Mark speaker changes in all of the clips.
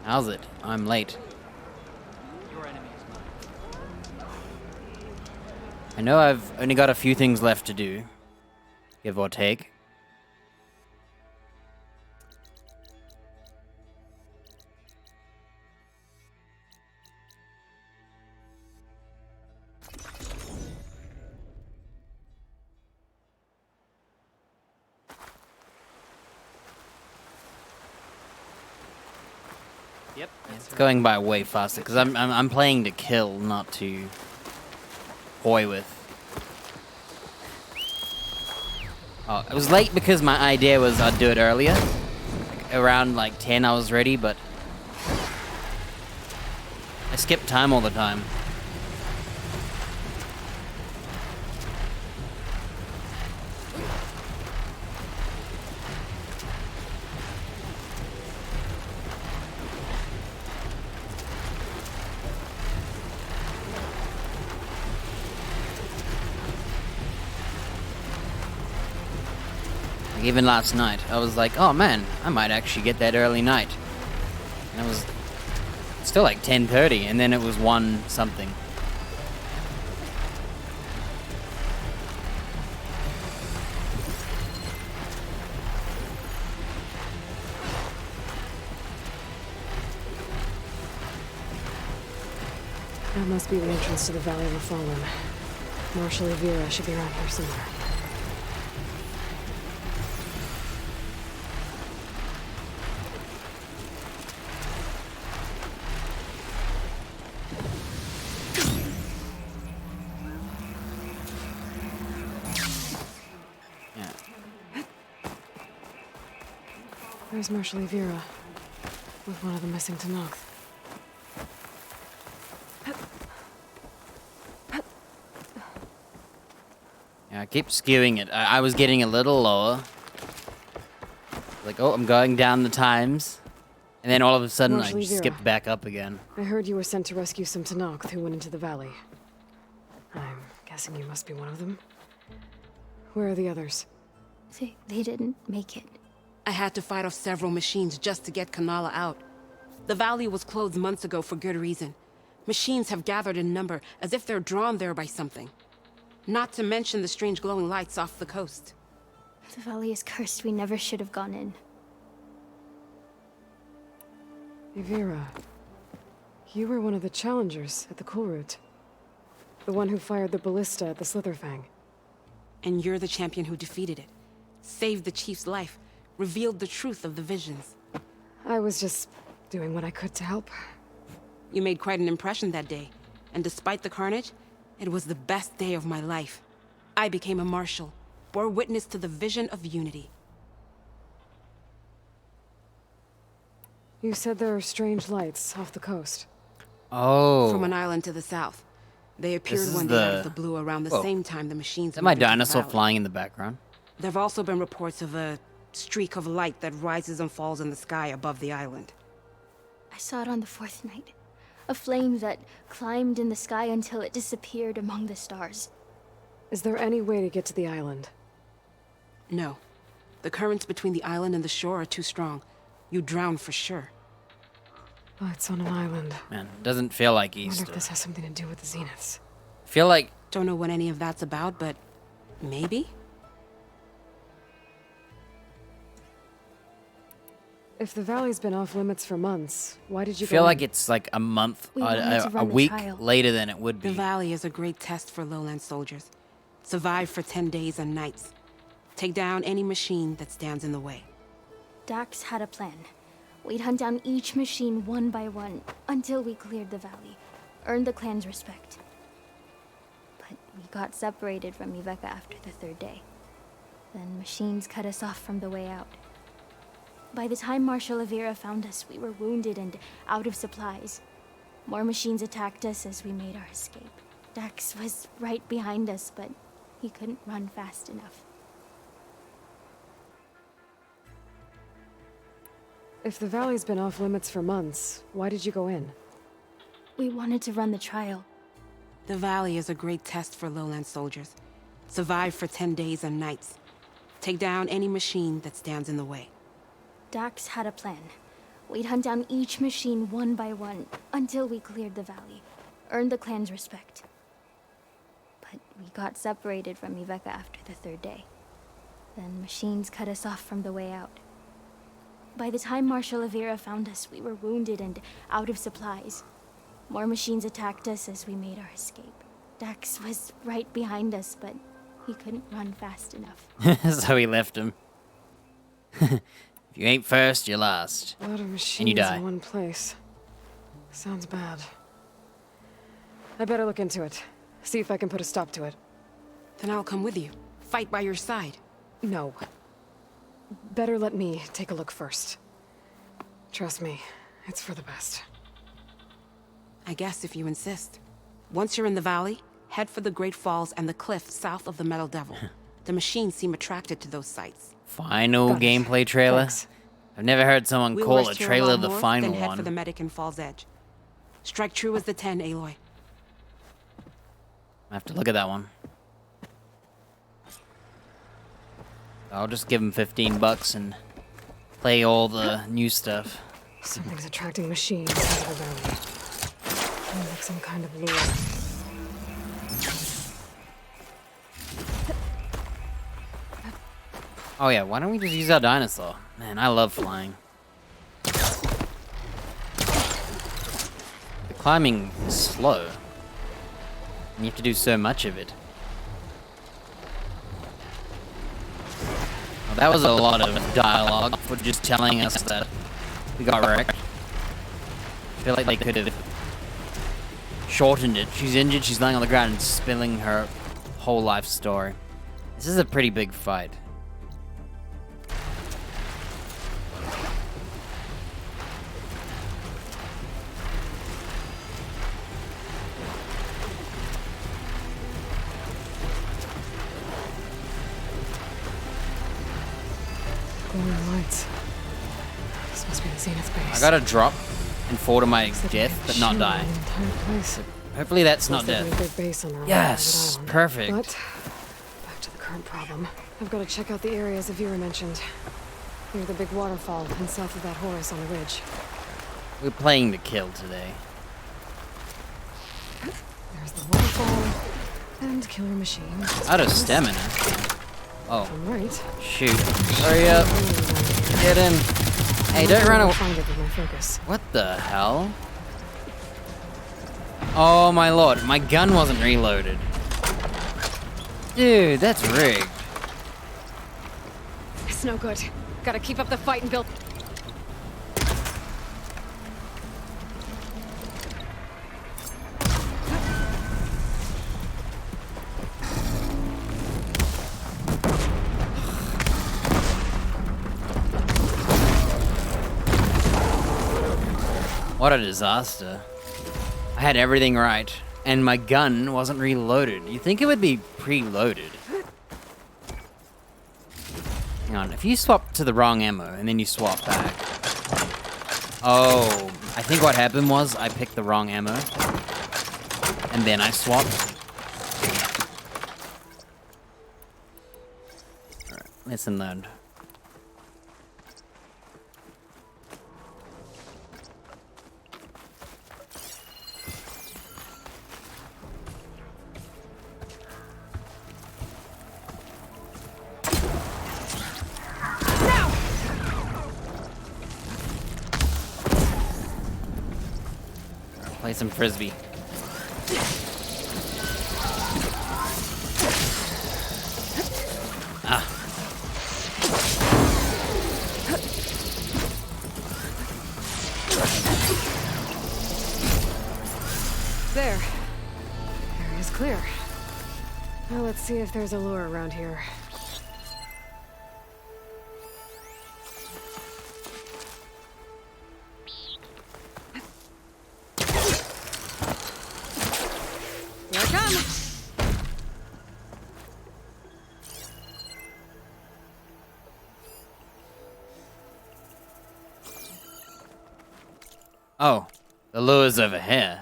Speaker 1: How's it? I'm late.
Speaker 2: Your enemy is mine.
Speaker 1: I know I've only got a few things left to do, give or take.
Speaker 2: Yep.
Speaker 1: It's going by way faster because I'm playing to kill, not to toy with. Oh, I was late because my idea was I'd do it earlier. Around like 10 I was ready, but I skip time all the time. Like even last night, I was like, oh man, I might actually get that early night. And it was still like 10:30, and then it was 1 something.
Speaker 3: That must be the entrance to the Valley of the Fallen. Marshal Evira should be around here somewhere.
Speaker 1: Yeah.
Speaker 3: There's Marshal Evira, with one of the missing Tenakth.
Speaker 1: Yeah, I keep skewing it. I was getting a little lower. Like, oh, I'm going down the times. And then all of a sudden, I
Speaker 3: Marshal
Speaker 1: just
Speaker 3: Evira.
Speaker 1: skipped back up again.
Speaker 3: I heard you were sent to rescue some Tenakth who went into the valley. I'm guessing you must be one of them. Where are the others?
Speaker 4: They didn't make it.
Speaker 5: I had to fight off several machines just to get Kanala out. The valley was closed months ago for good reason. Machines have gathered in number, as if they're drawn there by something. Not to mention the strange glowing lights off the coast.
Speaker 4: The valley is cursed. We never should have gone in.
Speaker 3: Evira, you were one of the challengers at the Cool Route. The one who fired the ballista at the Slitherfang.
Speaker 5: And you're the champion who defeated it. Saved the chief's life. Revealed the truth of the visions.
Speaker 3: I was just doing what I could to help.
Speaker 5: You made quite an impression that day. And despite the carnage, it was the best day of my life. I became a marshal. Bore witness to the vision of unity.
Speaker 3: You said there are strange lights off the coast.
Speaker 1: Oh.
Speaker 5: From an island to the south. They appeared
Speaker 1: is
Speaker 5: one day out of
Speaker 1: the-
Speaker 5: the blue around the
Speaker 1: Whoa.
Speaker 5: same time the machines
Speaker 1: Is that my
Speaker 5: moved into the
Speaker 1: dinosaur
Speaker 5: valley.
Speaker 1: flying in the background?
Speaker 5: There have also been reports of a streak of light that rises and falls in the sky above the island.
Speaker 4: I saw it on the 4th night. A flame that climbed in the sky until it disappeared among the stars.
Speaker 3: Is there any way to get to the island?
Speaker 5: No. The currents between the island and the shore are too strong. You'd drown for sure.
Speaker 3: Oh, it's on an island.
Speaker 1: Man, it doesn't feel like
Speaker 3: I wonder
Speaker 1: Easter.
Speaker 3: if this has something to do with the Zeniths.
Speaker 1: I feel like
Speaker 5: Don't know what any of that's about, but maybe?
Speaker 3: If the valley's been off limits for months, why did you
Speaker 1: feel
Speaker 3: go
Speaker 1: like
Speaker 3: in?
Speaker 1: it's like a month,
Speaker 4: We wanted to
Speaker 1: a
Speaker 4: run the
Speaker 1: week
Speaker 4: trial.
Speaker 1: later than it would
Speaker 5: The
Speaker 1: be.
Speaker 5: valley is a great test for lowland soldiers. Survive for 10 days and nights. Take down any machine that stands in the way.
Speaker 4: Dax had a plan. We'd hunt down each machine one by one until we cleared the valley, earned the clan's respect. But we got separated from Iveka after the 3rd day. Then machines cut us off from the way out. By the time Marshal Evira found us, we were wounded and out of supplies. More machines attacked us as we made our escape. Dax was right behind us, but he couldn't run fast enough.
Speaker 3: If the valley's been off limits for months, why did you go in?
Speaker 4: We wanted to run the trial.
Speaker 5: The valley is a great test for lowland soldiers. Survive for 10 days and nights. Take down any machine that stands in the way.
Speaker 4: Dax had a plan. We'd hunt down each machine one by one until we cleared the valley, earned the clan's respect. But we got separated from Iveka after the third day. Then machines cut us off from the way out. By the time Marshal Avira found us, we were wounded and out of supplies. More machines attacked us as we made our escape. Dax was right behind us, but he couldn't run fast enough.
Speaker 1: So he left him. If you ain't first, you're last.
Speaker 3: A lot of machines
Speaker 1: die.
Speaker 3: in one place. Sounds bad. I better look into it. See if I can put a stop to it.
Speaker 5: Then I'll come with you. Fight by your side.
Speaker 3: No. Better let me take a look first. Trust me, it's for the best.
Speaker 5: I guess if you insist. Once you're in the valley, head for the Great Falls and the cliff south of the Metal Devil. The machines seem attracted to those sites.
Speaker 1: Final
Speaker 3: Got it.
Speaker 1: gameplay trailer?
Speaker 3: Thanks.
Speaker 1: I've never heard someone
Speaker 5: We'll
Speaker 1: call
Speaker 5: rest
Speaker 1: a
Speaker 5: here
Speaker 1: trailer
Speaker 5: while
Speaker 1: the
Speaker 5: more,
Speaker 1: final
Speaker 5: then head
Speaker 1: one.
Speaker 5: for the medic in Fall's Edge. Strike true as the 10, Aloy.
Speaker 1: I have to look at that one. I'll just give him $15 and play all the new stuff.
Speaker 3: Something's attracting machines out of the valley. Sounds like some kind of lure.
Speaker 1: Oh yeah, why don't we just use our dinosaur? Man, I love flying. The climbing is slow. And you have to do so much of it. Well, that was a lot of dialogue for just telling us that we got wrecked. I feel like they could have shortened it. She's injured, she's lying on the ground and spilling her whole life story. This is a pretty big fight.
Speaker 3: Glowing lights. This must be the Zenith base.
Speaker 1: I gotta drop and fall to my
Speaker 3: Looks like we have
Speaker 1: death,
Speaker 3: a
Speaker 1: but not
Speaker 3: shield
Speaker 1: die.
Speaker 3: on the entire place.
Speaker 1: Hopefully that's
Speaker 3: Looks
Speaker 1: not
Speaker 3: like we
Speaker 1: death.
Speaker 3: have a big base on our
Speaker 1: Yes,
Speaker 3: island.
Speaker 1: perfect.
Speaker 3: But back to the current problem. I've got to check out the areas Avira mentioned. Near the big waterfall and south of that Horus on the ridge.
Speaker 1: We're playing to kill today.
Speaker 3: There's the waterfall and killer machine.
Speaker 1: Out of stamina. Oh,
Speaker 3: I'm right.
Speaker 1: shoot. Hurry up. Get him. Hey, don't run away.
Speaker 3: Find it with my focus.
Speaker 1: What the hell? Oh my lord, my gun wasn't reloaded. Dude, that's rigged.
Speaker 3: It's no good. Gotta keep up the fight and build.
Speaker 1: What a disaster. I had everything right, and my gun wasn't reloaded. You think it would be preloaded? Hang on, if you swap to the wrong ammo and then you swap back. Oh, I think what happened was I picked the wrong ammo and then I swapped. Alright, lesson learned. Play some frisbee. Ah.
Speaker 3: There. Area's clear. Now let's see if there's a lure around here. Here I come!
Speaker 1: Oh, the lure's over here.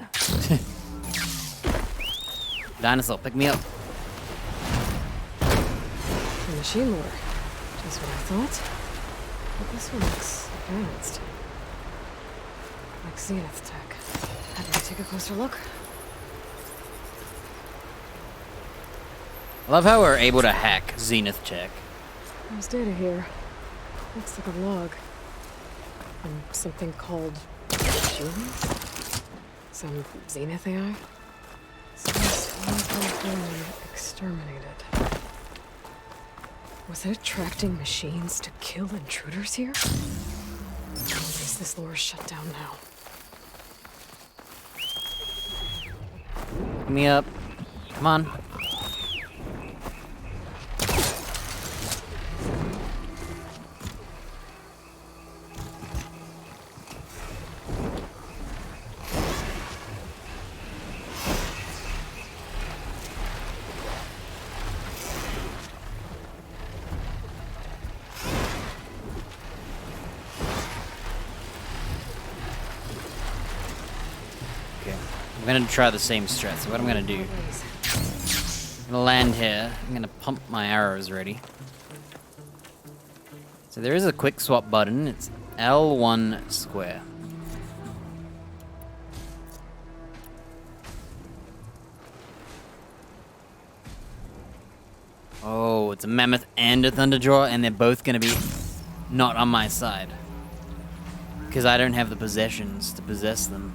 Speaker 1: Dinosaur, pick me up.
Speaker 3: A machine lure. Just what I thought. But this one looks advanced. Like Zenith tech. Had to take a closer look.
Speaker 1: I love how we're able to hack Zenith tech.
Speaker 3: There's data here. Looks like a log. From something called Humans? Some Zenith AI? Some exterminated. Was it attracting machines to kill intruders here? Or is this lore shut down now?
Speaker 1: Pick me up. Come on. I'm gonna try the same strat, so what I'm gonna do, I'm gonna land here, I'm gonna pump my arrows ready. So there is a quick swap button, it's L1 square. Oh, it's a Mammoth and a Thunderjaw, and they're both gonna be not on my side. Because I don't have the possessions to possess them.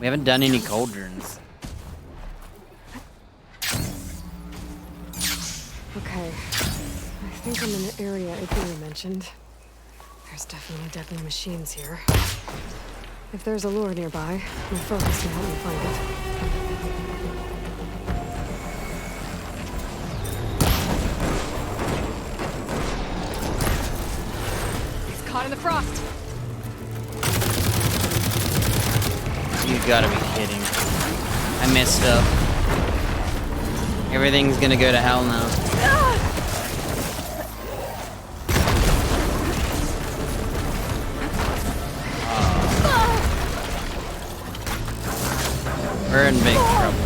Speaker 1: We haven't done any cauldrons.
Speaker 3: Okay. I think I'm in the area Ikira mentioned. There's definitely deadly machines here. If there's a lure nearby, my focus can help me find it.
Speaker 5: He's caught in the frost.
Speaker 1: You gotta be kidding. I messed up. Everything's gonna go to hell now. We're in big trouble.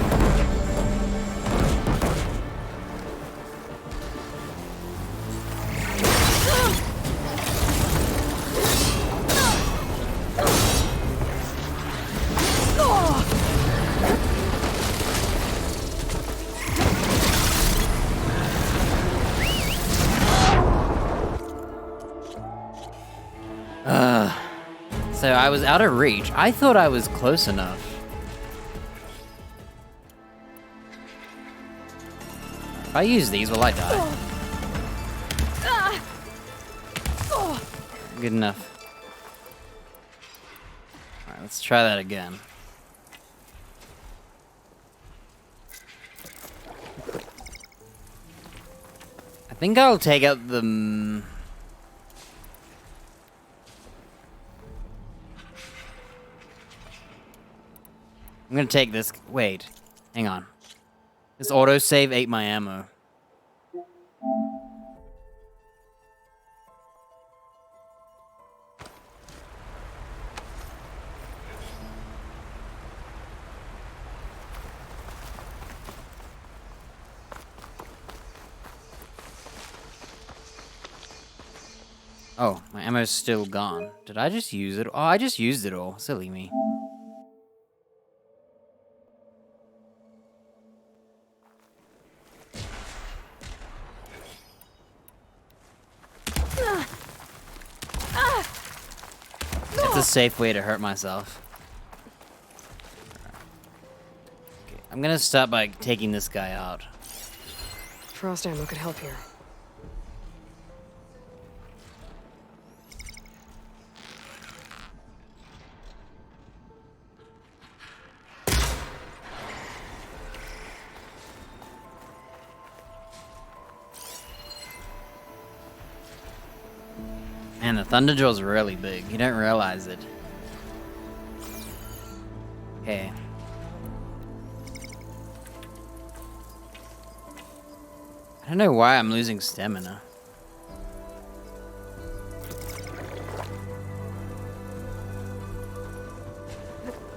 Speaker 1: So I was out of reach. I thought I was close enough. If I use these, will I die? Good enough. Alright, let's try that again. I think I'll take out the... I'm gonna take this. Wait, hang on. This autosave ate my ammo. Oh, my ammo's still gone. Did I just use it? Oh, I just used it all. Silly me. It's a safe way to hurt myself. Okay, I'm gonna start by taking this guy out.
Speaker 3: Frost ammo could help here.
Speaker 1: Man, the Thunderjaw's really big. You don't realize it. Okay. I don't know why I'm losing stamina.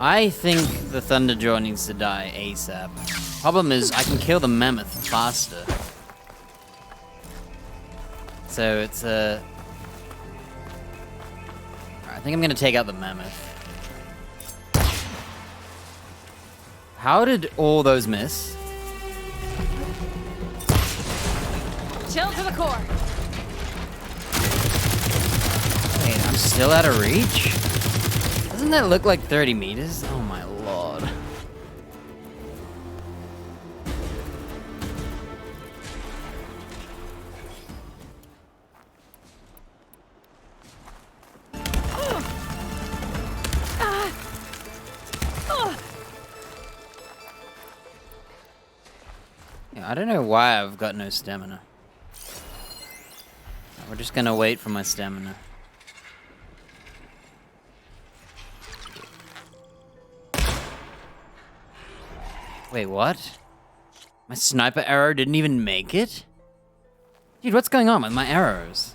Speaker 1: I think the Thunderjaw needs to die ASAP. Problem is, I can kill the Mammoth faster. So it's a... I think I'm gonna take out the Mammoth. How did all those miss?
Speaker 3: Chill to the core.
Speaker 1: Wait, I'm still out of reach? Doesn't that look like 30 meters? Oh my lord. Yeah, I don't know why I've got no stamina. We're just gonna wait for my stamina. Wait, what? My sniper arrow didn't even make it? Dude, what's going on with my arrows?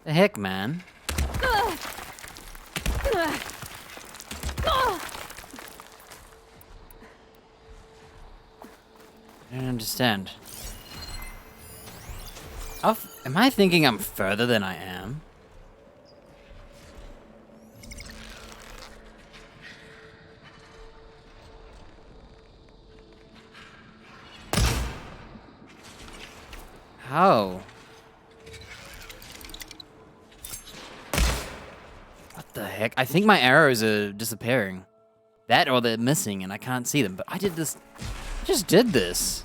Speaker 1: The heck, man? I don't understand. Am I thinking I'm further than I am? How? What the heck? I think my arrows are disappearing. That or they're missing and I can't see them, but I did this. I just did this.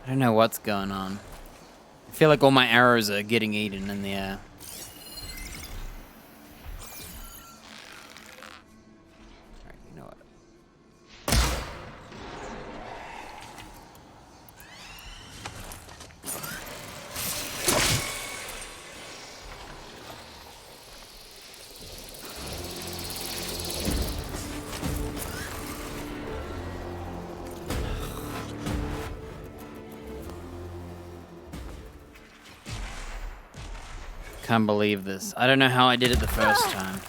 Speaker 1: I don't know what's going on. I feel like all my arrows are getting eaten in the air. Alright, you know what? Can't believe this. I don't know how I did it the first time.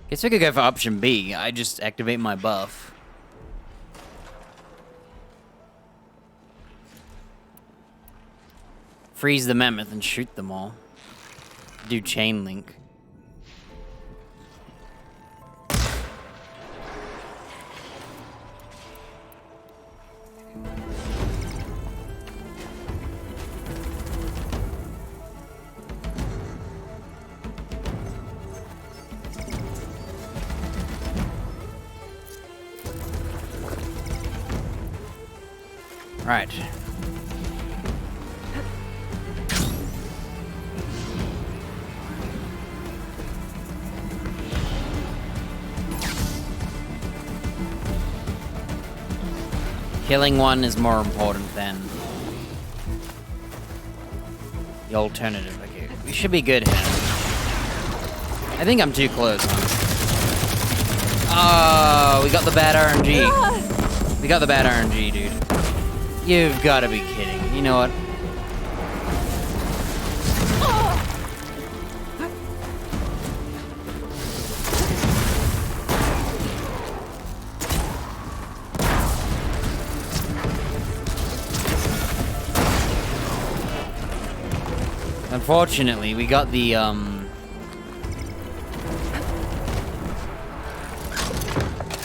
Speaker 1: Guess we could go for option B. I just activate my buff. Freeze the mammoth and shoot them all. Do chain link. Right. Killing one is more important than the alternative. Okay, we should be good here. I think I'm too close, honestly. Oh, we got the bad RNG. We got the bad RNG, dude. You've got to be kidding. You know what? Unfortunately, we got the,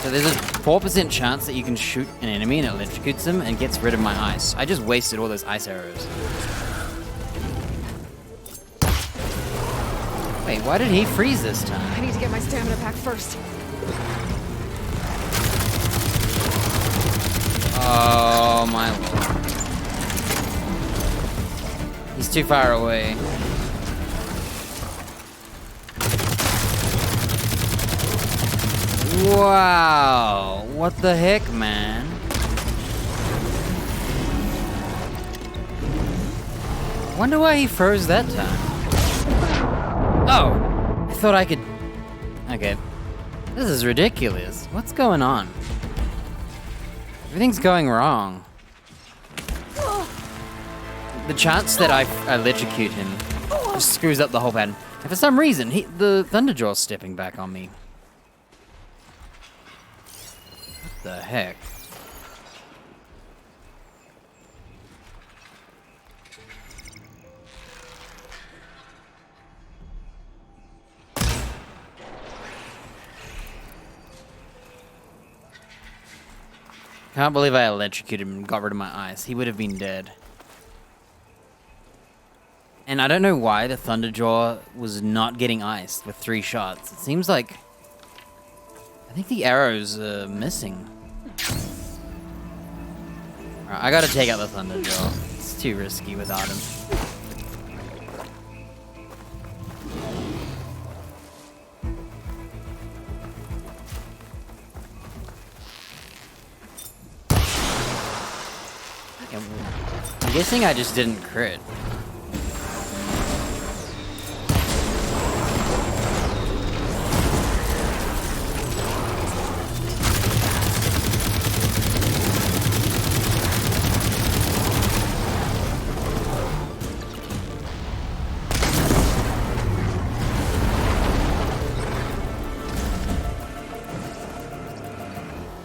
Speaker 1: So there's a 4% chance that you can shoot an enemy and it electrocutes them and gets rid of my ice. I just wasted all those ice arrows. Wait, why did he freeze this time?
Speaker 3: I need to get my stamina back first.
Speaker 1: Oh my lord. He's too far away. Wow, what the heck, man? Wonder why he froze that time. Oh, I thought I could... Okay. This is ridiculous. What's going on? Everything's going wrong. The chance that I electrocute him Just screws up the whole pattern. And for some reason, the Thunderjaw's stepping back on me. What the heck? Can't believe I electrocuted him and got rid of my ice. He would have been dead. And I don't know why the Thunderjaw was not getting iced with 3 shots. It seems like... I think the arrows are missing. Alright, I gotta take out the Thunderjaw. It's too risky without him. I'm guessing I just didn't crit.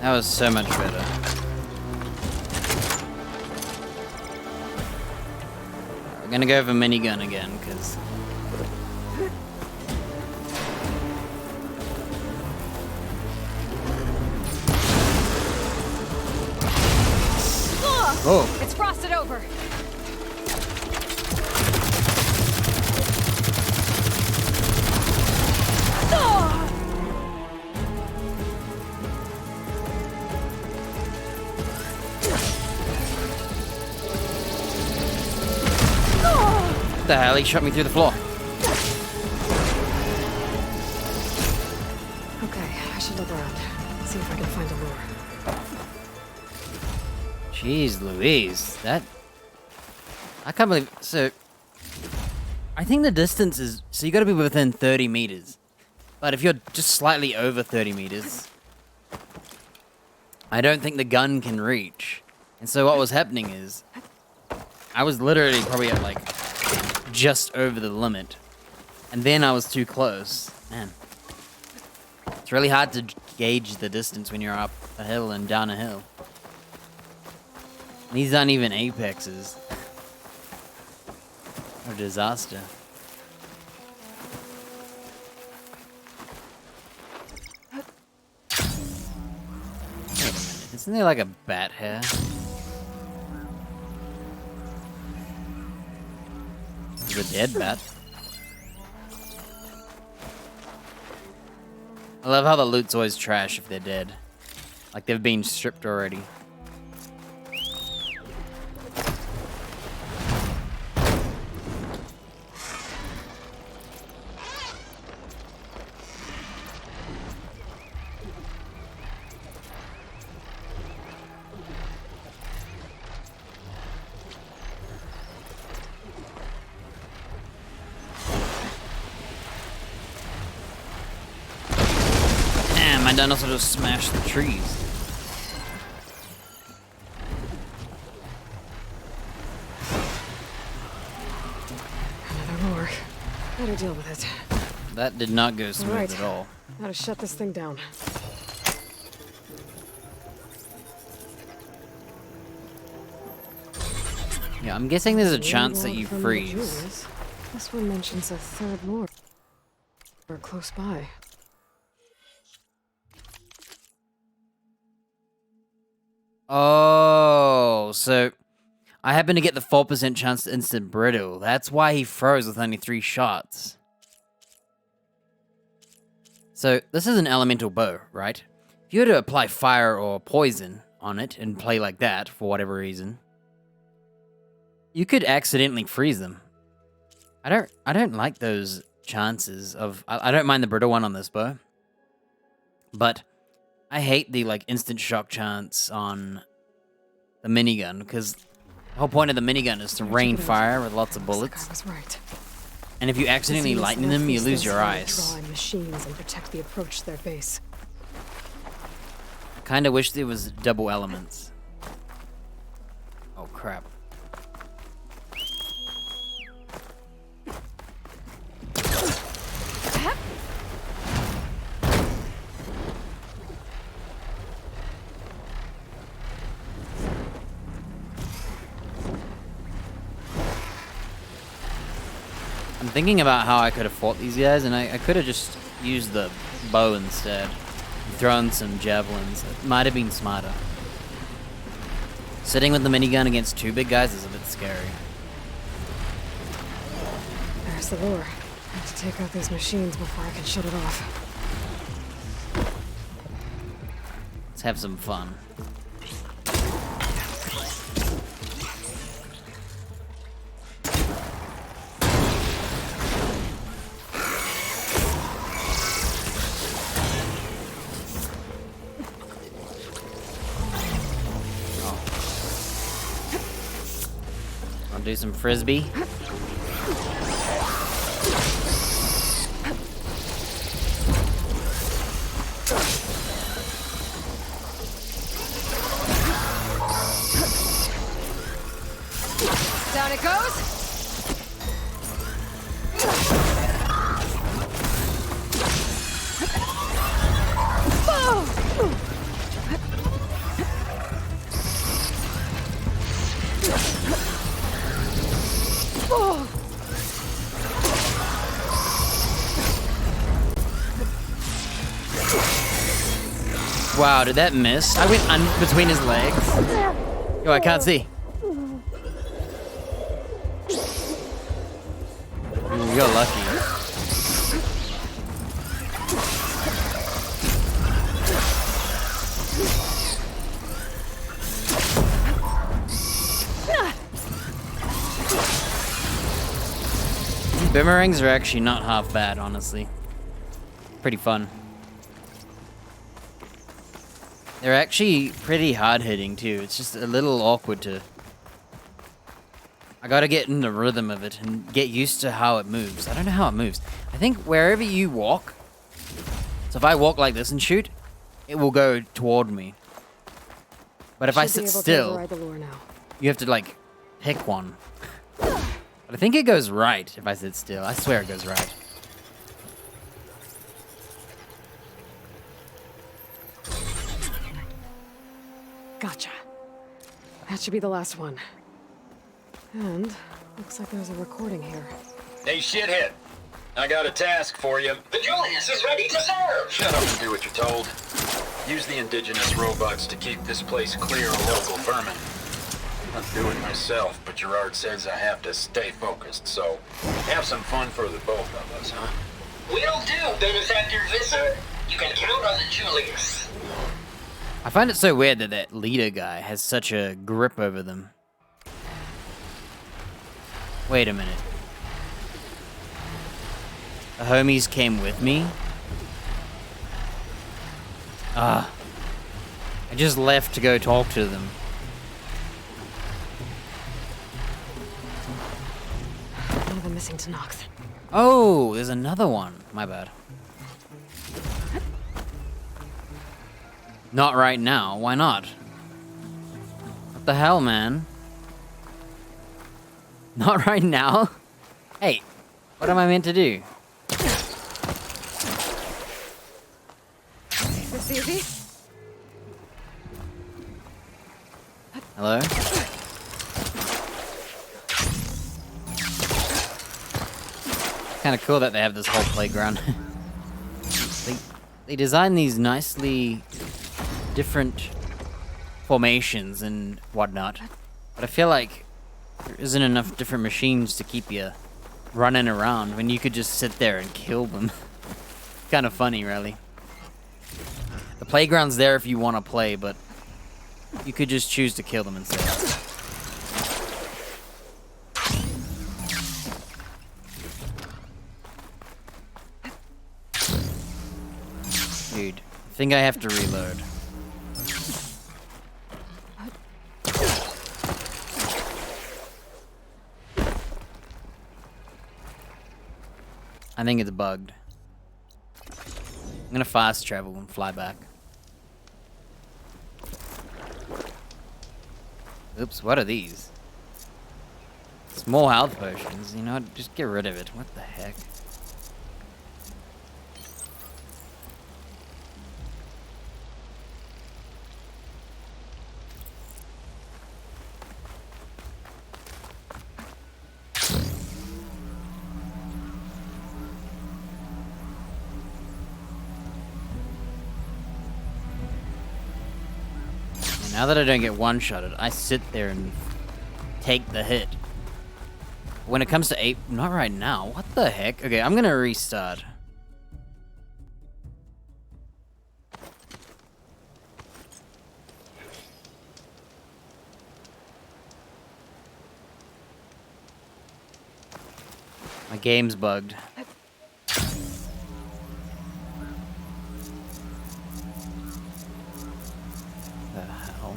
Speaker 1: That was so much better. We're gonna go for minigun again, because... Oh!
Speaker 3: It's frosted over.
Speaker 1: What the hell? He shot me through the floor.
Speaker 3: Okay, I should look around. See if I can find a lure.
Speaker 1: Jeez Louise, that... I can't believe... So... I think the distance is... So you gotta be within 30 meters. But if you're just slightly over 30 meters... I don't think the gun can reach. And so what was happening is... I was literally probably at like... just over the limit. And then I was too close. Man. It's really hard to gauge the distance when you're up a hill and down a hill. These aren't even apexes. What a disaster. Wait a minute, isn't there like a bat hair? It's a dead bat. I love how the loot's always trash if they're dead. Like they've been stripped already. My dinosaur just smashed the trees.
Speaker 3: Another lure. Better deal with it.
Speaker 1: That did not go smooth
Speaker 3: Right.
Speaker 1: at all.
Speaker 3: How to shut this thing down.
Speaker 1: Yeah, I'm guessing there's a chance that
Speaker 3: Log
Speaker 1: you
Speaker 3: from the
Speaker 1: freeze.
Speaker 3: jewels. This one mentions a third lure. Or close by.
Speaker 1: Oh, so I happen to get the 4% chance to instant brittle. That's why he froze with only 3 shots. So this is an elemental bow, right? If you were to apply fire or poison on it and play like that for whatever reason, you could accidentally freeze them. I don't like those chances of... I don't mind the brittle one on this bow, but I hate the like instant shock chance on the minigun, because the whole point of the minigun is to rain fire with lots of bullets.
Speaker 3: I was right.
Speaker 1: And if you accidentally lighten them, you lose your ice.
Speaker 3: Draw in machines and protect the approach to their base.
Speaker 1: I kinda wish there was double elements. Oh crap. I'm thinking about how I could have fought these guys, and I could have just used the bow instead. Thrown some javelins. It might have been smarter. Sitting with the minigun against two big guys is a bit scary.
Speaker 3: There's the lure. I have to take out these machines before I can shut it off.
Speaker 1: Let's have some fun. I'll do some frisbee.
Speaker 3: Down it goes!
Speaker 1: Wow, did that miss? I went between his legs. Yo, I can't see. Ooh, you're lucky. These boomerangs are actually not half bad, honestly. Pretty fun. They're actually pretty hard-hitting, too. It's just a little awkward to... I gotta get in the rhythm of it and get used to how it moves. I don't know how it moves. I think wherever you walk... So if I walk like this and shoot, it will go toward me. But if I sit still, you have to, like, pick one. But I think it goes right if I sit still. I swear it goes right.
Speaker 3: Gotcha. That should be the last one. And looks like there's a recording here.
Speaker 6: Hey, shithead. I got a task for you.
Speaker 7: The Julius is ready to serve!
Speaker 6: Shut up and do what you're told. Use the indigenous robots to keep this place clear of local vermin. I'll do it myself, but Gerard says I have to stay focused, so have some fun for the both of us, huh?
Speaker 7: Will do, Benefactor Visser. You can count on the Julius.
Speaker 1: I find it so weird that that leader guy has such a grip over them. Wait a minute. The homies came with me? I just left to go talk to them.
Speaker 3: One of them missing to Nox.
Speaker 1: Oh, there's another one. My bad. Not right now. Why not? What the hell, man? Not right now? Hey, what am I meant to do?
Speaker 3: Is this easy?
Speaker 1: Hello? Kind of cool that they have this whole playground. they design these nicely different formations and whatnot, but I feel like there isn't enough different machines to keep you running around when you could just sit there and kill them. Kind of funny, really. The playground's there if you want to play, but you could just choose to kill them instead. Dude, I think I have to reload. I think it's bugged. I'm gonna fast travel and fly back. Oops, what are these? Small health potions, you know, just get rid of it. What the heck? Now that I don't get one-shotted, I sit there and take the hit. When it comes to ape, not right now. What the heck? Okay, I'm gonna restart. My game's bugged. The hell?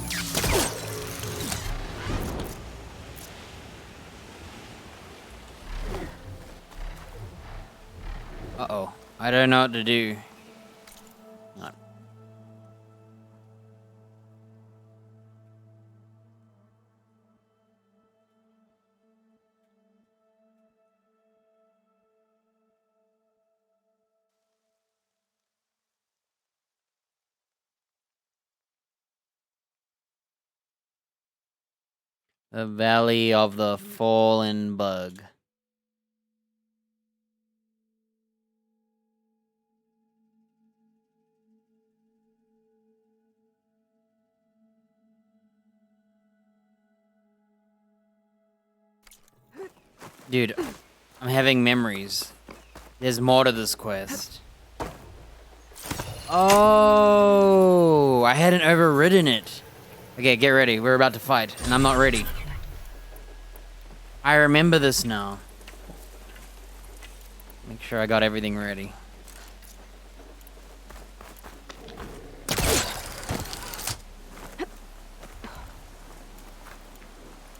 Speaker 1: Uh-oh. I don't know what to do. Not. The Valley of the Fallen Bug. Dude, I'm having memories. There's more to this quest. Oh, I hadn't overridden it. Okay, get ready. We're about to fight, and I'm not ready. I remember this now. Make sure I got everything ready.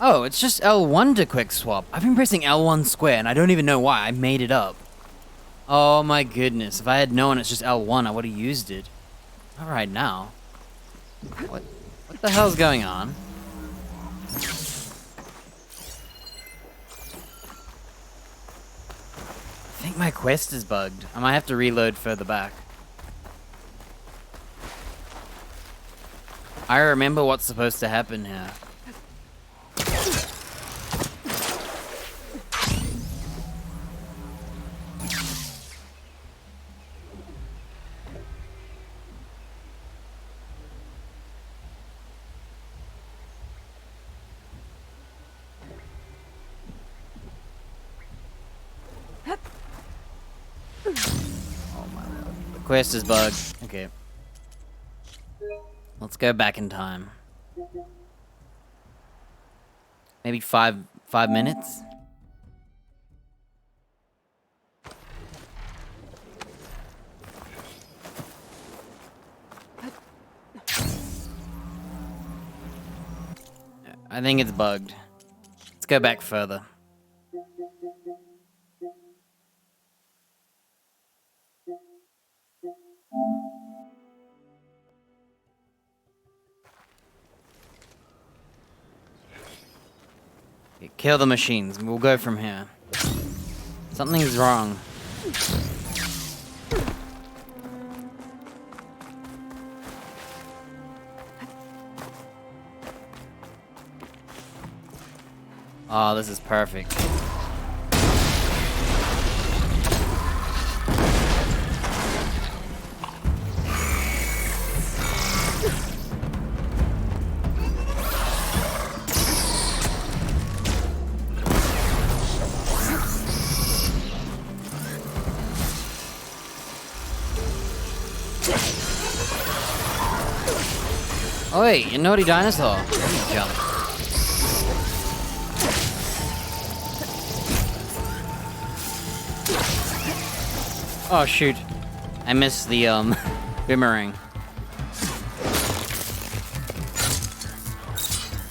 Speaker 1: Oh, it's just L1 to quick swap. I've been pressing L1 square, and I don't even know why. I made it up. Oh my goodness. If I had known it's just L1, I would have used it. Not right now. What the hell's going on? I think my quest is bugged. I might have to reload further back. I remember what's supposed to happen here. Quest is bugged. Okay. Let's go back in time. Maybe five minutes? I think it's bugged. Let's go back further. Okay, kill the machines. We'll go from here. Something's wrong. Oh, this is perfect. Oh wait, you naughty dinosaur. Let me jump. Oh shoot. I missed the boomerang.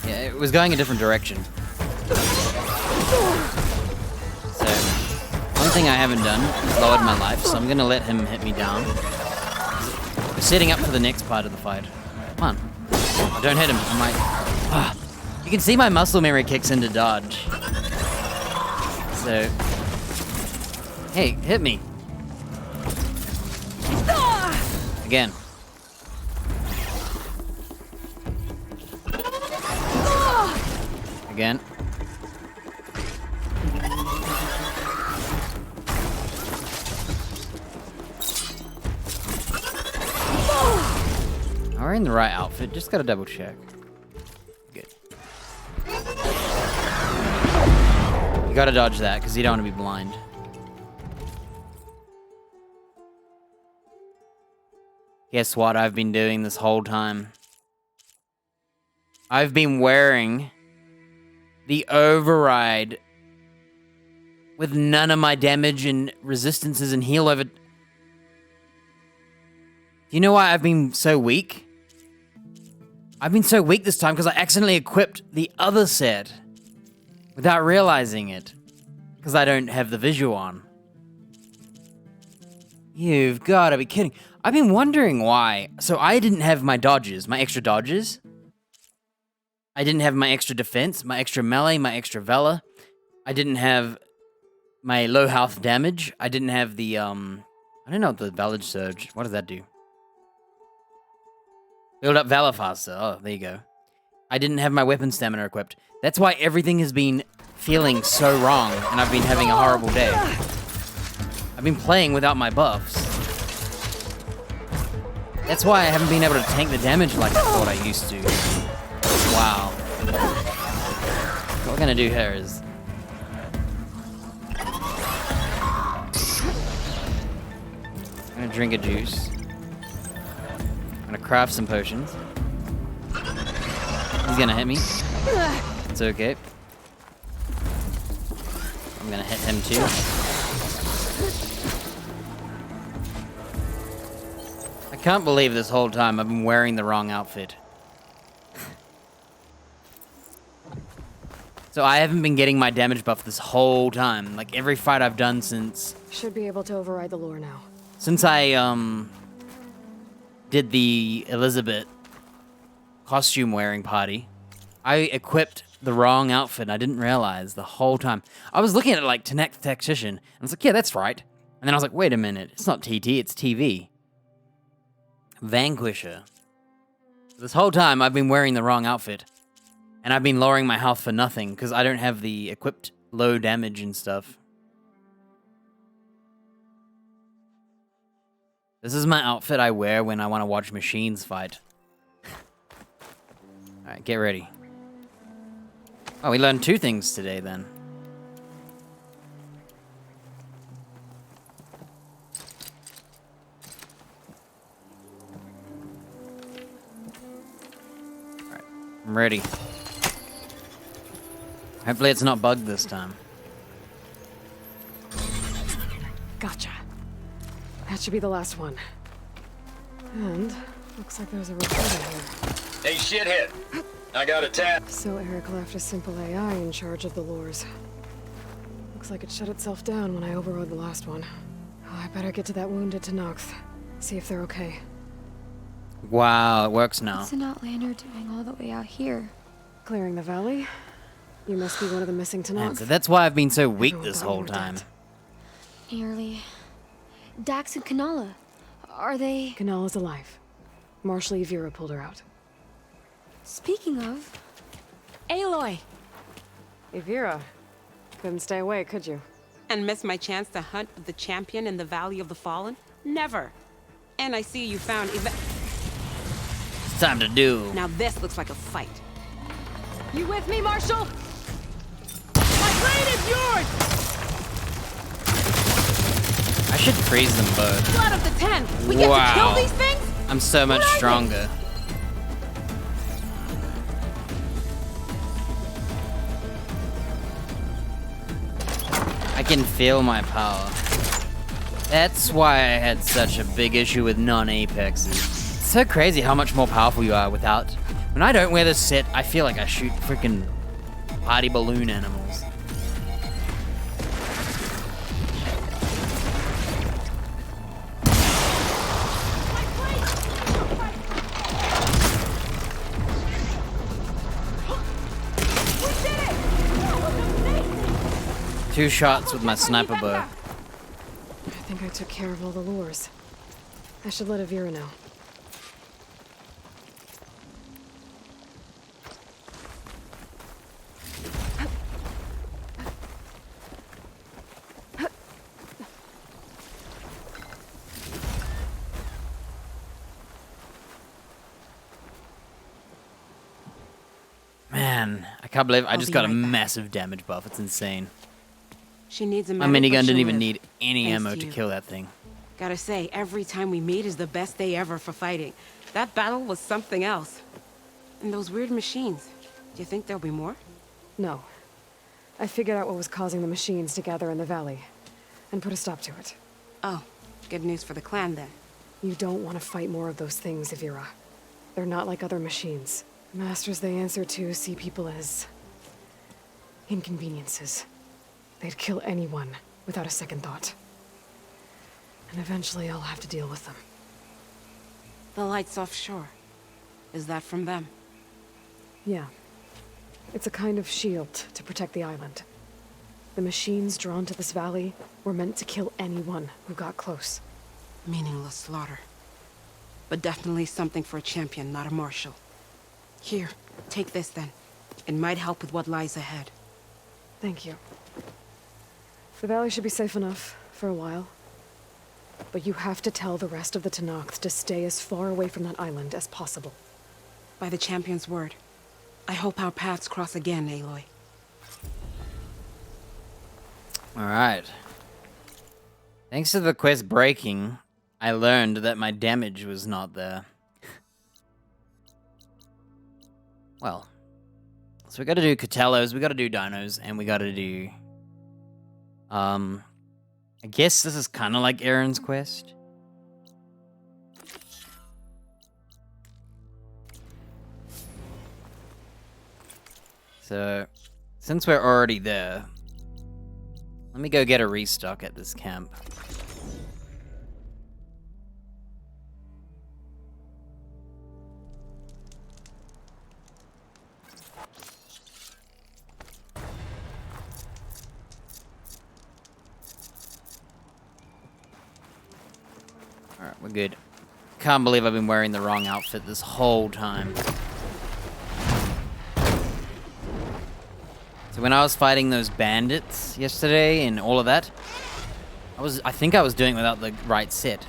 Speaker 1: Yeah, it was going a different direction. So, one thing I haven't done is lowered my life, so I'm gonna let him hit me down. We're setting up for the next part of the fight. Come on. Oh, don't hit him. I might. You can see my muscle memory kicks into dodge. So, hey, hit me. Again. Again. We're in the right outfit, just gotta double check. gotta dodge that, because you don't want to be blind. Guess what I've been doing this whole time? I've been wearing the override with none of my damage and resistances and heal over... Do you know why I've been so weak? I've been so weak this time because I accidentally equipped the other set without realizing it. Because I don't have the visual on. You've got to be kidding. I've been wondering why. So I didn't have my dodges, my extra dodges. I didn't have my extra defense, my extra melee, my extra Vela. I didn't have my low health damage. I didn't have the, I don't know, the Valid Surge. What does that do? Build up Valor faster. Oh, there you go. I didn't have my weapon stamina equipped. That's why everything has been feeling so wrong, and I've been having a horrible day. I've been playing without my buffs. That's why I haven't been able to tank the damage like I thought I used to. Wow. What we're gonna do here is... I'm gonna drink a juice. I'm gonna craft some potions. He's gonna hit me. It's okay. I'm gonna hit him too. I can't believe this whole time I've been wearing the wrong outfit. So I haven't been getting my damage buff this whole time. Like every fight I've done since...
Speaker 3: Should be able to override the lore now.
Speaker 1: Since I, did the Elizabeth costume wearing party, I equipped the wrong outfit and I didn't realize the whole time. I was looking at it like Tenek the Tactician, and I was like, yeah, that's right. And then I was like, wait a minute, it's not TT, it's TV. Vanquisher. This whole time I've been wearing the wrong outfit. And I've been lowering my health for nothing, because I don't have the equipped low damage and stuff. This is my outfit I wear when I want to watch machines fight. Alright, get ready. Oh, we learned 2 things today, then. Alright, I'm ready. Hopefully it's not bugged this time.
Speaker 3: Gotcha. That should be the last one. And looks like there's a recorder here.
Speaker 6: Hey, shithead. I got a tab.
Speaker 3: So Eric left a simple AI in charge of the lures. Looks like it shut itself down when I overrode the last one. Oh, I better get to that wounded Tanox. See if they're okay.
Speaker 1: Wow, it works now.
Speaker 4: What's an Outlander doing all the way out here?
Speaker 3: Clearing the valley? You must be one of the missing
Speaker 1: Man,
Speaker 3: Tanox.
Speaker 1: so that's why I've been so weak
Speaker 3: Everyone
Speaker 1: this
Speaker 3: thought we
Speaker 1: whole
Speaker 3: were
Speaker 1: time.
Speaker 3: dead.
Speaker 4: Nearly. Dax and Kanala. Are they...
Speaker 3: Kanala's alive. Marshal Yvira pulled her out.
Speaker 4: Speaking of...
Speaker 5: Aloy!
Speaker 3: Yvira, couldn't stay away, could you?
Speaker 5: And miss my chance to hunt the champion in the Valley of the Fallen? Never. And I see you found
Speaker 1: It's time to do.
Speaker 5: Now this looks like a fight.
Speaker 3: You with me, Marshal?
Speaker 5: My blade is yours!
Speaker 1: I should freeze them both.
Speaker 5: Blood of the 10! We get to kill these things?
Speaker 1: I'm so much stronger. I can feel my power. That's why I had such a big issue with non-apexes. It's so crazy how much more powerful you are without... When I don't wear this set, I feel like I shoot freaking party balloon animals. Two shots with my sniper bow.
Speaker 3: I think I took care of all the lures. I should let Yvira know.
Speaker 1: Man, I can't believe I just
Speaker 5: be
Speaker 1: got a
Speaker 5: right back.
Speaker 1: massive damage buff. It's insane.
Speaker 5: She needs a
Speaker 1: My
Speaker 5: medic, but
Speaker 1: minigun didn't
Speaker 5: she'll
Speaker 1: even
Speaker 5: live.
Speaker 1: need any
Speaker 5: Thanks
Speaker 1: ammo
Speaker 5: to
Speaker 1: to
Speaker 5: you.
Speaker 1: kill that thing.
Speaker 5: Gotta say, every time we meet is the best day ever for fighting. That battle was something else. And those weird machines. Do you think there'll be more?
Speaker 3: No. I figured out what was causing the machines to gather in the valley, and put a stop to it.
Speaker 5: Oh, good news for the clan then.
Speaker 3: You don't want to fight more of those things, Evira. They're not like other machines. Masters they answer to see people as inconveniences. They'd kill anyone without a second thought. And eventually I'll have to deal with them.
Speaker 5: The lights offshore. Is that from them?
Speaker 3: Yeah. It's a kind of shield to protect the island. The machines drawn to this valley were meant to kill anyone who got close.
Speaker 5: Meaningless slaughter. But definitely something for a champion, not a marshal. Here, take this then. It might help with what lies ahead.
Speaker 3: Thank you. The valley should be safe enough for a while. But you have to tell the rest of the Tenakth to stay as far away from that island as possible.
Speaker 5: By the champion's word. I hope our paths cross again, Aloy.
Speaker 1: Alright. Thanks to the quest breaking, I learned that my damage was not there. Well. So we gotta do Catellos, we gotta do Dinos, and we gotta do... I guess this is kinda like Aaron's quest. So, since we're already there, let me go get a restock at this camp. Alright, we're good. Can't believe I've been wearing the wrong outfit this whole time. So when I was fighting those bandits yesterday and all of that, I think I was doing it without the right set.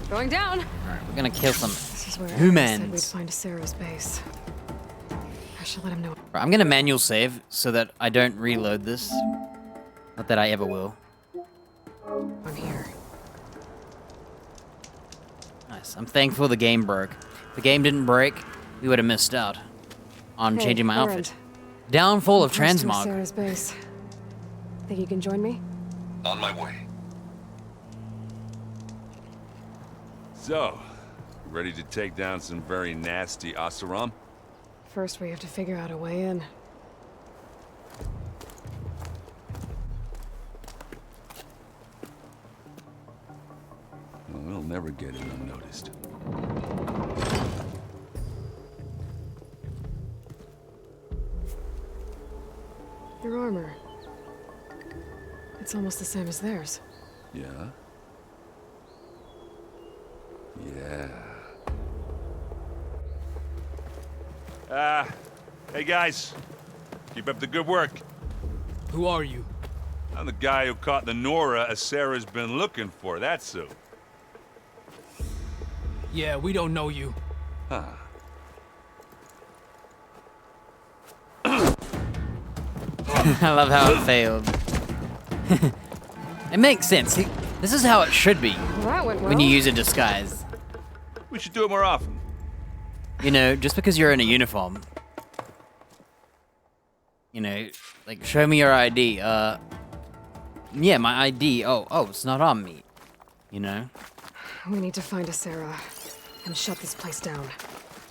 Speaker 3: Going down!
Speaker 1: Alright, we're gonna kill some
Speaker 3: This is where Aaron said we'd
Speaker 1: humans.
Speaker 3: find Sarah's base. I should let him know.
Speaker 1: Right, I'm gonna manual save so that I don't reload this. Not that I ever will.
Speaker 3: I'm here.
Speaker 1: Nice. I'm thankful the game broke. If the game didn't break, we would have missed out on
Speaker 3: Hey,
Speaker 1: changing my
Speaker 3: Aaron.
Speaker 1: outfit. Downfall of
Speaker 3: Close to
Speaker 1: Transmog.
Speaker 3: Sarah's base. Think you can join me?
Speaker 8: On my way.
Speaker 9: So, ready to take down some very nasty Oseram?
Speaker 3: First, we have to figure out a way in.
Speaker 9: Well, we'll never get in unnoticed.
Speaker 3: Your armor. It's almost the same as theirs.
Speaker 9: Yeah? Yeah. Hey guys. Keep up the good work.
Speaker 2: Who are you?
Speaker 9: I'm the guy who caught the Nora Sarah's been looking for, that's who.
Speaker 2: Yeah, we don't know you.
Speaker 9: Huh.
Speaker 1: I love how it failed. It makes sense. See, this is how it should be
Speaker 3: Well, that went well.
Speaker 1: when you use a disguise.
Speaker 9: We should do it more often.
Speaker 1: You know, just because you're in a uniform. You know, like, show me your ID. Yeah, my ID. Oh, it's not on me. You know?
Speaker 3: We need to find a Sarah and shut this place down.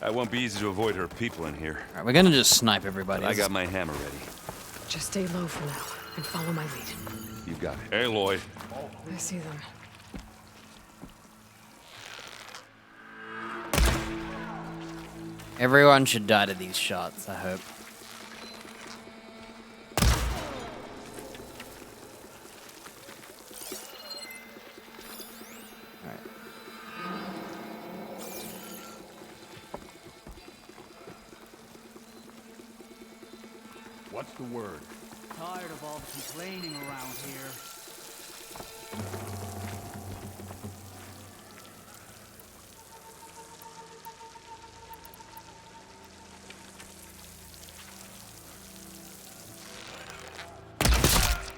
Speaker 9: It won't be easy to avoid her people in here.
Speaker 1: Alright, we're gonna just snipe everybody.
Speaker 9: I got my hammer ready.
Speaker 3: Just stay low for now and follow my lead.
Speaker 9: You got it. Aloy.
Speaker 3: I see them.
Speaker 1: Everyone should die to these shots, I hope.
Speaker 8: What's the word?
Speaker 2: Tired of all the complaining around here.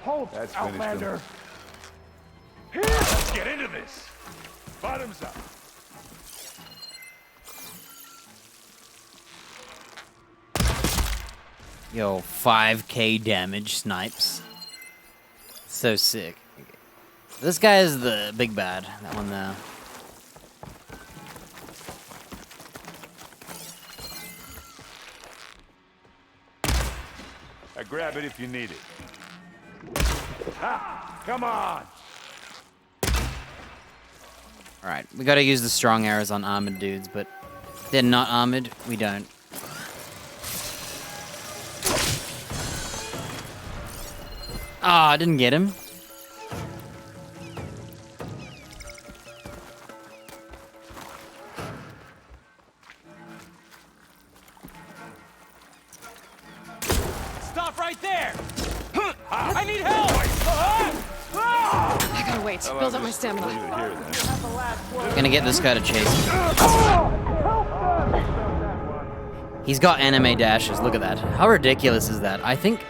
Speaker 8: Halt,
Speaker 9: That's finished him.
Speaker 8: Outlander! Here! Let's get into this! Bottoms up.
Speaker 1: Yo, 5k damage snipes. So sick. This guy is the big bad. That one there.
Speaker 8: Grab it if you need it. Ha! Come on!
Speaker 1: Alright, we gotta use the strong arrows on armored dudes, but if they're not armored, we don't. Ah, I didn't get him.
Speaker 2: Stop right there! I need help!
Speaker 3: I gotta wait. Build up my stamina.
Speaker 8: Leave it here, then.
Speaker 1: Gonna get this guy to chase me. He's got anime dashes, look at that. How ridiculous is that? I think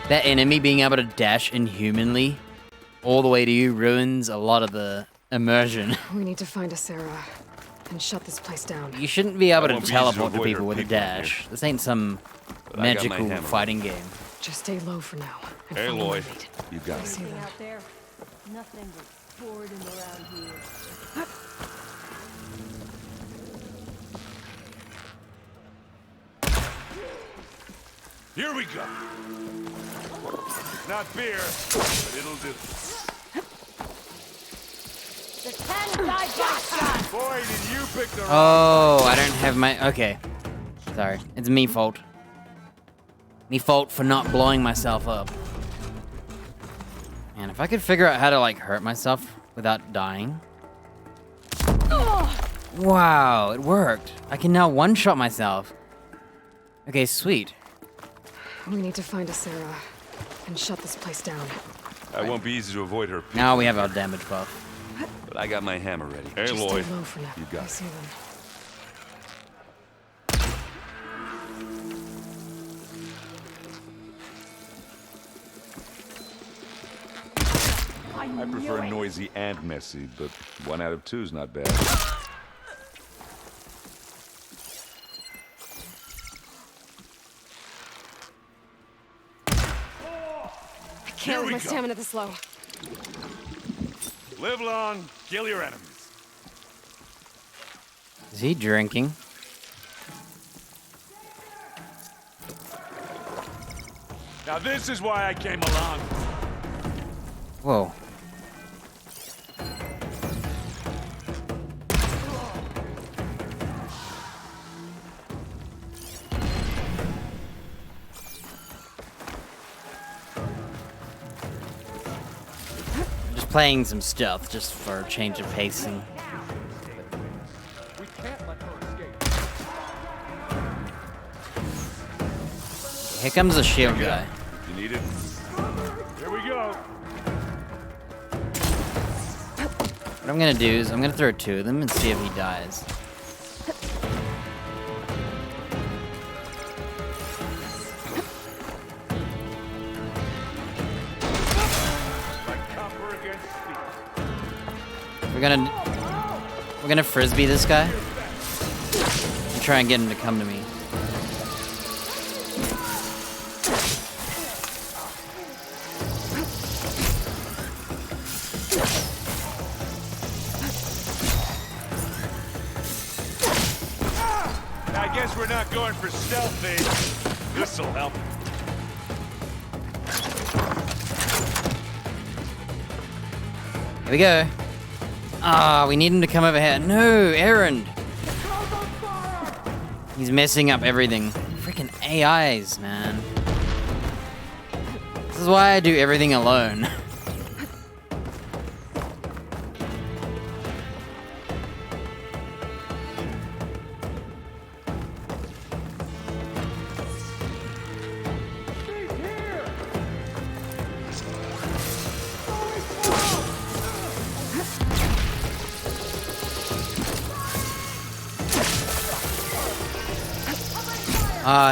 Speaker 1: that enemy being able to dash inhumanly all the way to you ruins a lot of the immersion.
Speaker 3: We need to find a Sarah and shut this place down.
Speaker 1: You shouldn't be able
Speaker 9: That
Speaker 1: to
Speaker 9: won't be easy to
Speaker 1: teleport to
Speaker 9: avoid
Speaker 1: people
Speaker 9: her
Speaker 1: with a
Speaker 9: people in here.
Speaker 1: dash. This ain't some
Speaker 9: But I got my
Speaker 1: magical
Speaker 9: hammer.
Speaker 1: fighting game.
Speaker 3: Just stay low for now. And
Speaker 9: Hey,
Speaker 3: follow my
Speaker 9: Lloyd.
Speaker 3: lead.
Speaker 9: You got
Speaker 3: I
Speaker 9: it.
Speaker 3: see them.
Speaker 10: Out there, nothing but boredom around here.
Speaker 8: Here we go. Not beer, but it'll do.
Speaker 10: The 10 died by shot!
Speaker 8: Boy, did you pick the
Speaker 1: Oh, I don't have my... Okay. Sorry. It's me fault. Me fault for not blowing myself up. Man, if I could figure out how to, like, hurt myself without dying. Wow, it worked. I can now one-shot myself. Okay, sweet.
Speaker 3: We need to find a Sarah and shut this place down.
Speaker 9: It won't be easy to avoid her people,
Speaker 1: Now we have our damage buff.
Speaker 9: but I got my hammer ready. Hey,
Speaker 3: Just
Speaker 9: Lloyd.
Speaker 3: stay low for now.
Speaker 9: You got
Speaker 3: I
Speaker 9: it.
Speaker 3: see them.
Speaker 9: I prefer noisy and messy, but 1 out of 2 is not bad.
Speaker 3: I can't
Speaker 8: Here
Speaker 3: let
Speaker 8: we
Speaker 3: my
Speaker 8: go.
Speaker 3: stamina this low.
Speaker 8: Live long, kill your enemies.
Speaker 1: Is he drinking?
Speaker 8: Now this is why I came along.
Speaker 1: Whoa. Just playing some stealth, just for a change of pacing.
Speaker 8: We can't let her escape.
Speaker 1: Here comes the shield guy.
Speaker 9: You need it?
Speaker 8: Here we go.
Speaker 1: What I'm gonna do is I'm gonna throw 2 of them and see if he dies.
Speaker 8: Like copper against steel.
Speaker 1: We're gonna frisbee this guy and try and get him to come to me.
Speaker 8: I guess we're not going for stealthy. This'll help.
Speaker 1: Here we go. Ah, we need him to come over here. No, Aaron. He's messing up everything. Freaking AIs, man. This is why I do everything alone.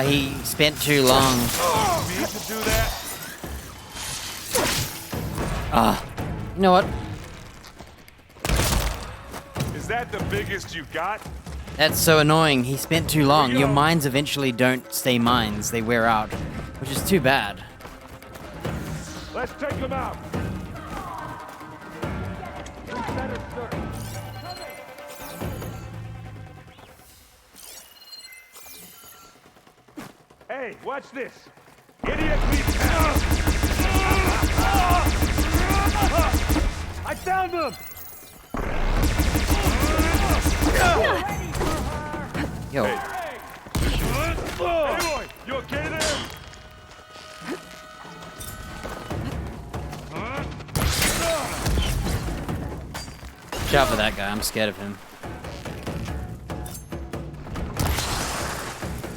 Speaker 1: He spent too long.
Speaker 8: Me to do that?
Speaker 1: You know what?
Speaker 8: Is that the biggest you got?
Speaker 1: That's so annoying. He spent too long. Your mines eventually don't stay mines. They wear out, which is too bad.
Speaker 8: Let's take him out. Hey, watch this. Idiot meets I found him!
Speaker 1: Yo.
Speaker 8: Aloy, you okay there?
Speaker 1: Watch out for that guy. I'm scared of him.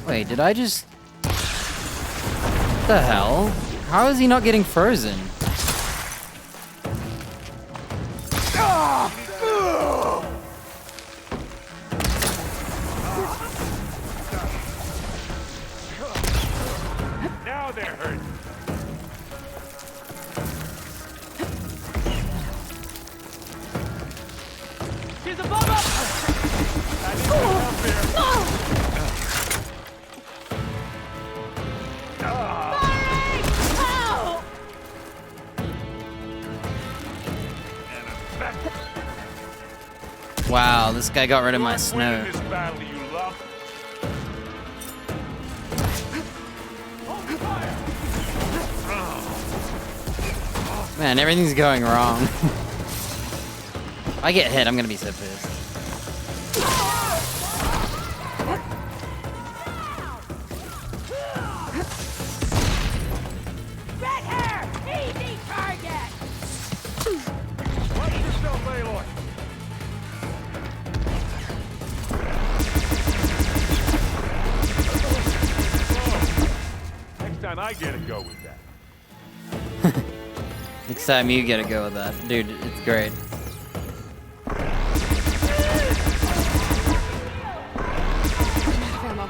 Speaker 1: Wait, did I just... What the hell? How is he not getting frozen?
Speaker 8: Now they're hurt.
Speaker 2: She's above us!
Speaker 8: I need some help here.
Speaker 1: Wow, this guy got rid of my snow.
Speaker 8: This battle, you lump.
Speaker 1: Man, everything's going wrong. If I get hit, I'm gonna be so pissed.
Speaker 2: Red hair! Easy target!
Speaker 8: Watch yourself, Aloy. Next time I get a go with that.
Speaker 1: Next time you get to go with that. Dude, it's great.
Speaker 3: Ammo.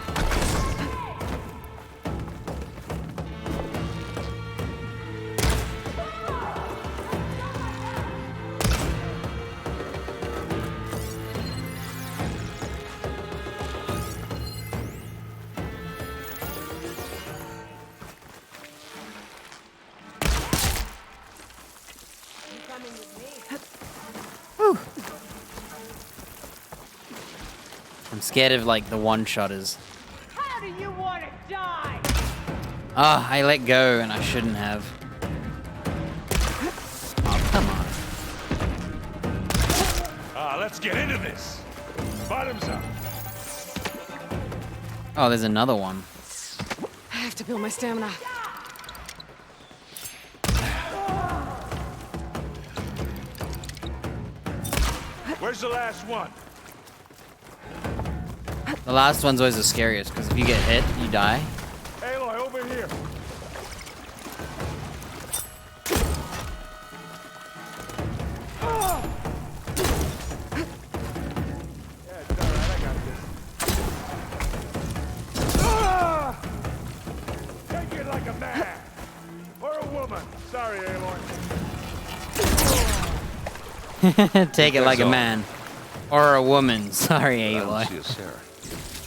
Speaker 1: I'm scared of like the one-shotters.
Speaker 2: How do you want to die?
Speaker 1: Ah, I let go and I shouldn't have. Oh, come on.
Speaker 8: Let's get into this. Bottoms up.
Speaker 1: Oh, there's another one.
Speaker 3: I have to build my stamina.
Speaker 8: Where's the last one?
Speaker 1: The last one's always the scariest because if you get hit, you die.
Speaker 8: Aloy, over here. Yeah, it's all right. I got this. Take it like a man. Or a woman. Sorry, Aloy.
Speaker 1: Take it like a man. Or a woman. Sorry, Aloy.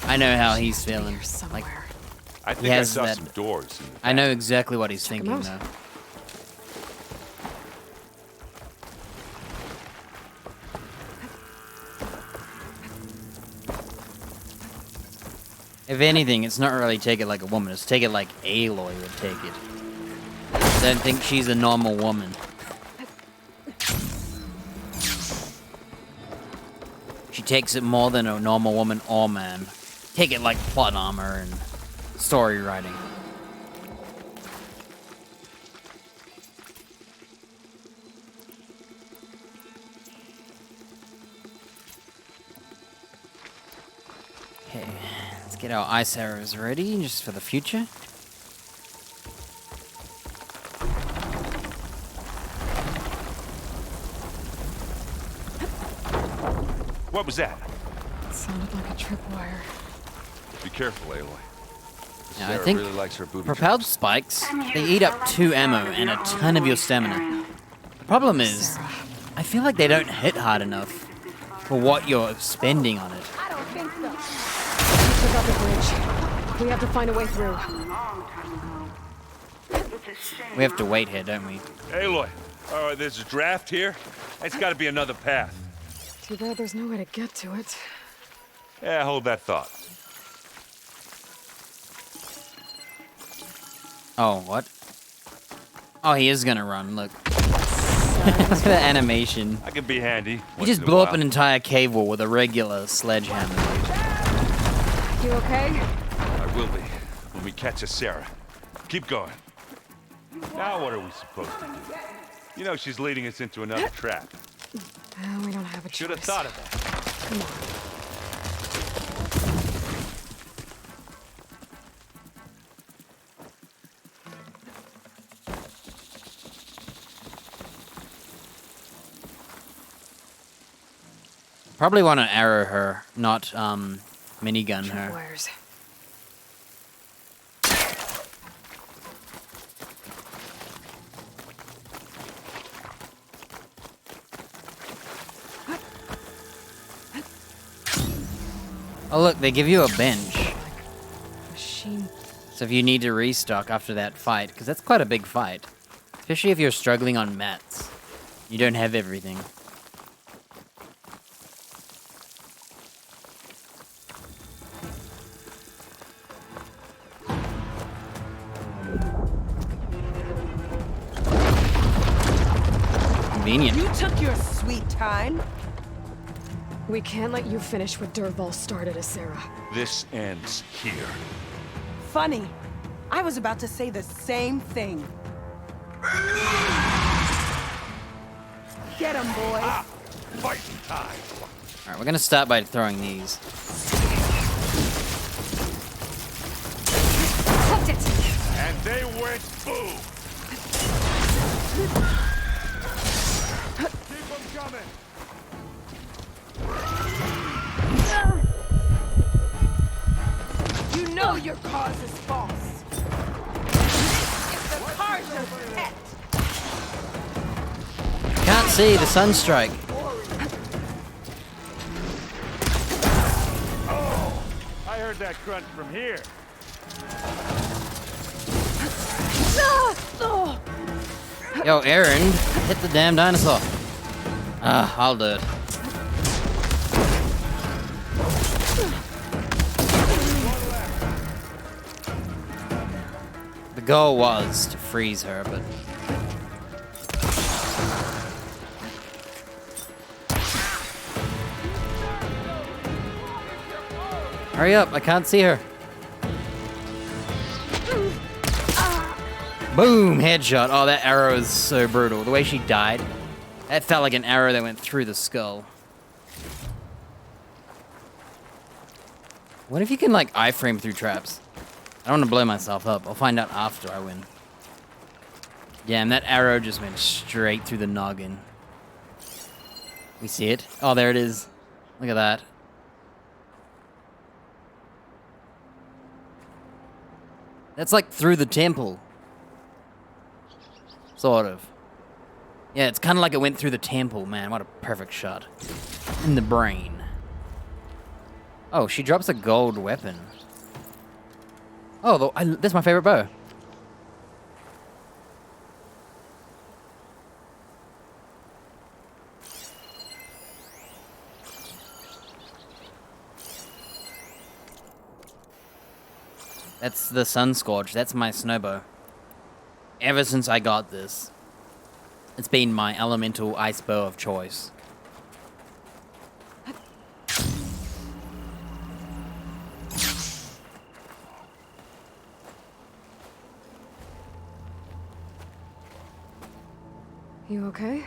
Speaker 1: I know how he's feeling. Like,
Speaker 9: I
Speaker 1: he
Speaker 9: think I
Speaker 1: has
Speaker 9: saw
Speaker 1: that.
Speaker 9: some doors. In the
Speaker 1: I know exactly what he's thinking,
Speaker 3: out.
Speaker 1: though. If anything, it's not really take it like a woman. It's take it like Aloy would take it. I don't think she's a normal woman. She takes it more than a normal woman or man. take it like plot armor and story writing. Okay, let's get our ice arrows ready just for the future.
Speaker 9: What was that?
Speaker 3: It sounded like a tripwire.
Speaker 9: Be careful, Aloy.
Speaker 1: Now, I
Speaker 9: Sarah
Speaker 1: think
Speaker 9: really likes her booby
Speaker 1: propelled
Speaker 9: traps.
Speaker 1: spikes, they eat up 2 ammo and a ton of your stamina. The problem is, I feel like they don't hit hard enough for what you're spending on it.
Speaker 2: I don't think so.
Speaker 3: We took out the bridge. We have to find a way through.
Speaker 1: We have to wait here, don't we?
Speaker 9: Aloy, there's a draft here. It's got to be another path.
Speaker 3: Too bad there's no way to get to it.
Speaker 9: Yeah, hold that thought.
Speaker 1: Oh, what? Oh, he is gonna run, look. Look at that animation.
Speaker 9: I can be handy.
Speaker 1: He just blew up an entire cave wall with a regular sledgehammer.
Speaker 3: You okay?
Speaker 9: I will be when we catch a Sarah. Keep going. Now what are we supposed to do? You know she's leading us into another trap.
Speaker 3: We don't have a choice.
Speaker 9: Should have thought of that.
Speaker 3: Come on.
Speaker 1: Probably want to arrow her, not minigun her.
Speaker 3: Wires.
Speaker 1: Oh look, they give you a bench.
Speaker 3: Machine.
Speaker 1: So if you need to restock after that fight, because that's quite a big fight. Especially if you're struggling on mats. You don't have everything. Convenient.
Speaker 10: You took your sweet time.
Speaker 3: We can't let you finish what Dervahl started, Sarah.
Speaker 9: This ends here.
Speaker 10: Funny. I was about to say the same thing. Get him, boy.
Speaker 9: Fighting time.
Speaker 1: Alright, we're gonna start by throwing these.
Speaker 3: Hooked it!
Speaker 9: And they went boom. Keep them coming.
Speaker 2: You know your cause is false. If the cards are set,
Speaker 1: Can't see the sunstrike.
Speaker 8: I heard that crunch from here.
Speaker 1: Yo, Aaron, hit the damn dinosaur. I'll do it. The goal was to freeze her, but... Hurry up, I can't see her. Boom, headshot. Oh, that arrow is so brutal. The way she died, that felt like an arrow that went through the skull. What if you can, like, iframe through traps? I don't want to blow myself up. I'll find out after I win. Yeah, and that arrow just went straight through the noggin. We see it? Oh, there it is. Look at that. That's like through the temple. Sort of. Yeah, it's kind of like it went through the temple, man. What a perfect shot. In the brain. Oh, she drops a gold weapon. Oh, that's my favorite bow. That's the Sun Scourge. That's my snowbow. Ever since I got this, it's been my elemental ice bow of choice.
Speaker 3: You okay?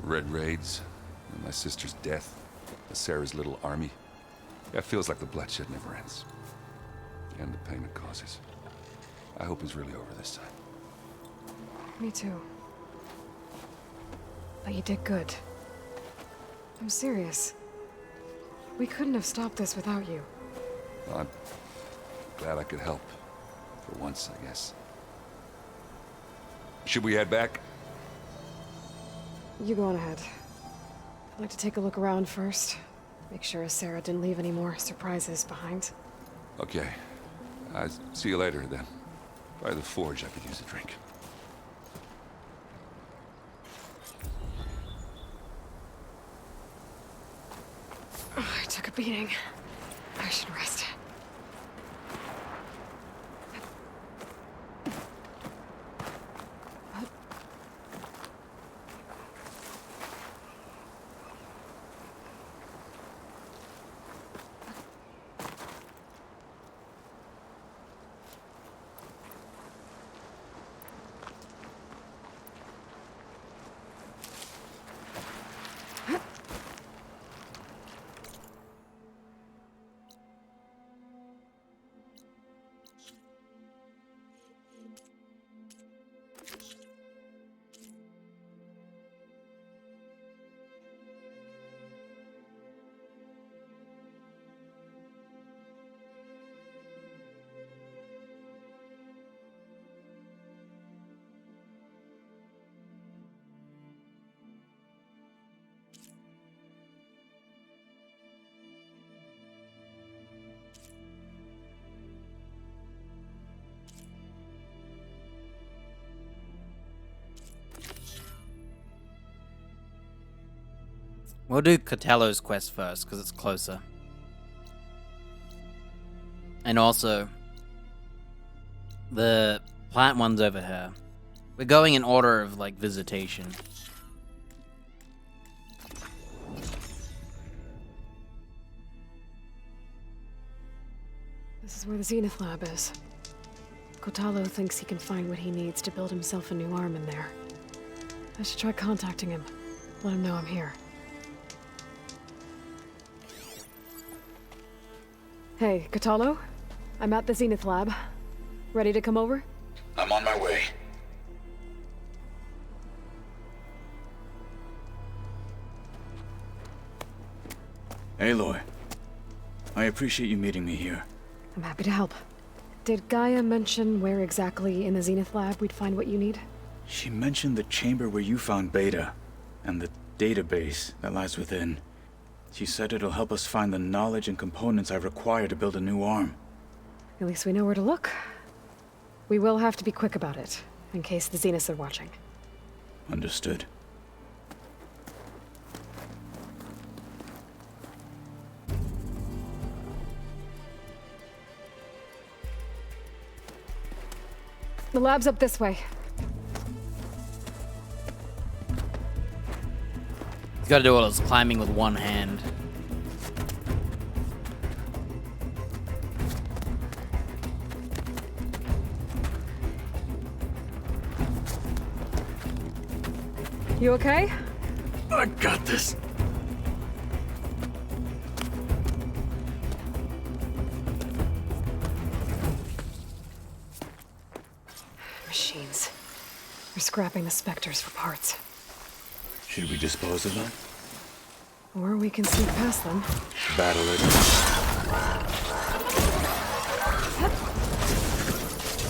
Speaker 9: Red raids, and my sister's death, Sarah's little army. Yeah, it feels like the bloodshed never ends. And the pain it causes. I hope it's really over this time.
Speaker 3: Me too. But you did good. I'm serious. We couldn't have stopped this without you.
Speaker 9: Well, I'm glad I could help. For once, I guess. Should we head back?
Speaker 3: You go on ahead. I'd like to take a look around first. Make sure Sarah didn't leave any more surprises behind.
Speaker 9: Okay. See you later, then. By the forge, I could use a drink.
Speaker 3: Oh, I took a beating. I should rest.
Speaker 1: We'll do Cotello's quest first, because it's closer. And also, the plant one's over here. We're going in order of, like, visitation.
Speaker 3: This is where the Zenith Lab is. Cotello thinks he can find what he needs to build himself a new arm in there. I should try contacting him. Let him know I'm here. Hey, Cotello? I'm at the Zenith Lab. Ready to come over?
Speaker 6: I'm on my way.
Speaker 11: Aloy, I appreciate you meeting me here.
Speaker 3: I'm happy to help. Did Gaia mention where exactly in the Zenith Lab we'd find what you need?
Speaker 11: She mentioned the chamber where you found Beta, and the database that lies within. She said it'll help us find the knowledge and components I require to build a new arm.
Speaker 3: At least we know where to look. We will have to be quick about it, in case the Zeniths are watching.
Speaker 11: Understood.
Speaker 3: The lab's up this way.
Speaker 1: He's got to do all his climbing with one hand.
Speaker 3: You okay?
Speaker 11: I got this.
Speaker 3: Machines. They're scrapping the Spectres for parts.
Speaker 11: Should we dispose of them?
Speaker 3: Or we can sneak past them.
Speaker 11: Battle it.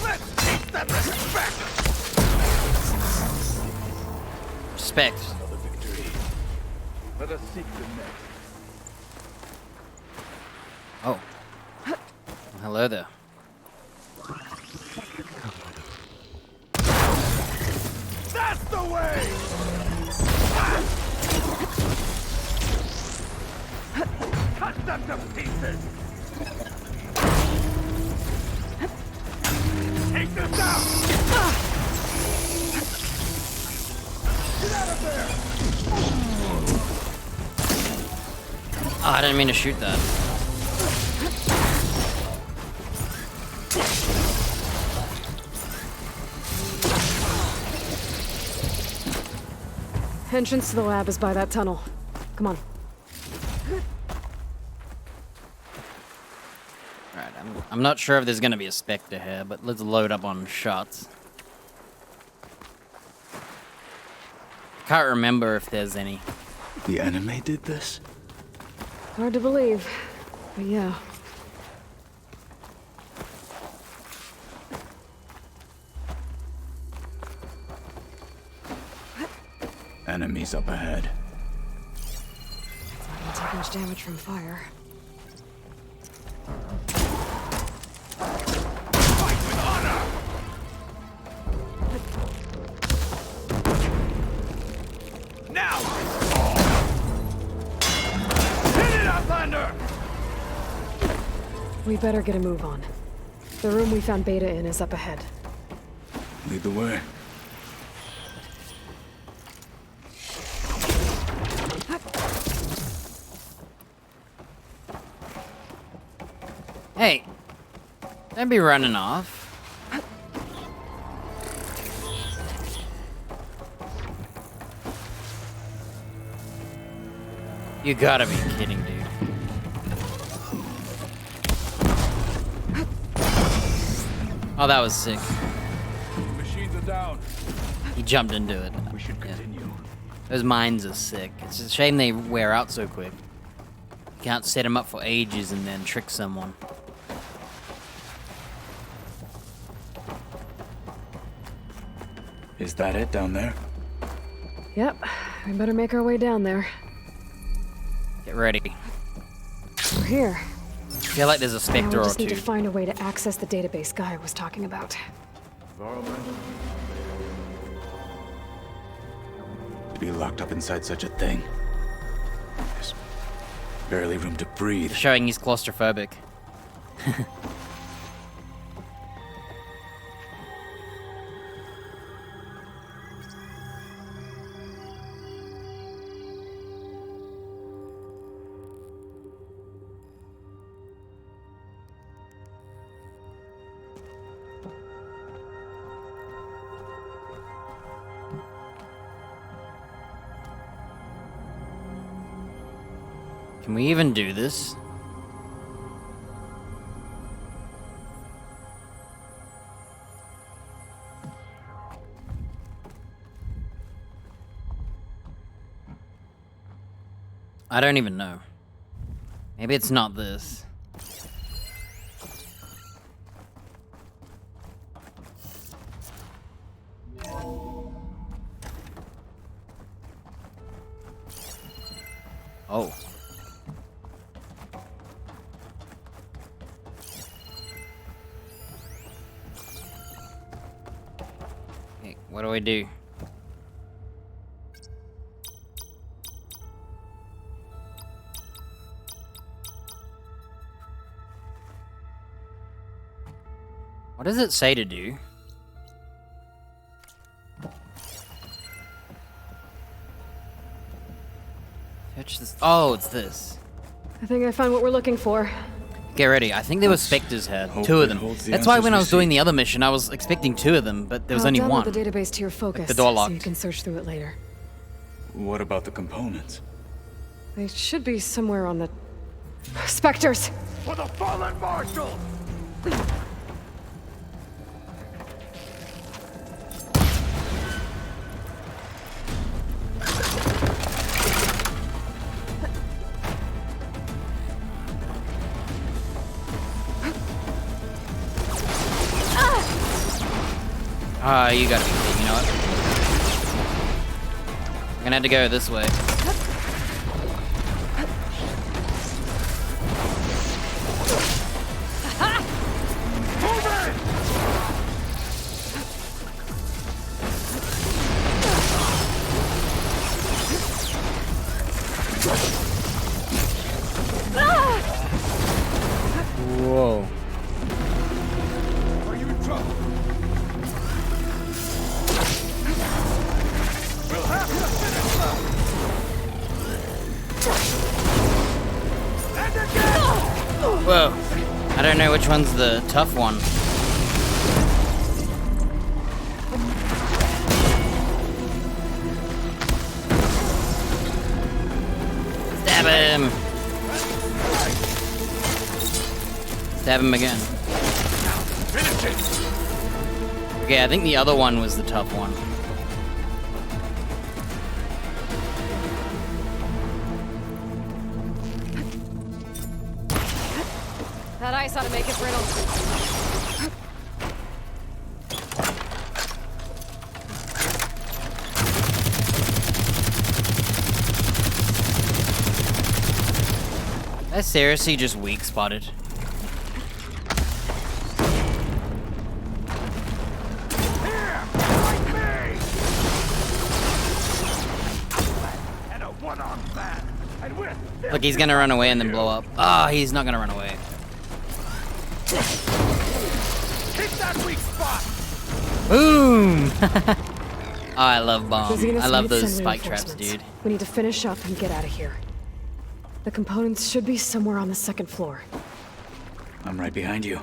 Speaker 8: Let's take that respect!
Speaker 1: Respect.
Speaker 11: Another victory.
Speaker 8: Let us seek the next.
Speaker 1: Oh. Hello there.
Speaker 8: That's the way! Cut them to pieces! Take this out! Get out of there!
Speaker 1: Oh, I didn't mean to shoot that.
Speaker 3: Entrance to the lab is by that tunnel. Come on.
Speaker 1: Alright, I'm not sure if there's gonna be a Spectre here, but let's load up on shots. Can't remember if there's any.
Speaker 11: The enemy did this?
Speaker 3: Hard to believe, but yeah.
Speaker 11: Enemies up ahead.
Speaker 3: It's not gonna take much damage from fire.
Speaker 8: Fight with honor! Now! Hit it, Outlander!
Speaker 3: We better get a move on. The room we found Beta in is up ahead.
Speaker 11: Lead the way.
Speaker 1: Hey, don't be running off. You gotta be kidding, dude. Oh, that was sick.
Speaker 8: Machines are down.
Speaker 1: He jumped into it.
Speaker 11: We should continue.
Speaker 1: Those mines are sick. It's a shame they wear out so quick. You can't set them up for ages and then trick someone.
Speaker 11: Is that it down there?
Speaker 3: Yep, we better make our way down there.
Speaker 1: Get ready.
Speaker 3: We're here.
Speaker 1: I feel like there's a
Speaker 3: Now
Speaker 1: Spectre
Speaker 3: we
Speaker 1: or
Speaker 3: just need
Speaker 1: two.
Speaker 3: to find a way to access the database Guy was talking about.
Speaker 11: To be locked up inside such a thing. There's barely room to breathe.
Speaker 1: Showing he's claustrophobic. Can we even do this? I don't even know. Maybe it's not this. Oh. Hey, what do I do? What does it say to do? Touch this. Oh, it's this.
Speaker 3: I think I found what we're looking for.
Speaker 1: Get ready. I think there was Spectres here.
Speaker 11: Hope
Speaker 1: Two
Speaker 11: it
Speaker 1: of them.
Speaker 11: holds the
Speaker 1: That's why
Speaker 11: answers
Speaker 1: when I
Speaker 11: we
Speaker 1: was doing
Speaker 11: seek.
Speaker 1: the other mission, I was expecting two of them, but there was
Speaker 3: I'll
Speaker 1: only
Speaker 3: download
Speaker 1: one.
Speaker 3: the database to your Focus,
Speaker 1: the door
Speaker 3: so you
Speaker 1: locked.
Speaker 3: can search through it later.
Speaker 11: What about the components?
Speaker 3: They should be somewhere on the... Spectres!
Speaker 8: For the fallen marshal!
Speaker 1: Ah, you gotta be kidding. You know what? I'm gonna have to go this way. Whoa.
Speaker 8: Are you in trouble? We'll have to finish them! And again!
Speaker 1: Whoa. I don't know which one's the tough one. Stab him! Stab him again.
Speaker 8: Finish it!
Speaker 1: Okay, I think the other one was the tough one.
Speaker 3: That ice ought to make it brittle.
Speaker 1: That's seriously just weak spotted.
Speaker 8: Here! Fight me! And a one-armed man. And with
Speaker 1: Look, he's gonna run away and then blow up. Ah, he's not gonna run away.
Speaker 8: hit that weak spot!
Speaker 1: Boom! Oh, I love bombs.
Speaker 3: Zenith
Speaker 1: I love
Speaker 3: needs
Speaker 1: those
Speaker 3: some
Speaker 1: spike traps,
Speaker 3: reinforcements.
Speaker 1: dude.
Speaker 3: We need to finish up and get out of here. The components should be somewhere on the second floor.
Speaker 11: I'm right behind you.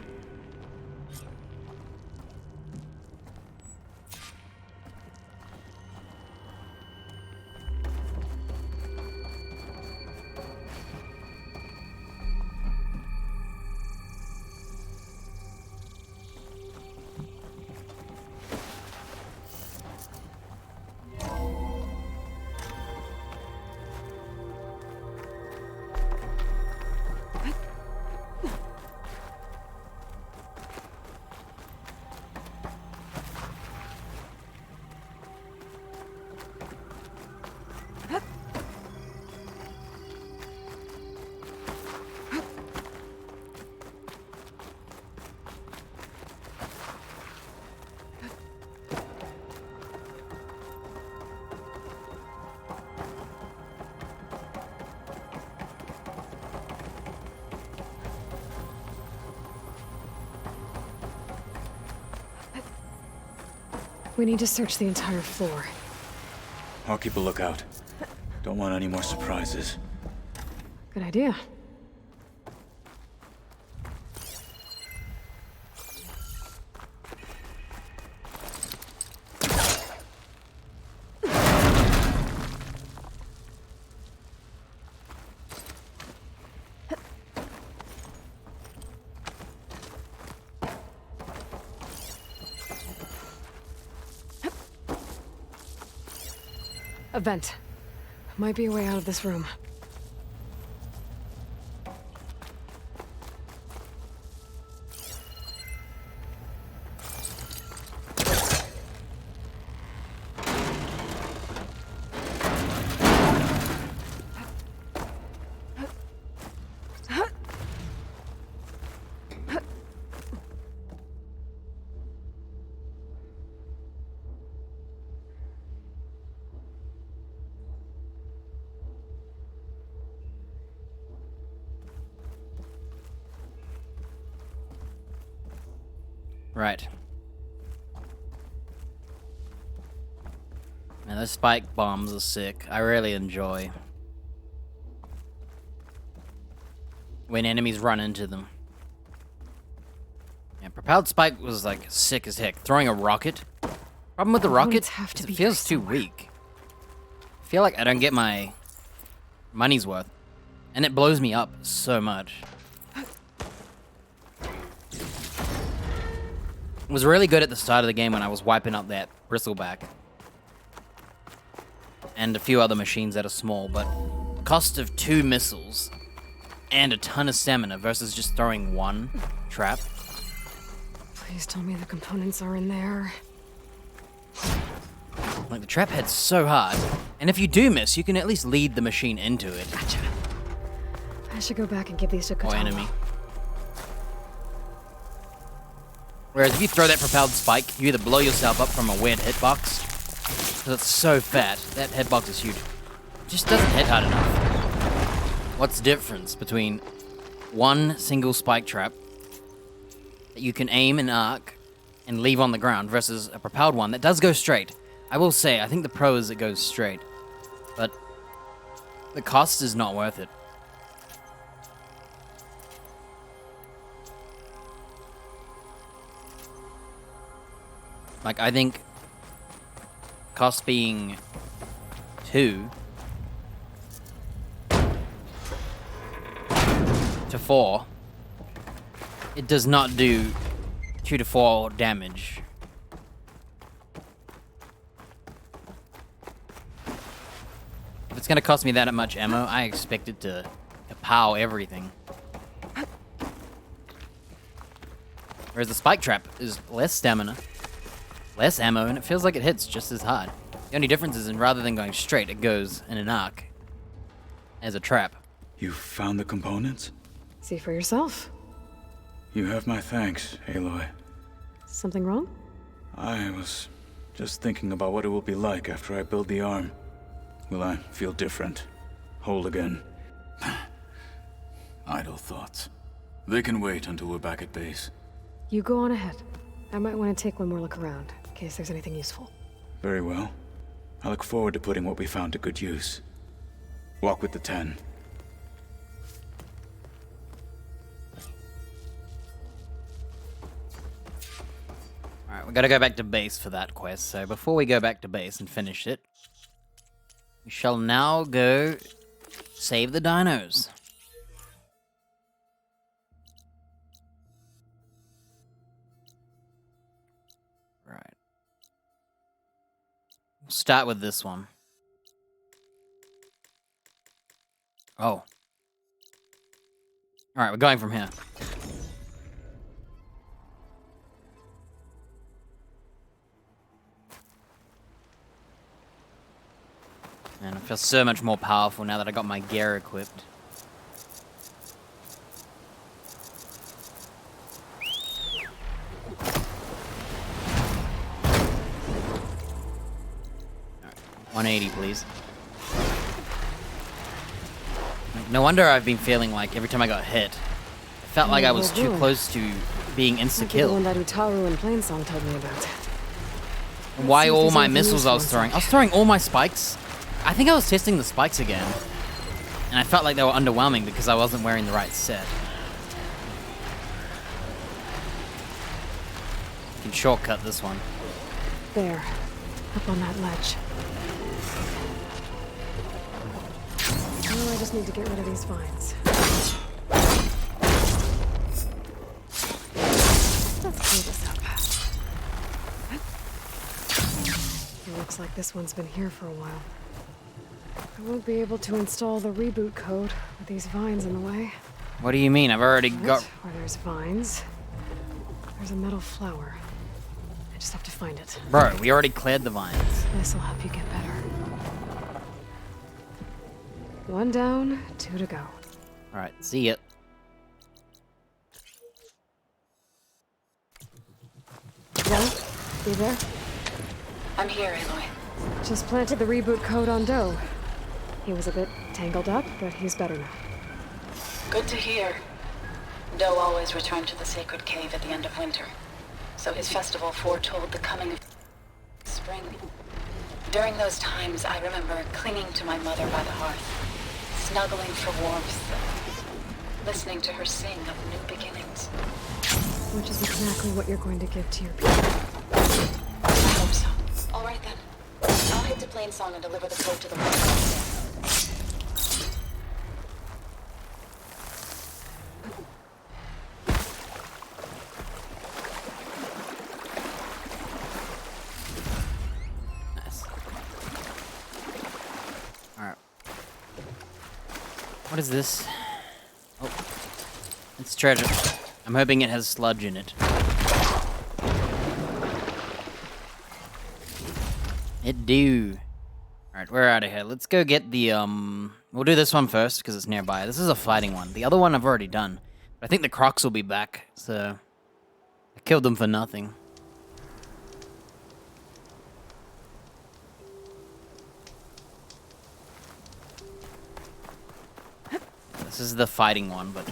Speaker 3: We need to search the entire floor.
Speaker 11: I'll keep a lookout. Don't want any more surprises.
Speaker 3: Good idea. A vent. Might be a way out of this room.
Speaker 1: Right. Man, those spike bombs are sick. I really enjoy when enemies run into them. Yeah, propelled spike was like sick as heck. Throwing a rocket. Problem with the rocket
Speaker 3: Have to
Speaker 1: is
Speaker 3: be
Speaker 1: it feels
Speaker 3: here
Speaker 1: too
Speaker 3: somewhere.
Speaker 1: weak. I feel like I don't get my money's worth. And it blows me up so much. It was really good at the start of the game when I was wiping up that bristleback. And a few other machines that are small, but cost of 2 missiles and a ton of stamina versus just throwing one trap.
Speaker 3: Please tell me the components are in there.
Speaker 1: Like, the trap head's so hard. And if you do miss, you can at least lead the machine into it.
Speaker 3: Gotcha. I should go back and give these to
Speaker 1: Or
Speaker 3: Katana.
Speaker 1: enemy. Whereas if you throw that propelled spike, you either blow yourself up from a weird hitbox, because it's so fat. That hitbox is huge. It just doesn't hit hard enough. What's the difference between one single spike trap that you can aim and arc and leave on the ground versus a propelled one that does go straight? I will say, I think the pro is it goes straight, but the cost is not worth it. Like, I think cost being 2 4, it does not do 2 to 4 damage. If it's gonna cost me that much ammo, I expect it to pow everything. Whereas the spike trap is less stamina, less ammo, and it feels like it hits just as hard. The only difference is, rather than going straight, it goes in an arc as a trap.
Speaker 11: You found the components?
Speaker 3: See for yourself.
Speaker 11: You have my thanks, Aloy.
Speaker 3: Something wrong?
Speaker 11: I was just thinking about what it will be like after I build the arm. Will I feel different? Whole again? Idle thoughts. They can wait until we're back at base.
Speaker 3: You go on ahead. I might want to take one more look around, in case there's anything useful.
Speaker 11: Very well. I look forward to putting what we found to good use. Walk with the 10.
Speaker 1: Alright, we gotta go back to base for that quest, so before we go back to base and finish it, we shall now go save the dinos. Right. We'll start with this one. Oh. Alright, we're going from here. And I feel so much more powerful now that I got my gear equipped. Alright, 180, please. No wonder I've been feeling like every time I got hit, I felt like I was too close to being insta-killed.
Speaker 3: The one that Utaru and Plainsong told me about.
Speaker 1: Why all my missiles I was throwing? I was throwing all my spikes. I think I was testing the spikes again, and I felt like they were underwhelming because I wasn't wearing the right set. You can shortcut this one.
Speaker 3: There, up on that ledge. Oh, I just need to get rid of these vines. Let's clean this up. It looks like this one's been here for a while. I won't be able to install the reboot code with these vines in the way.
Speaker 1: What do you mean? I've already got...
Speaker 3: Where there's vines, there's a metal flower. I just have to find it.
Speaker 1: Bro, we already cleared the vines.
Speaker 3: This'll help you get better. 1 down, 2 to go.
Speaker 1: Alright, see ya.
Speaker 3: Doe, you there?
Speaker 2: I'm here, Aloy.
Speaker 3: Just planted the reboot code on Doe. He was a bit tangled up, but he's better now.
Speaker 2: Good to hear. Doe always returned to the sacred cave at the end of winter, so his festival foretold the coming of spring. During those times, I remember clinging to my mother by the hearth, snuggling for warmth, listening to her sing of new beginnings.
Speaker 3: Which is exactly what you're going to give to your people.
Speaker 2: I hope so. All right then. I'll head to Plainsong and deliver the code to the world.
Speaker 1: What is this? Oh, it's treasure. I'm hoping it has sludge in it. It do. Alright, we're out of here. Let's go get the, we'll do this one first, because it's nearby. This is a fighting one. The other one I've already done. But I think the Crocs will be back, so... I killed them for nothing. This is the fighting one, but...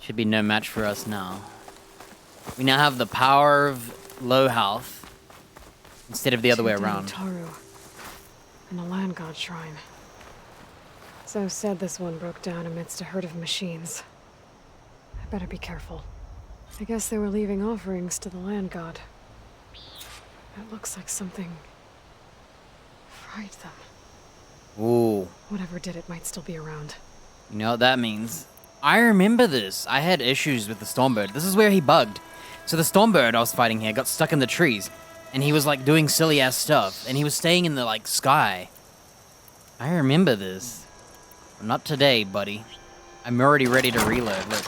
Speaker 1: should be no match for us now. We now have the power of low health. Instead of the other way around.
Speaker 3: Utaru and the Land God Shrine. So said this one broke down amidst a herd of machines. I better be careful. I guess they were leaving offerings to the Land God. It looks like something fried them.
Speaker 1: Ooh.
Speaker 3: Whatever did it might still be around.
Speaker 1: You know what that means? I remember this. I had issues with the Stormbird. This is where he bugged. So the Stormbird I was fighting here got stuck in the trees, and he was like doing silly ass stuff, and he was staying in the like sky. I remember this. Not today, buddy. I'm already ready to reload. Look.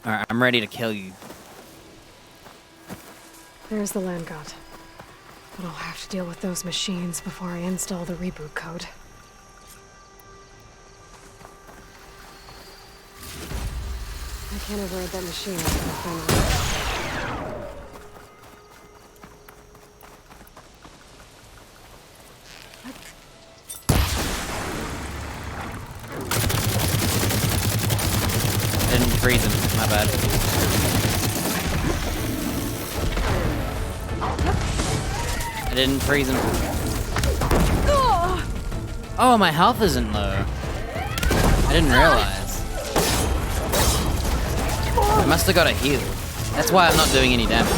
Speaker 1: Alright, I'm ready to kill you.
Speaker 3: There's the land god. But I'll have to deal with those machines before I install the reboot code. I can't override that machine until I find the
Speaker 1: I didn't freeze him, my bad. I didn't freeze him. Oh, my health isn't low. I didn't realize. I must have got a heal. That's why I'm not doing any damage.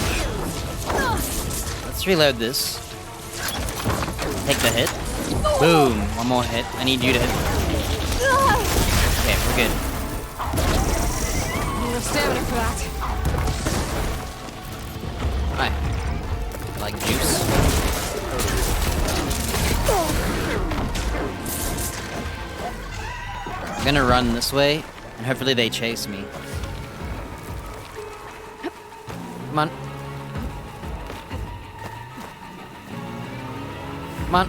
Speaker 1: Let's reload this. Take the hit. Boom. One more hit. I need you to hit. Okay, we're good.
Speaker 3: No stamina for that.
Speaker 1: Hi. I like juice. I'm gonna run this way, and hopefully they chase me. Come on. Come on.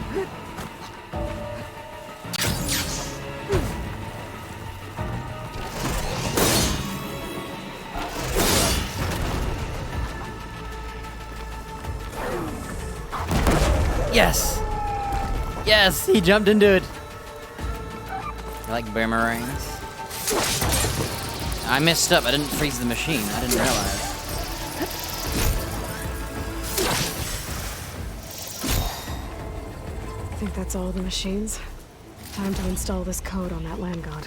Speaker 1: Yes! Yes, he jumped into it. I like boomerangs. I messed up. I didn't freeze the machine. I didn't realize.
Speaker 3: I think that's all the machines. Time to install this code on that land god.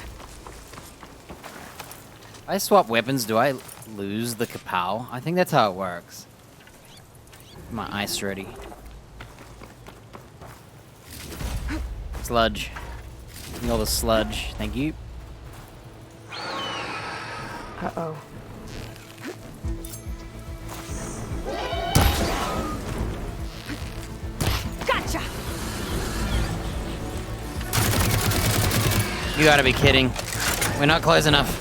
Speaker 1: If I swap weapons, do I lose the kapow? I think that's how it works. My ice ready. Sludge. Give me all the sludge. Thank you.
Speaker 3: Uh-oh.
Speaker 10: Gotcha!
Speaker 1: You gotta be kidding. We're not close enough.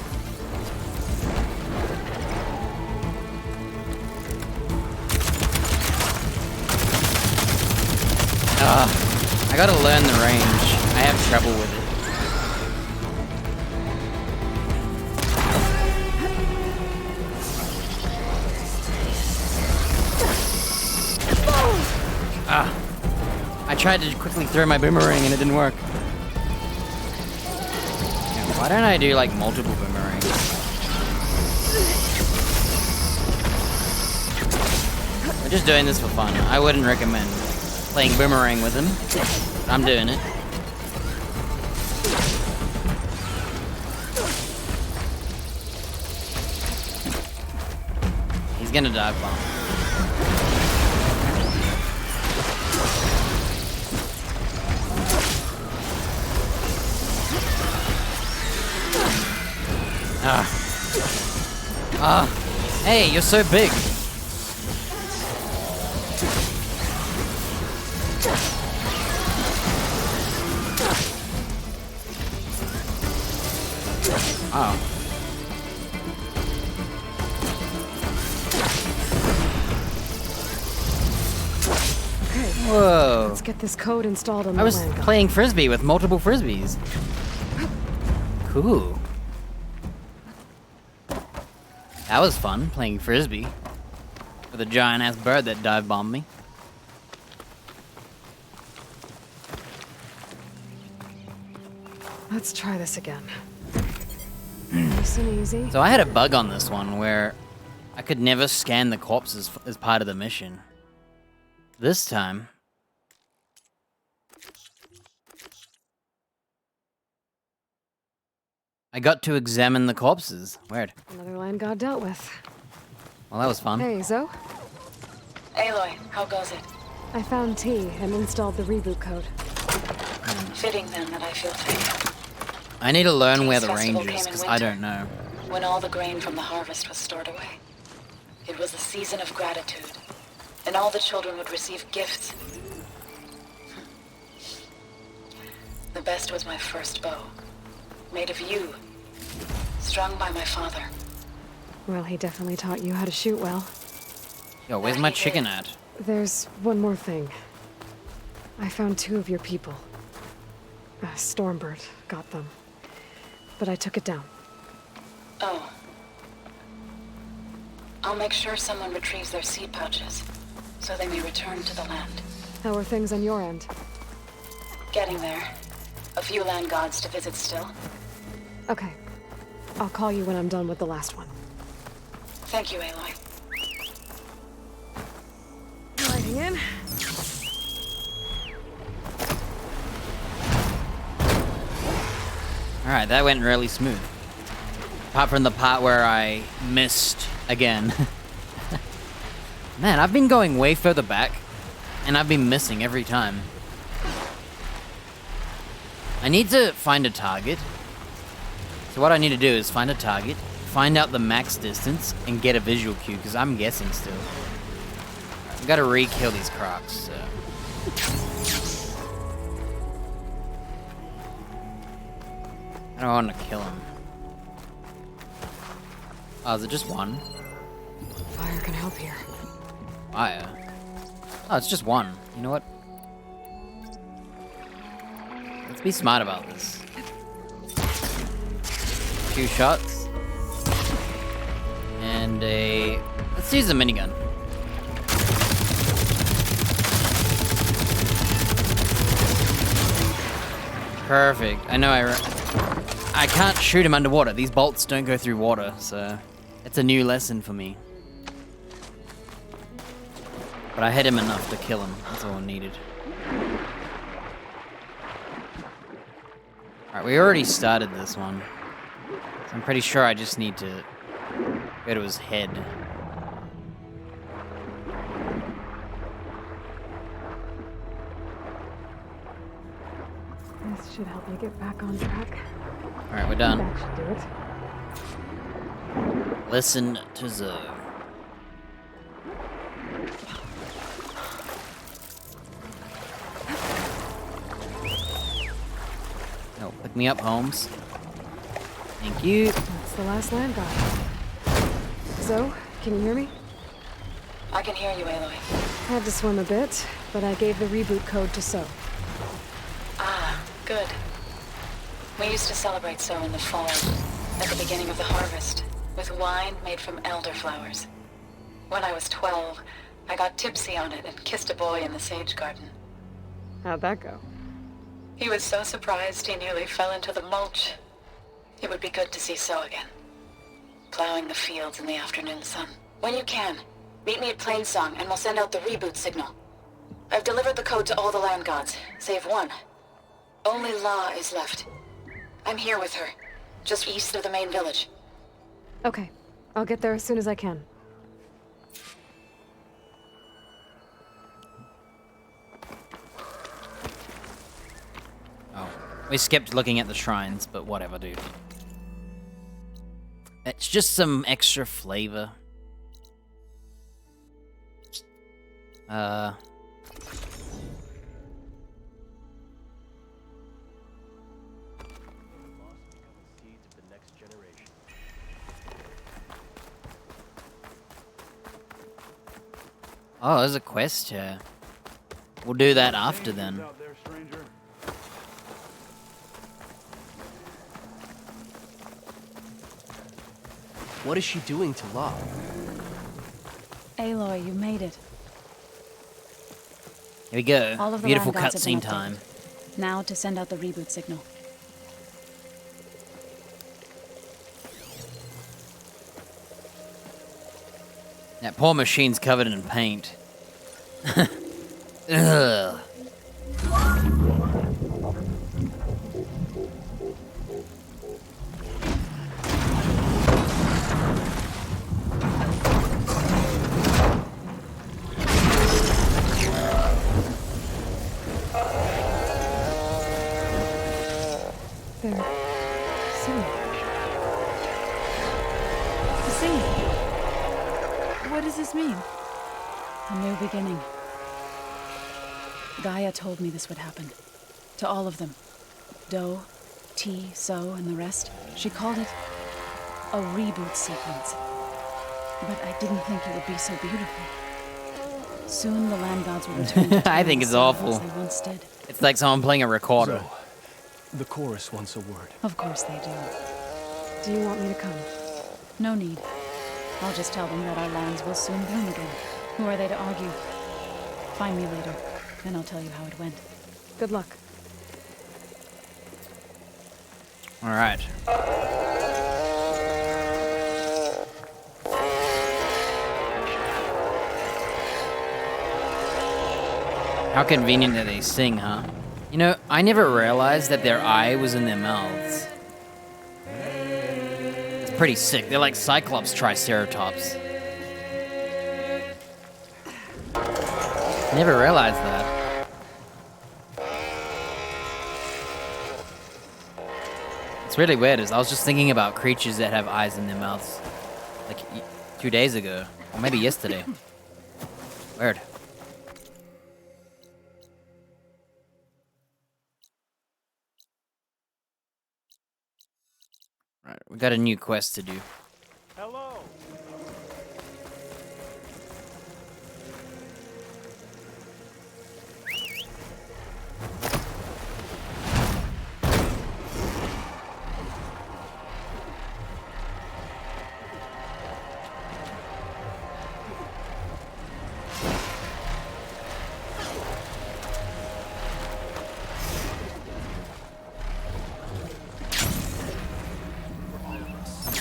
Speaker 1: I gotta learn the range. I have trouble with it. I tried to quickly throw my boomerang and it didn't work. Why don't I do like multiple boomerangs? We're just doing this for fun. I wouldn't recommend playing boomerang with him. I'm doing it. He's gonna dive bomb. Hey, you're so big. Oh.
Speaker 3: Okay.
Speaker 1: Whoa.
Speaker 3: Let's get this code installed on the
Speaker 1: I was
Speaker 3: land god.
Speaker 1: playing frisbee with multiple frisbees. Cool. That was fun, playing frisbee with a giant ass bird that dive bombed me.
Speaker 3: Let's try this again. Nice and easy.
Speaker 1: So I had a bug on this one where I could never scan the corpses as part of the mission. This time, I got to examine the corpses. Weird.
Speaker 3: Another land god dealt with.
Speaker 1: Well, that was fun.
Speaker 3: Hey, Zoe.
Speaker 2: Aloy, how goes it?
Speaker 3: I found T and installed the reboot code.
Speaker 2: Fitting then that I feel fake.
Speaker 1: I need to learn where
Speaker 2: King's
Speaker 1: the
Speaker 2: Festival
Speaker 1: range is,
Speaker 2: came in
Speaker 1: because I
Speaker 2: winter,
Speaker 1: don't know.
Speaker 2: when all the grain from the harvest was stored away. It was a season of gratitude, and all the children would receive gifts. The best was my first bow, made of yew, strung by my father.
Speaker 3: Well, he definitely taught you how to shoot well.
Speaker 1: Yo, where's my chicken at?
Speaker 3: There's one more thing. I found 2 of your people. Stormbird got them. But I took it down.
Speaker 2: Oh. I'll make sure someone retrieves their seed pouches, so they may return to the land.
Speaker 3: How are things on your end?
Speaker 2: Getting there. A few land gods to visit still.
Speaker 3: Okay. I'll call you when I'm done with the last one.
Speaker 2: Thank you, Aloy.
Speaker 3: Lighting in.
Speaker 1: Alright, that went really smooth. Apart from the part where I missed again. Man, I've been going way further back, and I've been missing every time. I need to find a target. So what I need to do is find a target, find out the max distance, and get a visual cue, because I'm guessing still. I've got to re-kill these crocs, so... I don't want to kill him. Oh, is it just one?
Speaker 3: Fire can help here.
Speaker 1: Fire? Oh, it's just one. You know what? Let's be smart about this. 2 shots. And a... Let's use the minigun. Perfect. I know I can't shoot him underwater. These bolts don't go through water, so... It's a new lesson for me. But I hit him enough to kill him. That's all I needed. Alright, we already started this one. So I'm pretty sure I just need to go to his head.
Speaker 3: This should help you get back on track.
Speaker 1: Alright, we're done.
Speaker 3: That should do it.
Speaker 1: Listen to Zoe. Oh, pick me up, Holmes. Thank you.
Speaker 3: That's the last land god. So, can you hear me?
Speaker 2: I can hear you, Aloy.
Speaker 3: Had to swim a bit, but I gave the reboot code to So.
Speaker 2: Ah, good. We used to celebrate So in the fall, at the beginning of the harvest, with wine made from elderflowers. When I was 12, I got tipsy on it and kissed a boy in the sage garden.
Speaker 3: How'd that go?
Speaker 2: He was so surprised he nearly fell into the mulch. It would be good to see So again. Plowing the fields in the afternoon sun. When you can, meet me at Plainsong and we'll send out the reboot signal. I've delivered the code to all the land gods, save one. Only La is left. I'm here with her, just east of the main village.
Speaker 3: Okay. I'll get there as soon as I can.
Speaker 1: Oh, we skipped looking at the shrines, but whatever, dude. It's just some extra flavor. Oh, there's a quest here. We'll do that after then.
Speaker 12: What is she doing to La?
Speaker 13: Aloy, you made it.
Speaker 1: Here we go.
Speaker 13: All of the
Speaker 1: Beautiful
Speaker 13: land gods have been
Speaker 1: cutscene time.
Speaker 13: updated. Now to send out the reboot signal.
Speaker 1: That poor machine's covered in paint. Ugh.
Speaker 3: There.
Speaker 13: does this mean? A new beginning. Gaia told me this would happen. To all of them. Do, T, So, and the rest. She called it a reboot sequence. But I didn't think it would be so beautiful. Soon the land gods will return to
Speaker 1: I think it's awful.
Speaker 13: as they once did.
Speaker 1: It's like someone playing a recorder.
Speaker 12: So, the chorus wants a word.
Speaker 13: Of course they do.
Speaker 3: Do you want me to come?
Speaker 13: No need. I'll just tell them that our lands will soon bloom again. Who are they to argue? Find me later, and I'll tell you how it went.
Speaker 3: Good luck.
Speaker 1: All right. How convenient that they sing, huh? You know, I never realized that their eye was in their mouths. It's pretty sick. They're like Cyclops Triceratops. Never realized that. It's really weird. I was just thinking about creatures that have eyes in their mouths. Like 2 days ago. Or maybe yesterday. Weird. Right, we got a new quest to do.
Speaker 8: Hello.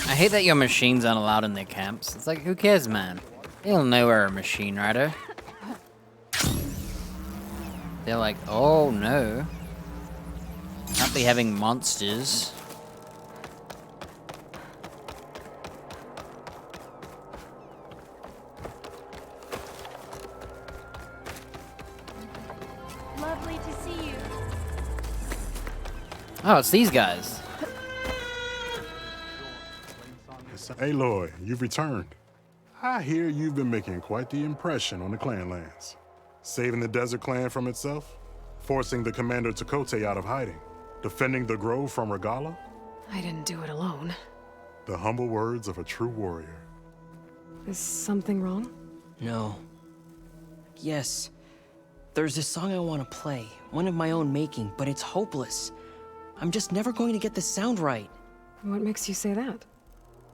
Speaker 1: I hate that your machines aren't allowed in their camps. It's like, who cares, man? They'll know we're a machine rider. They're like, oh no. Can't be having monsters.
Speaker 4: Lovely to see you.
Speaker 1: Oh, it's these guys.
Speaker 14: Aloy, you've returned. I hear you've been making quite the impression on the clan lands. Saving the desert clan from itself, forcing the commander Tekote out of hiding, defending the grove from Regala.
Speaker 3: I didn't do it alone.
Speaker 14: The humble words of a true warrior.
Speaker 3: Is something wrong?
Speaker 12: No. Yes. There's this song I want to play, one of my own making, but it's hopeless. I'm just never going to get the sound right.
Speaker 3: What makes you say that?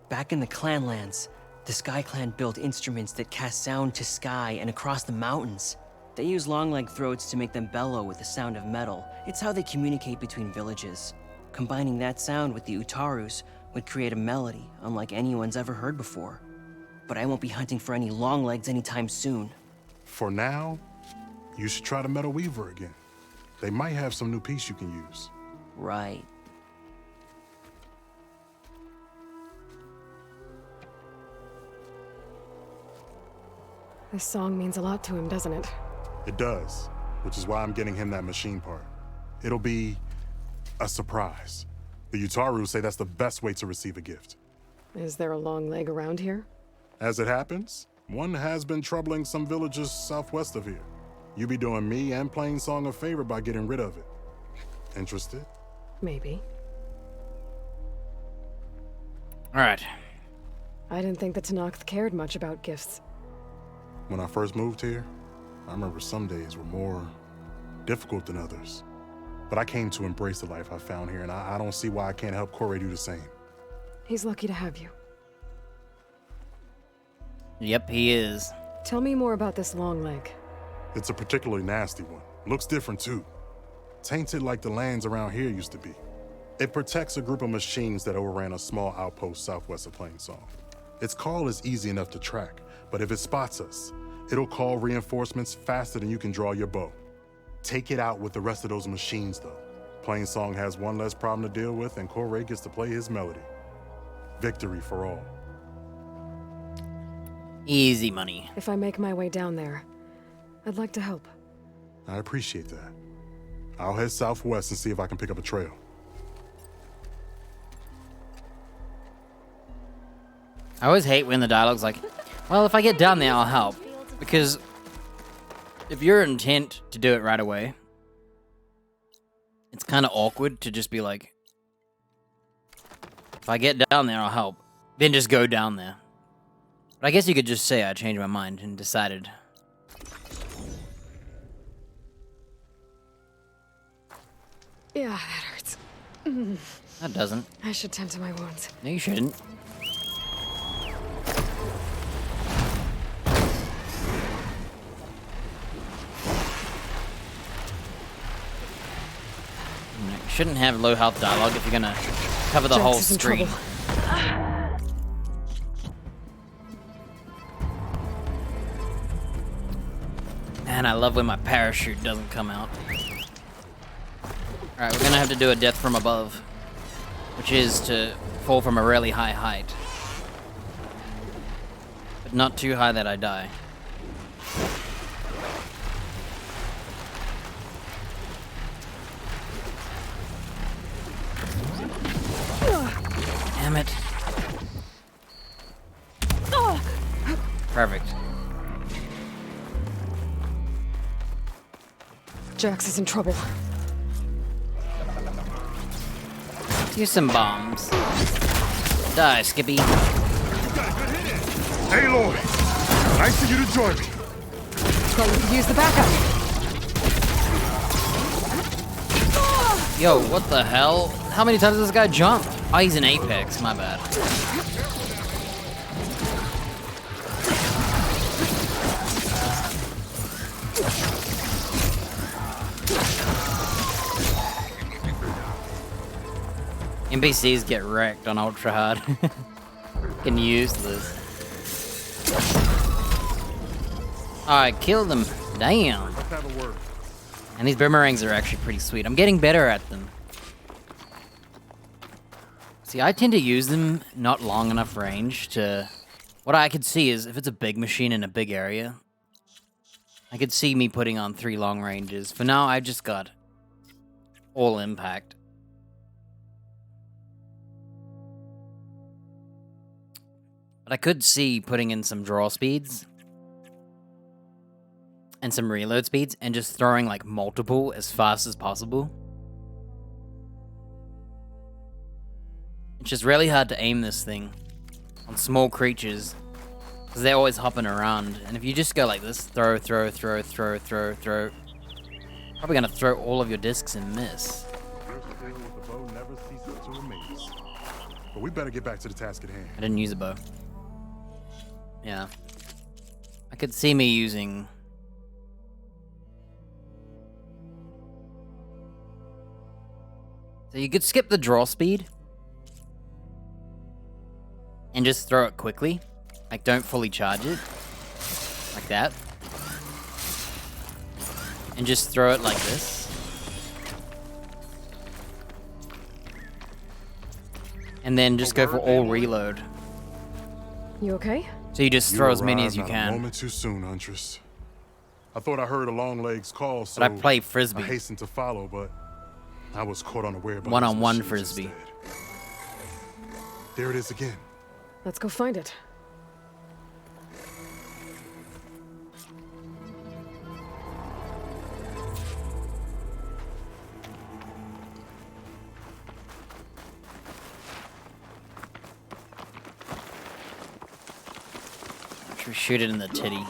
Speaker 12: Back in the Clanlands, the Sky Clan built instruments that cast sound to sky and across the mountains. They use long-leg throats to make them bellow with the sound of metal. It's how they communicate between villages. Combining that sound with the Utarus would create a melody unlike anyone's ever heard before. But I won't be hunting for any longlegs anytime soon.
Speaker 14: For now, you should try the Metal Weaver again. They might have some new piece you can use.
Speaker 12: Right.
Speaker 3: This song means a lot to him, doesn't it?
Speaker 14: It does, which is why I'm getting him that machine part. It'll be a surprise. The Utaru say that's the best way to receive a gift.
Speaker 3: Is there a long leg around here?
Speaker 14: As it happens, one has been troubling some villages southwest of here. You be doing me and Plainsong a favor by getting rid of it. Interested?
Speaker 3: Maybe.
Speaker 1: Alright.
Speaker 3: I didn't think the Tenakth cared much about gifts.
Speaker 14: When I first moved here, I remember some days were more difficult than others. But I came to embrace the life I found here, and I don't see why I can't help Corey do the same.
Speaker 3: He's lucky to have you.
Speaker 1: Yep, he is.
Speaker 3: Tell me more about this long leg.
Speaker 14: It's a particularly nasty one. Looks different, too. Tainted like the lands around here used to be. It protects a group of machines that overran a small outpost southwest of Plainsong. Its call is easy enough to track, but if it spots us, it'll call reinforcements faster than you can draw your bow. Take it out with the rest of those machines, though. Plainsong has one less problem to deal with, and Corey gets to play his melody. Victory for all.
Speaker 1: Easy money.
Speaker 3: If I make my way down there, I'd like to help.
Speaker 14: I appreciate that. I'll head southwest and see if I can pick up a trail.
Speaker 1: I always hate when the dialogue's like, Well, if I get down there, I'll help. Because if you're intent to do it right away, it's kind of awkward to just be like, if I get down there, I'll help. Then just go down there. But I guess you could just say I changed my mind and decided.
Speaker 3: Yeah, that hurts.
Speaker 1: That doesn't.
Speaker 3: I should tend to my wounds.
Speaker 1: No, you shouldn't. You shouldn't have low health dialogue if you're gonna cover the
Speaker 3: Jax
Speaker 1: whole
Speaker 3: is in
Speaker 1: screen.
Speaker 3: trouble.
Speaker 1: Man, I love when my parachute doesn't come out. Alright, we're gonna have to do a death from above, which is to fall from a really high height. But not too high that I die. Damn it. Perfect.
Speaker 3: Jax is in trouble.
Speaker 1: Use some bombs. Die, Skippy.
Speaker 8: Hey, Lloyd. Nice of you to join me.
Speaker 3: Thought we could use the backup.
Speaker 1: Yo, what the hell? How many times does this guy jump? Oh, he's in Apex. My bad. NPCs get wrecked on ultra hard. Can use this. Alright, kill them. Damn.
Speaker 8: Let's have a word.
Speaker 1: And these boomerangs are actually pretty sweet. I'm getting better at them. See, I tend to use them not long enough range to... What I could see is, if it's a big machine in a big area, I could see me putting on 3 long ranges. For now, I just got all impact. But I could see putting in some draw speeds and some reload speeds and just throwing like multiple as fast as possible. It's just really hard to aim this thing on small creatures because they're always hopping around. And if you just go like this, throw, throw, throw, throw, throw, throw, probably gonna throw all of your discs and miss.
Speaker 14: The bow never ceases to amaze. But we better get back to the task at hand.
Speaker 1: I didn't use a bow. Yeah. I could see me using... So you could skip the draw speed and just throw it quickly. Like, don't fully charge it. Like that. And just throw it like this. And then just go for all reload.
Speaker 3: You okay?
Speaker 1: So you just throw as many as you
Speaker 14: A
Speaker 1: can.
Speaker 14: moment too soon, Huntress. I thought I heard a Longlegs call, so
Speaker 1: But I play Frisbee.
Speaker 14: I hastened to follow, but I was caught unaware by
Speaker 1: One-on-one
Speaker 14: those machines
Speaker 1: Frisbee.
Speaker 14: instead. There it is again.
Speaker 3: Let's go find it.
Speaker 1: Should we shoot it in the titty?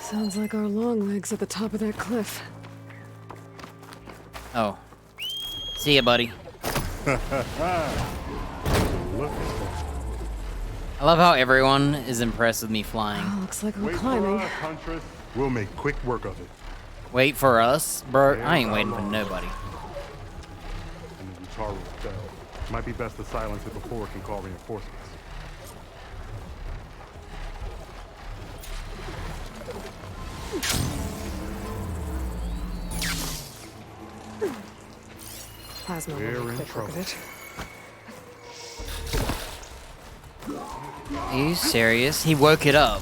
Speaker 3: Sounds like our long legs at the top of that cliff.
Speaker 1: Oh. See ya, buddy.
Speaker 14: Look.
Speaker 1: I love how everyone is impressed with me flying.
Speaker 3: Oh, looks like we're
Speaker 14: Wait for
Speaker 3: climbing.
Speaker 14: us, Huntress. We'll make quick work of it.
Speaker 1: Wait for us? Bro, I ain't waiting for nobody.
Speaker 14: And the Utaru fell. Might be best to silence it before it can call reinforcements.
Speaker 3: Plasma
Speaker 14: We're
Speaker 3: will
Speaker 14: in
Speaker 3: make quick work of
Speaker 14: trouble.
Speaker 3: it.
Speaker 1: Are you serious? He woke it up.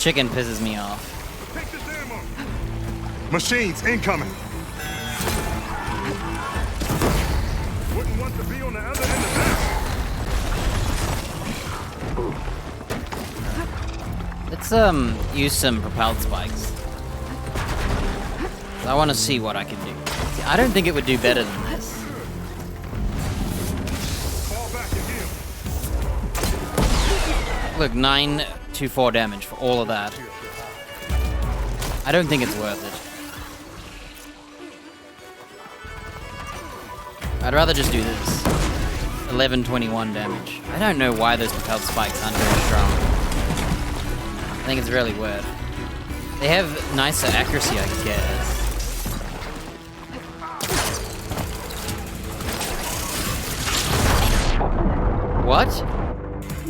Speaker 1: chicken pisses me off.
Speaker 8: Take this ammo. Machines incoming. Wouldn't want to be on the other end of that.
Speaker 1: Let's use some propelled spikes. I want to see what I can do. See, I don't think it would do better than this. Look, 924 damage for all of that. I don't think it's worth it. I'd rather just do this. 1121 damage. I don't know why those propelled spikes aren't very strong. I think it's really weird. They have nicer accuracy, I guess. What?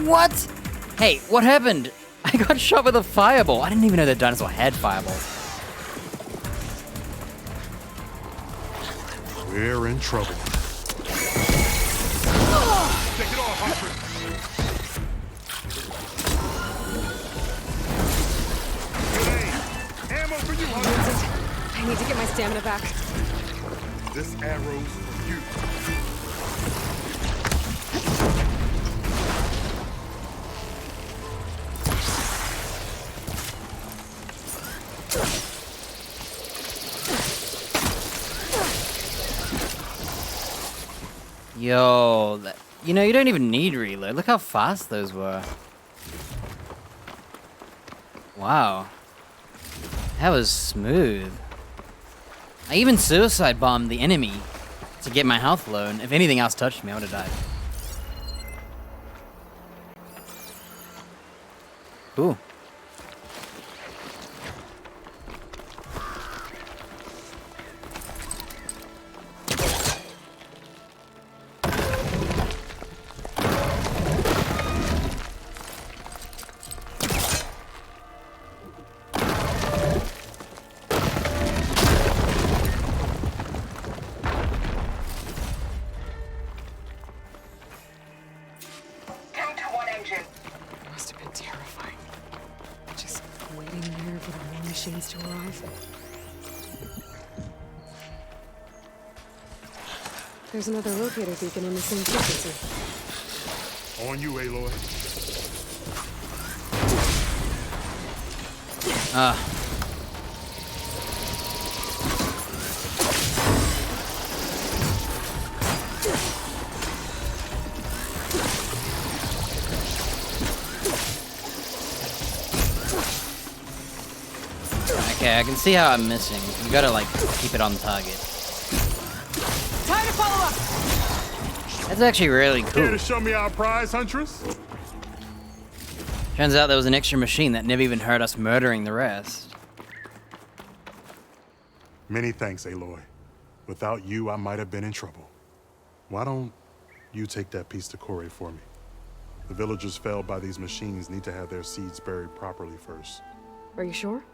Speaker 1: What? Hey, what happened? I got shot with a fireball. I didn't even know the dinosaur had fireballs.
Speaker 8: We're in trouble. Take it off, Humphrey. Ammo for you, Humphrey.
Speaker 3: I need to get my stamina back.
Speaker 8: This arrow's for you.
Speaker 1: Yo, you know, you don't even need reload. Look how fast those were. Wow. That was smooth. I even suicide bombed the enemy to get my health low, and if anything else touched me, I would have died. Cool.
Speaker 3: Must have been terrifying. Just waiting there for the war machines to arrive. There's another locator beacon in the same frequency.
Speaker 8: On you, Aloy.
Speaker 1: Okay, I can see how I'm missing. You gotta, like, keep it on target.
Speaker 10: Time to follow up!
Speaker 1: That's actually really
Speaker 8: Here
Speaker 1: cool.
Speaker 8: to show me our prize, Huntress?
Speaker 1: Turns out there was an extra machine that never even heard us murdering the rest.
Speaker 8: Many thanks, Aloy. Without you, I might have been in trouble. Why don't you take that piece to Corey for me? The villagers felled by these machines need to have their seeds buried properly first.
Speaker 3: Are you sure?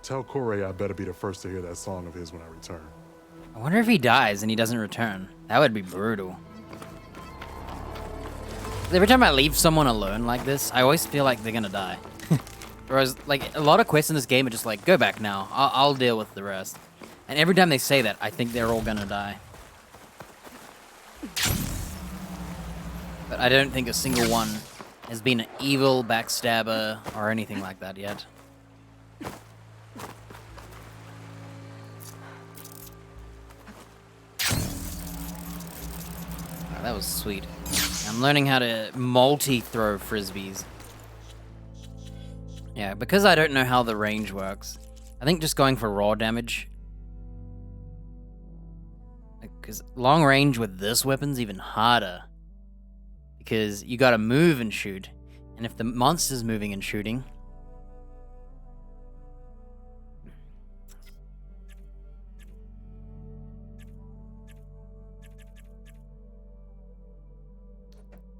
Speaker 8: Tell Corey I better be the first to hear that song of his when I return.
Speaker 1: I wonder if he dies and he doesn't return. That would be brutal. Every time I leave someone alone like this, I always feel like they're gonna die. Whereas, like, a lot of quests in this game are just like, go back now, I'll deal with the rest. And every time they say that, I think they're all gonna die. But I don't think a single one has been an evil backstabber or anything like that yet. Oh, that was sweet. I'm learning how to multi-throw frisbees. Yeah, because I don't know how the range works, I think just going for raw damage. Because long range with this weapon's even harder. Because you gotta move and shoot. And if the monster's moving and shooting...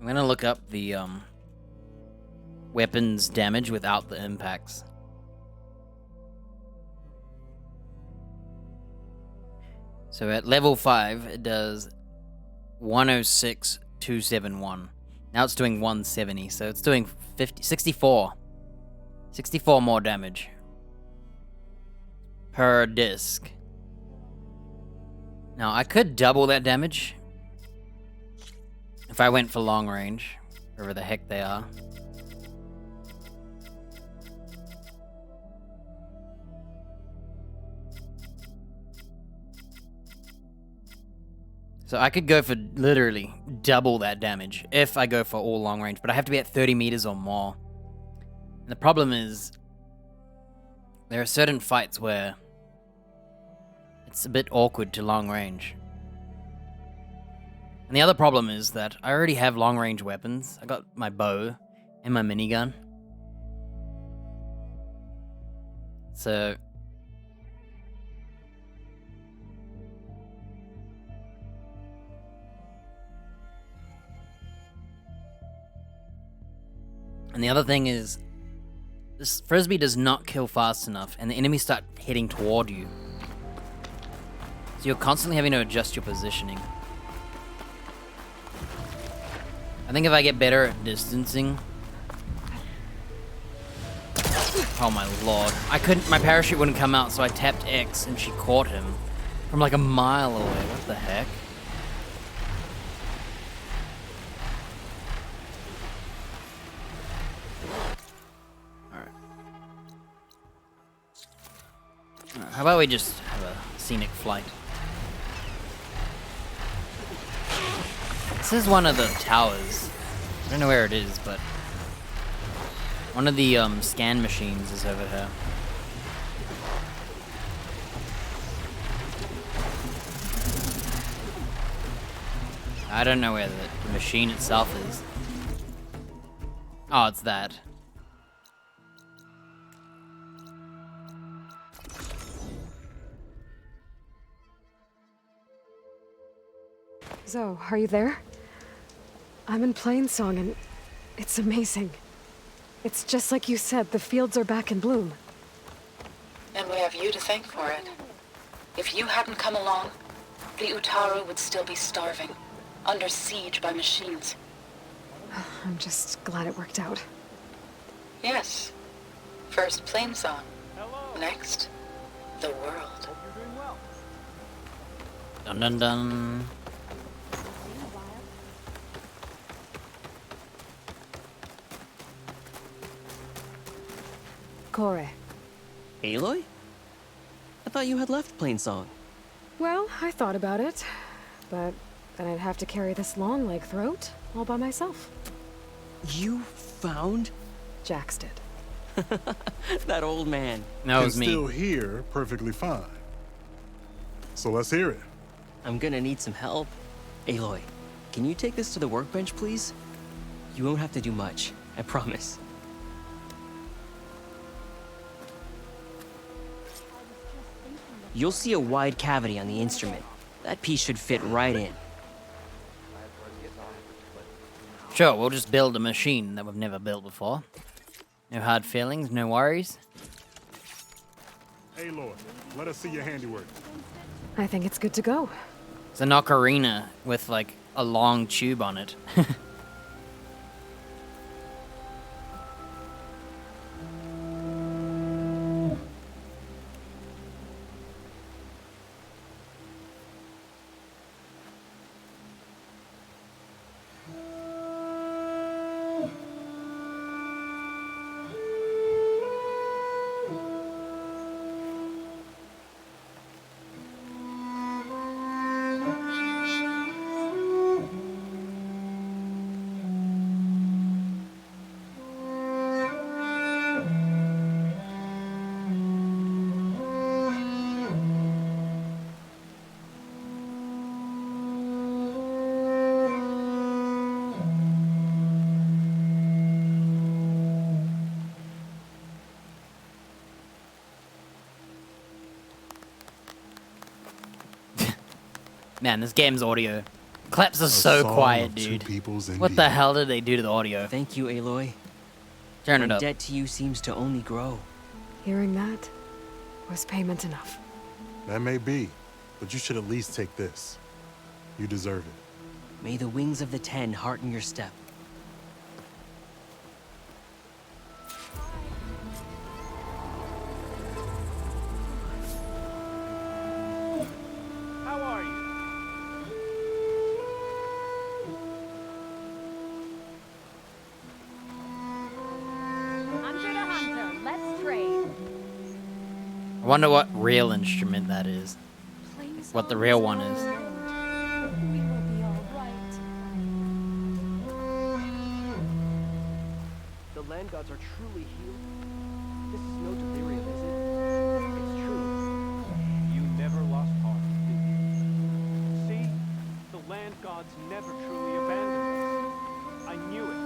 Speaker 1: I'm gonna look up the weapons damage without the impacts. So at level 5, it does 106,271. Now it's doing 170, so it's doing 64. 64 more damage per disc. Now, I could double that damage if I went for long range, wherever the heck they are. So I could go for literally double that damage if I go for all long range, but I have to be at 30 meters or more. And the problem is, there are certain fights where it's a bit awkward to long range. And the other problem is that I already have long range weapons. I got my bow and my minigun. So and the other thing is, this Frisbee does not kill fast enough, and the enemies start heading toward you. So you're constantly having to adjust your positioning. I think if I get better at distancing... Oh my lord. My parachute wouldn't come out, so I tapped X and she caught him from like a mile away. What the heck? How about we just have a scenic flight? This is one of the towers. I don't know where it is, but one of the scan machines is over here. I don't know where the machine itself is. Oh, it's that.
Speaker 3: Zoe, are you there? I'm in Plainsong and it's amazing. It's just like you said, the fields are back in bloom.
Speaker 2: And we have you to thank for it. If you hadn't come along, the Utaru would still be starving, under siege by machines.
Speaker 3: I'm just glad it worked out.
Speaker 2: Yes. First Plainsong. Next, the world.
Speaker 1: Dun dun dun.
Speaker 3: Kore.
Speaker 12: Aloy? I thought you had left Plainsong.
Speaker 3: Well, I thought about it, but then I'd have to carry this long leg throat all by myself.
Speaker 12: You found?
Speaker 3: Jax did.
Speaker 12: That old man.
Speaker 1: That was me.
Speaker 8: Still here, perfectly fine. So let's hear it.
Speaker 12: I'm gonna need some help. Aloy, can you take this to the workbench, please? You won't have to do much, I promise. You'll see a wide cavity on the instrument. That piece should fit right in.
Speaker 1: Sure, we'll just build a machine that we've never built before. No hard feelings, no worries.
Speaker 8: Aloy, let us see your handiwork.
Speaker 3: I think it's good to go.
Speaker 1: It's an ocarina with like a long tube on it. Man, this game's audio. Claps are so quiet, dude. What the hell did they do to the audio?
Speaker 12: Thank you, Aloy.
Speaker 1: Turn it
Speaker 12: My
Speaker 1: up.
Speaker 12: debt to you seems to only grow.
Speaker 3: Hearing that was payment enough.
Speaker 8: That may be, but you should at least take this. You deserve it.
Speaker 12: May the wings of the Ten hearten your step.
Speaker 1: wonder what real instrument that is. What the real one is.
Speaker 4: We will be all right.
Speaker 15: The land gods are truly healed. This is no delirium, is it? It's true. You never lost heart, did you? See? The land gods never truly abandoned us. I knew it.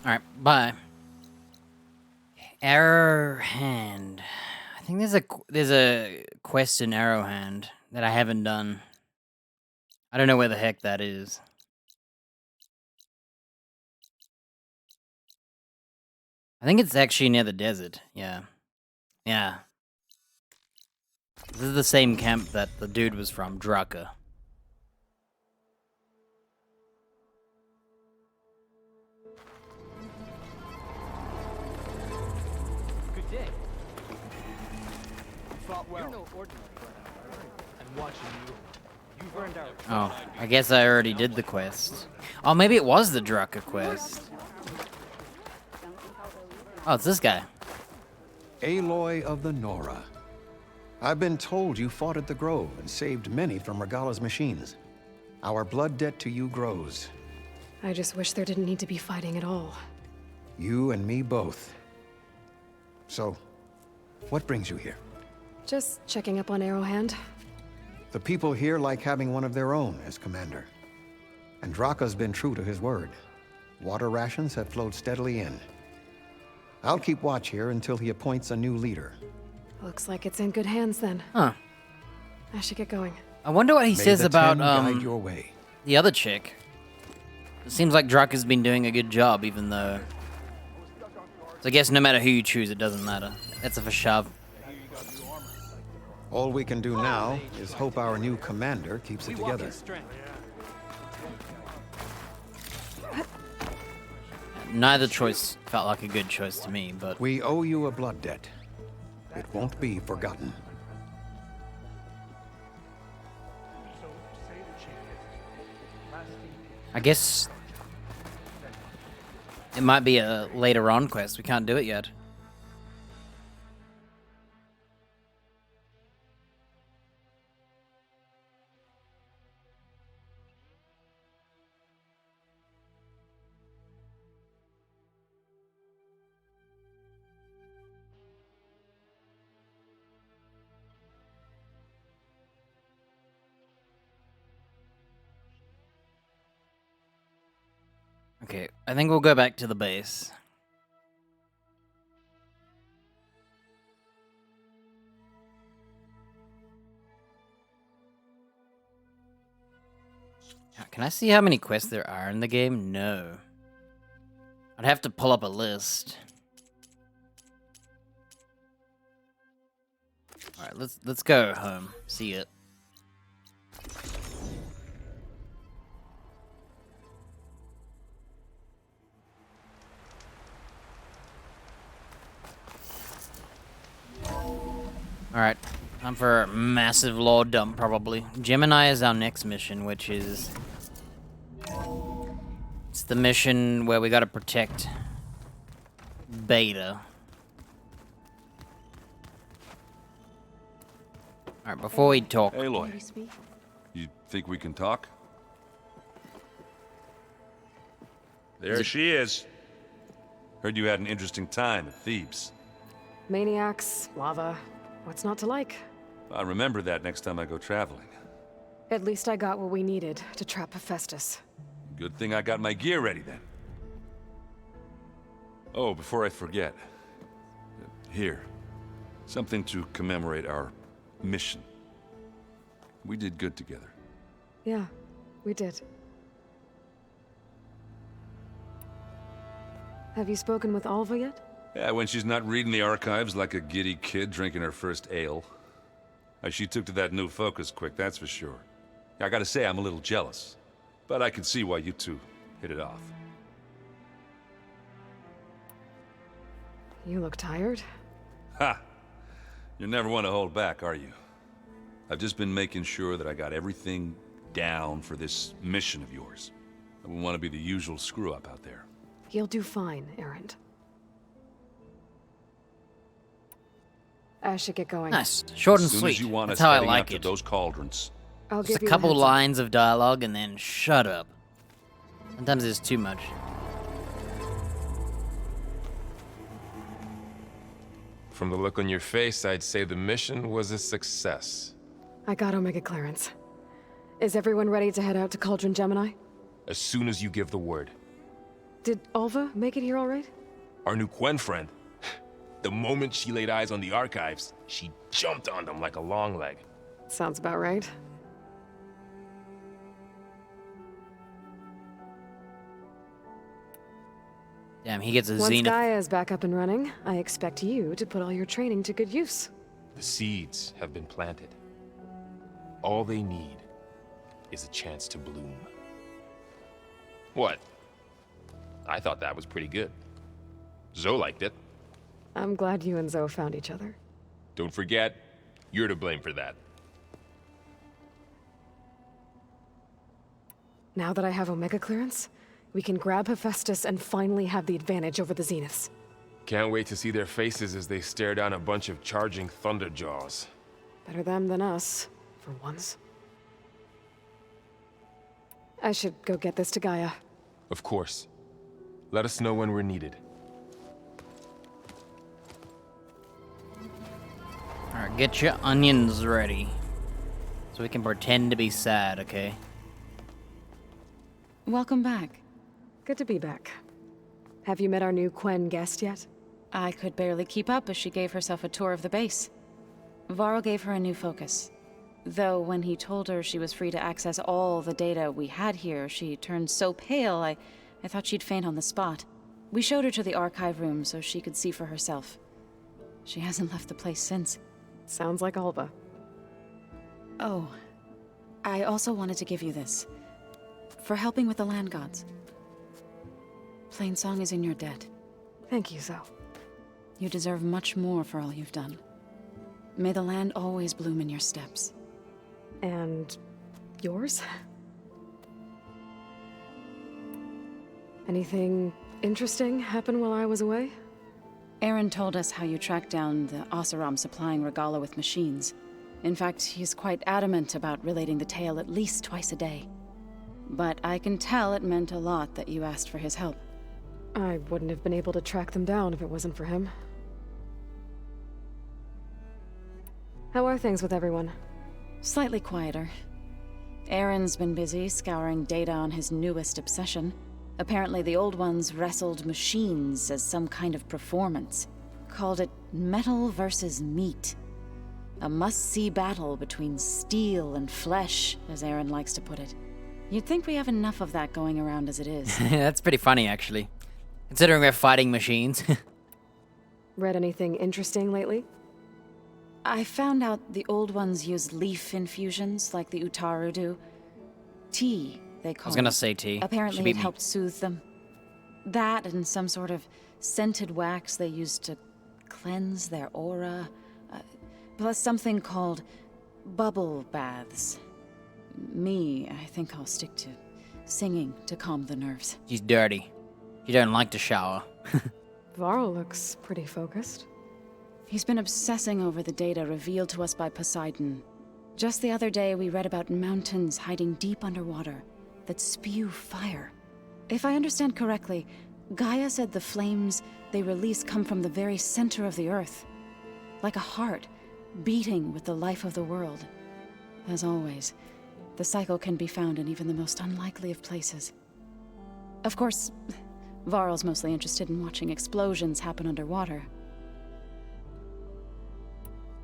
Speaker 1: Alright, bye. Arrowhand. I think there's a quest in Arrowhand that I haven't done. I don't know where the heck that is. I think it's actually near the desert. Yeah. Yeah. This is the same camp that the dude was from, Draka.
Speaker 15: Good day. You fought well. You're no ordinary burnout. I'm watching you. You've earned our
Speaker 1: Oh, I guess I already did the quest. Oh, maybe it was the Draka quest. Oh, it's this guy.
Speaker 16: Aloy of the Nora. I've been told you fought at the Grove and saved many from Regala's machines. Our blood debt to you grows.
Speaker 3: I just wish there didn't need to be fighting at all.
Speaker 16: You and me both. So, what brings you here?
Speaker 3: Just checking up on Arrowhand.
Speaker 16: The people here like having one of their own as commander. And Draka's been true to his word. Water rations have flowed steadily in. I'll keep watch here until he appoints a new leader.
Speaker 3: Looks like it's in good hands then.
Speaker 1: Huh.
Speaker 3: I should get going.
Speaker 1: I wonder what he
Speaker 16: May
Speaker 1: says
Speaker 16: the
Speaker 1: about
Speaker 16: Ten guide your way.
Speaker 1: the other chick. It seems like Draka's been doing a good job, even though. So I guess no matter who you choose, it doesn't matter. That's a for shove.
Speaker 16: All we can do now is hope our new commander keeps it together.
Speaker 1: Neither choice felt like a good choice to me, but
Speaker 16: We owe you a blood debt. It won't be forgotten.
Speaker 1: I guess it might be a later on quest. We can't do it yet. Okay, I think we'll go back to the base. Can I see how many quests there are in the game? No. I'd have to pull up a list. Alright, let's go home. See it. Alright, time for a massive lore dump, probably. Gemini is our next mission, which is... It's the mission where we gotta protect Beta. Alright, before we talk...
Speaker 9: Aloy, you think we can talk? There she is. Heard you had an interesting time at Thebes.
Speaker 3: Maniacs, lava. What's not to like?
Speaker 9: I'll remember that next time I go traveling.
Speaker 3: At least I got what we needed to trap Hephaestus.
Speaker 9: Good thing I got my gear ready then. Oh, before I forget. Here. Something to commemorate our mission. We did good together.
Speaker 3: Yeah, we did. Have you spoken with Alva yet?
Speaker 9: Yeah, when she's not reading the archives like a giddy kid drinking her first ale. She took to that new focus quick, that's for sure. I gotta say, I'm a little jealous. But I can see why you two hit it off.
Speaker 3: You look tired.
Speaker 9: Ha! You never want to hold back, are you? I've just been making sure that I got everything down for this mission of yours. I wouldn't want to be the usual screw-up out there.
Speaker 3: You'll do fine, Erend. I should get going.
Speaker 1: Nice. Short and
Speaker 9: As soon
Speaker 1: sweet.
Speaker 9: as you want
Speaker 1: That's
Speaker 9: us
Speaker 1: how I
Speaker 9: heading
Speaker 1: like
Speaker 9: after
Speaker 1: it.
Speaker 9: those cauldrons.
Speaker 3: I'll
Speaker 1: Just
Speaker 3: give
Speaker 1: a
Speaker 3: you a
Speaker 1: couple
Speaker 3: heads up.
Speaker 1: lines of dialogue and then shut up. Sometimes it's too much.
Speaker 17: From the look on your face, I'd say the mission was a success.
Speaker 3: I got Omega clearance. Is everyone ready to head out to Cauldron Gemini?
Speaker 17: As soon as you give the word.
Speaker 3: Did Alva make it here all right?
Speaker 17: Our new Quen friend. The moment she laid eyes on the archives, she jumped on them like a long leg.
Speaker 3: Sounds about right.
Speaker 1: Damn, he gets a
Speaker 3: Once
Speaker 1: zenith.
Speaker 3: Gaia is back up and running, I expect you to put all your training to good use.
Speaker 17: The seeds have been planted. All they need is a chance to bloom. What? I thought that was pretty good. Zoe liked it.
Speaker 3: I'm glad you and Zoe found each other.
Speaker 17: Don't forget, you're to blame for that.
Speaker 3: Now that I have Omega clearance, we can grab Hephaestus and finally have the advantage over the Zeniths.
Speaker 17: Can't wait to see their faces as they stare down a bunch of charging Thunderjaws.
Speaker 3: Better them than us, for once. I should go get this to Gaia.
Speaker 17: Of course. Let us know when we're needed.
Speaker 1: Alright, get your onions ready. So we can pretend to be sad, okay?
Speaker 13: Welcome back.
Speaker 3: Good to be back. Have you met our new Quen guest yet?
Speaker 13: I could barely keep up as she gave herself a tour of the base. Varl gave her a new focus. Though when he told her she was free to access all the data we had here, she turned so pale I thought she'd faint on the spot. We showed her to the archive room so she could see for herself. She hasn't left the place since.
Speaker 3: Sounds like Alva.
Speaker 13: Oh, I also wanted to give you this. For helping with the land gods. Plainsong is in your debt.
Speaker 3: Thank you, Zoe.
Speaker 13: You deserve much more for all you've done. May the land always bloom in your steps.
Speaker 3: And yours? Anything interesting happen while I was away?
Speaker 13: Aaron told us how you tracked down the Oseram supplying Regala with machines. In fact, he's quite adamant about relating the tale at least twice a day. But I can tell it meant a lot that you asked for his help.
Speaker 3: I wouldn't have been able to track them down if it wasn't for him. How are things with everyone?
Speaker 13: Slightly quieter. Aaron's been busy scouring data on his newest obsession. Apparently the old ones wrestled machines as some kind of performance. Called it metal versus meat. A must-see battle between steel and flesh, as Aaron likes to put it. You'd think we have enough of that going around as it is.
Speaker 1: That's pretty funny, actually. Considering we're fighting machines.
Speaker 3: Read anything interesting lately?
Speaker 13: I found out the old ones use leaf infusions like the Utaru do. Tea, they call it.
Speaker 1: I was gonna say tea.
Speaker 13: Apparently it helped soothe them. That and some sort of scented wax they use to cleanse their aura. Plus something called bubble baths. Me, I think I'll stick to singing to calm the nerves.
Speaker 1: She's dirty. She don't like to shower.
Speaker 3: Varl looks pretty focused.
Speaker 13: He's been obsessing over the data revealed to us by Poseidon. Just the other day, we read about mountains hiding deep underwater that spew fire. If I understand correctly, Gaia said the flames they release come from the very center of the earth. Like a heart, beating with the life of the world. As always, the cycle can be found in even the most unlikely of places. Of course, Varl's mostly interested in watching explosions happen underwater.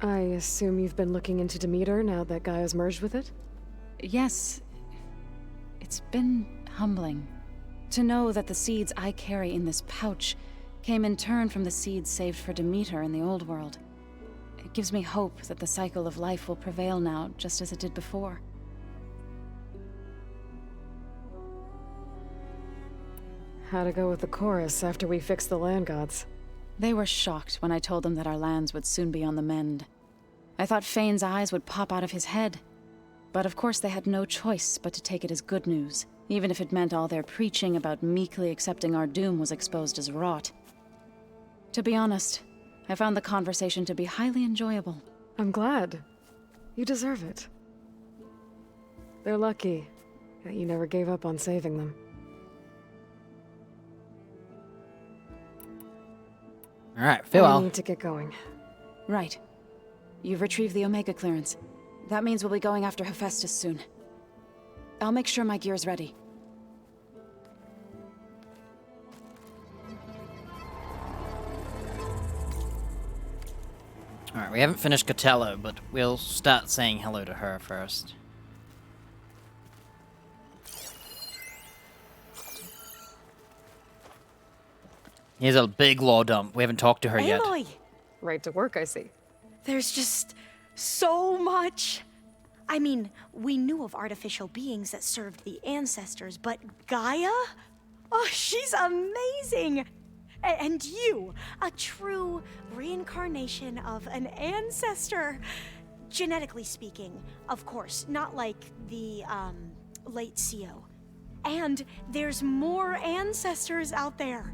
Speaker 3: I assume you've been looking into Demeter now that Gaia's merged with it?
Speaker 13: Yes. It's been humbling. To know that the seeds I carry in this pouch came in turn from the seeds saved for Demeter in the old world. It gives me hope that the cycle of life will prevail now, just as it did before.
Speaker 3: How'd it go with the chorus after we fixed the land gods?
Speaker 13: They were shocked when I told them that our lands would soon be on the mend. I thought Fane's eyes would pop out of his head. But of course they had no choice but to take it as good news, even if it meant all their preaching about meekly accepting our doom was exposed as rot. To be honest, I found the conversation to be highly enjoyable.
Speaker 3: I'm glad. You deserve it. They're lucky that you never gave up on saving them.
Speaker 1: Alright, farewell.
Speaker 3: I need to get going.
Speaker 13: Right. You've retrieved the Omega clearance. That means we'll be going after Hephaestus soon. I'll make sure my gear's ready.
Speaker 1: Alright, we haven't finished Cotello, but we'll start saying hello to her first. Here's a big law dump. We haven't talked to her yet.
Speaker 3: Aloy! Right to work, I see.
Speaker 18: There's just so much. I mean, we knew of artificial beings that served the ancestors, but Gaia? Oh, she's amazing! And you, a true reincarnation of an ancestor. Genetically speaking, of course, not like the, late CO. And there's more ancestors out there,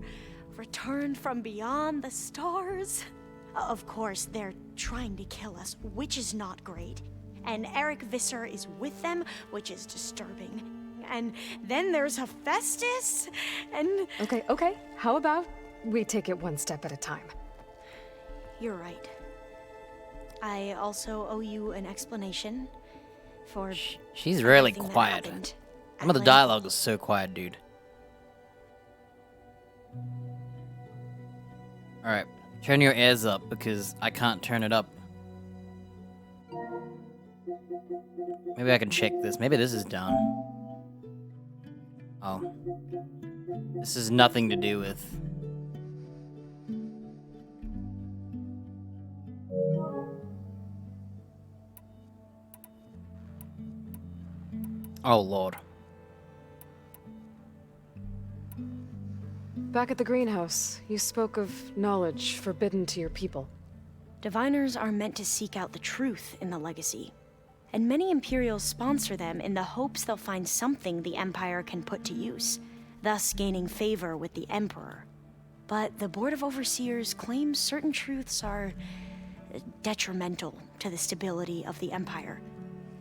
Speaker 18: returned from beyond the stars. Of course, they're trying to kill us, which is not great. And Eric Visser is with them, which is disturbing. And then there's Hephaestus, and...
Speaker 3: Okay. How about we take it one step at a time?
Speaker 18: You're right. I also owe you an explanation for...
Speaker 1: She's really
Speaker 18: everything that
Speaker 1: quiet.
Speaker 18: happened
Speaker 1: Some of the
Speaker 18: at
Speaker 1: dialogue is so quiet, dude. Alright, turn your ears up, because I can't turn it up. Maybe I can check this. Maybe this is done. Oh. This has nothing to do with... Oh, Lord.
Speaker 3: Back at the greenhouse, you spoke of knowledge forbidden to your people.
Speaker 18: Diviners are meant to seek out the truth in the legacy, and many Imperials sponsor them in the hopes they'll find something the Empire can put to use, thus gaining favor with the Emperor. But the Board of Overseers claims certain truths are detrimental to the stability of the Empire,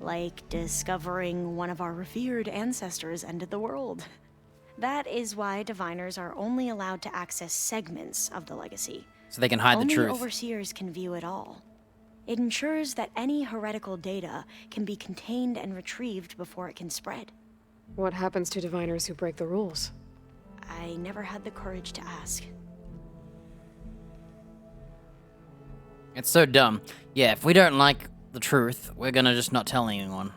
Speaker 18: like discovering one of our revered ancestors ended the world. That is why Diviners are only allowed to access segments of the legacy.
Speaker 1: So they can hide the truth.
Speaker 18: Only Overseers can view it all. It ensures that any heretical data can be contained and retrieved before it can spread.
Speaker 3: What happens to Diviners who break the rules?
Speaker 18: I never had the courage to ask.
Speaker 1: It's so dumb. Yeah, if we don't like the truth, we're gonna just not tell anyone.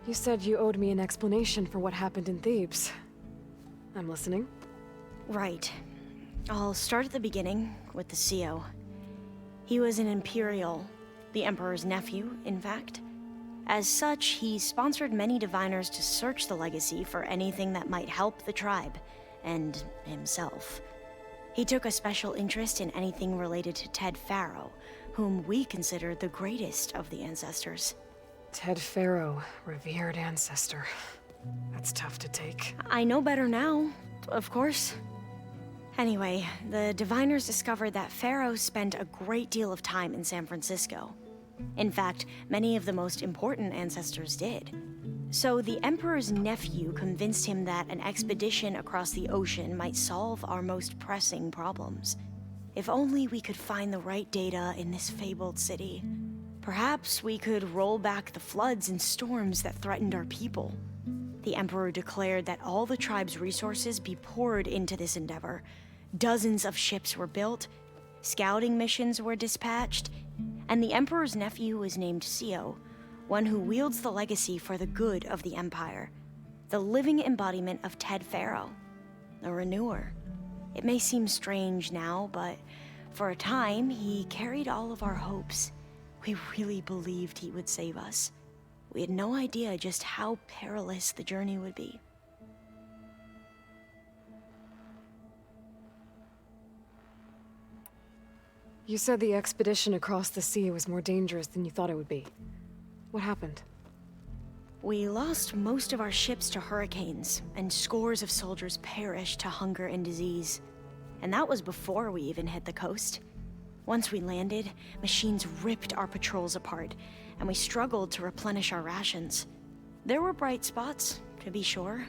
Speaker 3: You said you owed me an explanation for what happened in Thebes. I'm listening.
Speaker 18: Right. I'll start at the beginning with the CO. He was an Imperial, the Emperor's nephew, in fact. As such, he sponsored many Diviners to search the legacy for anything that might help the tribe, and himself. He took a special interest in anything related to Ted Faro, whom we consider the greatest of the ancestors.
Speaker 3: Ted Faro, revered ancestor. That's tough to take.
Speaker 18: I know better now, of course. Anyway, the Diviners discovered that Faro spent a great deal of time in San Francisco. In fact, many of the most important ancestors did. So the Emperor's nephew convinced him that an expedition across the ocean might solve our most pressing problems. If only we could find the right data in this fabled city. Perhaps we could roll back the floods and storms that threatened our people. The Emperor declared that all the tribe's resources be poured into this endeavor. Dozens of ships were built, scouting missions were dispatched, and the Emperor's nephew was named CO, one who wields the legacy for the good of the Empire. The living embodiment of Ted Faro, the Renewer. It may seem strange now, but for a time, he carried all of our hopes. We really believed he would save us. We had no idea just how perilous the journey would be.
Speaker 3: You said the expedition across the sea was more dangerous than you thought it would be. What happened?
Speaker 18: We lost most of our ships to hurricanes, and scores of soldiers perished to hunger and disease. And that was before we even hit the coast. Once we landed, machines ripped our patrols apart, and we struggled to replenish our rations. There were bright spots, to be sure.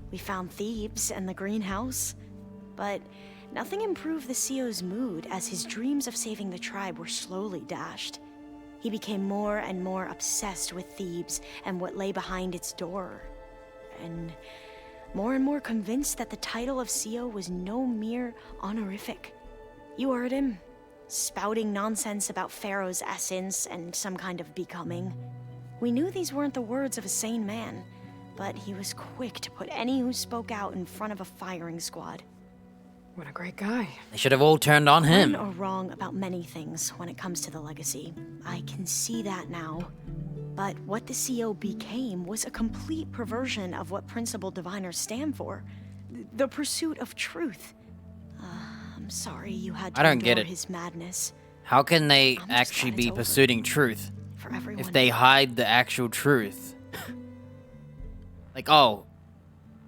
Speaker 18: We found Thebes and the greenhouse. But nothing improved the CEO's mood as his dreams of saving the tribe were slowly dashed. He became more and more obsessed with Thebes and what lay behind its door. And more convinced that the title of CEO was no mere honorific. You heard him, spouting nonsense about Pharaoh's essence and some kind of becoming. We knew these weren't the words of a sane man, but he was quick to put any who spoke out in front of a firing squad.
Speaker 3: What a great guy.
Speaker 1: They should have all turned on him.
Speaker 18: Men are wrong about many things when it comes to the legacy. I can see that now. But what the CO became was a complete perversion of what principal diviners stand for. The pursuit of truth. I'm sorry you had to
Speaker 1: I don't get
Speaker 18: endure
Speaker 1: it.
Speaker 18: his madness.
Speaker 1: How can they
Speaker 18: I'm just
Speaker 1: actually
Speaker 18: glad
Speaker 1: be
Speaker 18: it's over.
Speaker 1: pursuing truth
Speaker 18: For everyone.
Speaker 1: if they hide the actual truth? Like, oh,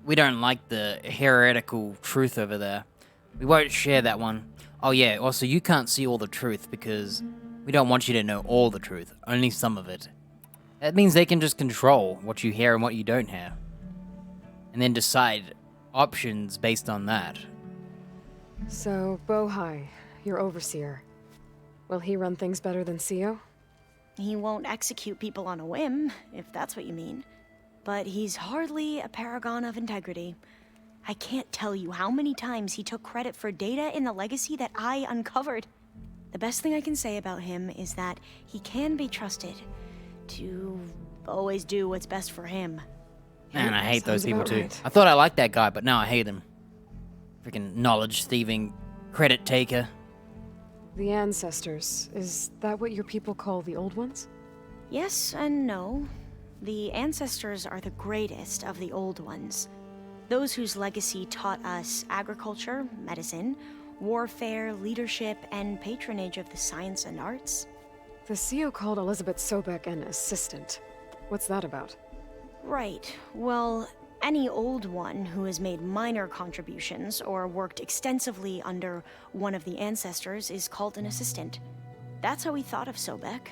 Speaker 1: we don't like the heretical truth over there. We won't share that one. Oh yeah, also you can't see all the truth because we don't want you to know all the truth, only some of it. That means they can just control what you hear and what you don't hear. And then decide options based on that.
Speaker 3: So, Bohai, your overseer. Will he run things better than CEO?
Speaker 18: He won't execute people on a whim, if that's what you mean. But he's hardly a paragon of integrity. I can't tell you how many times he took credit for data in the legacy that I uncovered. The best thing I can say about him is that he can be trusted to always do what's best for him.
Speaker 1: Man, I hate those
Speaker 3: Sounds
Speaker 1: people
Speaker 3: about
Speaker 1: too.
Speaker 3: right.
Speaker 1: I thought I liked that guy, but now I hate him. Freaking knowledge thieving, credit taker.
Speaker 3: The ancestors. Is that what your people call the old ones?
Speaker 18: Yes and no. The ancestors are the greatest of the old ones. Those whose legacy taught us agriculture, medicine, warfare, leadership, and patronage of the science and arts.
Speaker 3: The CEO called Elizabeth Sobek an assistant. What's that about?
Speaker 18: Right. Well, any old one who has made minor contributions or worked extensively under one of the ancestors is called an assistant. That's how we thought of Sobek,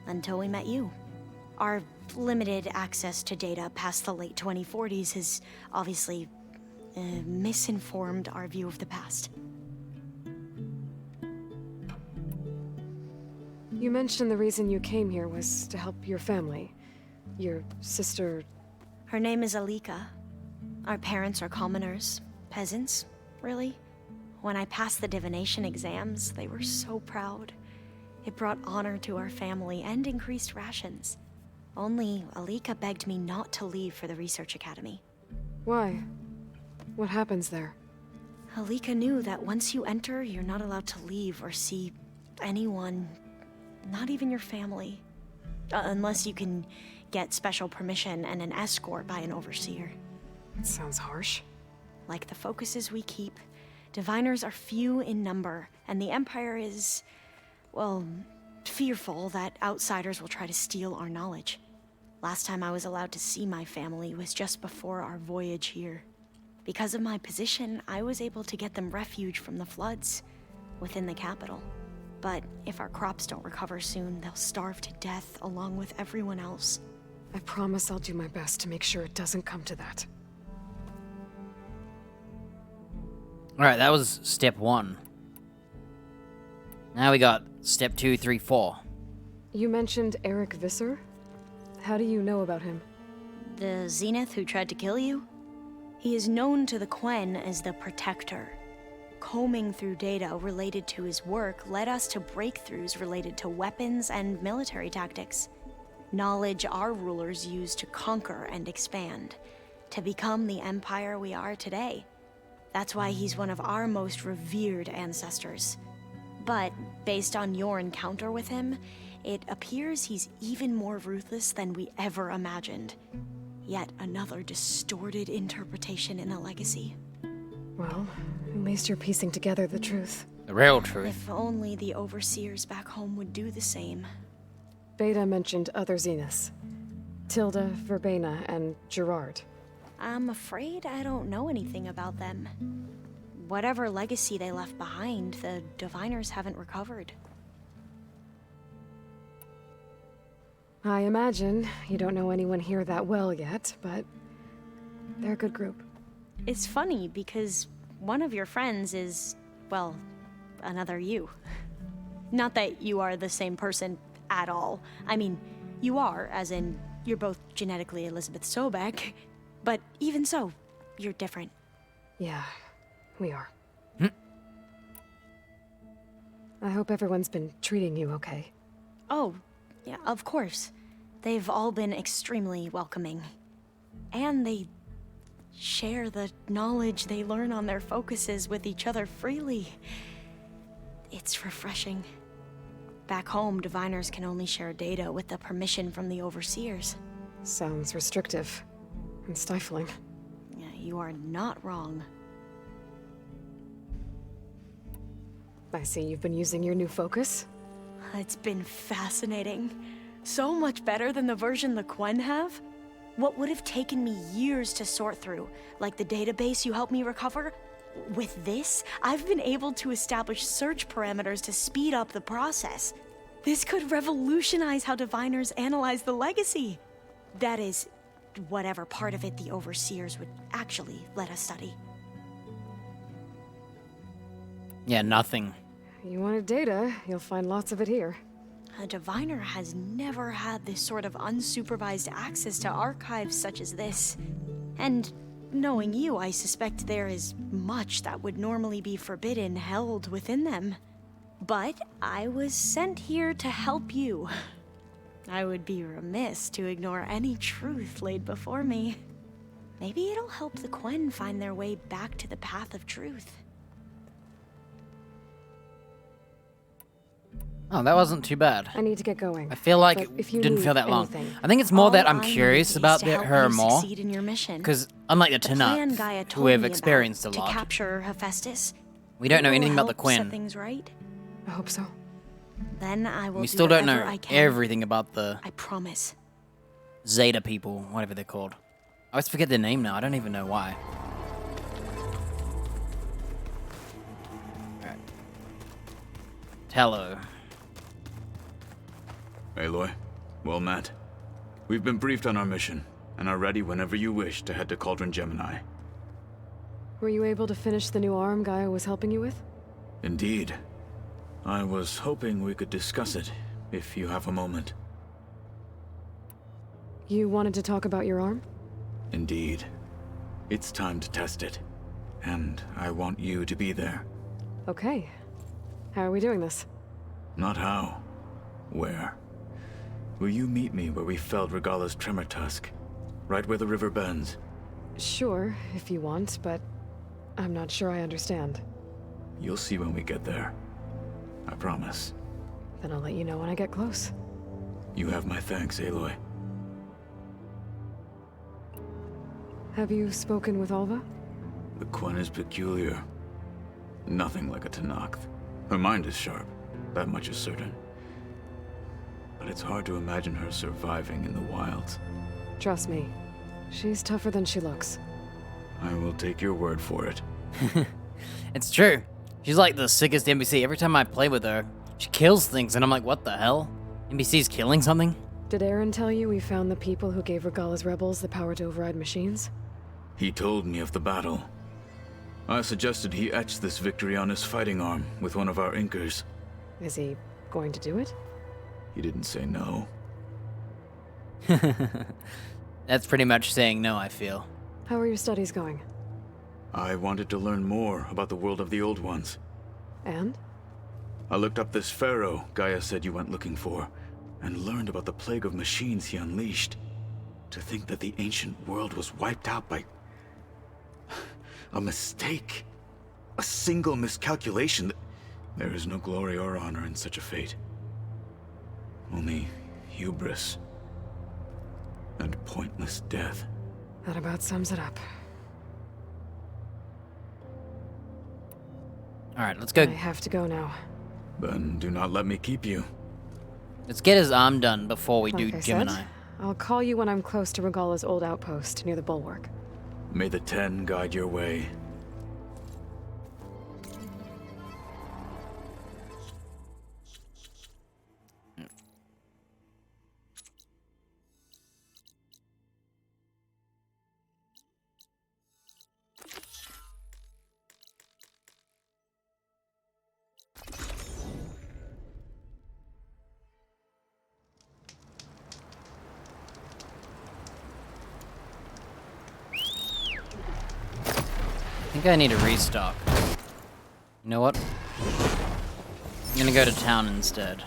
Speaker 18: until we met you. Our limited access to data past the late 2040s has obviously misinformed our view of the past.
Speaker 3: You mentioned the reason you came here was to help your family. Your sister...
Speaker 18: Her name is Alika. Our parents are commoners. Peasants, really. When I passed the divination exams, they were so proud. It brought honor to our family and increased rations. Only Alika begged me not to leave for the research academy.
Speaker 3: Why? What happens there?
Speaker 18: Alika knew that once you enter, you're not allowed to leave or see anyone, not even your family. Unless you can get special permission and an escort by an overseer.
Speaker 3: It sounds harsh.
Speaker 18: Like the focuses we keep, diviners are few in number, and the Empire is, well, fearful that outsiders will try to steal our knowledge. Last time I was allowed to see my family was just before our voyage here. Because of my position, I was able to get them refuge from the floods within the capital. But if our crops don't recover soon, they'll starve to death along with everyone else.
Speaker 3: I promise I'll do my best to make sure it doesn't come to that.
Speaker 1: Alright, that was step 1. Now we got step 2, 3, 4.
Speaker 3: You mentioned Eric Visser? How do you know about him?
Speaker 18: The Zenith who tried to kill you? He is known to the Quen as the Protector. Combing through data related to his work led us to breakthroughs related to weapons and military tactics. Knowledge our rulers used to conquer and expand, to become the empire we are today. That's why he's one of our most revered ancestors. But based on your encounter with him, it appears he's even more ruthless than we ever imagined. Yet another distorted interpretation in the legacy.
Speaker 3: Well, at least you're piecing together the truth.
Speaker 1: The real truth.
Speaker 18: If only the overseers back home would do the same.
Speaker 3: Beta mentioned other Zeniths. Tilda, Verbena, and Gerard.
Speaker 18: I'm afraid I don't know anything about them. Whatever legacy they left behind, the Diviners haven't recovered.
Speaker 3: I imagine you don't know anyone here that well yet, but they're a good group.
Speaker 18: It's funny because one of your friends is, well, another you. Not that you are the same person at all. I mean, you are, as in, you're both genetically Elizabeth Sobek, but even so, you're different.
Speaker 3: Yeah, we are. I hope everyone's been treating you okay.
Speaker 18: Oh, yeah, of course. They've all been extremely welcoming. And they share the knowledge they learn on their focuses with each other freely. It's refreshing. Back home, Diviners can only share data with the permission from the Overseers.
Speaker 3: Sounds restrictive and stifling.
Speaker 18: Yeah, you are not wrong.
Speaker 3: I see you've been using your new focus.
Speaker 18: It's been fascinating. So much better than the version the Quen have. What would have taken me years to sort through, like the database you helped me recover, with this, I've been able to establish search parameters to speed up the process. This could revolutionize how Diviners analyze the legacy. That is, whatever part of it the Overseers would actually let us study.
Speaker 1: Yeah, nothing.
Speaker 3: You wanted data, you'll find lots of it here.
Speaker 18: A Diviner has never had this sort of unsupervised access to archives such as this. And knowing you, I suspect there is much that would normally be forbidden held within them. But I was sent here to help you. I would be remiss to ignore any truth laid before me. Maybe it'll help the Quen find their way back to the path of truth.
Speaker 1: Oh, that wasn't too bad.
Speaker 3: I need to get going.
Speaker 1: I feel like
Speaker 3: But if
Speaker 1: it
Speaker 3: you
Speaker 1: didn't
Speaker 3: need
Speaker 1: feel that long.
Speaker 3: anything,
Speaker 1: I think it's more that
Speaker 18: all
Speaker 1: I'm
Speaker 18: I
Speaker 1: curious
Speaker 18: need
Speaker 1: about
Speaker 18: is to help
Speaker 1: her
Speaker 18: you
Speaker 1: more.
Speaker 18: succeed in your mission.
Speaker 1: Because unlike the
Speaker 18: plan Gaia
Speaker 1: Tanakh,
Speaker 18: told
Speaker 1: who have
Speaker 18: me
Speaker 1: experienced a
Speaker 18: about
Speaker 1: lot,
Speaker 18: to capture Hephaestus,
Speaker 1: we don't know
Speaker 18: will
Speaker 1: anything about the
Speaker 18: help set
Speaker 1: Quen.
Speaker 18: things right.
Speaker 3: I hope so.
Speaker 18: Then I will
Speaker 1: We
Speaker 18: do
Speaker 1: still don't
Speaker 18: whatever
Speaker 1: know
Speaker 18: I can.
Speaker 1: everything about the
Speaker 18: I promise.
Speaker 1: Zeta people, whatever they're called. I always forget their name now. I don't even know why. Alright. Hello.
Speaker 11: Aloy, well met. We've been briefed on our mission, and are ready whenever you wish to head to Cauldron Gemini.
Speaker 3: Were you able to finish the new arm Gaia was helping you with?
Speaker 11: Indeed. I was hoping we could discuss it, if you have a moment.
Speaker 3: You wanted to talk about your arm?
Speaker 11: Indeed. It's time to test it. And I want you to be there.
Speaker 3: Okay. How are we doing this?
Speaker 11: Not how. Where? Will you meet me where we felled Regalla's tremor tusk? Right where the river bends?
Speaker 3: Sure, if you want, but I'm not sure I understand.
Speaker 11: You'll see when we get there. I promise.
Speaker 3: Then I'll let you know when I get close.
Speaker 11: You have my thanks, Aloy.
Speaker 3: Have you spoken with Alva?
Speaker 11: The Quen is peculiar. Nothing like a Tenakth. Her mind is sharp, that much is certain. But it's hard to imagine her surviving in the wilds.
Speaker 3: Trust me, she's tougher than she looks.
Speaker 11: I will take your word for it.
Speaker 1: It's true. She's like the sickest NPC. Every time I play with her, she kills things, and I'm like, what the hell? NPC's killing something?
Speaker 3: Did Aaron tell you we found the people who gave Regalla's rebels the power to override machines?
Speaker 11: He told me of the battle. I suggested he etch this victory on his fighting arm with one of our inkers.
Speaker 3: Is he going to do it?
Speaker 11: He didn't say no.
Speaker 1: That's pretty much saying no, I feel.
Speaker 3: How are your studies going?
Speaker 11: I wanted to learn more about the world of the Old Ones.
Speaker 3: And?
Speaker 11: I looked up this pharaoh Gaia said you went looking for, and learned about the plague of machines he unleashed. To think that the ancient world was wiped out by a mistake. A single miscalculation. There is no glory or honor in such a fate. Only hubris and pointless death.
Speaker 3: That about sums it up.
Speaker 1: Alright, let's go.
Speaker 3: I have to go now.
Speaker 11: Then do not let me keep you.
Speaker 1: Let's get his arm done before we do
Speaker 3: Like I
Speaker 1: Gemini.
Speaker 3: said, I'll call you when I'm close to Regala's old outpost near the bulwark.
Speaker 11: May the Ten guide your way.
Speaker 1: I think I need a restock. You know what? I'm gonna go to town instead.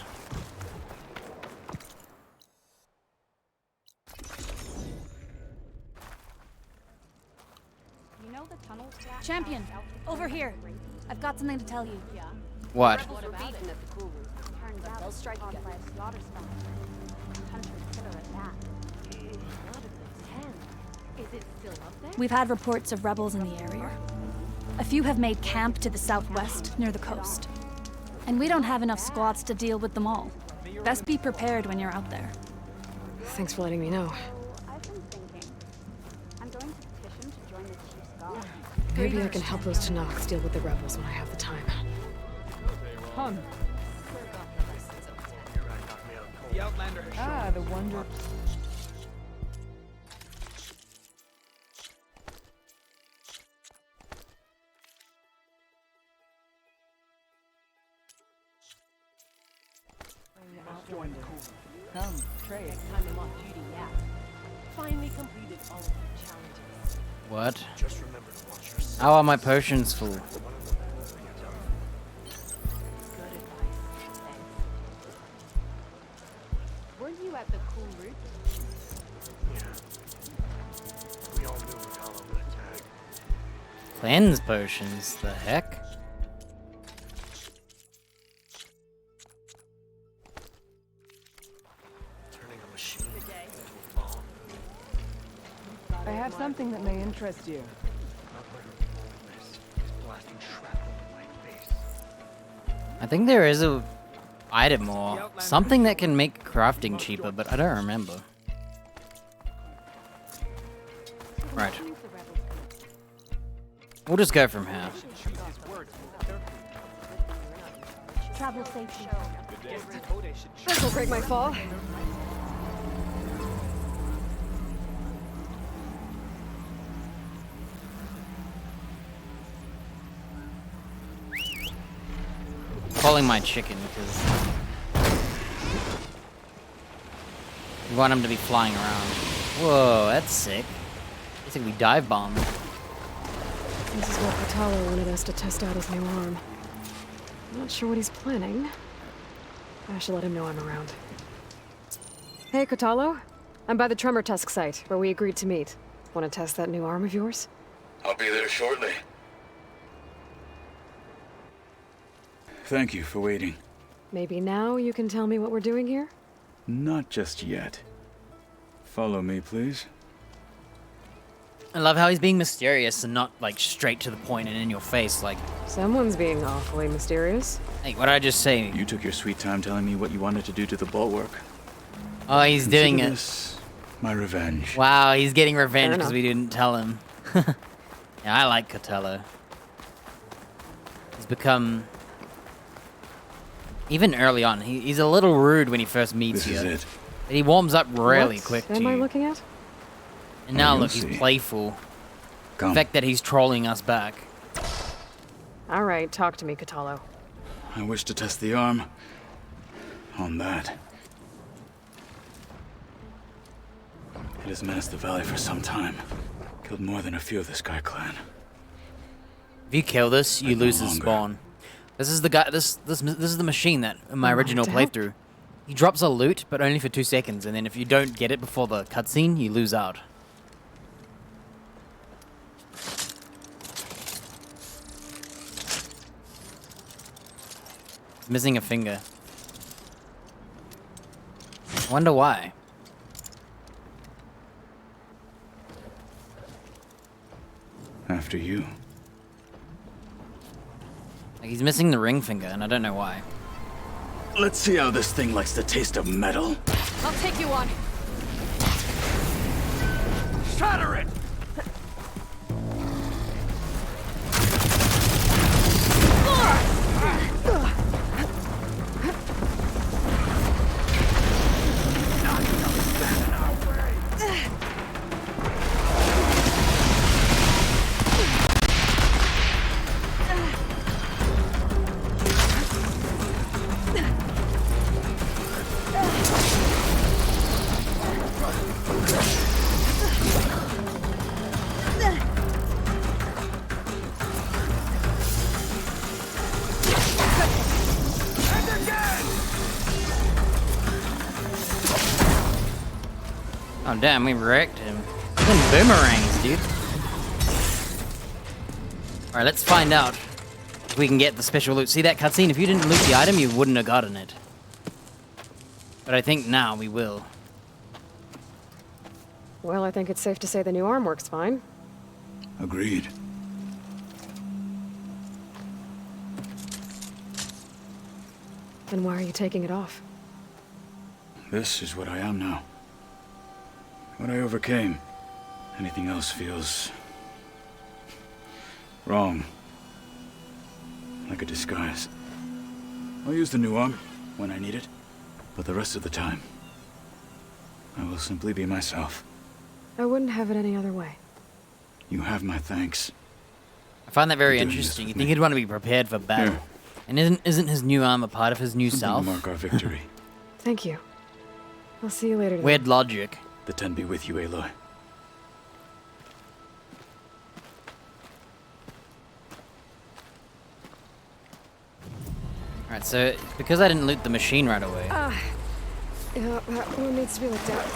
Speaker 19: Champion, over here. I've got something to tell you.
Speaker 1: What?
Speaker 19: They'll strike again. We've had reports of rebels in the area. A few have made camp to the southwest, near the coast. And we don't have enough squads to deal with them all. Best be prepared when you're out there.
Speaker 3: Thanks for letting me know. Maybe I can help those Tanaks deal with the rebels when I have the time.
Speaker 10: Hun.
Speaker 15: The Outlander has
Speaker 10: the wonder.
Speaker 15: Come, Trey. Next time I'm off duty, yeah. Finally completed all of the challenges.
Speaker 1: What?
Speaker 15: Just remember to watch yourself.
Speaker 1: How are my potions full?
Speaker 15: Weren't you at the cool route? Yeah. We all knew Regala would attack.
Speaker 1: Cleanse potions, the heck?
Speaker 15: Turning a machine into a bomb.
Speaker 10: I have something that may interest you.
Speaker 15: Blasting shrapnel in my face.
Speaker 1: I think there is a item or something that can make crafting cheaper, but I don't remember. Right. We'll just go from here.
Speaker 19: Travel safely.
Speaker 3: This'll break my fall.
Speaker 1: Calling my chicken because we want him to be flying around. Whoa, that's sick. I think we dive bombed.
Speaker 3: This is what Kotallo wanted us to test out his new arm. Not sure what he's planning. I should let him know I'm around. Hey, Kotallo. I'm by the Tremor Tusk site, where we agreed to meet. Want to test that new arm of yours?
Speaker 6: I'll be there shortly.
Speaker 11: Thank you for waiting.
Speaker 3: Maybe now you can tell me what we're doing here?
Speaker 11: Not just yet. Follow me, please.
Speaker 1: I love how he's being mysterious and not like straight to the point and in your face like.
Speaker 3: Someone's being awfully mysterious.
Speaker 1: Hey, what did I just say?
Speaker 11: You took your sweet time telling me what you wanted to do to the bulwark.
Speaker 1: Oh, he's doing it.
Speaker 11: This my revenge.
Speaker 1: Wow, he's getting revenge
Speaker 3: Fair
Speaker 1: because
Speaker 3: enough.
Speaker 1: we didn't tell him. Yeah, I like Kotallo. He's become even early on. He's a little rude when he first meets
Speaker 11: This
Speaker 1: you.
Speaker 11: is it.
Speaker 1: But he warms up really
Speaker 3: What
Speaker 1: quick to
Speaker 3: am I
Speaker 1: you.
Speaker 3: looking at?
Speaker 1: And now
Speaker 11: you'll
Speaker 1: look, he's
Speaker 11: see.
Speaker 1: playful.
Speaker 11: Come.
Speaker 1: The fact that he's trolling us back.
Speaker 3: All right, talk to me, Kotallo.
Speaker 11: I wish to test the arm on that. It has menaced the valley for some time. Killed more than a few of the Sky Clan.
Speaker 1: If you kill this, you
Speaker 11: But no
Speaker 1: lose his
Speaker 11: longer.
Speaker 1: spawn. This is the guy. This is the machine that in my original
Speaker 3: to help.
Speaker 1: playthrough. He drops a loot, but only for 2 seconds, and then if you don't get it before the cutscene, you lose out. He's missing a finger. I wonder why.
Speaker 11: After you.
Speaker 1: Like, he's missing the ring finger, and I don't know why.
Speaker 11: Let's see how this thing likes the taste of metal.
Speaker 3: I'll take you on.
Speaker 11: Shatter it!
Speaker 1: Oh damn, we wrecked him. Then boomerangs, dude. Alright, let's find out if we can get the special loot. See that cutscene? If you didn't loot the item, you wouldn't have gotten it. But I think now we will.
Speaker 3: Well, I think it's safe to say the new arm works fine.
Speaker 11: Agreed.
Speaker 3: Then why are you taking it off?
Speaker 11: This is what I am now. What I overcame. Anything else feels... wrong. Like a disguise. I'll use the new arm when I need it, but the rest of the time, I will simply be myself.
Speaker 3: I wouldn't have it any other way.
Speaker 11: You have my thanks.
Speaker 1: I find that very
Speaker 11: For doing
Speaker 1: interesting.
Speaker 11: this
Speaker 1: You
Speaker 11: with
Speaker 1: think
Speaker 11: me.
Speaker 1: he'd want to be prepared for battle.
Speaker 11: Here.
Speaker 1: And isn't his new arm a part of his new
Speaker 11: Something
Speaker 1: self?
Speaker 11: to mark our victory.
Speaker 3: Thank you. I'll see you later.
Speaker 1: Weird logic.
Speaker 11: The Ten be with you, Aloy.
Speaker 1: Alright, so because I didn't loot the machine right away.
Speaker 3: Yeah, that one needs to be looked at.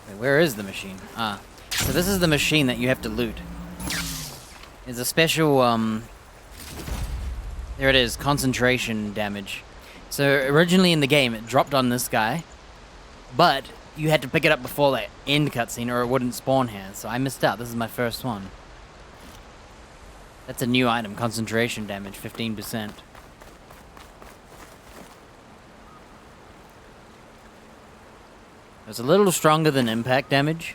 Speaker 1: Wait, where is the machine? Ah. So this is the machine that you have to loot. It's a special, there it is, concentration damage. So originally in the game, it dropped on this guy, but you had to pick it up before the end cutscene or it wouldn't spawn here. So I missed out. This is my first one. That's a new item, concentration damage, 15%. It's a little stronger than impact damage,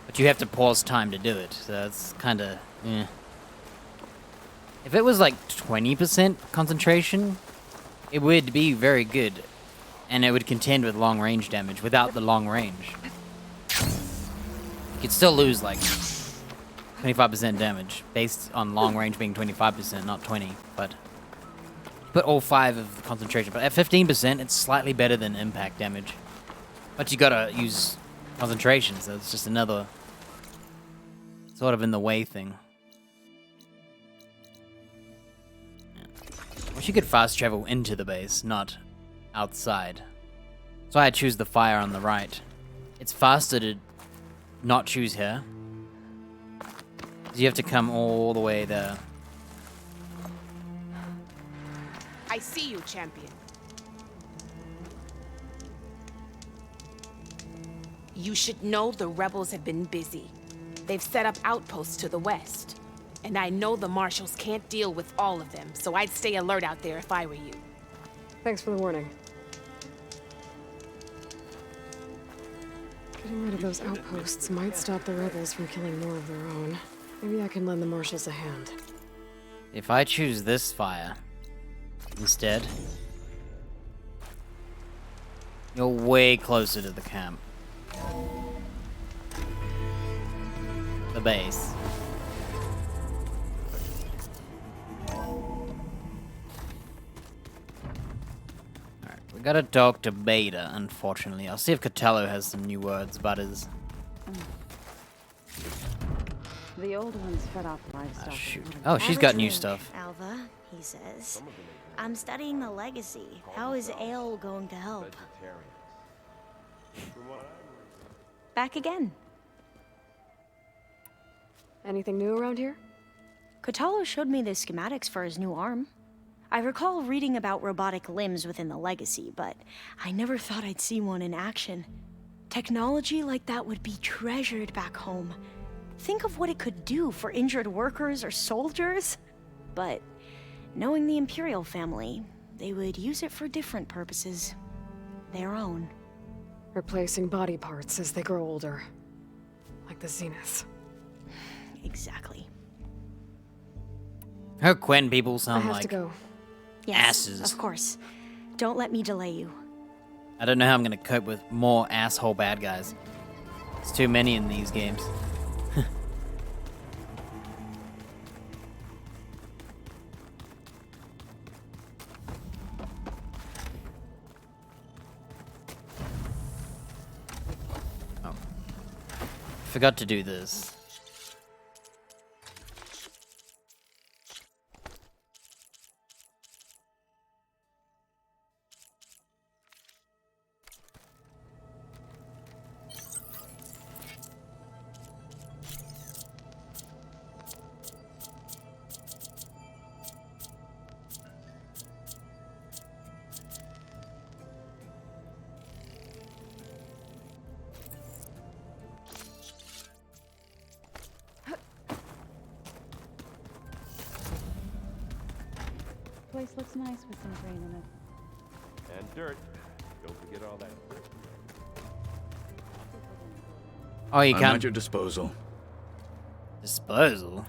Speaker 1: but you have to pause time to do it, so it's kinda, eh. If it was like 20% concentration, it would be very good, and it would contend with long range damage without the long range. You could still lose like 25% damage, based on long range being 25%, not 20, but put all 5 of the concentration. But at 15%, it's slightly better than impact damage. But you gotta use concentration, so it's just another sort of in the way thing. Yeah. Wish you could fast travel into the base, not outside. That's why I choose the fire on the right. It's faster to not choose here. You have to come all the way there.
Speaker 5: I see you, champion. You should know the rebels have been busy. They've set up outposts to the west. And I know the marshals can't deal with all of them, so I'd stay alert out there if I were you.
Speaker 3: Thanks for the warning. Getting rid of those outposts might stop the rebels from killing more of their own. Maybe I can lend the marshals a hand.
Speaker 1: If I choose this fire instead, you're way closer to the camp. The base. Alright, we gotta talk to Beta, unfortunately. I'll see if Cotello has some new words about his...
Speaker 20: The old ones fed off livestock.
Speaker 1: shoot. Oh, she's got new stuff.
Speaker 18: Alva, he says. I'm studying the legacy. How is Ale going to help? Back again.
Speaker 3: Anything new around here?
Speaker 18: Kotallo showed me the schematics for his new arm. I recall reading about robotic limbs within the legacy, but I never thought I'd see one in action. Technology like that would be treasured back home. Think of what it could do for injured workers or soldiers. But knowing the Imperial family, they would use it for different purposes. Their own.
Speaker 3: Replacing body parts as they grow older. Like the Zeniths.
Speaker 18: Exactly.
Speaker 1: Her Quen people
Speaker 3: I
Speaker 1: sound
Speaker 3: have
Speaker 1: like
Speaker 3: to go.
Speaker 18: Yes,
Speaker 1: asses.
Speaker 18: of course. Don't let me delay you.
Speaker 1: I don't know how I'm gonna cope with more asshole bad guys. It's too many in these games. Oh. Forgot to do this.
Speaker 20: Place looks nice with some green in it.
Speaker 15: And dirt. Don't forget all that dirt.
Speaker 1: Oh, you
Speaker 11: I'm
Speaker 1: can't.
Speaker 11: at your disposal.
Speaker 1: Disposal?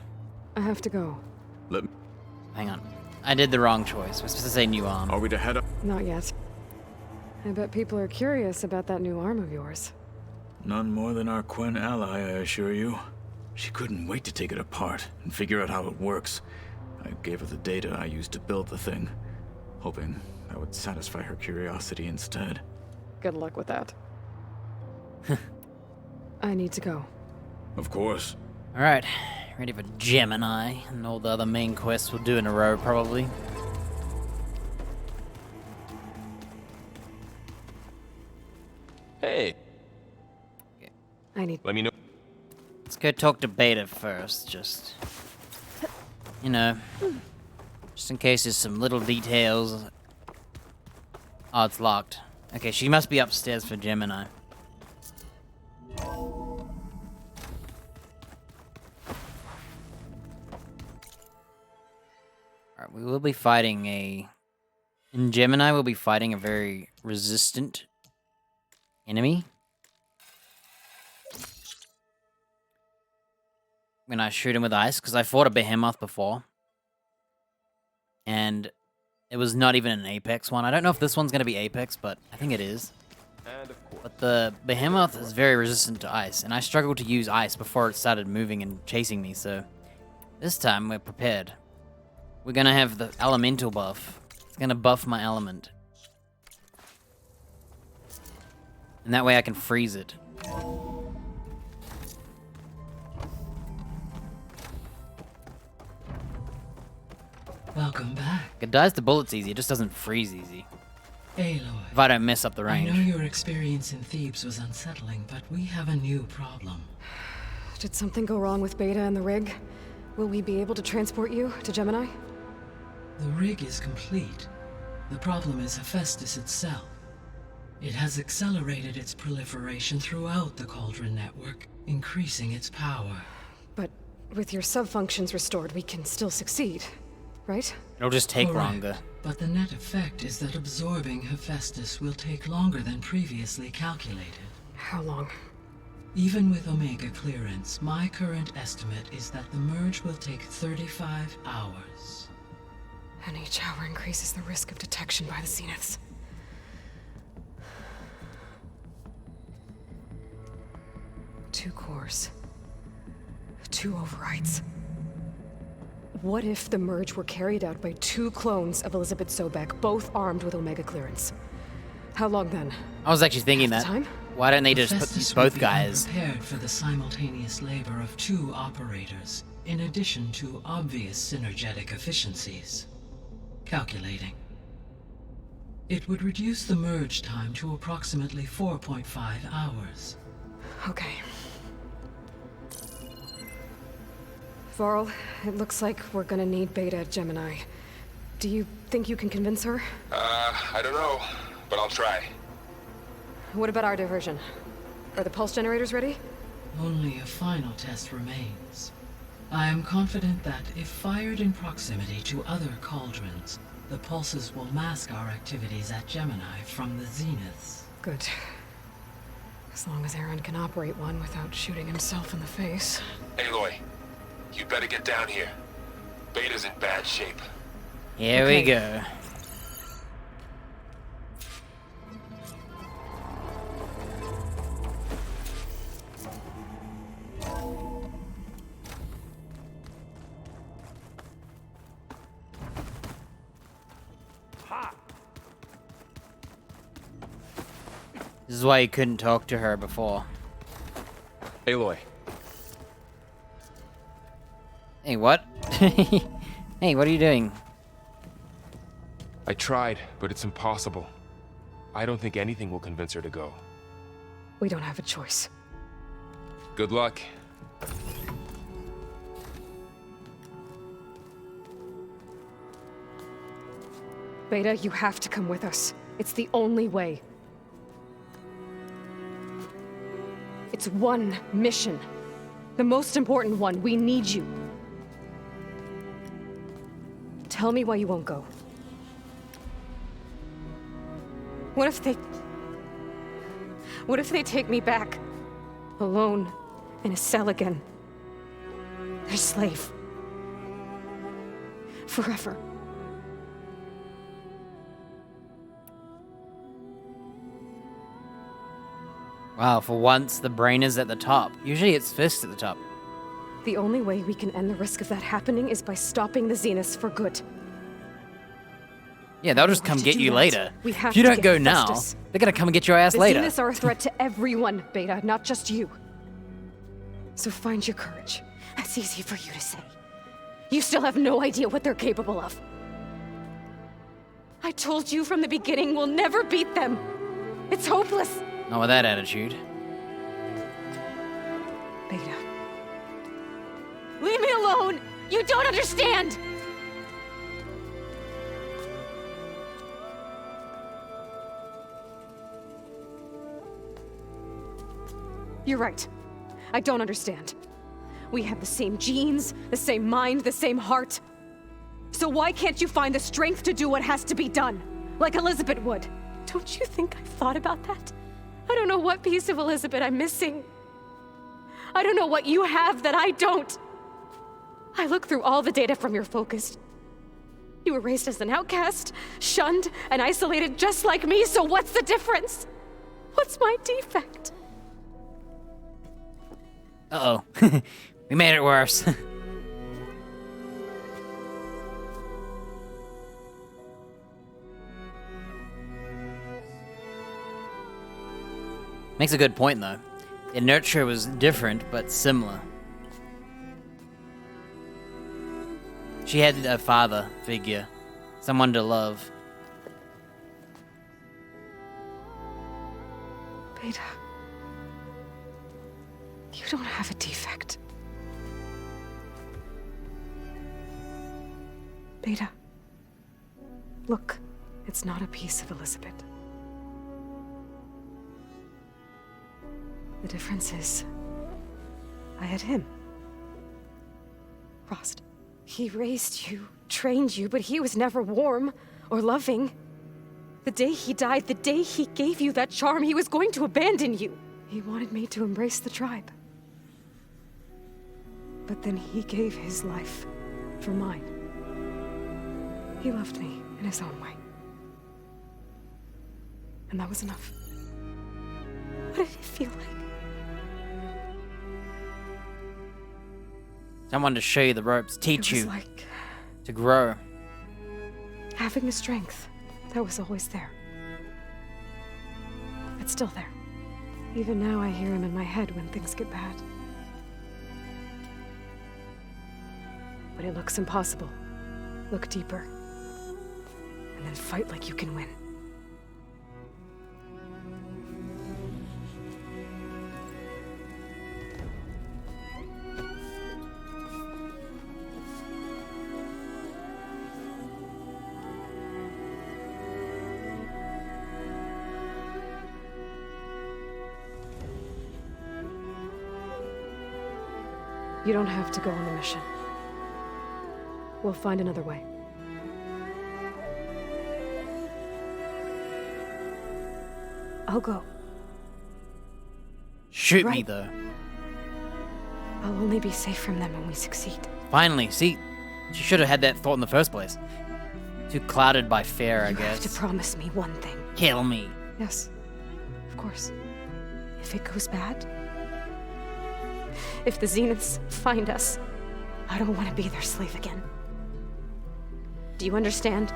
Speaker 3: I have to go.
Speaker 11: Let
Speaker 1: Hang on. I did the wrong choice. We're supposed to say new arm.
Speaker 11: Are we to head up?
Speaker 3: Not yet. I bet people are curious about that new arm of yours.
Speaker 11: None more than our Quen ally, I assure you. She couldn't wait to take it apart and figure out how it works. I gave her the data I used to build the thing, hoping that would satisfy her curiosity instead.
Speaker 3: Good luck with that. I need to go.
Speaker 11: Of course.
Speaker 1: Alright. Ready for Gemini and all the other main quests we'll do in a row, probably.
Speaker 17: Hey.
Speaker 3: I need.
Speaker 17: Let me know.
Speaker 1: Let's go talk to Beta first, just... You know, just in case there's some little details. Oh, it's locked. Okay, she must be upstairs for Gemini. Alright, we will be fighting a... In Gemini, we'll be fighting a very resistant enemy. When I shoot him with ice, because I fought a behemoth before. And it was not even an Apex one. I don't know if this one's going to be Apex, but I think it is. But the behemoth is very resistant to ice, and I struggled to use ice before it started moving and chasing me, so this time we're prepared. We're going to have the elemental buff. It's going to buff my element. And that way I can freeze it.
Speaker 21: Welcome back.
Speaker 1: It dies to bullets easy, it just doesn't freeze easy.
Speaker 21: Aloy.
Speaker 1: If I don't mess up the
Speaker 21: I
Speaker 1: range.
Speaker 21: know your experience in Thebes was unsettling, but we have a new problem.
Speaker 3: Did something go wrong with Beta and the rig? Will we be able to transport you to Gemini?
Speaker 21: The rig is complete. The problem is Hephaestus itself. It has accelerated its proliferation throughout the Cauldron network, increasing its power.
Speaker 3: But with your sub-functions restored, we can still succeed, right?
Speaker 1: It'll just take
Speaker 21: Correct.
Speaker 1: longer.
Speaker 21: But the net effect is that absorbing Hephaestus will take longer than previously calculated.
Speaker 3: How long?
Speaker 21: Even with Omega clearance, my current estimate is that the merge will take 35 hours.
Speaker 3: And each hour increases the risk of detection by the Zeniths. Two cores. Two overrides. What if the merge were carried out by two clones of Elizabeth Sobek, both armed with Omega clearance? How long then?
Speaker 1: I was actually thinking that.
Speaker 3: Time?
Speaker 1: Why don't they just put
Speaker 21: Hephaestus
Speaker 1: these
Speaker 21: will
Speaker 1: both
Speaker 21: be
Speaker 1: guys?
Speaker 21: Prepared for the simultaneous labor of two operators, in addition to obvious synergetic efficiencies. Calculating. It would reduce the merge time to approximately 4.5 hours.
Speaker 3: Okay. Varl, it looks like we're gonna need Beta at Gemini. Do you think you can convince her?
Speaker 17: I don't know, but I'll try.
Speaker 3: What about our diversion? Are the pulse generators ready?
Speaker 21: only a final test remains. I am confident that if fired in proximity to other cauldrons, the pulses will mask our activities at Gemini from the zeniths.
Speaker 3: Good. As long as Aaron can operate one without shooting himself in the face.
Speaker 17: Aloy, you better get down here. Beta's in bad shape.
Speaker 1: Here we go. This is why you couldn't talk to her before.
Speaker 17: Aloy.
Speaker 1: Hey, what? Hey, what are you doing?
Speaker 17: I tried, but it's impossible. I don't think anything will convince her to go.
Speaker 3: We don't have a choice.
Speaker 17: Good luck.
Speaker 3: Beta, you have to come with us. It's the only way. It's one mission. The most important one. We need you. Tell me why you won't go. What if they take me back? Alone, in a cell again. Their slave. Forever.
Speaker 1: Wow, for once, the brain is at the top. Usually it's fist at the top.
Speaker 3: The only way we can end the risk of that happening is by stopping the Zeniths for good.
Speaker 1: Yeah, they'll just come get you later.
Speaker 3: We have
Speaker 1: If you
Speaker 3: to
Speaker 1: don't
Speaker 3: get
Speaker 1: go now,
Speaker 3: Festus.
Speaker 1: they're gonna come and get your ass
Speaker 3: The
Speaker 1: later.
Speaker 3: Zeniths are a threat to everyone, Beta, not just you. So find your courage. That's easy for you to say. You still have no idea what they're capable of. I told you from the beginning we'll never beat them. It's hopeless.
Speaker 1: Not with that attitude.
Speaker 3: Beta. Leave me alone! You don't understand! You're right. I don't understand. We have the same genes, the same mind, the same heart. So why can't you find the strength to do what has to be done? Like Elizabeth would. Don't you think I've thought about that? I don't know what piece of Elizabeth I'm missing. I don't know what you have that I don't. I looked through all the data from your focus. You were raised as an outcast, shunned, and isolated just like me, so what's the difference? What's my defect?
Speaker 1: Uh-oh. We made it worse. Makes a good point, though. In Nurture was different, but similar. She had a father figure, someone to love.
Speaker 3: Beta. You don't have a defect. Beta. Look, it's not a piece of Elizabeth. The difference is, I had him. Rost. He raised you, trained you, but he was never warm or loving. The day he died, the day he gave you that charm, he was going to abandon you. He wanted me to embrace the tribe. But then he gave his life for mine. He loved me in his own way. And that was enough. What did it feel like?
Speaker 1: Someone to show you the ropes, teach
Speaker 3: It was
Speaker 1: you
Speaker 3: like
Speaker 1: to grow.
Speaker 3: having the strength that was always there. It's still there. Even now I hear him in my head when things get bad. But it looks impossible. Look deeper. And then fight like you can win. You don't have to go on the mission. We'll find another way. I'll go.
Speaker 1: Shoot me,
Speaker 3: Right.
Speaker 1: though.
Speaker 3: I'll only be safe from them when we succeed.
Speaker 1: Finally, see, she should have had that thought in the first place. Too clouded by fear, I
Speaker 3: You have
Speaker 1: guess.
Speaker 3: to promise me one thing.
Speaker 1: Kill me.
Speaker 3: Yes, of course. If it goes bad, if the Zeniths find us, I don't want to be their slave again. Do you understand?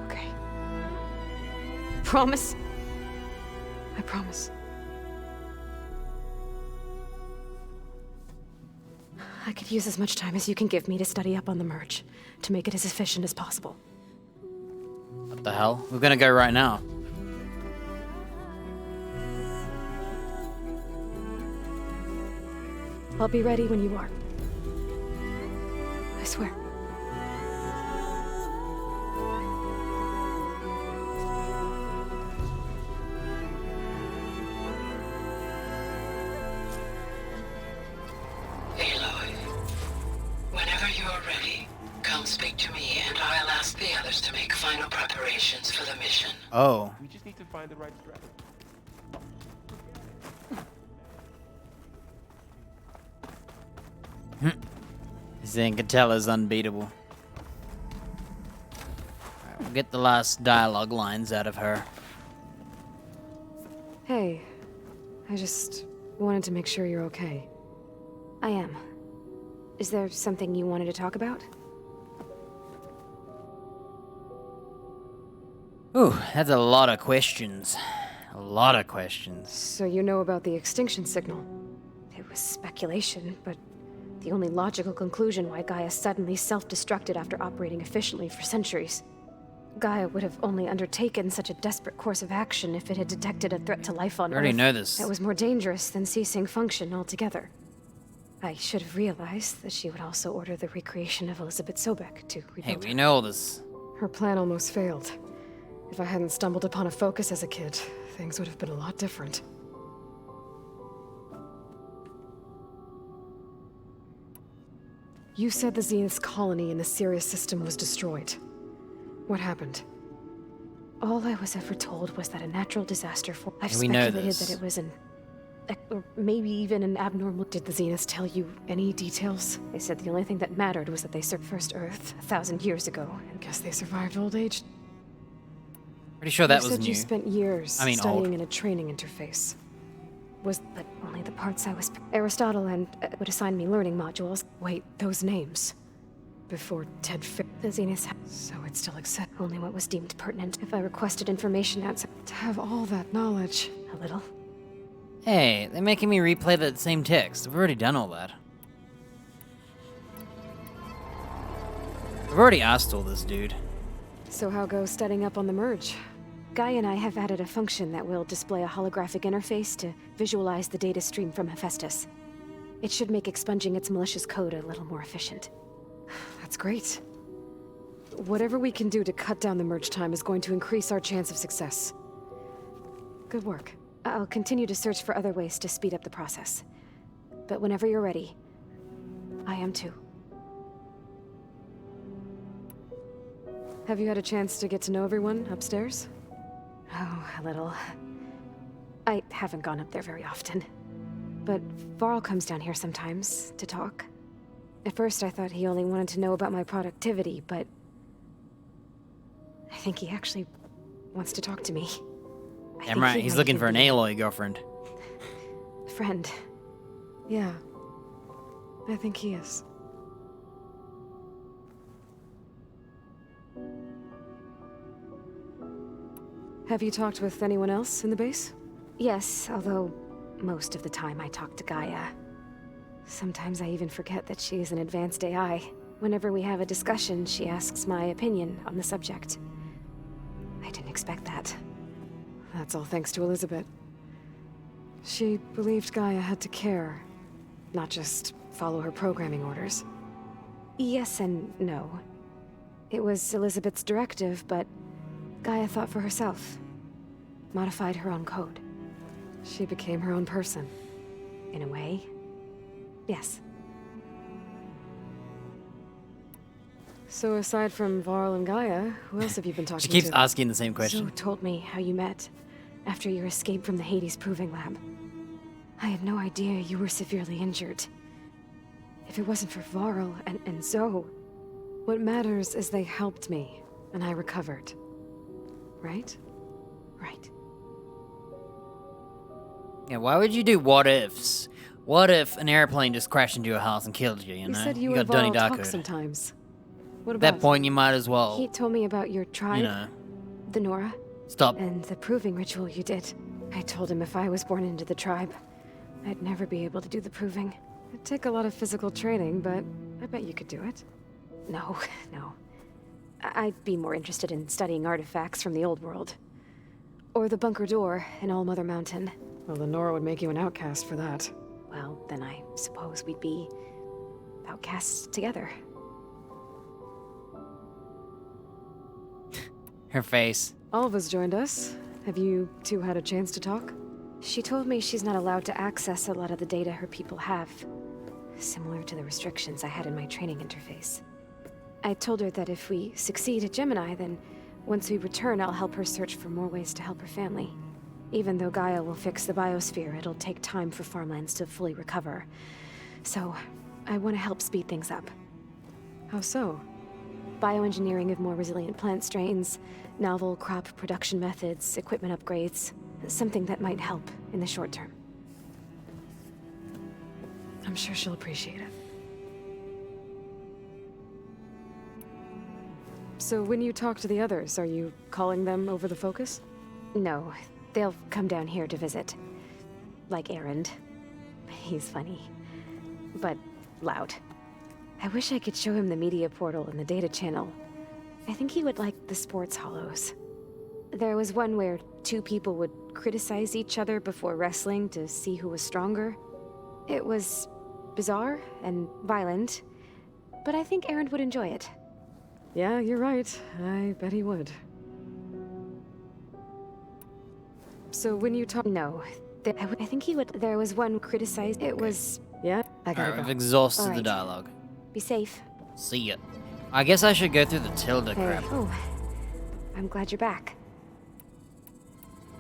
Speaker 3: Okay. Promise? I promise. I could use as much time as you can give me to study up on the merge, to make it as efficient as possible.
Speaker 1: What the hell? We're gonna go right now.
Speaker 3: I'll be ready when you are. I swear.
Speaker 7: Aloy, whenever you're ready, come speak to me and I'll ask the others to make final preparations for the mission.
Speaker 1: Oh.
Speaker 17: We just need to find the right strategy.
Speaker 1: Zancatella's unbeatable. Alright, we'll get the last dialogue lines out of her.
Speaker 3: Hey, I just wanted to make sure you're okay.
Speaker 18: I am. Is there something you wanted to talk about?
Speaker 1: Ooh, that's a lot of questions. A lot of questions.
Speaker 3: So you know about the extinction signal?
Speaker 18: It was speculation, but the only logical conclusion why Gaia suddenly self-destructed after operating efficiently for centuries.
Speaker 3: Gaia would have only undertaken such a desperate course of action if it had detected a threat to life on
Speaker 1: I already
Speaker 3: Earth
Speaker 1: know this.
Speaker 3: that was more dangerous than ceasing function altogether. I should have realized that she would also order the recreation of Elizabeth Sobek to rebuild
Speaker 1: Hey,
Speaker 3: her.
Speaker 1: we know all this.
Speaker 3: Her plan almost failed. If I hadn't stumbled upon a focus as a kid, things would have been a lot different. You said the Zenith's colony in the Sirius system was destroyed. What happened?
Speaker 18: All I was ever told was that a natural disaster for— I've
Speaker 1: Yeah, we know
Speaker 18: speculated
Speaker 1: this.
Speaker 18: that it was
Speaker 3: Or maybe even an abnormal— Did the Zeniths tell you any details?
Speaker 18: They said the only thing that mattered was that they served first Earth 1,000 years ago.
Speaker 3: I guess they survived old age.
Speaker 1: Pretty sure that
Speaker 3: You
Speaker 1: was
Speaker 3: said
Speaker 1: new.
Speaker 3: you spent years
Speaker 1: studying
Speaker 3: studying in a training interface.
Speaker 18: But only the parts I was— Aristotle and would assign me learning modules.
Speaker 3: Wait, those names. Before Ted
Speaker 18: The Zeniths
Speaker 3: So it still exists.
Speaker 18: only what was deemed pertinent. If I requested information outside—
Speaker 3: To have all that knowledge.
Speaker 18: A little.
Speaker 1: Hey, they're making me replay that same text. I've already done all that. I've already asked all this, dude.
Speaker 3: So how goes studying up on the merge?
Speaker 18: Gaia and I have added a function that will display a holographic interface to visualize the data stream from Hephaestus. It should make expunging its malicious code a little more efficient.
Speaker 3: That's great. Whatever we can do to cut down the merge time is going to increase our chance of success. Good work.
Speaker 18: I'll continue to search for other ways to speed up the process. But whenever you're ready, I am too.
Speaker 3: Have you had a chance to get to know everyone upstairs?
Speaker 18: Oh, a little. I haven't gone up there very often. But Varl comes down here sometimes to talk. At first I thought he only wanted to know about my productivity, but I think he actually wants to talk to me.
Speaker 1: Damn right, he's looking for an Aloy girlfriend.
Speaker 18: Friend.
Speaker 3: Yeah. I think he is. Have you talked with anyone else in the base?
Speaker 18: Yes, although most of the time I talk to Gaia. Sometimes I even forget that she is an advanced AI. Whenever we have a discussion, she asks my opinion on the subject. I didn't expect that.
Speaker 3: That's all thanks to Elizabeth. She believed Gaia had to care, not just follow her programming orders.
Speaker 18: Yes and no. It was Elizabeth's directive, but Gaia thought for herself. Modified her own code.
Speaker 3: She became her own person. In a way. Yes. So aside from Varl and Gaia, who else have you been talking to?
Speaker 1: She keeps asking the same question.
Speaker 3: Zo told me how you met after your escape from the Hades Proving Lab. I had no idea you were severely injured. If it wasn't for Varl and Zo, what matters is they helped me, and I recovered. Right? Right.
Speaker 1: Yeah, why would you do what ifs? What if an airplane just crashed into your house and killed you, you know?
Speaker 3: You said you
Speaker 1: got
Speaker 3: and
Speaker 1: Donnie
Speaker 3: Varl talk
Speaker 1: Darko'd.
Speaker 3: sometimes. What
Speaker 1: At
Speaker 3: about
Speaker 1: that point, you might as well,
Speaker 3: He told me about your tribe,
Speaker 1: you know,
Speaker 3: the Nora,
Speaker 1: stop.
Speaker 3: and the proving ritual you did. I told him if I was born into the tribe, I'd never be able to do the proving. It'd take a lot of physical training, but I bet you could do it. No, no. I'd be more interested in studying artifacts from the old world. Or the bunker door in All Mother Mountain. Well, the Nora would make you an outcast for that.
Speaker 2: Well, then I suppose we'd be outcasts together.
Speaker 1: Her face.
Speaker 3: Alva's joined us. Have you two had a chance to talk?
Speaker 2: She told me she's not allowed to access a lot of the data her people have. Similar to the restrictions I had in my training interface. I told her that if we succeed at Gemini, then once we return, I'll help her search for more ways to help her family. Even though Gaia will fix the biosphere, it'll take time for farmlands to fully recover. So, I want to help speed things up.
Speaker 3: How so?
Speaker 2: Bioengineering of more resilient plant strains, novel crop production methods, equipment upgrades. Something that might help in the short term.
Speaker 3: I'm sure she'll appreciate it. So when you talk to the others, are you calling them over the focus?
Speaker 2: No, they'll come down here to visit. Like Erend. He's funny. But loud. I wish I could show him the media portal and the data channel. I think he would like the sports hollows. There was one where two people would criticize each other before wrestling to see who was stronger. It was bizarre and violent, but I think Erend would enjoy it.
Speaker 3: Yeah, you're right. I bet he would. So when you talk...
Speaker 2: No. I think he would... There was one criticized... It was...
Speaker 3: Yeah? I gotta
Speaker 1: Alright,
Speaker 3: go.
Speaker 1: I've exhausted the
Speaker 2: Alright.
Speaker 1: dialogue.
Speaker 2: Be safe.
Speaker 1: See ya. I guess I should go through the Tilda
Speaker 2: Hey.
Speaker 1: crap.
Speaker 2: Oh, I'm glad you're back.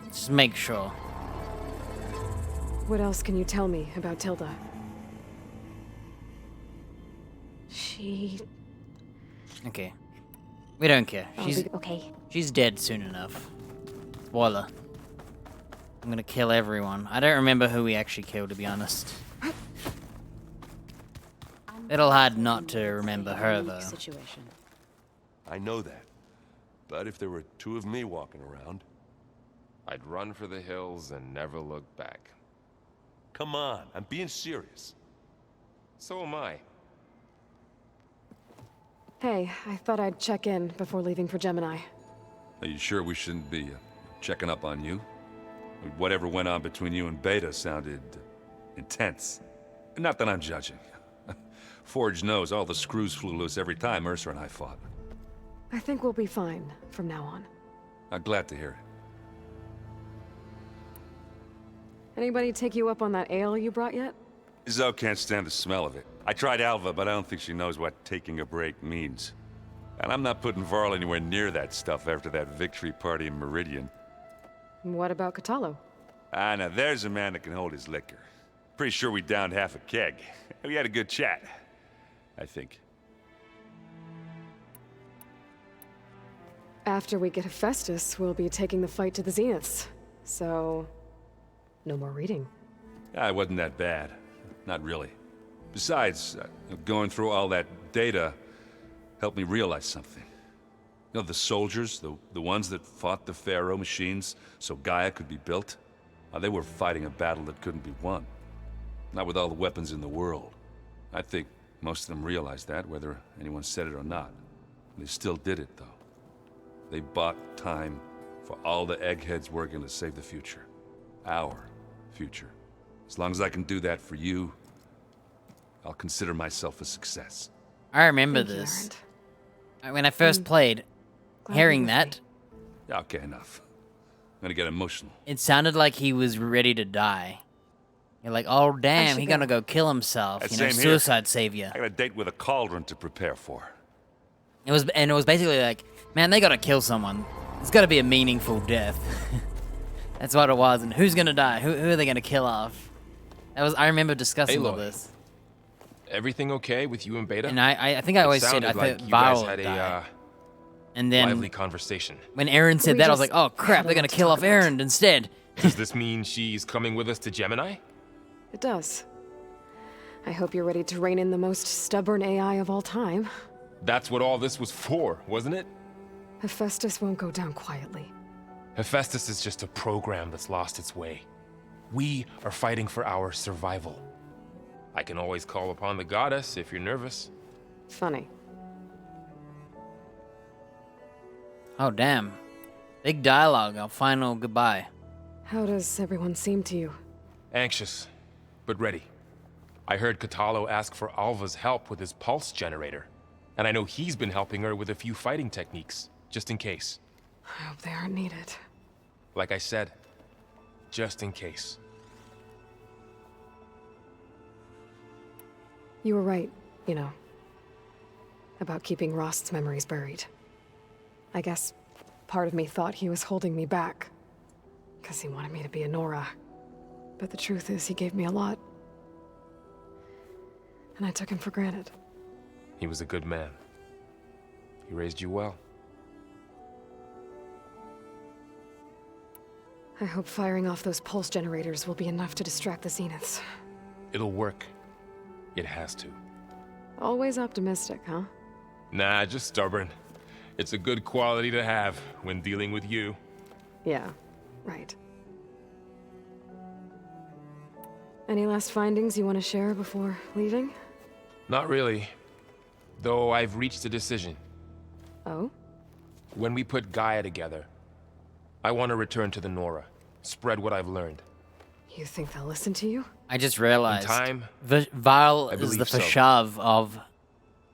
Speaker 1: Just make sure.
Speaker 3: What else can you tell me about Tilda?
Speaker 2: She...
Speaker 1: Okay. We don't care.
Speaker 2: I'll
Speaker 1: She's
Speaker 2: be okay.
Speaker 1: She's dead soon enough. Spoiler. I'm gonna kill everyone. I don't remember who we actually killed, to be honest. It'll hard not to remember her, though.
Speaker 20: Situation.
Speaker 17: I know that. But if there were two of me walking around, I'd run for the hills and never look back. Come on, I'm being serious. So am I.
Speaker 3: Hey, I thought I'd check in before leaving for Gemini.
Speaker 9: Are you sure we shouldn't be checking up on you? Whatever went on between you and Beta sounded intense. Not that I'm judging. Forge knows all the screws flew loose every time Mercer and I fought.
Speaker 3: I think we'll be fine from now on.
Speaker 9: I'm glad to hear it.
Speaker 3: Anybody take you up on that ale you brought yet?
Speaker 9: Zo can't stand the smell of it. I tried Alva, but I don't think she knows what taking a break means. And I'm not putting Varl anywhere near that stuff after that victory party in Meridian.
Speaker 3: What about Kotallo?
Speaker 9: Ah, now there's a man that can hold his liquor. Pretty sure we downed half a keg. We had a good chat, I think.
Speaker 3: After we get Hephaestus, we'll be taking the fight to the Zeniths. So... no more reading.
Speaker 9: Ah, it wasn't that bad. Not really. Besides, going through all that data helped me realize something. You know, the soldiers, the ones that fought the Pharaoh machines so Gaia could be built, they were fighting a battle that couldn't be won. Not with all the weapons in the world. I think most of them realized that, whether anyone said it or not. They still did it, though. They bought time for all the eggheads working to save the future. Our future. As long as I can do that for you, I'll consider myself a success.
Speaker 1: I remember
Speaker 3: Thank you,
Speaker 1: this.
Speaker 3: Erend.
Speaker 1: When I first played,
Speaker 3: glad
Speaker 1: hearing
Speaker 3: you're
Speaker 1: that,
Speaker 9: Okay, enough. gonna get emotional.
Speaker 1: It sounded like he was ready to die. You're like, oh damn, he's gonna go kill himself. You know,
Speaker 9: Same here.
Speaker 1: suicide savior.
Speaker 9: I got a date with a cauldron to prepare for.
Speaker 1: It was basically like, man, they gotta kill someone. It's gotta be a meaningful death. That's what it was. And who's gonna die? Who are they gonna kill off? I remember discussing all
Speaker 14: Aloy.
Speaker 1: this.
Speaker 14: Everything okay with you and Beta?
Speaker 1: And I think I always said I
Speaker 14: like
Speaker 1: thought
Speaker 14: you guys
Speaker 1: Varl
Speaker 14: had
Speaker 1: would
Speaker 14: a
Speaker 1: die. And then
Speaker 14: lively conversation.
Speaker 1: when Aaron said that, I was like, oh crap, they're gonna kill off Aaron instead.
Speaker 14: Does this mean she's coming with us to Gemini?
Speaker 3: It does. I hope you're ready to rein in the most stubborn AI of all time.
Speaker 14: That's what all this was for, wasn't it?
Speaker 3: Hephaestus won't go down quietly.
Speaker 14: Hephaestus is just a program that's lost its way. We are fighting for our survival. I can always call upon the goddess if you're nervous.
Speaker 3: Funny.
Speaker 1: Oh damn. Big dialogue, our final goodbye.
Speaker 3: How does everyone seem to you?
Speaker 14: Anxious, but ready. I heard Katalo ask for Alva's help with his pulse generator. And I know he's been helping her with a few fighting techniques, just in case.
Speaker 3: I hope they aren't needed.
Speaker 14: Like I said, just in case.
Speaker 3: You were right, you know, about keeping Rost's memories buried. I guess part of me thought he was holding me back, because he wanted me to be a Nora. But the truth is, he gave me a lot. And I took him for granted.
Speaker 14: He was a good man. He raised you well.
Speaker 3: I hope firing off those pulse generators will be enough to distract the Zeniths.
Speaker 14: It'll work. It has to.
Speaker 3: Always optimistic, huh?
Speaker 14: Nah, just stubborn. It's a good quality to have when dealing with you.
Speaker 3: Yeah, right. Any last findings you want to share before leaving?
Speaker 14: Not really. Though I've reached a decision.
Speaker 3: Oh?
Speaker 14: When we put Gaia together, I want to return to the Nora. Spread what I've learned.
Speaker 3: You think they'll listen to you?
Speaker 1: I just realized.
Speaker 14: In time,
Speaker 1: Varl
Speaker 14: I
Speaker 1: is the
Speaker 14: believe so.
Speaker 1: Fashav of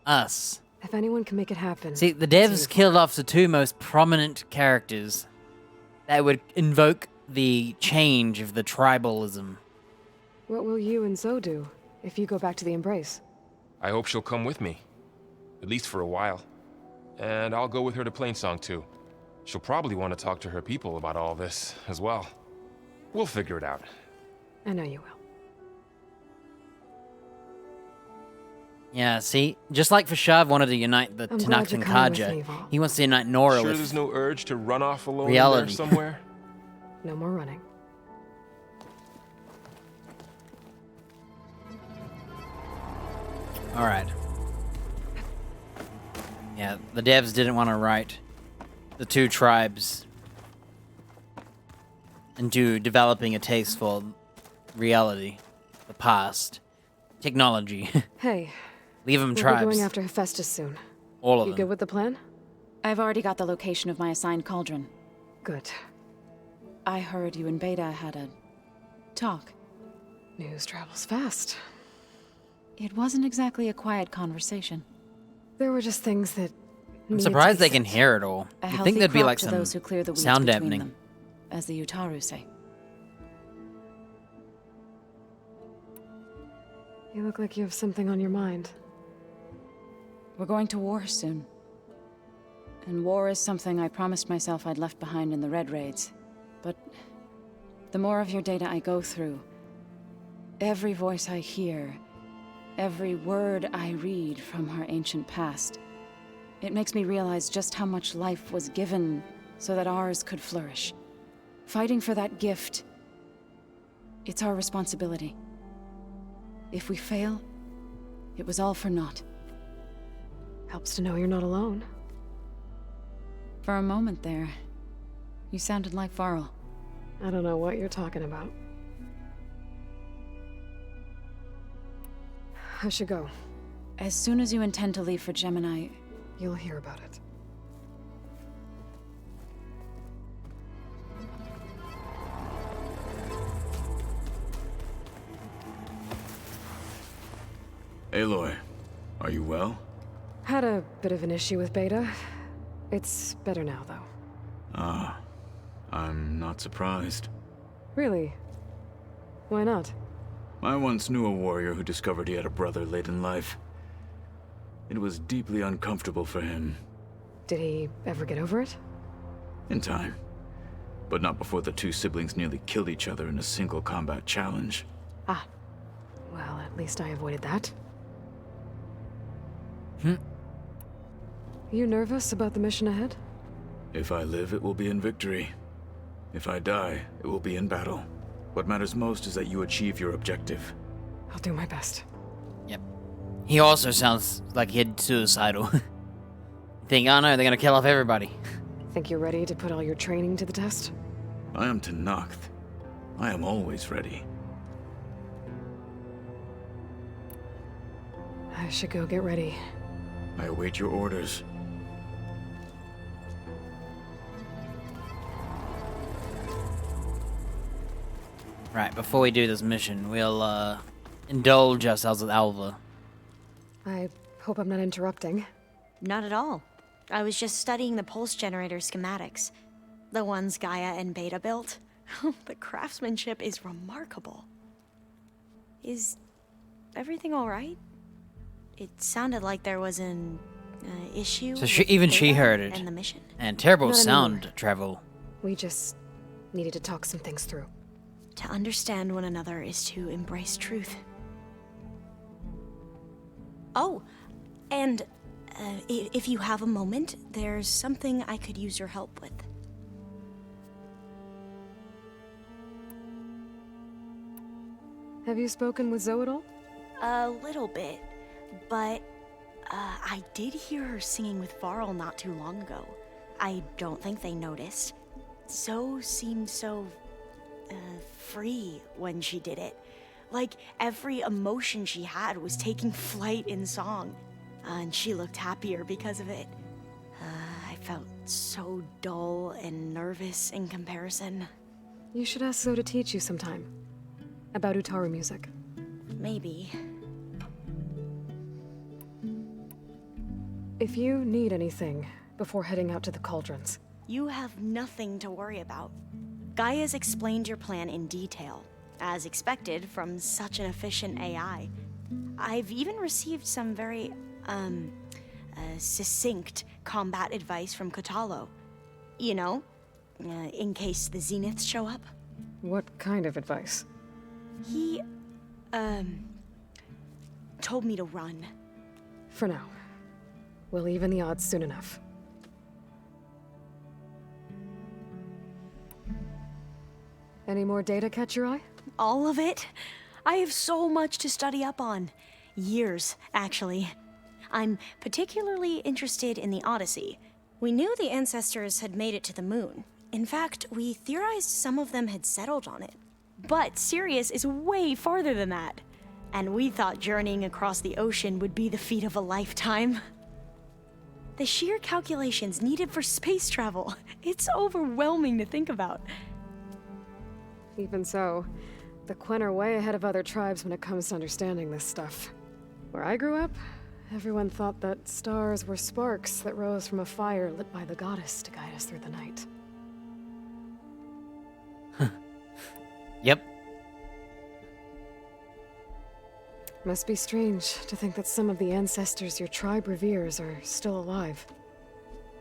Speaker 1: us.
Speaker 3: If anyone can make it happen...
Speaker 1: See, the devs killed off the two most prominent characters that would invoke the change of the tribalism.
Speaker 3: What will you and Zoe do if you go back to the Embrace?
Speaker 14: I hope she'll come with me. At least for a while. And I'll go with her to Plainsong too. She'll probably want to talk to her people about all this as well. We'll figure it out.
Speaker 3: I know you will.
Speaker 1: Yeah, see? Just like Fashav wanted to unite the
Speaker 3: I'm glad
Speaker 1: Tanakh
Speaker 3: you're
Speaker 1: and
Speaker 3: coming with
Speaker 1: Kaja,
Speaker 3: me, Varl.
Speaker 1: he wants to unite Nora
Speaker 14: Sure
Speaker 1: with
Speaker 14: there's no urge to run off alone
Speaker 1: reality.
Speaker 14: in there somewhere?
Speaker 3: No more running.
Speaker 1: Alright. Yeah, the devs didn't want to write the two tribes into developing a taste for reality, the past, technology.
Speaker 3: Hey.
Speaker 1: Leave them
Speaker 3: We'll be
Speaker 1: tribes.
Speaker 3: going after Hephaestus soon.
Speaker 1: All of
Speaker 3: You
Speaker 1: them.
Speaker 3: good with the plan?
Speaker 13: I've already got the location of my assigned cauldron.
Speaker 3: Good.
Speaker 13: I heard you and Beta had a talk.
Speaker 3: News travels fast.
Speaker 13: It wasn't exactly a quiet conversation.
Speaker 3: There were just things that...
Speaker 1: I'm
Speaker 3: needed
Speaker 1: surprised
Speaker 3: to
Speaker 1: they
Speaker 3: be
Speaker 1: can
Speaker 3: said.
Speaker 1: hear it all.
Speaker 13: A
Speaker 1: You'd
Speaker 13: healthy
Speaker 1: think there'd be
Speaker 13: crop
Speaker 1: like
Speaker 13: to
Speaker 1: some
Speaker 13: those who clear the weeds
Speaker 1: sound
Speaker 13: between
Speaker 1: dampening.
Speaker 13: them, as the Utaru say.
Speaker 3: You look like you have something on your mind.
Speaker 13: We're going to war soon. And war is something I promised myself I'd left behind in the Red Raids. But the more of your data I go through, every voice I hear, every word I read from our ancient past, it makes me realize just how much life was given so that ours could flourish. Fighting for that gift, it's our responsibility. If we fail, it was all for naught.
Speaker 3: Helps to know you're not alone.
Speaker 13: For a moment there, you sounded like Varl.
Speaker 3: I don't know what you're talking about. I should go.
Speaker 13: As soon as you intend to leave for Gemini,
Speaker 3: you'll hear about it.
Speaker 11: Aloy, are you well?
Speaker 3: Had a bit of an issue with Beta. It's better now, though.
Speaker 11: Ah, I'm not surprised.
Speaker 3: Really? Why not?
Speaker 11: I once knew a warrior who discovered he had a brother late in life. It was deeply uncomfortable for him.
Speaker 3: Did he ever get over it?
Speaker 11: In time. But not before the two siblings nearly killed each other in a single combat challenge.
Speaker 3: Ah. Well, at least I avoided that. You nervous about the mission ahead?
Speaker 11: If I live, it will be in victory. If I die, it will be in battle. What matters most is that you achieve your objective.
Speaker 3: I'll do my best.
Speaker 1: Yep. He also sounds like he'd suicidal. Think, oh no, they're gonna kill off everybody.
Speaker 3: Think you're ready to put all your training to the test?
Speaker 11: I am Tenakth. I am always ready.
Speaker 3: I should go get ready.
Speaker 11: I await your orders.
Speaker 1: Right, before we do this mission, we'll indulge ourselves with Alva.
Speaker 3: I hope I'm not interrupting.
Speaker 18: Not at all. I was just studying the pulse generator schematics. The ones Gaia and Beta built. The craftsmanship is remarkable. Is everything alright? It sounded like there was an issue.
Speaker 1: So
Speaker 18: with
Speaker 1: even she
Speaker 18: Beta
Speaker 1: heard it.
Speaker 18: and the mission.
Speaker 1: And terrible
Speaker 3: Not
Speaker 1: sound
Speaker 3: anymore.
Speaker 1: travel.
Speaker 3: We just needed to talk some things through.
Speaker 18: To understand one another is to embrace truth. Oh, and if you have a moment, there's something I could use your help with.
Speaker 3: Have you spoken with Zoe at all?
Speaker 18: A little bit, but I did hear her singing with Varl not too long ago. I don't think they noticed. Zoe seemed so free when she did it. Like every emotion she had was taking flight in song. And she looked happier because of it. I felt so dull and nervous in comparison.
Speaker 3: You should ask Zoe to teach you sometime. About Utaru music.
Speaker 18: Maybe.
Speaker 3: If you need anything before heading out to the cauldrons.
Speaker 18: You have nothing to worry about. Gaia's explained your plan in detail, as expected from such an efficient AI. I've even received some very, succinct combat advice from Kotallo. You know, in case the Zeniths show up.
Speaker 3: What kind of advice?
Speaker 18: He, told me to run.
Speaker 3: For now. We'll even the odds soon enough. Any more data catch your eye?
Speaker 18: All of it? I have so much to study up on. Years, actually. I'm particularly interested in the Odyssey. We knew the ancestors had made it to the moon. In fact, we theorized some of them had settled on it. But Sirius is way farther than that. And we thought journeying across the ocean would be the feat of a lifetime. The sheer calculations needed for space travel, it's overwhelming to think about.
Speaker 3: Even so, the Quen are way ahead of other tribes when it comes to understanding this stuff. Where I grew up, everyone thought that stars were sparks that rose from a fire lit by the goddess to guide us through the night.
Speaker 1: Yep.
Speaker 3: Must be strange to think that some of the ancestors your tribe reveres are still alive.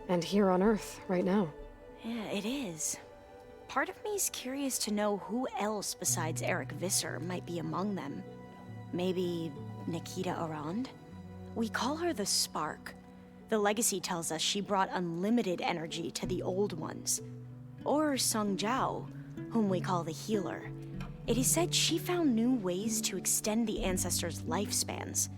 Speaker 3: And here on Earth, right now.
Speaker 18: Yeah, it is. Part of me's curious to know who else besides Eric Visser might be among them. Maybe Nikita Arand? We call her the Spark. The legacy tells us she brought unlimited energy to the old ones. Or Sung Jiao, whom we call the Healer. It is said she found new ways to extend the ancestors' lifespans.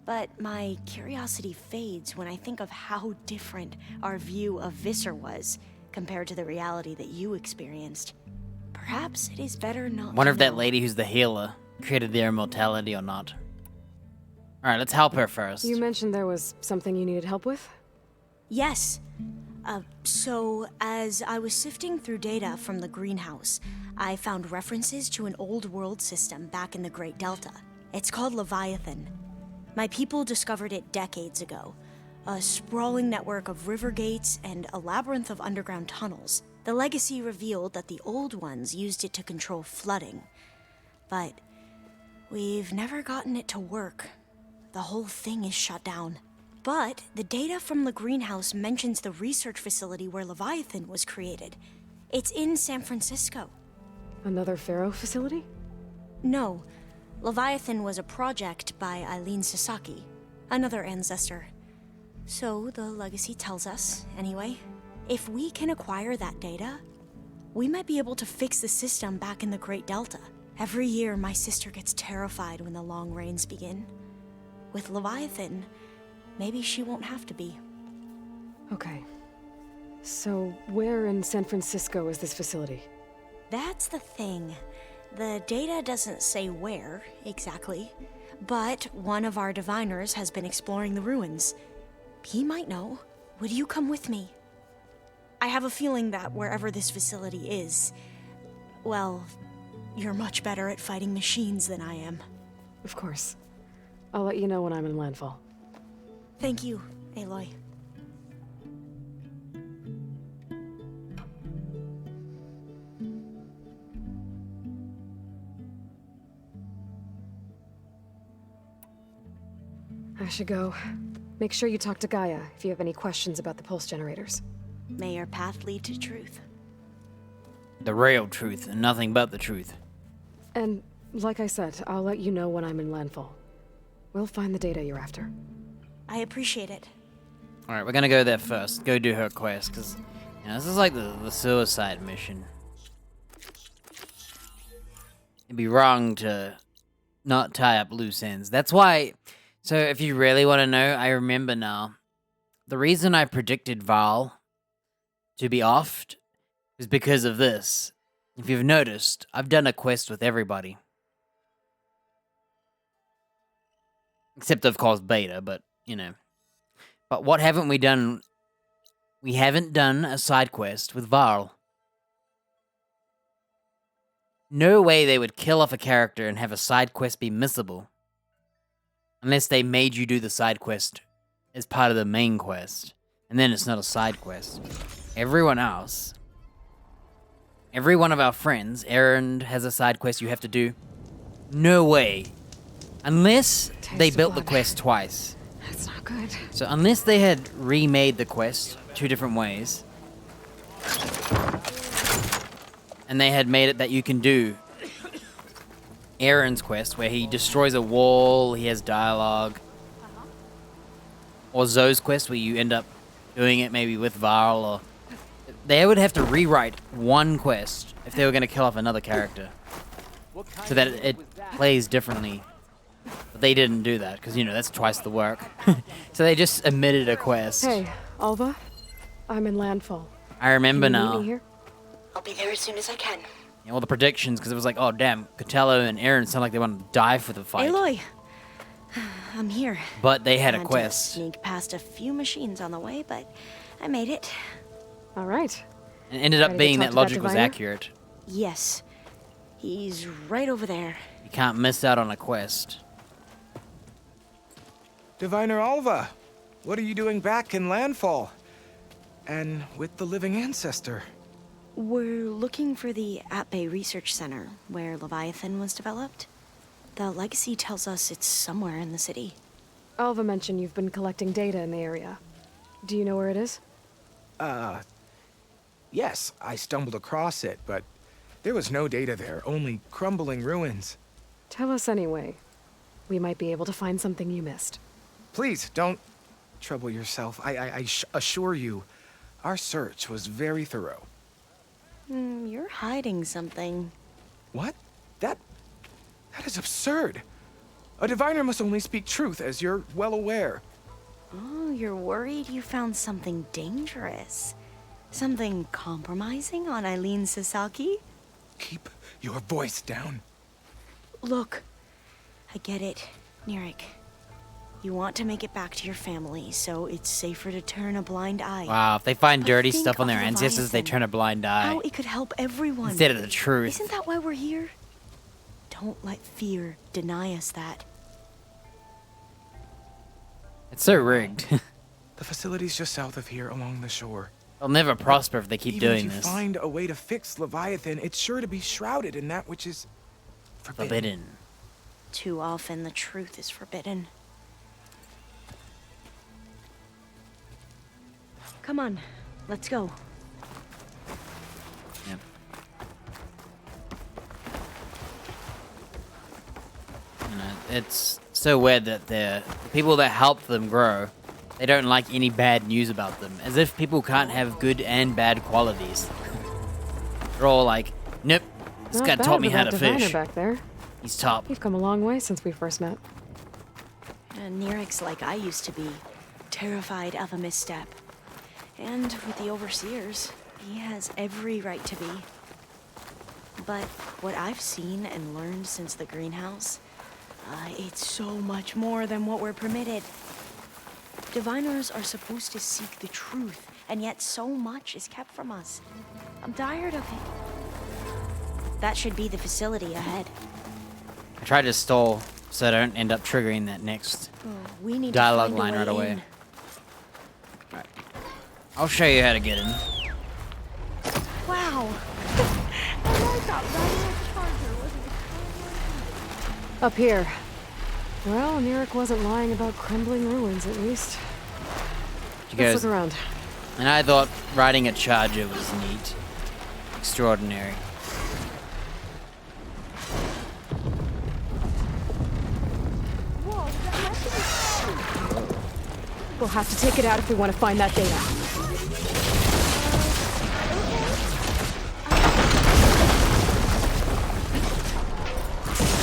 Speaker 18: But my curiosity fades when I think of how different our view of Visser was compared to the reality that you experienced. Perhaps it is better not
Speaker 1: Wonder
Speaker 18: to
Speaker 1: if that
Speaker 18: know.
Speaker 1: lady who's the healer created their immortality or not. Alright, let's help her first.
Speaker 3: You mentioned there was something you needed help with?
Speaker 18: Yes. So, as I was sifting through data from the greenhouse, I found references to an old world system back in the Great Delta. It's called Leviathan. My people discovered it decades ago. A sprawling network of river gates and a labyrinth of underground tunnels. The Legacy revealed that the old ones used it to control flooding. But we've never gotten it to work. The whole thing is shut down. But the data from the greenhouse mentions the research facility where Leviathan was created. It's in San Francisco.
Speaker 3: Another Pharaoh facility?
Speaker 18: No. Leviathan was a project by Eileen Sasaki, another ancestor. So the Legacy tells us, anyway, if we can acquire that data, we might be able to fix the system back in the Great Delta. Every year, my sister gets terrified when the long rains begin. With Leviathan, maybe she won't have to be.
Speaker 3: Okay. So, where in San Francisco is this facility?
Speaker 18: That's the thing. The data doesn't say where, exactly. But one of our diviners has been exploring the ruins. He might know. Would you come with me? I have a feeling that wherever this facility is, well, you're much better at fighting machines than I am.
Speaker 3: Of course. I'll let you know when I'm in landfall.
Speaker 18: Thank you, Aloy.
Speaker 3: I should go. Make sure you talk to Gaia if you have any questions about the pulse generators.
Speaker 18: May your path lead to truth.
Speaker 1: The real truth, and nothing but the truth.
Speaker 3: And, like I said, I'll let you know when I'm in landfall. We'll find the data you're after.
Speaker 18: I appreciate it.
Speaker 1: Alright, we're gonna go there first. Go do her quest, because, you know, this is like the suicide mission. It'd be wrong to not tie up loose ends. That's why, so if you really want to know, I remember now. The reason I predicted Val to be offed is because of this. If you've noticed, I've done a quest with everybody. Except, of course, Beta, but, you know. But what haven't we done? We haven't done a side quest with Varl. No way they would kill off a character and have a side quest be missable. Unless they made you do the side quest as part of the main quest. And then it's not a side quest. Everyone else, every one of our friends, Aaron has a side quest you have to do. No way. Unless they built the quest twice.
Speaker 3: That's not good.
Speaker 1: So unless they had remade the quest 2 different ways, and they had made it that you can do Aaron's quest, where he destroys a wall, he has dialogue, or Zoe's quest, where you end up doing it maybe with Varl, or they would have to rewrite one quest if they were going to kill off another character, so that it plays differently. But they didn't do that, because, you know, that's twice the work. So they just omitted a quest.
Speaker 3: Hey, Alva. I'm in landfall.
Speaker 1: I remember
Speaker 3: Can you meet
Speaker 1: now.
Speaker 3: me here?
Speaker 18: I'll be there as soon as I can.
Speaker 1: Yeah, all the predictions, because it was like, oh damn, Cotello and Aaron sound like they want to die for the fight.
Speaker 18: Aloy! I'm here.
Speaker 1: But they had a
Speaker 18: to
Speaker 1: quest.
Speaker 18: Sneak past a few machines on the way, but I made it.
Speaker 3: All right.
Speaker 1: And it ended up being that logic was accurate.
Speaker 18: Yes. He's right over there.
Speaker 1: You can't miss out on a quest.
Speaker 8: Diviner Alva, what are you doing back in landfall? And with the living ancestor?
Speaker 18: We're looking for the At-Bay Research Center, where Leviathan was developed. The Legacy tells us it's somewhere in the city.
Speaker 3: Alva mentioned you've been collecting data in the area. Do you know where it is?
Speaker 8: Yes, I stumbled across it, but there was no data there, only crumbling ruins.
Speaker 3: Tell us anyway. We might be able to find something you missed.
Speaker 8: Please, don't trouble yourself. I assure you, our search was very thorough.
Speaker 18: You're hiding something.
Speaker 8: What? That is absurd. A diviner must only speak truth, as you're well aware.
Speaker 18: Oh, you're worried you found something dangerous. Something compromising on Eileen Sasaki?
Speaker 8: Keep your voice down.
Speaker 18: Look, I get it, Nirik. You want to make it back to your family, so it's safer to turn a blind eye.
Speaker 1: Wow, if they find
Speaker 18: But
Speaker 1: dirty
Speaker 18: think
Speaker 1: stuff on
Speaker 18: of
Speaker 1: their ancestors, they
Speaker 18: Leviathan.
Speaker 1: turn a blind eye.
Speaker 18: How it could help everyone.
Speaker 1: Instead of the truth.
Speaker 18: Isn't that why we're here? Don't let fear deny us that.
Speaker 1: It's so rigged.
Speaker 8: The facility's just south of here, along the shore.
Speaker 1: They'll never prosper if they keep
Speaker 8: Even
Speaker 1: doing
Speaker 8: if you
Speaker 1: this.
Speaker 8: find a way to fix Leviathan, it's sure to be shrouded in that which is forbidden.
Speaker 18: Too often the truth is forbidden. Come on, let's go.
Speaker 1: Yep. You know, it's so weird that the people that help them grow, they don't like any bad news about them. As if people can't have good and bad qualities. They're all like, nope, this
Speaker 3: Not
Speaker 1: guy
Speaker 3: bad
Speaker 1: taught me
Speaker 3: with
Speaker 1: how
Speaker 3: that
Speaker 1: to
Speaker 3: diviner
Speaker 1: fish.
Speaker 3: back there.
Speaker 1: He's top.
Speaker 3: You've come a long way since we first met.
Speaker 18: Nirik's like I used to be, terrified of a misstep. And with the Overseers, he has every right to be. But what I've seen and learned since the greenhouse, it's so much more than what we're permitted. Diviners are supposed to seek the truth, and yet so much is kept from us. I'm tired of it. That should be the facility ahead.
Speaker 1: I tried to stall so I don't end up triggering that next
Speaker 18: We need
Speaker 1: dialogue
Speaker 18: to find
Speaker 1: line
Speaker 18: a
Speaker 1: right
Speaker 18: way
Speaker 1: away.
Speaker 18: in.
Speaker 1: Alright. I'll show you how to get in.
Speaker 18: Wow.
Speaker 3: Up here. Well, Nirik wasn't lying about crumbling ruins, at least.
Speaker 1: She
Speaker 3: Let's
Speaker 1: goes,
Speaker 3: look around.
Speaker 1: and I thought riding a charger was neat. Extraordinary.
Speaker 3: We'll have to take it out if we want to find that data.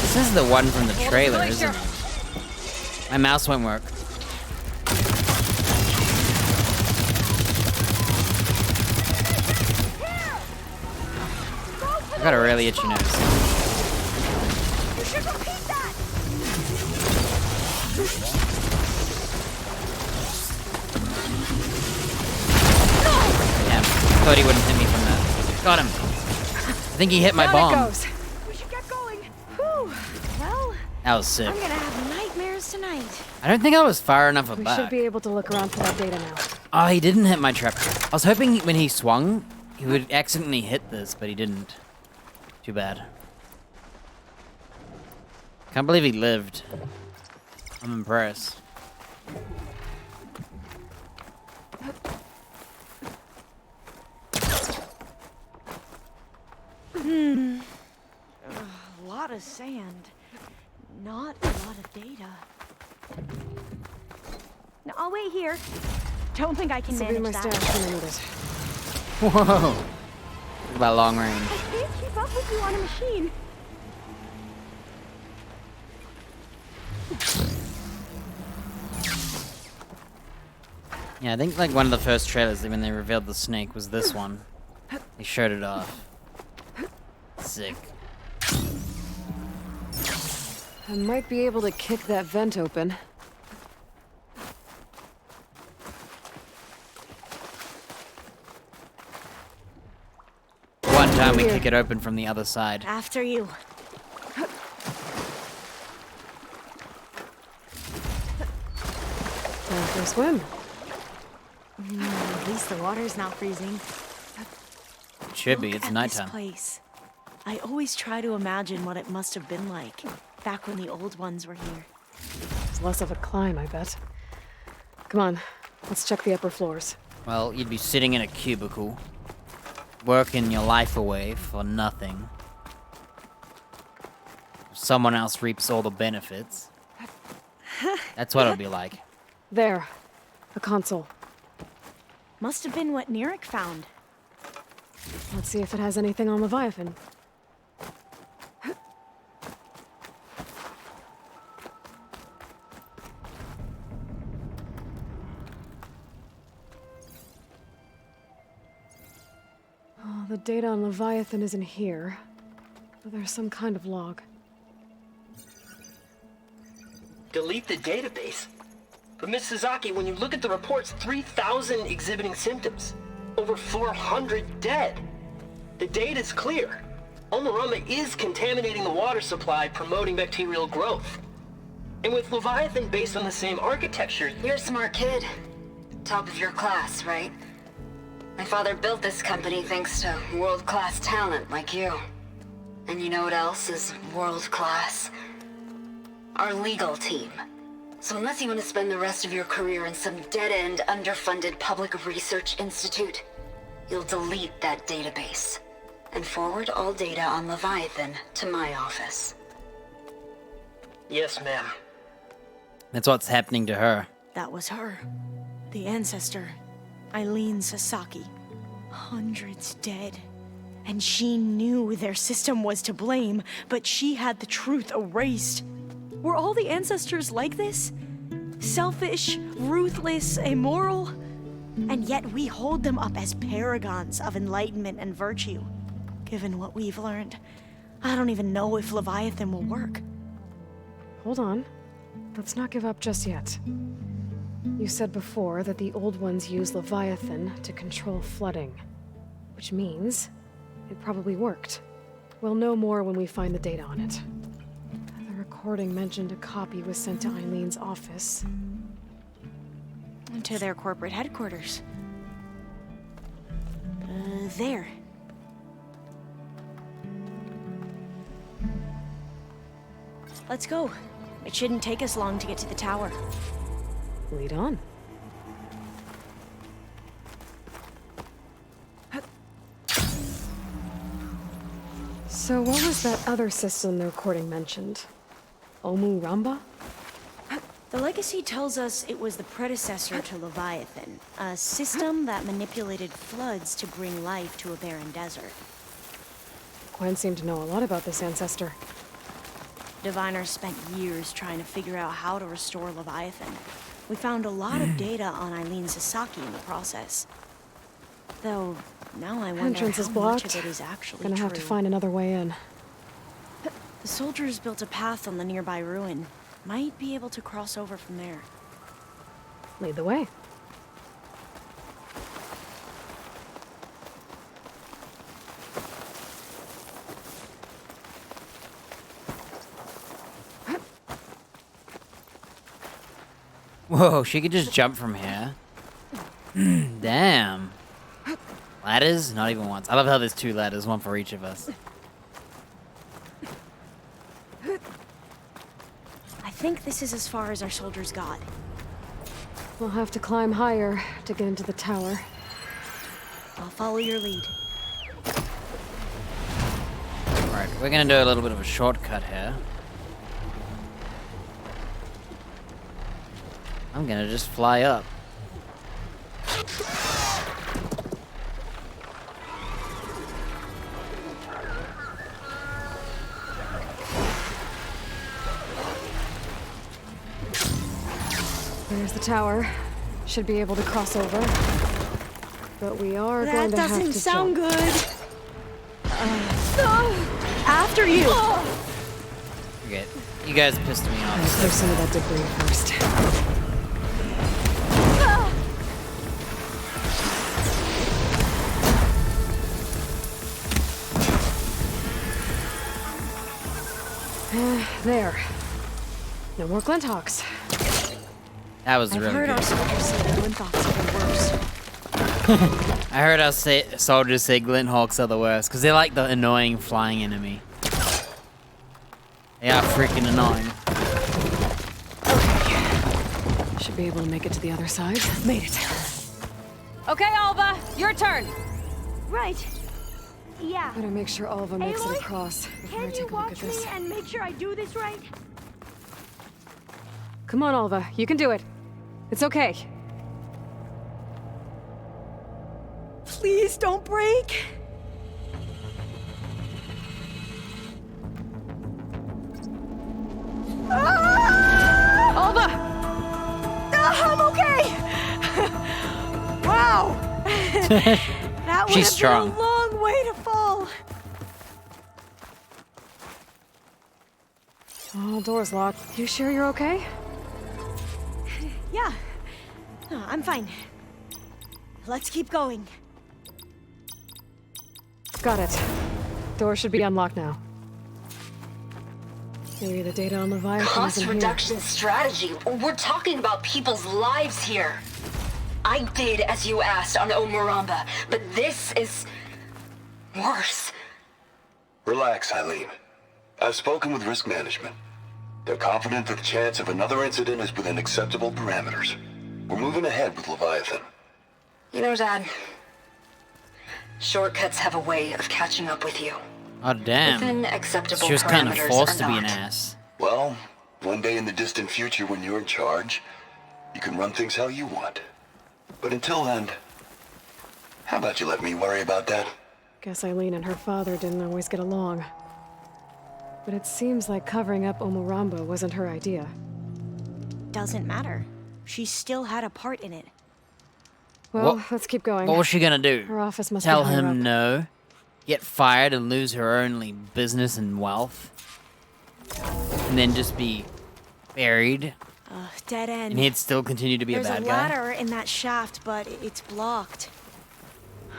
Speaker 1: This is the one from the trailer, isn't it? My mouse won't work. I got a really itchy nose.
Speaker 18: You should repeat that!
Speaker 1: Damn, thought he wouldn't hit me from that. Got him. I think he hit my
Speaker 3: Down
Speaker 1: bomb.
Speaker 3: it goes.
Speaker 18: We should get going. Whew. Well,
Speaker 1: That was sick.
Speaker 18: I'm gonna have nightmares tonight.
Speaker 1: I don't think I was far enough
Speaker 3: We
Speaker 1: back.
Speaker 3: should be able to look around for that data now.
Speaker 1: Oh, he didn't hit my trap. I was hoping when he swung, he would accidentally hit this, but he didn't. Too bad. Can't believe he lived. I'm impressed.
Speaker 18: A lot of sand. Not a lot of data. No, I'll wait here. Don't think I can
Speaker 3: This'll be
Speaker 18: manage
Speaker 3: my
Speaker 18: that.
Speaker 3: stash when I need it.
Speaker 1: Whoa! Talk about long range.
Speaker 18: I can't keep up with you on a machine.
Speaker 1: Yeah, I think like one of the first trailers when they revealed the snake was this one. They showed it off. Sick.
Speaker 3: I might be able to kick that vent open.
Speaker 1: One time we kick it open from the other side.
Speaker 18: After you.
Speaker 3: Time for a swim.
Speaker 18: At least the water's not freezing.
Speaker 1: It should be,
Speaker 18: Look
Speaker 1: it's
Speaker 18: at
Speaker 1: nighttime.
Speaker 18: This place. I always try to imagine what it must have been like back when the old ones were here.
Speaker 3: It's less of a climb, I bet. Come on, let's check the upper floors.
Speaker 1: Well, you'd be sitting in a cubicle, working your life away for nothing. Someone else reaps all the benefits. That's what it'll be like.
Speaker 3: There, a console.
Speaker 18: Must have been what Nirik found.
Speaker 3: Let's see if it has anything on Leviathan. Oh, the data on Leviathan isn't here. But there's some kind of log.
Speaker 12: Delete the database? But Miss Sasaki, when you look at the reports, 3,000 exhibiting symptoms. Over 400 dead. The data's clear. Omarama is contaminating the water supply, promoting bacterial growth. And with Leviathan based on the same architecture...
Speaker 2: You're a smart kid. Top of your class, right? My father built this company thanks to world-class talent like you. And you know what else is world-class? Our legal team. So unless you want to spend the rest of your career in some dead-end, underfunded public research institute, you'll delete that database and forward all data on Leviathan to my office.
Speaker 12: Yes, ma'am.
Speaker 1: That's what's happening to her.
Speaker 18: That was her. The ancestor, Eileen Sasaki. Hundreds dead. And she knew their system was to blame, but she had the truth erased. Were all the ancestors like this? Selfish, ruthless, immoral? And yet we hold them up as paragons of enlightenment and virtue. Given what we've learned, I don't even know if Leviathan will work.
Speaker 3: Hold on. Let's not give up just yet. You said before that the old ones use Leviathan to control flooding. Which means it probably worked. We'll know more when we find the data on it. The recording mentioned a copy was sent to Eileen's office.
Speaker 18: To their corporate headquarters. There. Let's go. It shouldn't take us long to get to the tower.
Speaker 3: Lead on. So what was that other system the recording mentioned? Omu Ramba?
Speaker 18: The legacy tells us it was the predecessor to Leviathan, a system that manipulated floods to bring life to a barren desert.
Speaker 3: Gwen seemed to know a lot about this ancestor.
Speaker 18: Diviners spent years trying to figure out how to restore Leviathan. We found a lot of data on Eileen Sasaki in the process. Though, now I wonder
Speaker 3: Entrance
Speaker 18: how
Speaker 3: is
Speaker 18: much
Speaker 3: blocked.
Speaker 18: of it is actually
Speaker 3: Gonna
Speaker 18: true.
Speaker 3: have to find another way in.
Speaker 18: The soldiers built a path on the nearby ruin. Might be able to cross over from there.
Speaker 3: Lead the way.
Speaker 1: Whoa, she could just jump from here. Damn. Ladders? Not even once. I love how there's two ladders, one for each of us.
Speaker 18: I think this is as far as our soldiers got.
Speaker 3: We'll have to climb higher to get into the tower.
Speaker 18: I'll follow your lead.
Speaker 1: Right, we're gonna do a little bit of a shortcut here. I'm gonna just fly up.
Speaker 3: There's the tower. Should be able to cross over. But we are going
Speaker 18: That
Speaker 3: to have to
Speaker 18: doesn't sound
Speaker 3: jump.
Speaker 18: good. After you!
Speaker 1: Okay, you guys pissed me off.
Speaker 3: Let's clear some of that debris first. There. No more Glinthawks.
Speaker 1: That was
Speaker 18: I've
Speaker 1: really
Speaker 18: heard
Speaker 1: good.
Speaker 18: our soldiers say the Glinthawks are the worst.
Speaker 1: I heard our soldiers say Glinthawks are the worst, because they're like the annoying flying enemy. They are freaking annoying.
Speaker 3: Should be able to make it to the other side. Made it.
Speaker 19: Okay, Alva, your turn.
Speaker 18: Right. Yeah.
Speaker 3: Better make sure Alva makes
Speaker 18: Aloy,
Speaker 3: it across before I
Speaker 18: Can you
Speaker 3: take a look at
Speaker 18: watch me
Speaker 3: this.
Speaker 18: and make sure I do this right?
Speaker 3: Come on, Alva. You can do it. It's okay.
Speaker 18: Please don't break.
Speaker 3: Alva!
Speaker 18: I'm okay. Wow. That would
Speaker 1: She's
Speaker 18: have
Speaker 1: strong.
Speaker 18: been a long way to fall.
Speaker 3: Oh, door's locked. You sure you're okay?
Speaker 18: Yeah. No, I'm fine. Let's keep going.
Speaker 3: Got it. Door should be unlocked now. Maybe the data on Leviathan
Speaker 2: Cost
Speaker 3: isn't here.
Speaker 2: reduction strategy. We're talking about people's lives here. I did as you asked on Omuramba, but this is worse.
Speaker 4: Relax, Eileen. I've spoken with risk management. They're confident that the chance of another incident is within acceptable parameters. We're moving ahead with Leviathan.
Speaker 2: You know, Dad, shortcuts have a way of catching up with you.
Speaker 1: Oh, damn.
Speaker 2: Within acceptable
Speaker 1: She was kind of
Speaker 2: parameters
Speaker 1: forced
Speaker 2: or
Speaker 1: to be an
Speaker 2: not.
Speaker 1: ass.
Speaker 4: Well, one day in the distant future when you're in charge, you can run things how you want. But until then, how about you let me worry about that?
Speaker 3: Guess Eileen and her father didn't always get along. But it seems like covering up Omuramba wasn't her idea.
Speaker 18: Doesn't matter. She still had a part in it.
Speaker 3: Well, let's keep going.
Speaker 1: What was she gonna do?
Speaker 3: Her office must
Speaker 1: Tell
Speaker 3: be higher
Speaker 1: him
Speaker 3: up.
Speaker 1: no? Get fired and lose her only business and wealth? And then just be buried?
Speaker 18: Dead end.
Speaker 1: And he'd still continue to be
Speaker 18: There's
Speaker 1: a bad
Speaker 18: a
Speaker 1: guy?
Speaker 18: ladder in that shaft, but it's blocked.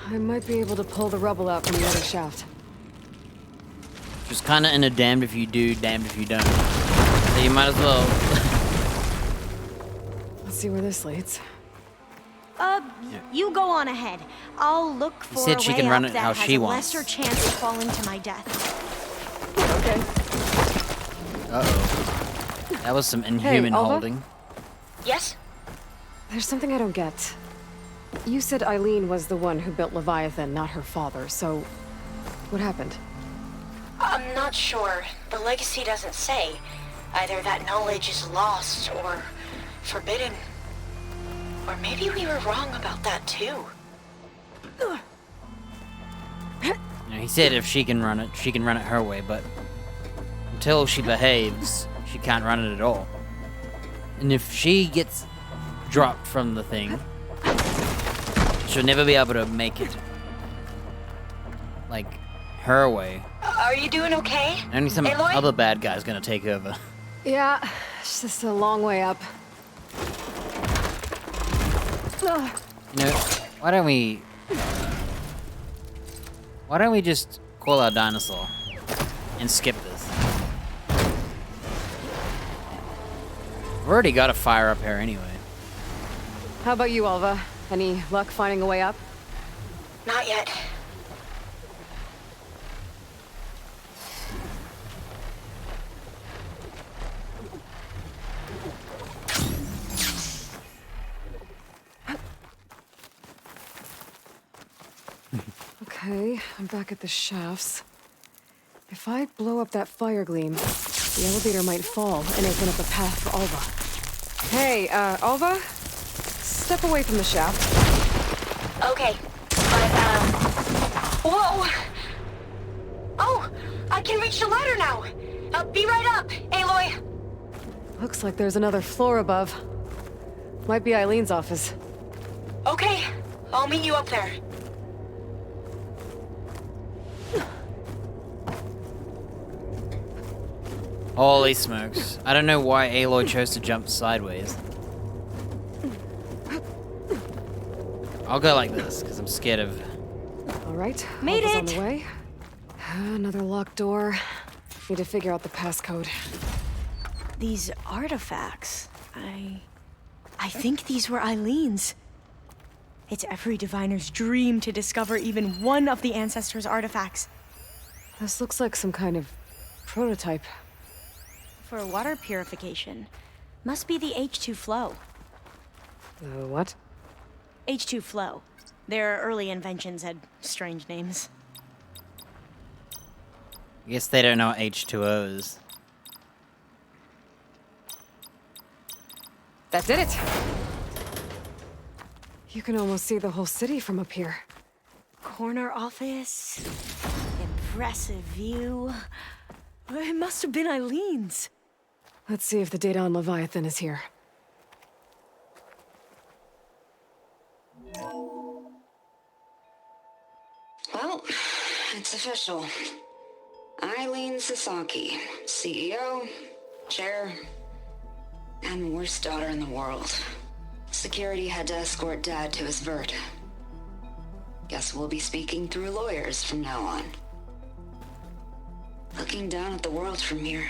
Speaker 3: I might be able to pull the rubble out from the other shaft.
Speaker 1: Just kind of in a damned if you do, damned if you don't. So you might as well.
Speaker 3: Let's see where this leads.
Speaker 18: You go on ahead. I'll look for
Speaker 1: said
Speaker 18: a
Speaker 1: she
Speaker 18: way
Speaker 1: can run
Speaker 18: up
Speaker 1: it
Speaker 18: that
Speaker 1: how
Speaker 18: has
Speaker 1: she
Speaker 18: a
Speaker 1: wants.
Speaker 18: lesser chance of falling to my death.
Speaker 3: Okay.
Speaker 1: Uh-oh. That was some inhuman
Speaker 3: Alva?
Speaker 1: holding.
Speaker 2: Yes?
Speaker 3: There's something I don't get. You said Eileen was the one who built Leviathan, not her father, so what happened?
Speaker 2: I'm not sure. The legacy doesn't say. Either that knowledge is lost or forbidden. Or maybe we were wrong about that too.
Speaker 1: You know, he said if she can run it her way, but until she behaves, she can't run it at all. And if she gets dropped from the thing, she'll never be able to make it, like, her way.
Speaker 2: Are you doing okay?
Speaker 1: Only some
Speaker 2: Aloy?
Speaker 1: other bad guy's gonna take over.
Speaker 3: Yeah, it's just a long way up. Ugh.
Speaker 1: You know, why don't we just call our dinosaur and skip this? We've already got a fire up here anyway.
Speaker 3: How about you, Alva? Any luck finding a way up?
Speaker 2: Not yet.
Speaker 3: Okay, I'm back at the shafts. If I blow up that fire gleam, the elevator might fall and open up a path for Alva. Hey, Alva? Step away from the shaft.
Speaker 2: Okay, but, whoa! Oh, I can reach the ladder now! Be right up, Aloy!
Speaker 3: Looks like there's another floor above. Might be Eileen's office.
Speaker 2: Okay, I'll meet you up there.
Speaker 1: Holy smokes. I don't know why Aloy chose to jump sideways. I'll go like this, because I'm scared of...
Speaker 3: All right,
Speaker 18: Made
Speaker 3: Alva's
Speaker 18: it!
Speaker 3: on the way. Another locked door. Need to figure out the passcode.
Speaker 18: These artifacts, I think these were Eileen's. It's every diviner's dream to discover even one of the ancestors' artifacts.
Speaker 3: This looks like some kind of prototype.
Speaker 18: For water purification. Must be the H2 flow.
Speaker 3: What?
Speaker 18: H2 flow. Their early inventions had strange names.
Speaker 1: I guess they don't know what H2O is.
Speaker 3: That did it! You can almost see the whole city from up here.
Speaker 18: Corner office. Impressive view. It must have been Eileen's.
Speaker 3: Let's see if the data on Leviathan is here.
Speaker 2: Well, it's official. Eileen Sasaki, CEO, chair, and worst daughter in the world. Security had to escort Dad to his vert. Guess we'll be speaking through lawyers from now on. Looking down at the world from here.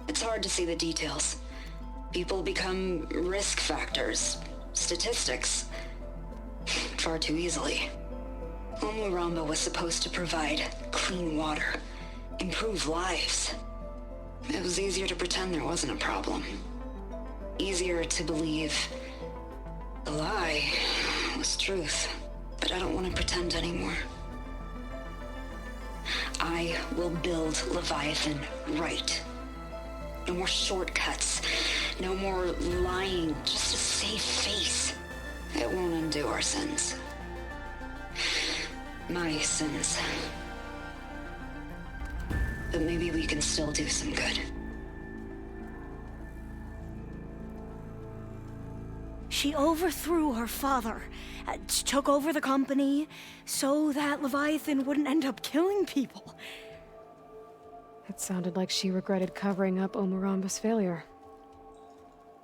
Speaker 2: It's hard to see the details. People become risk factors, statistics. Far too easily. Omuramba was supposed to provide clean water, improve lives. It was easier to pretend there wasn't a problem. Easier to believe the lie was truth. But I don't want to pretend anymore. I will build Leviathan right. No more shortcuts. No more lying just to save face. It won't undo our sins. My sins. But maybe we can still do some good.
Speaker 18: She overthrew her father, took over the company, so that Leviathan wouldn't end up killing people.
Speaker 3: It sounded like she regretted covering up Omuramba's failure.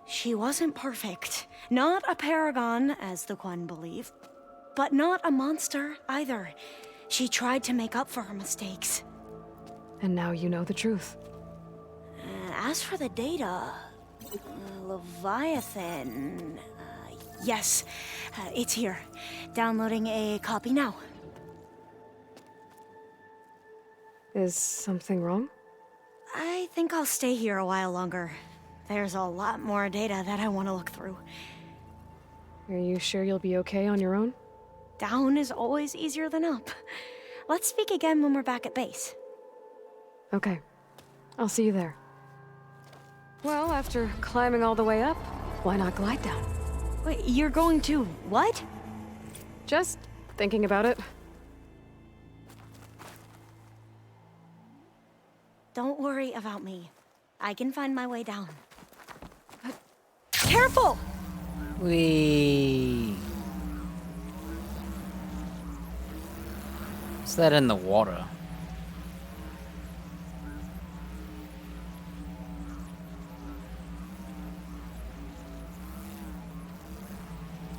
Speaker 18: She wasn't perfect. Not a paragon, as the Quan believe. But not a monster, either. She tried to make up for her mistakes.
Speaker 3: And now you know the truth.
Speaker 18: As for the data... Leviathan... yes, it's here. Downloading a copy now.
Speaker 3: Is something wrong?
Speaker 18: I think I'll stay here a while longer. There's a lot more data that I want to look through.
Speaker 3: Are you sure you'll be okay on your own?
Speaker 18: Down is always easier than up. Let's speak again when we're back at base.
Speaker 3: Okay. I'll see you there. Well, after climbing all the way up, why not glide down?
Speaker 18: Wait, you're going to what?
Speaker 3: Just thinking about it.
Speaker 18: Don't worry about me. I can find my way down. Careful!
Speaker 1: Whee! What's that in the water?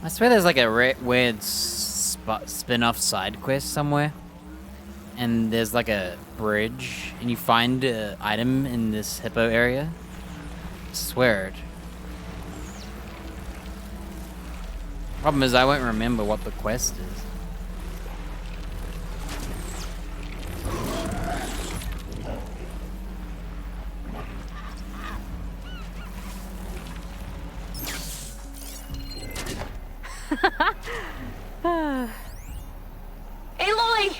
Speaker 1: I swear there's like a weird spin-off side quest somewhere. And there's like a bridge, and you find an item in this hippo area. I swear it. Problem is, I won't remember what the quest is.
Speaker 18: Aloy!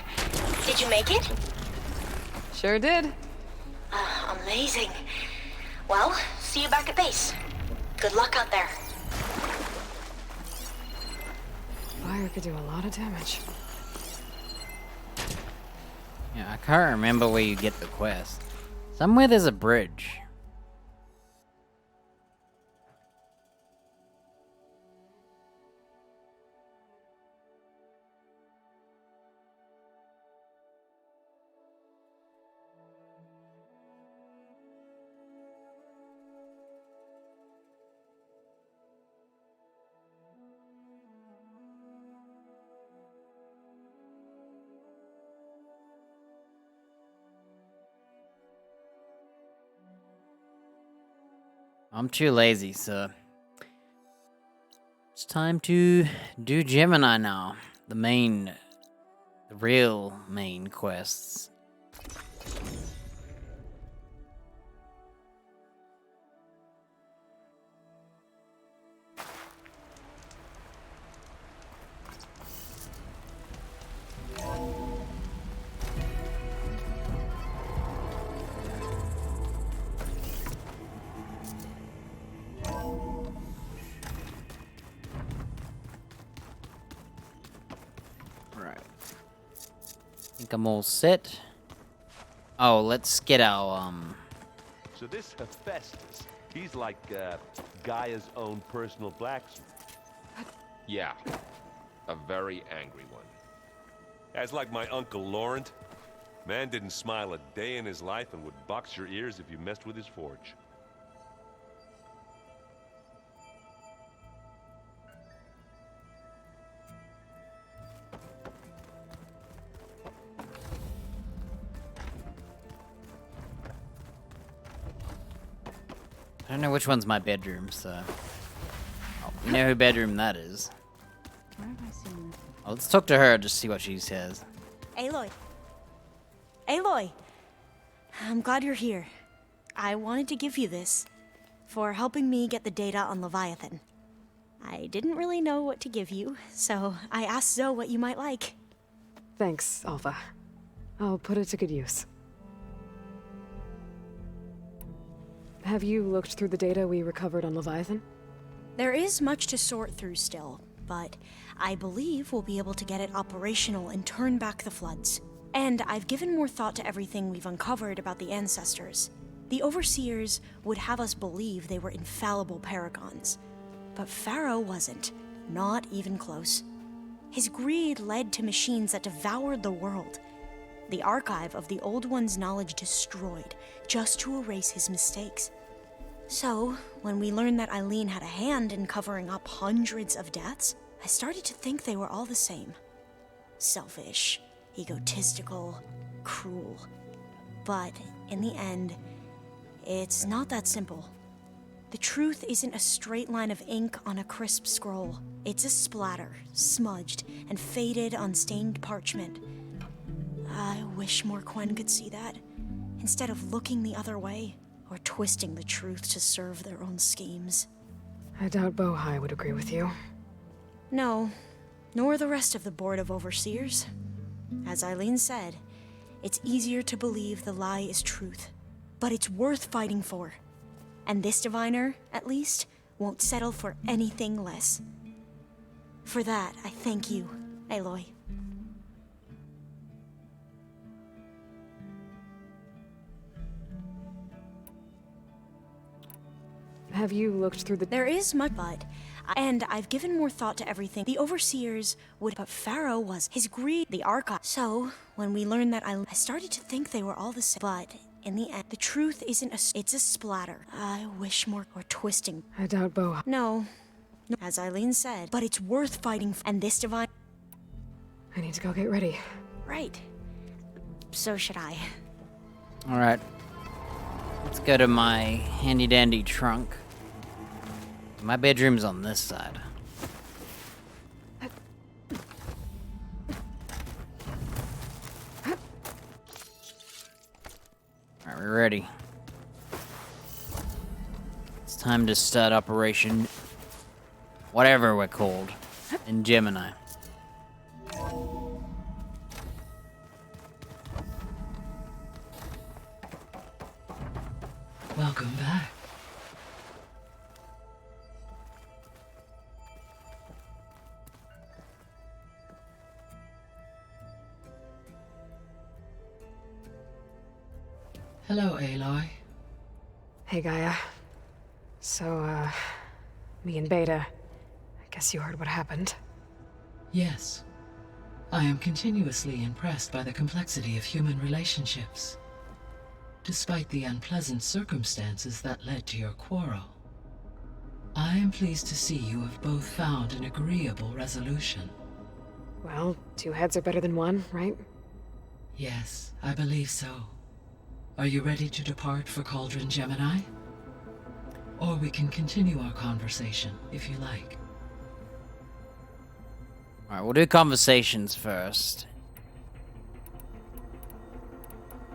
Speaker 18: Did you make it?
Speaker 3: Sure did.
Speaker 18: Amazing. Well, see you back at base. Good luck out there.
Speaker 3: Fire could do a lot of damage.
Speaker 1: Yeah, I can't remember where you get the quest. Somewhere there's a bridge. I'm too lazy, so it's time to do Gemini now. The real main quests. I'm all set. Oh, let's get our,
Speaker 17: So this Hephaestus, he's like, Gaia's own personal blacksmith.
Speaker 14: Yeah, a very angry one.
Speaker 17: That's like my Uncle Laurent. Man didn't smile a day in his life and would box your ears if you messed with his forge.
Speaker 1: I don't know which one's my bedroom, so I'll You know who bedroom that is.
Speaker 20: Where have I seen this?
Speaker 1: Well, let's talk to her, just see what she says.
Speaker 18: Aloy. Aloy! I'm glad you're here. I wanted to give you this for helping me get the data on Leviathan. I didn't really know what to give you, so I asked Zoe what you might like.
Speaker 3: Thanks, Alpha. I'll put it to good use. Have you looked through the data we recovered on Leviathan?
Speaker 18: There is much to sort through still, but I believe we'll be able to get it operational and turn back the floods. And I've given more thought to everything we've uncovered about the ancestors. The Overseers would have us believe they were infallible paragons. But Pharaoh wasn't. Not even close. His greed led to machines that devoured the world. The archive of the Old One's knowledge destroyed, just to erase his mistakes. So, when we learned that Eileen had a hand in covering up hundreds of deaths, I started to think they were all the same. Selfish, egotistical, cruel. But, in the end, it's not that simple. The truth isn't a straight line of ink on a crisp scroll. It's a splatter, smudged and faded on stained parchment. I wish more Quen could see that, instead of looking the other way, or twisting the truth to serve their own schemes.
Speaker 3: I doubt Bohai would agree with you.
Speaker 18: No, nor the rest of the Board of Overseers. As Eileen said, it's easier to believe the lie is truth, but it's worth fighting for. And this diviner, at least, won't settle for anything less. For that, I thank you, Aloy.
Speaker 3: Have you looked through the...
Speaker 18: There is much, but... And I've given more thought to everything. The Overseers would... But Pharaoh was... His greed... The archive. So, when we learned that I started to think they were all the same. But, in the end, the truth isn't a... It's a splatter. I wish more... Or twisting.
Speaker 3: I doubt Bohai...
Speaker 18: No. As Eileen said. But it's worth fighting for. And this divine...
Speaker 3: I need to go get ready.
Speaker 18: Right. So should I.
Speaker 1: Alright. Let's go to my handy-dandy trunk. My bedroom's on this side. Alright, we're ready. It's time to start Operation... whatever we're called. In Gemini.
Speaker 21: Welcome back. Hello, Aloy.
Speaker 3: Hey, Gaia. So, me and Beta... I guess you heard what happened.
Speaker 21: Yes. I am continuously impressed by the complexity of human relationships. Despite the unpleasant circumstances that led to your quarrel, I am pleased to see you have both found an agreeable resolution.
Speaker 3: Well, two heads are better than one, right?
Speaker 21: Yes, I believe so. Are you ready to depart for Cauldron Gemini? Or we can continue our conversation, if you like.
Speaker 1: Alright, we'll do conversations first.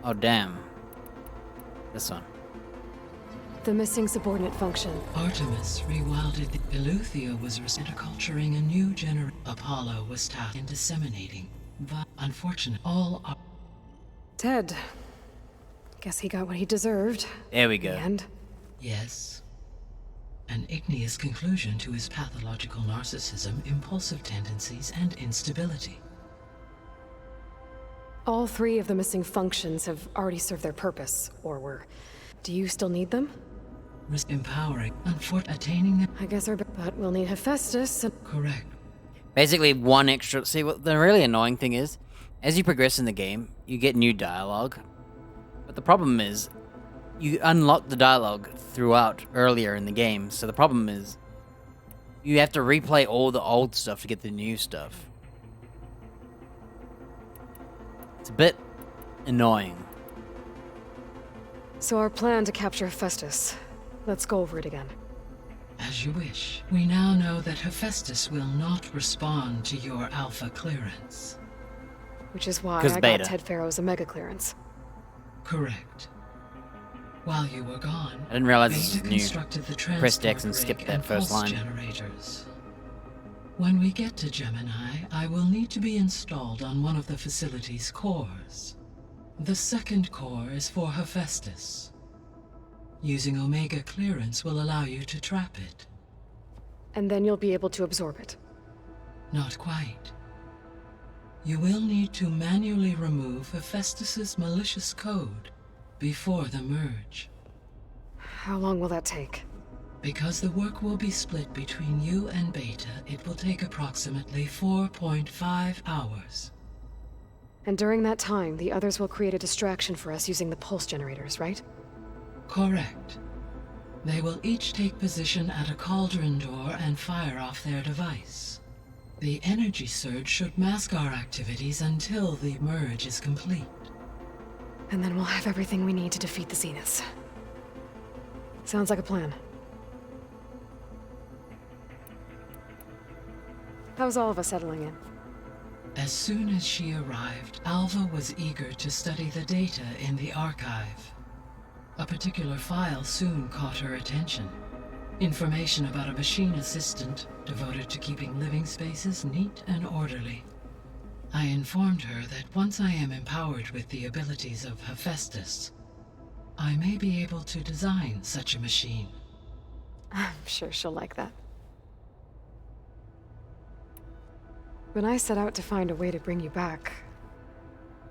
Speaker 1: Oh, damn. This one.
Speaker 3: The missing subordinate function.
Speaker 21: Artemis rewilded the Eleuthia was culturing a new generation. Apollo was tasked in disseminating, but unfortunately, all are...
Speaker 3: Ted. Guess he got what he deserved.
Speaker 1: There we go.
Speaker 3: In the end.
Speaker 21: Yes. An igneous conclusion to his pathological narcissism, impulsive tendencies, and instability.
Speaker 3: All three of the missing functions have already served their purpose, or were. Do you still need them?
Speaker 21: Empowering, attaining them.
Speaker 3: I guess but we'll need Hephaestus and...
Speaker 21: Correct.
Speaker 1: Basically, one extra... See, what the really annoying thing is, as you progress in the game, you get new dialogue. But the problem is, you unlock the dialogue throughout earlier in the game, so the problem is, you have to replay all the old stuff to get the new stuff. It's a bit annoying.
Speaker 3: So our plan to capture Hephaestus. Let's go over it again.
Speaker 21: As you wish. We now know that Hephaestus will not respond to your Alpha clearance.
Speaker 3: Which is why
Speaker 1: 'Cause
Speaker 3: I
Speaker 1: Beta.
Speaker 3: got Ted Farrow's Omega clearance.
Speaker 21: Correct. While you were gone,
Speaker 1: I didn't realize this
Speaker 21: Beta
Speaker 1: was new.
Speaker 21: constructed the
Speaker 1: Pressed X and
Speaker 21: transport
Speaker 1: skipped
Speaker 21: rig
Speaker 1: that
Speaker 21: and
Speaker 1: first
Speaker 21: pulse
Speaker 1: line.
Speaker 21: generators. When we get to Gemini, I will need to be installed on one of the facility's cores. The second core is for Hephaestus. Using Omega clearance will allow you to trap it.
Speaker 3: And then you'll be able to absorb it.
Speaker 21: Not quite. You will need to manually remove Hephaestus's malicious code before the merge.
Speaker 3: How long will that take?
Speaker 21: Because the work will be split between you and Beta, it will take approximately 4.5 hours.
Speaker 3: And during that time, the others will create a distraction for us using the pulse generators, right?
Speaker 21: Correct. They will each take position at a cauldron door and fire off their device. The energy surge should mask our activities until the merge is complete.
Speaker 3: And then we'll have everything we need to defeat the Zeniths. Sounds like a plan. How's all of us settling in?
Speaker 21: As soon as she arrived, Alva was eager to study the data in the archive. A particular file soon caught her attention. Information about a machine assistant devoted to keeping living spaces neat and orderly. I informed her that once I am empowered with the abilities of Hephaestus, I may be able to design such a machine.
Speaker 3: I'm sure she'll like that. When I set out to find a way to bring you back,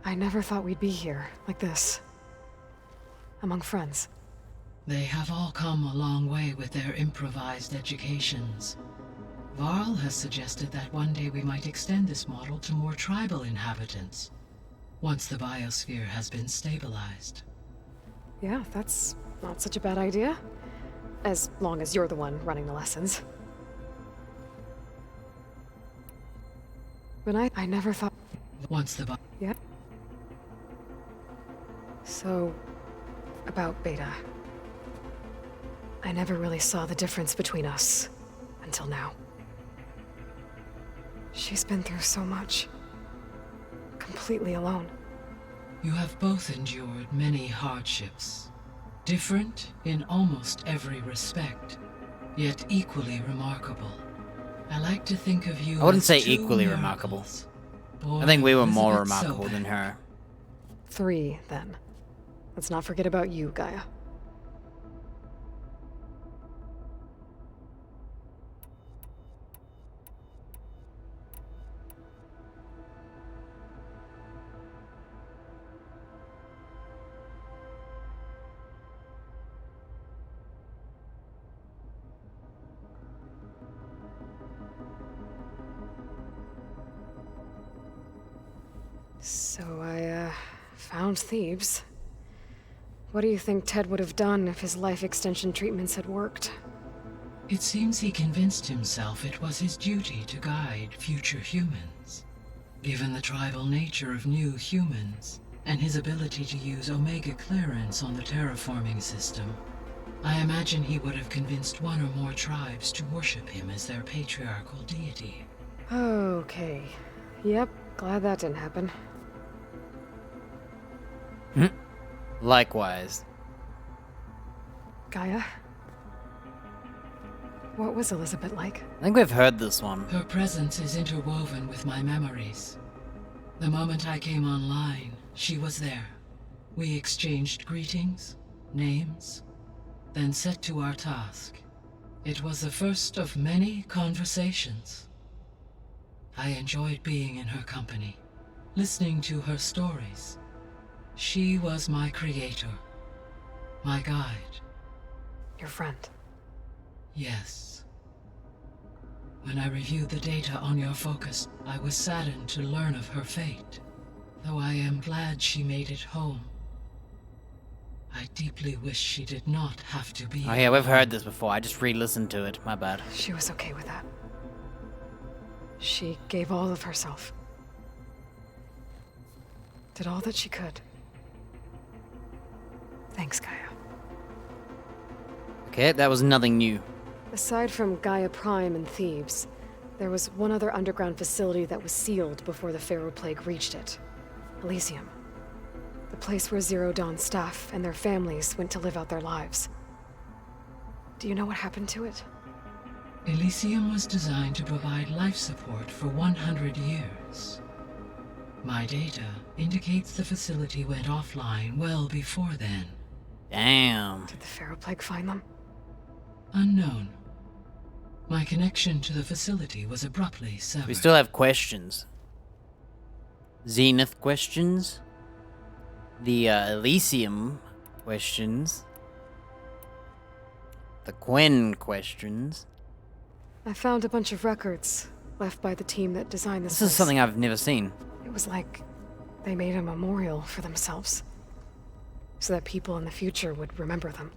Speaker 3: I never thought we'd be here, like this. Among friends.
Speaker 21: They have all come a long way with their improvised educations. Varl has suggested that one day we might extend this model to more tribal inhabitants, once the biosphere has been stabilized.
Speaker 3: Yeah, that's not such a bad idea. As long as you're the one running the lessons. But I never thought...
Speaker 21: Once the
Speaker 3: Yeah? So, about Beta. I never really saw the difference between us, until now. She's been through so much. Completely alone.
Speaker 21: You have both endured many hardships. Different in almost every respect, yet equally remarkable. I like to think of you
Speaker 1: I wouldn't
Speaker 21: as
Speaker 1: say
Speaker 21: two
Speaker 1: equally
Speaker 21: miracles.
Speaker 1: remarkable. I think we were
Speaker 21: Boy,
Speaker 1: more
Speaker 21: Elizabeth
Speaker 1: remarkable
Speaker 21: Sobek.
Speaker 1: than her.
Speaker 3: 3, then. Let's not forget about you, Gaia. So I, found Thebes. What do you think Ted would have done if his life extension treatments had worked?
Speaker 21: It seems he convinced himself it was his duty to guide future humans. Given the tribal nature of new humans, and his ability to use Omega clearance on the terraforming system, I imagine he would have convinced one or more tribes to worship him as their patriarchal deity.
Speaker 3: Okay. Yep, glad that didn't happen.
Speaker 1: Likewise.
Speaker 3: Gaia? What was Elizabeth like?
Speaker 1: I think we've heard this one.
Speaker 21: Her presence is interwoven with my memories. The moment I came online, she was there. We exchanged greetings, names, then set to our task. It was the first of many conversations. I enjoyed being in her company, listening to her stories. She was my creator, my guide.
Speaker 3: Your friend.
Speaker 21: Yes. When I reviewed the data on your focus, I was saddened to learn of her fate, though I am glad she made it home. I deeply wish she did not have to be.
Speaker 1: Oh yeah, we've heard this before. I just re-listened to it. My bad.
Speaker 3: She was okay with that. She gave all of herself. Did all that she could. Thanks, Gaia.
Speaker 1: Okay, that was nothing new.
Speaker 3: Aside from Gaia Prime and Thebes, there was one other underground facility that was sealed before the Pharaoh Plague reached it. Elysium. The place where Zero Dawn staff and their families went to live out their lives. Do you know what happened to it?
Speaker 21: Elysium was designed to provide life support for 100 years. My data indicates the facility went offline well before then.
Speaker 1: Damn.
Speaker 3: Did the Pharaoh Plague find them?
Speaker 21: Unknown. My connection to the facility was abruptly severed.
Speaker 1: We still have questions. Zenith questions. The Elysium questions. The Quen questions.
Speaker 3: I found a bunch of records left by the team that designed this
Speaker 1: This is
Speaker 3: place.
Speaker 1: something I've never seen.
Speaker 3: It was like they made a memorial for themselves, so that people in the future would remember them.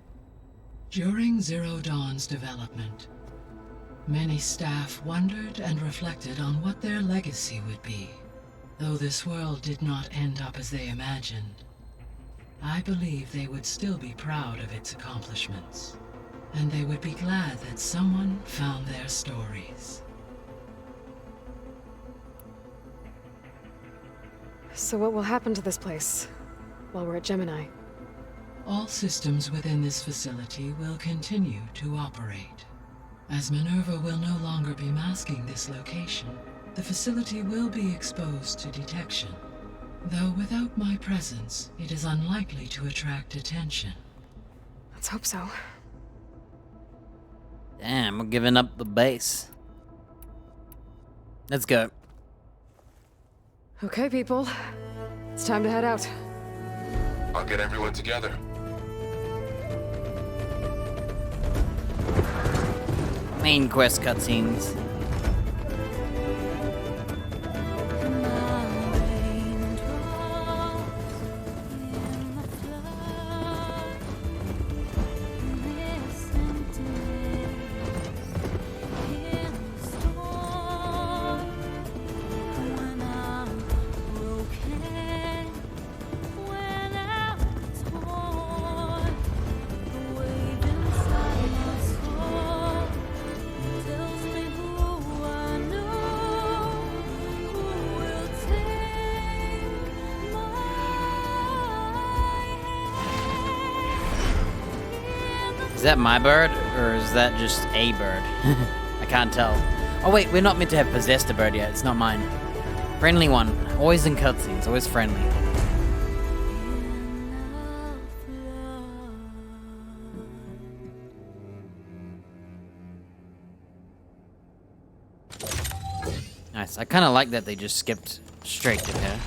Speaker 21: During Zero Dawn's development, many staff wondered and reflected on what their legacy would be. Though this world did not end up as they imagined, I believe they would still be proud of its accomplishments, and they would be glad that someone found their stories.
Speaker 3: So what will happen to this place while we're at Gemini?
Speaker 21: All systems within this facility will continue to operate. As Minerva will no longer be masking this location, the facility will be exposed to detection. Though without my presence, it is unlikely to attract attention.
Speaker 3: Let's hope so.
Speaker 1: Damn, we're giving up the base. Let's go.
Speaker 3: Okay, people. It's time to head out.
Speaker 17: I'll get everyone together.
Speaker 1: Main quest cutscenes. Is that my bird, or is that just a bird? I can't tell. Oh wait, we're not meant to have possessed a bird yet. It's not mine. Friendly one. Always in cutscenes. Always friendly. Nice. I kind of like that they just skipped straight to her.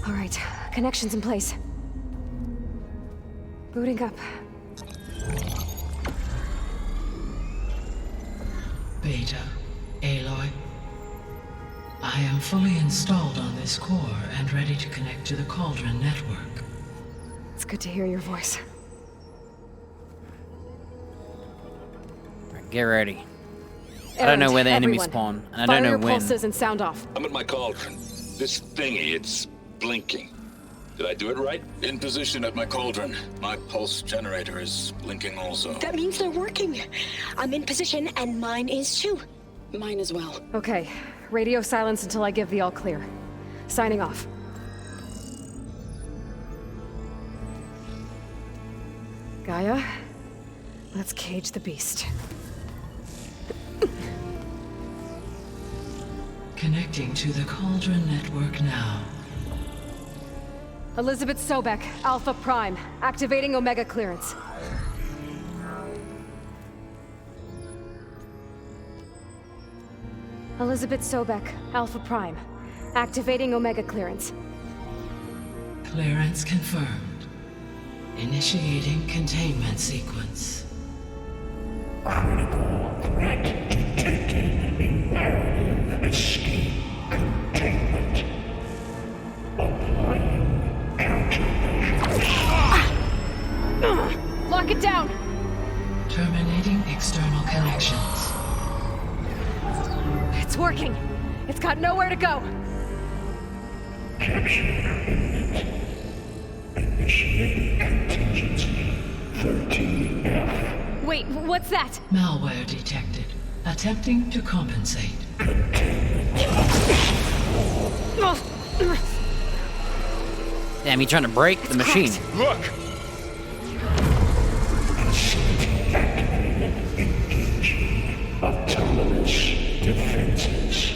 Speaker 3: All right, connections in place. Booting up.
Speaker 21: Beta, Aloy. I am fully installed on this core and ready to connect to the Cauldron network.
Speaker 3: It's good to hear your voice.
Speaker 1: Get ready. I don't know where the enemies spawn, and I don't know when.
Speaker 3: Pulses and sound off.
Speaker 16: I'm at my cauldron. This thingy, it's blinking. Did I do it right?
Speaker 6: In position at my cauldron. My pulse generator is blinking also.
Speaker 18: That means they're working. I'm in position, and mine is too.
Speaker 2: Mine as well.
Speaker 3: Okay, radio silence until I give the all clear. Signing off. Gaia, let's cage the beast.
Speaker 21: Connecting to the Cauldron network now.
Speaker 3: Elizabeth Sobek, Alpha Prime, activating Omega clearance. Elizabeth Sobek, Alpha Prime, activating Omega clearance.
Speaker 21: Clearance confirmed. Initiating containment sequence.
Speaker 22: Critical threat detected. Imperative escape containment. Applying countermeasures.
Speaker 3: Lock it down!
Speaker 21: Terminating external connections.
Speaker 3: It's working. It's got nowhere to go.
Speaker 22: Capture imminent. Initiating contingency. 13F.
Speaker 3: Wait, what's that?
Speaker 21: Malware detected. Attempting to compensate.
Speaker 1: Damn, you trying to break the machine.
Speaker 14: Look!
Speaker 22: Autonomous defenses.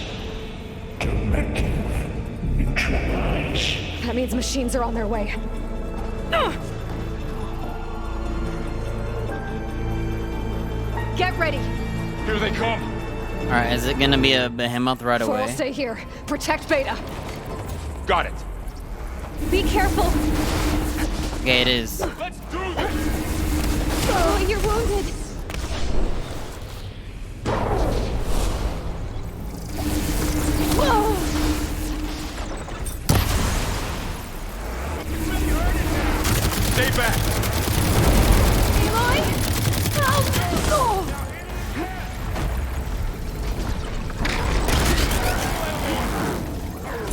Speaker 22: Directive neutralize.
Speaker 3: That means machines are on their way. Get ready.
Speaker 14: Here they come.
Speaker 1: Alright, is it gonna be a behemoth right
Speaker 3: Four will
Speaker 1: away?
Speaker 3: stay here. Protect Beta.
Speaker 14: Got it.
Speaker 3: Be careful.
Speaker 1: Okay, it is.
Speaker 14: Let's do this!
Speaker 3: Oh, you're wounded. Whoa!
Speaker 14: Stay back!
Speaker 3: Aloy! Help! Oh!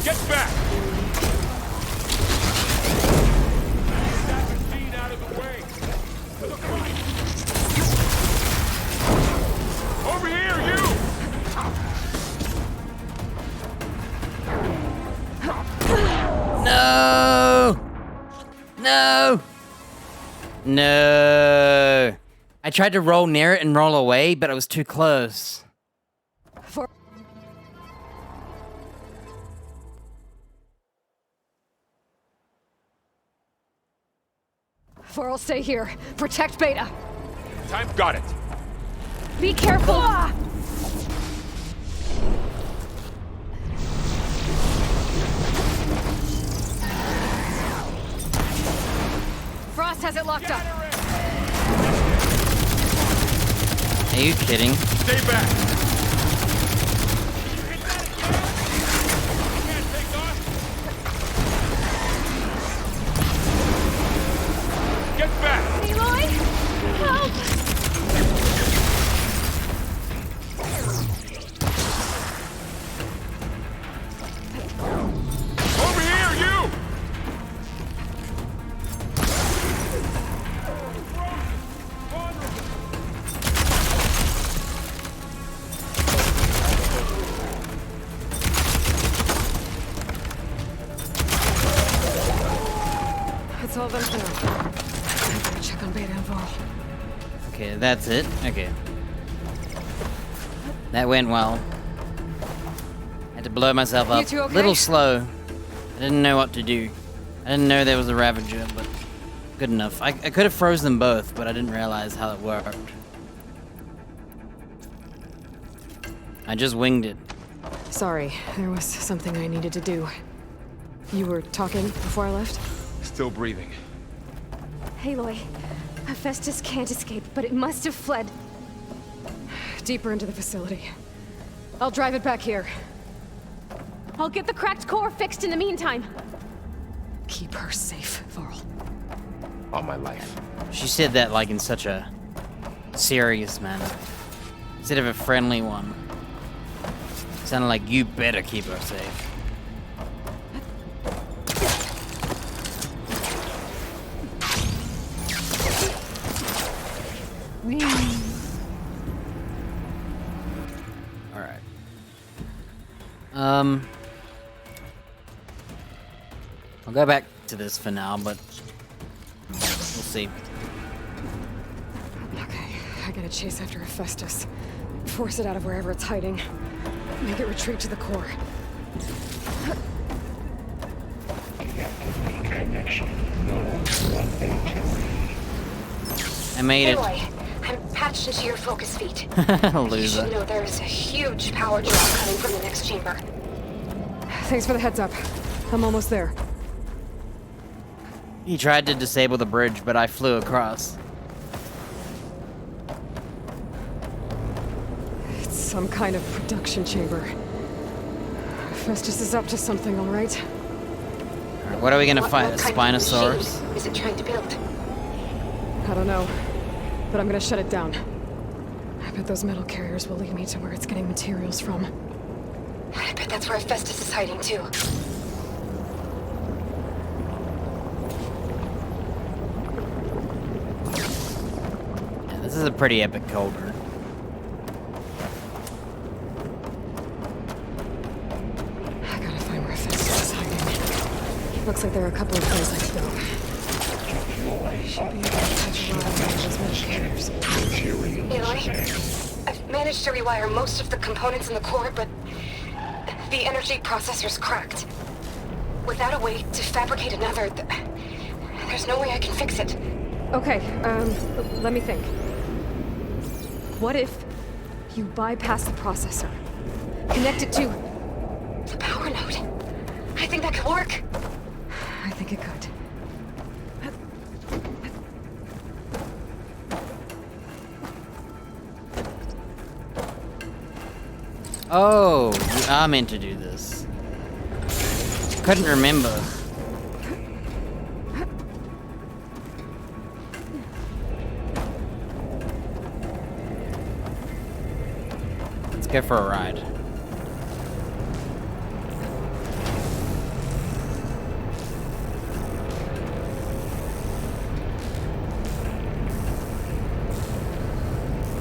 Speaker 14: Get back! Over here, you!
Speaker 1: No! No! No! I tried to roll near it and roll away, but it was too close.
Speaker 3: Four will stay here. Protect Beta.
Speaker 14: Time, got it.
Speaker 3: Be careful. Frost has it locked up.
Speaker 1: Are you kidding?
Speaker 14: Stay back! Get back!
Speaker 3: Aloy! Help!
Speaker 14: Over here, you!
Speaker 3: That's all them for now. I better check on Beta and Varl.
Speaker 1: Okay, that's it. Okay. That went well. Had to blow myself up.
Speaker 3: You two okay?
Speaker 1: Little slow. I didn't know what to do. I didn't know there was a Ravager, but good enough. I could have froze them both, but I didn't realize how it worked. I just winged it.
Speaker 3: Sorry, there was something I needed to do. You were talking before I left?
Speaker 14: Still breathing.
Speaker 3: Aloy, Hephaestus can't escape, but it must have fled deeper into the facility. I'll drive it back here. I'll get the cracked core fixed in the meantime. Keep her safe, Varl.
Speaker 14: All my life.
Speaker 1: She said that like in such a serious manner, instead of a friendly one. Sounded like you better keep her safe. Alright. I'll go back to this for now, but we'll see.
Speaker 3: Okay, I gotta chase after Hephaestus. Force it out of wherever it's hiding. Make it retreat to the core.
Speaker 1: I made it.
Speaker 2: Aloy, I'm patched into your focus feed. You
Speaker 1: Loser.
Speaker 2: should know there is a huge power draw coming from the next chamber.
Speaker 3: Thanks for the heads up. I'm almost there.
Speaker 1: He tried to disable the bridge, but I flew across.
Speaker 3: It's some kind of production chamber. Hephaestus is up to something, all right?
Speaker 1: Alright, what are we gonna fight? A
Speaker 2: What kind of
Speaker 1: Spinosaurus?
Speaker 2: machine is it trying to build?
Speaker 3: I don't know, but I'm gonna shut it down. I bet those metal carriers will lead me to where it's getting materials from.
Speaker 2: I bet that's where Hephaestus is hiding too.
Speaker 1: is a pretty epic cauldron.
Speaker 3: I gotta find where Festus is hiding. Looks like there are a couple of places I could go. Should be able to catch a lot of those medicators.
Speaker 5: Aloy, I've managed to rewire most of the components in the core, but the energy processor's cracked. Without a way to fabricate another, there's no way I can fix it.
Speaker 3: Okay, let me think. What if you bypass the processor? Connect it to
Speaker 5: the power node. I think that could work.
Speaker 3: I think it could.
Speaker 1: Oh, you are meant to do this. Couldn't remember. Let's go for a ride.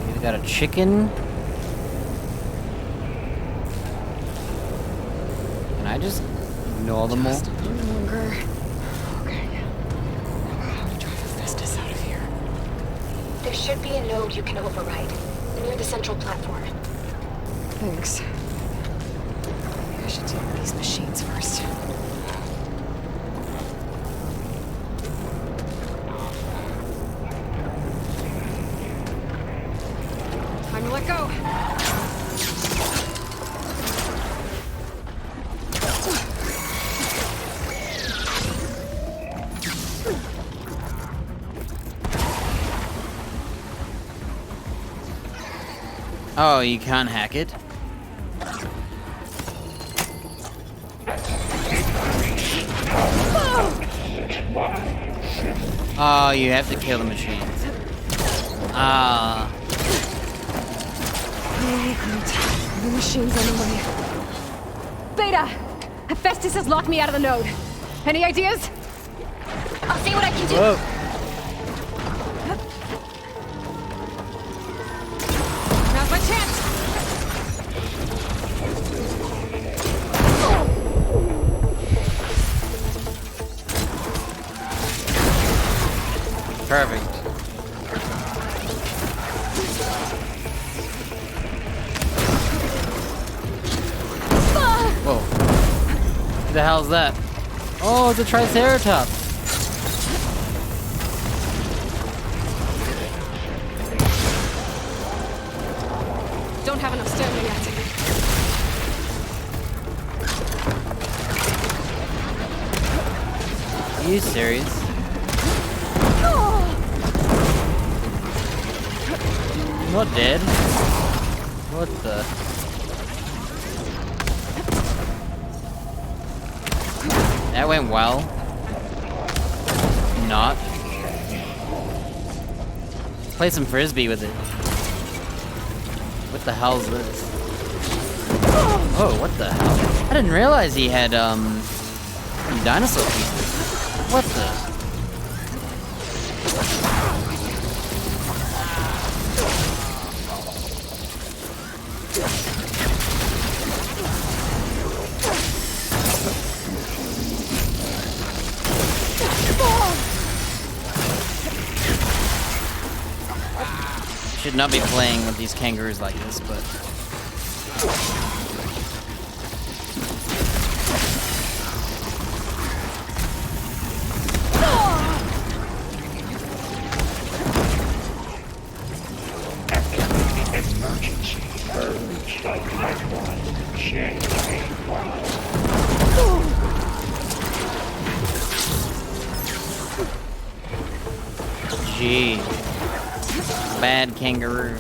Speaker 1: Okay, we got a chicken. Can I just ignore them all?
Speaker 3: Just longer. Okay. How to drive Festus out of here.
Speaker 5: There should be a node you can override near the central platform.
Speaker 3: Thanks. Maybe I should deal with these machines first. Time to let go.
Speaker 1: Oh, you can't hack it? Oh, you have to kill the machines. Ah.
Speaker 3: Oh, great. The machine's on the way. Beta! Hephaestus has locked me out of the node. Any ideas?
Speaker 5: I'll see what I can do.
Speaker 1: Whoa.
Speaker 3: Now's my chance!
Speaker 1: Perfect. Whoa. What the hell's that? Oh, it's a Triceratops.
Speaker 3: Don't have enough stamina yet.
Speaker 1: Are you serious? Not dead? What the? That went well. Not. Play some frisbee with it. What the hell is this? Oh, what the hell? I didn't realize he had, dinosaur pieces. What the? Should not be playing with these kangaroos like this, but...
Speaker 22: Emergency urged by Type 1 J.A.1.
Speaker 1: Gee. Bad kangaroo.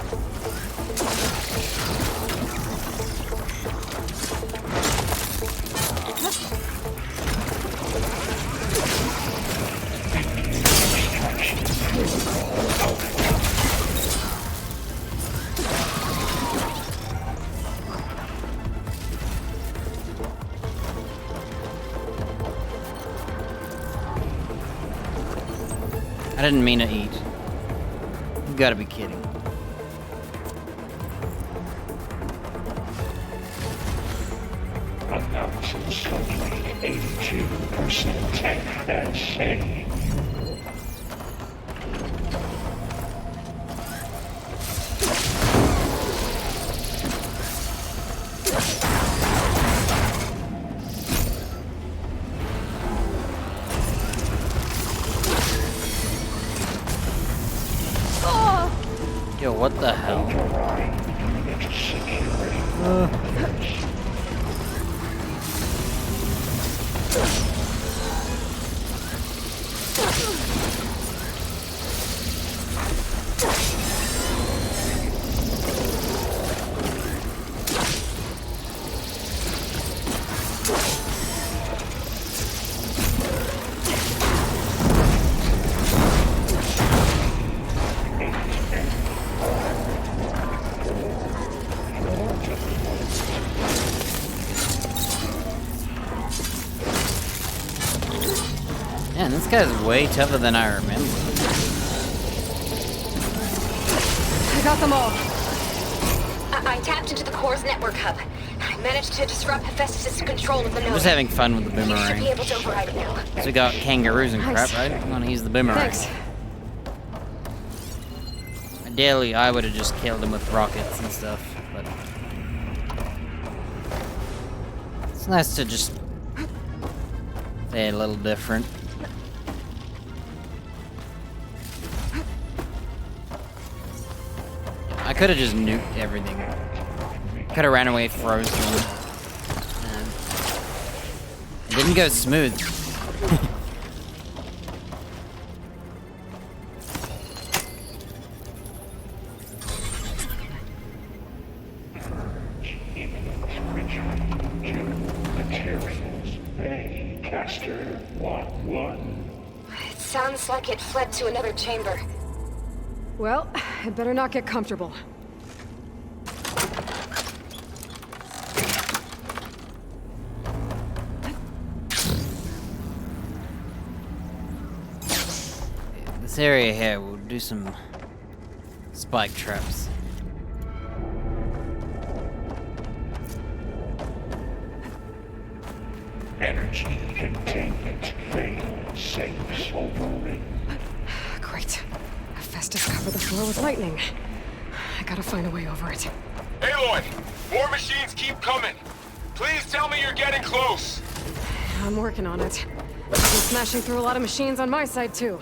Speaker 1: I didn't mean to eat. You gotta be kidding.
Speaker 22: Analysis complete. 82% tank and safe.
Speaker 1: Yo, what the hell? Man, this guy's way tougher than I remember.
Speaker 3: I got them all.
Speaker 5: I tapped into the core's network hub. I managed to disrupt Hephaestus' control of the node.
Speaker 1: I'm just having fun with the
Speaker 5: You should
Speaker 1: boomerang.
Speaker 5: be able to override it now.
Speaker 1: So we got kangaroos and crap,
Speaker 3: Nice.
Speaker 1: right? I want to use the boomerang.
Speaker 3: Thanks.
Speaker 1: Ideally, I would have just killed him with rockets and stuff, but it's nice to just play a little different. I could have just nuked everything. Could have ran away frozen. It didn't go smooth.
Speaker 22: Materials. Bay Caster 1-1.
Speaker 5: It sounds like it fled to another chamber.
Speaker 3: Well, I better not get comfortable.
Speaker 1: This area here will do some spike traps.
Speaker 22: Energy containment failed. Safes overridden.
Speaker 3: Great. Hephaestus covered the floor with lightning. I gotta find a way over it.
Speaker 14: Aloy! More machines keep coming! Please tell me you're getting close!
Speaker 3: I'm working on it. I've been smashing through a lot of machines on my side, too.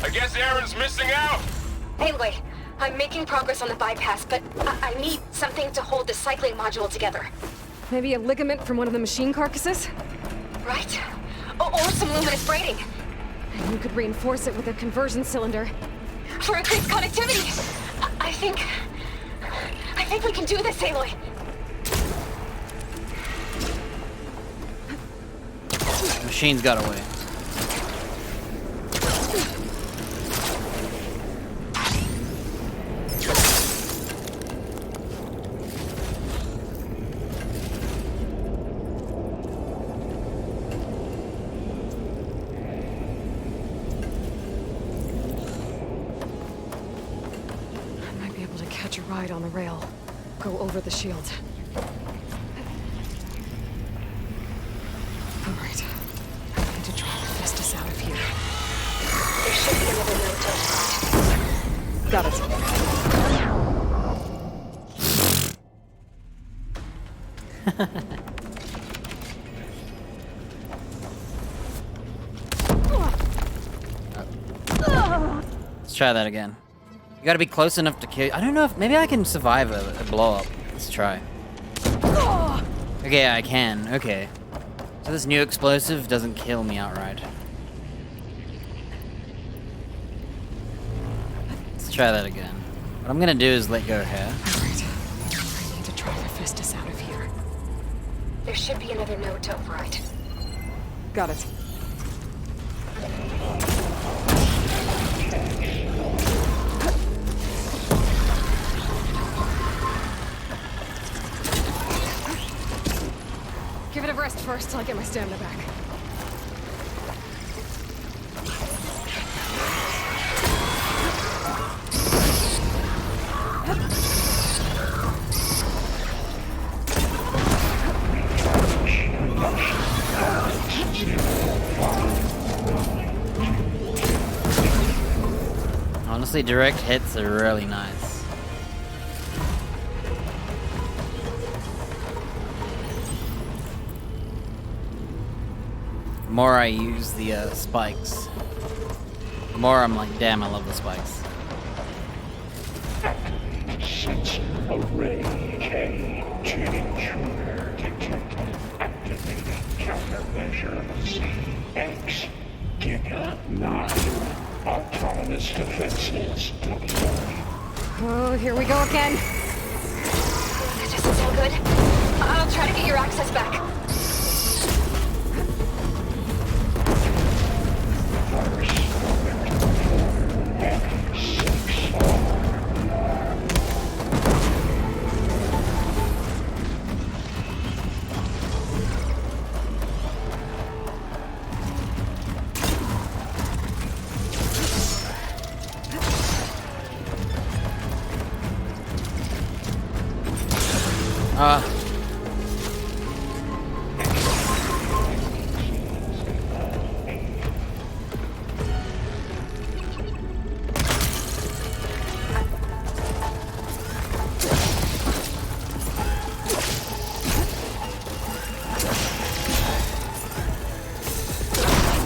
Speaker 14: I guess Aaron's missing out!
Speaker 5: Anyway, I'm making progress on the bypass, but I need something to hold the cycling module together.
Speaker 3: Maybe a ligament from one of the machine carcasses?
Speaker 5: Right? Or some luminous braiding.
Speaker 3: And you could reinforce it with a conversion cylinder.
Speaker 5: For increased connectivity! I think we can do this, Aloy.
Speaker 1: Machines got away.
Speaker 3: I might be able to catch a ride on the rail. Go over the shield. All right. I need to draw Hephaestus out of here.
Speaker 5: There should be another note.
Speaker 3: Got it.
Speaker 1: Let's try that again. You gotta be close enough to kill. I don't know if maybe I can survive a blow up. Let's try. Okay, I can. Okay. So this new explosive doesn't kill me outright. Let's try that again. What I'm gonna do is let go here.
Speaker 3: Alright. I need to try Hephaestus out of here.
Speaker 5: There should be another node to override.
Speaker 3: Got it. Give it a rest first till I get my stamina back.
Speaker 1: Honestly, direct hits are really nice. The more I use the spikes, the more I'm like, damn, I love the spikes.
Speaker 22: Sense array K. Intruder detected. Activating countermeasure CX. Giga 9. Autonomous defenses deployed.
Speaker 3: Oh, here we go again.
Speaker 5: That doesn't sound good. I'll try to get your access back.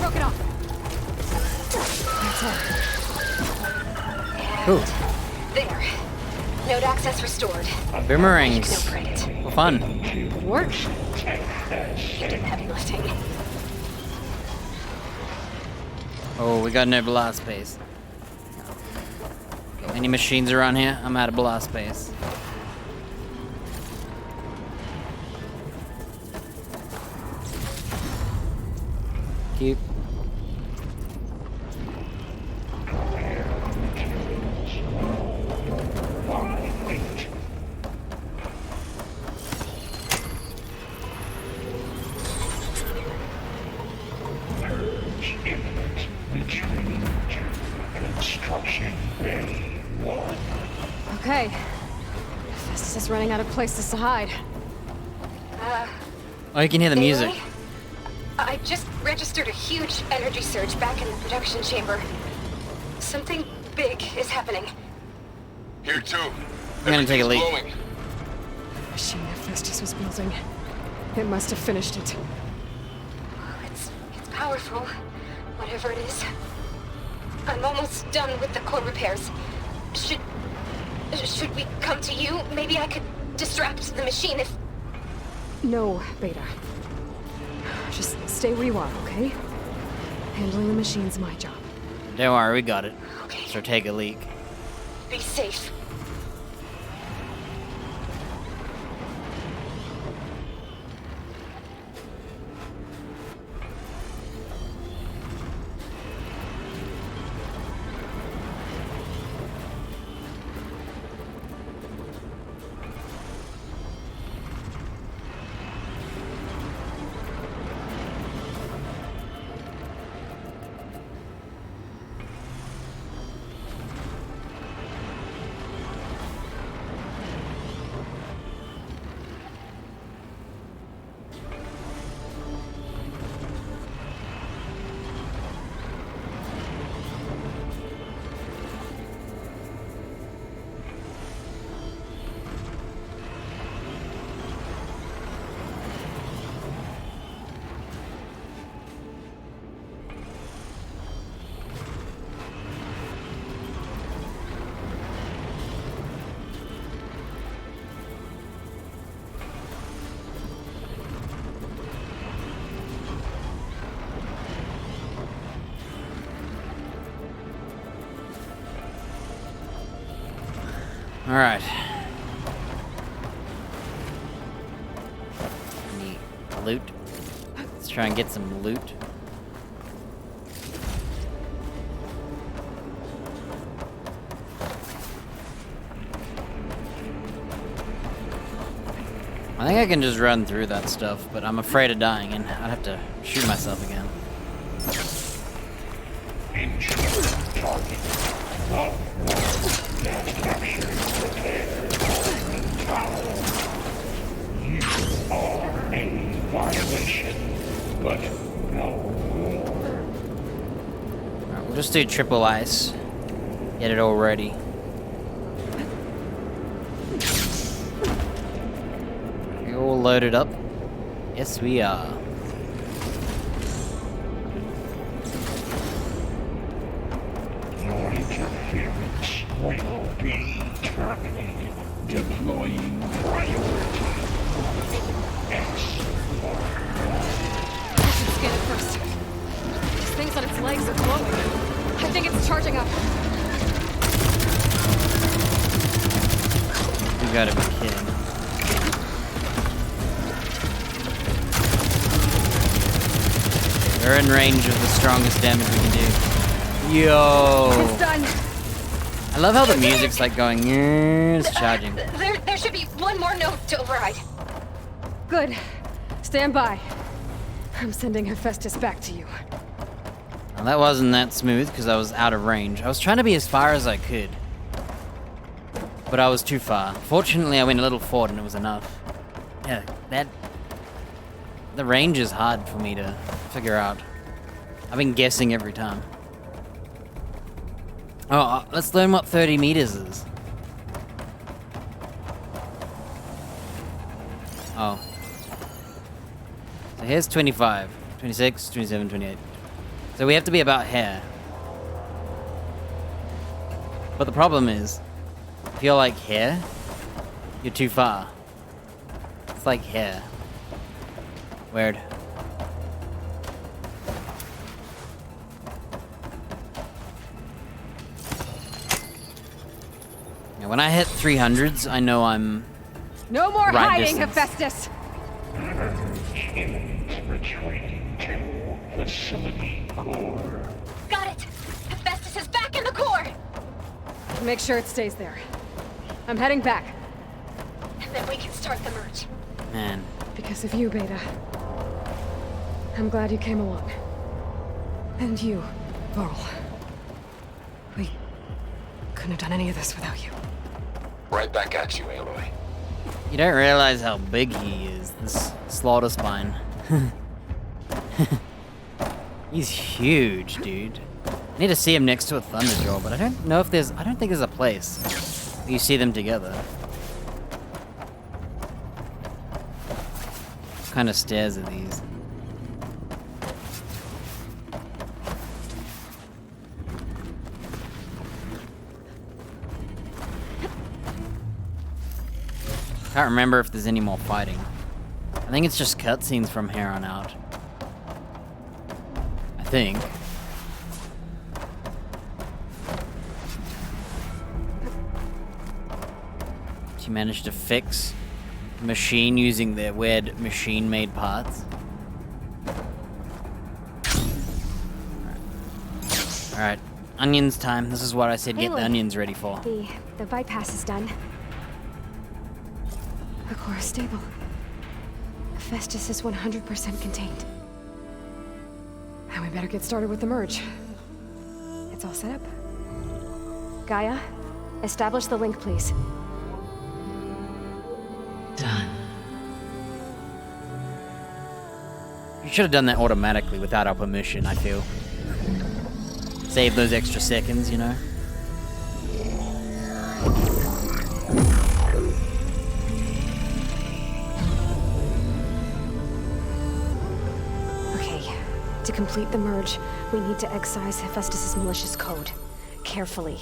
Speaker 3: Broke it off.
Speaker 1: Ooh,
Speaker 5: There. Node access restored.
Speaker 1: boomerangs. For fun.
Speaker 3: Good work.
Speaker 5: You did heavy lifting.
Speaker 1: Oh, we got no blast space. Any machines around here? I'm out of blast space. Cute.
Speaker 22: Purge imminent. Retreating to construction bay 1.
Speaker 3: Okay. Festus is running out of places to hide.
Speaker 1: Oh, you can hear the music.
Speaker 5: Amy? I just registered a huge energy surge back in the production chamber. Something big is happening.
Speaker 17: Here too.
Speaker 1: I'm gonna take a leak.
Speaker 17: Glowing.
Speaker 3: Machine that Festus was building. It must have finished it.
Speaker 5: It's powerful, whatever it is. I'm almost done with the core repairs. Should we come to you? Maybe I could distract the machine if...
Speaker 3: No, Beta. Just stay where you are, okay? Handling the machine's my job.
Speaker 1: Don't worry, we got it. So take a leak.
Speaker 5: Be safe.
Speaker 1: Alright. Any loot? Let's try and get some loot. I think I can just run through that stuff, but I'm afraid of dying and I'd have to shoot myself again.
Speaker 22: Target. Capture, prepare, you are a violation, but no more.
Speaker 1: Alright, we'll just do triple ice. Get it all ready. You all loaded up? Yes, we are.
Speaker 22: Your interference will be terminated. Deploying priority.
Speaker 3: I should scan it first. This thing's on its legs are glowing. I think it's charging up.
Speaker 1: You gotta be kidding. We're in range of the strongest damage we can do. Yo!
Speaker 3: It's done.
Speaker 1: I love how the music's like going, it's charging.
Speaker 5: There should be one more node to override.
Speaker 3: Good. Stand by. I'm sending Hephaestus back to you.
Speaker 1: Well, that wasn't that smooth because I was out of range. I was trying to be as far as I could. But I was too far. Fortunately, I went a little forward and it was enough. Yeah, the range is hard for me to figure out. I've been guessing every time. Oh, let's learn what 30 meters is. Oh. So here's 25, 26, 27, 28. So we have to be about here. But the problem is, if you're like here, you're too far. It's like here. Weird. Now, when I hit 300s, I know I'm
Speaker 3: No more
Speaker 1: right
Speaker 3: hiding,
Speaker 1: distance.
Speaker 3: Hephaestus!
Speaker 22: Retreating to facility core.
Speaker 5: Got it! Hephaestus is back in the core!
Speaker 3: Make sure it stays there. I'm heading back.
Speaker 5: And then we can start the merge.
Speaker 1: Man.
Speaker 3: Because of you, Beta. I'm glad you came along. And you, Varl. We couldn't have done any of this without you.
Speaker 16: Right back at you, Aloy.
Speaker 1: You don't realize how big he is, this slaughter spine. He's huge, dude. I need to see him next to a Thunderjaw, but I don't know if I don't think there's a place where you see them together. What kind of stairs are these? Can't remember if there's any more fighting. I think it's just cutscenes from here on out. I think. She managed to fix the machine using their weird machine-made parts. Alright, onions time. This is what I said, get the
Speaker 18: Aloy.
Speaker 1: onions ready for.
Speaker 18: The bypass is done.
Speaker 3: The core is stable. Hephaestus is 100% contained. And we better get started with the merge. It's all set up.
Speaker 18: Gaia, establish the link, please.
Speaker 21: Done.
Speaker 1: You should have done that automatically without our permission, I feel. Save those extra seconds, you know?
Speaker 18: Okay, to complete the merge, we need to excise Hephaestus' malicious code. Carefully.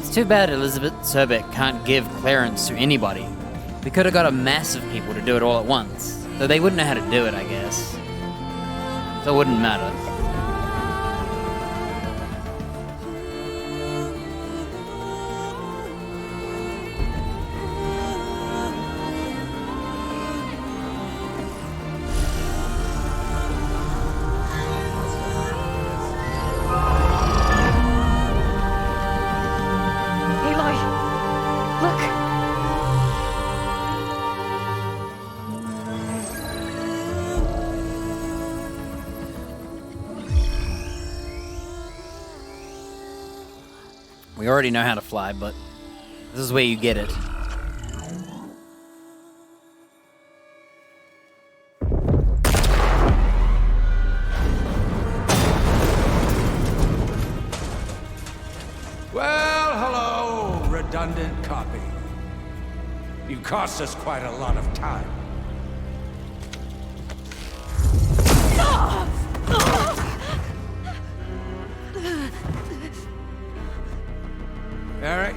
Speaker 1: It's too bad Elizabeth Sobek can't give clearance to anybody. We could have got a mass of people to do it all at once. Though they wouldn't know how to do it, I guess. So it wouldn't matter.
Speaker 3: Aloy! Look!
Speaker 1: We already know how to fly, but this is where you get it.
Speaker 10: Well, hello, redundant copy. You cost us quite a lot of time. Eric,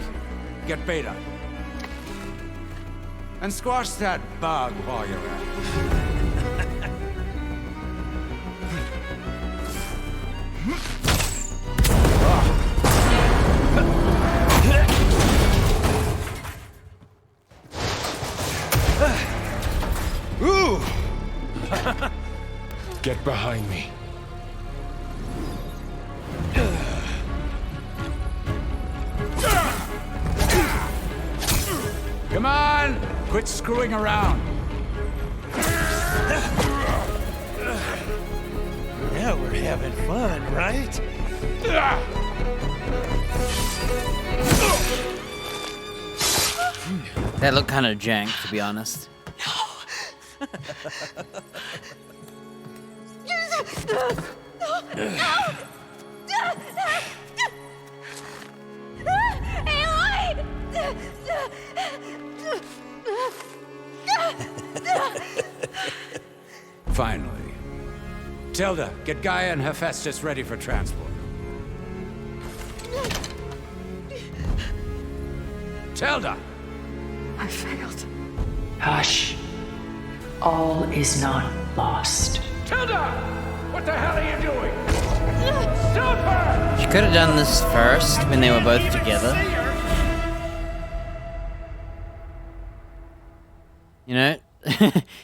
Speaker 10: get Beta. And squash that bug while you're at it.
Speaker 14: Ooh! Get behind me.
Speaker 10: Come on! Quit screwing around.
Speaker 15: Now we're having fun, right?
Speaker 1: That looked kind of jank, to be honest.
Speaker 10: Finally. Tilda, get Gaia and Hephaestus ready for transport. Tilda!
Speaker 3: I failed.
Speaker 7: Hush. All is not lost.
Speaker 10: Tilda! What the hell are you doing? Stop her!
Speaker 1: She could have done this first when they were both together. You know?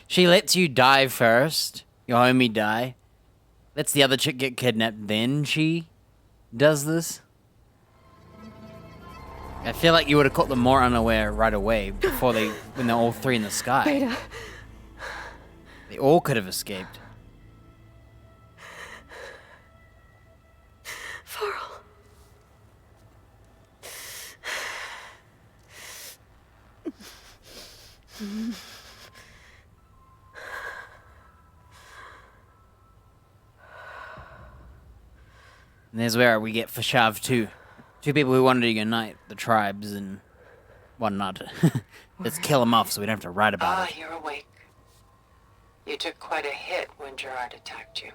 Speaker 1: She lets you die first. Your homie die. Lets the other chick get kidnapped, then she does this. I feel like you would have caught them more unaware right away before when they're all three in the sky.
Speaker 3: Beta.
Speaker 1: They all could have escaped.
Speaker 3: Varl.
Speaker 1: And there's where we get Fashav too. Two people who wanted to unite the tribes and whatnot. Let's kill them off so we don't have to write about it.
Speaker 7: You're awake. You took quite a hit when Gerard attacked you.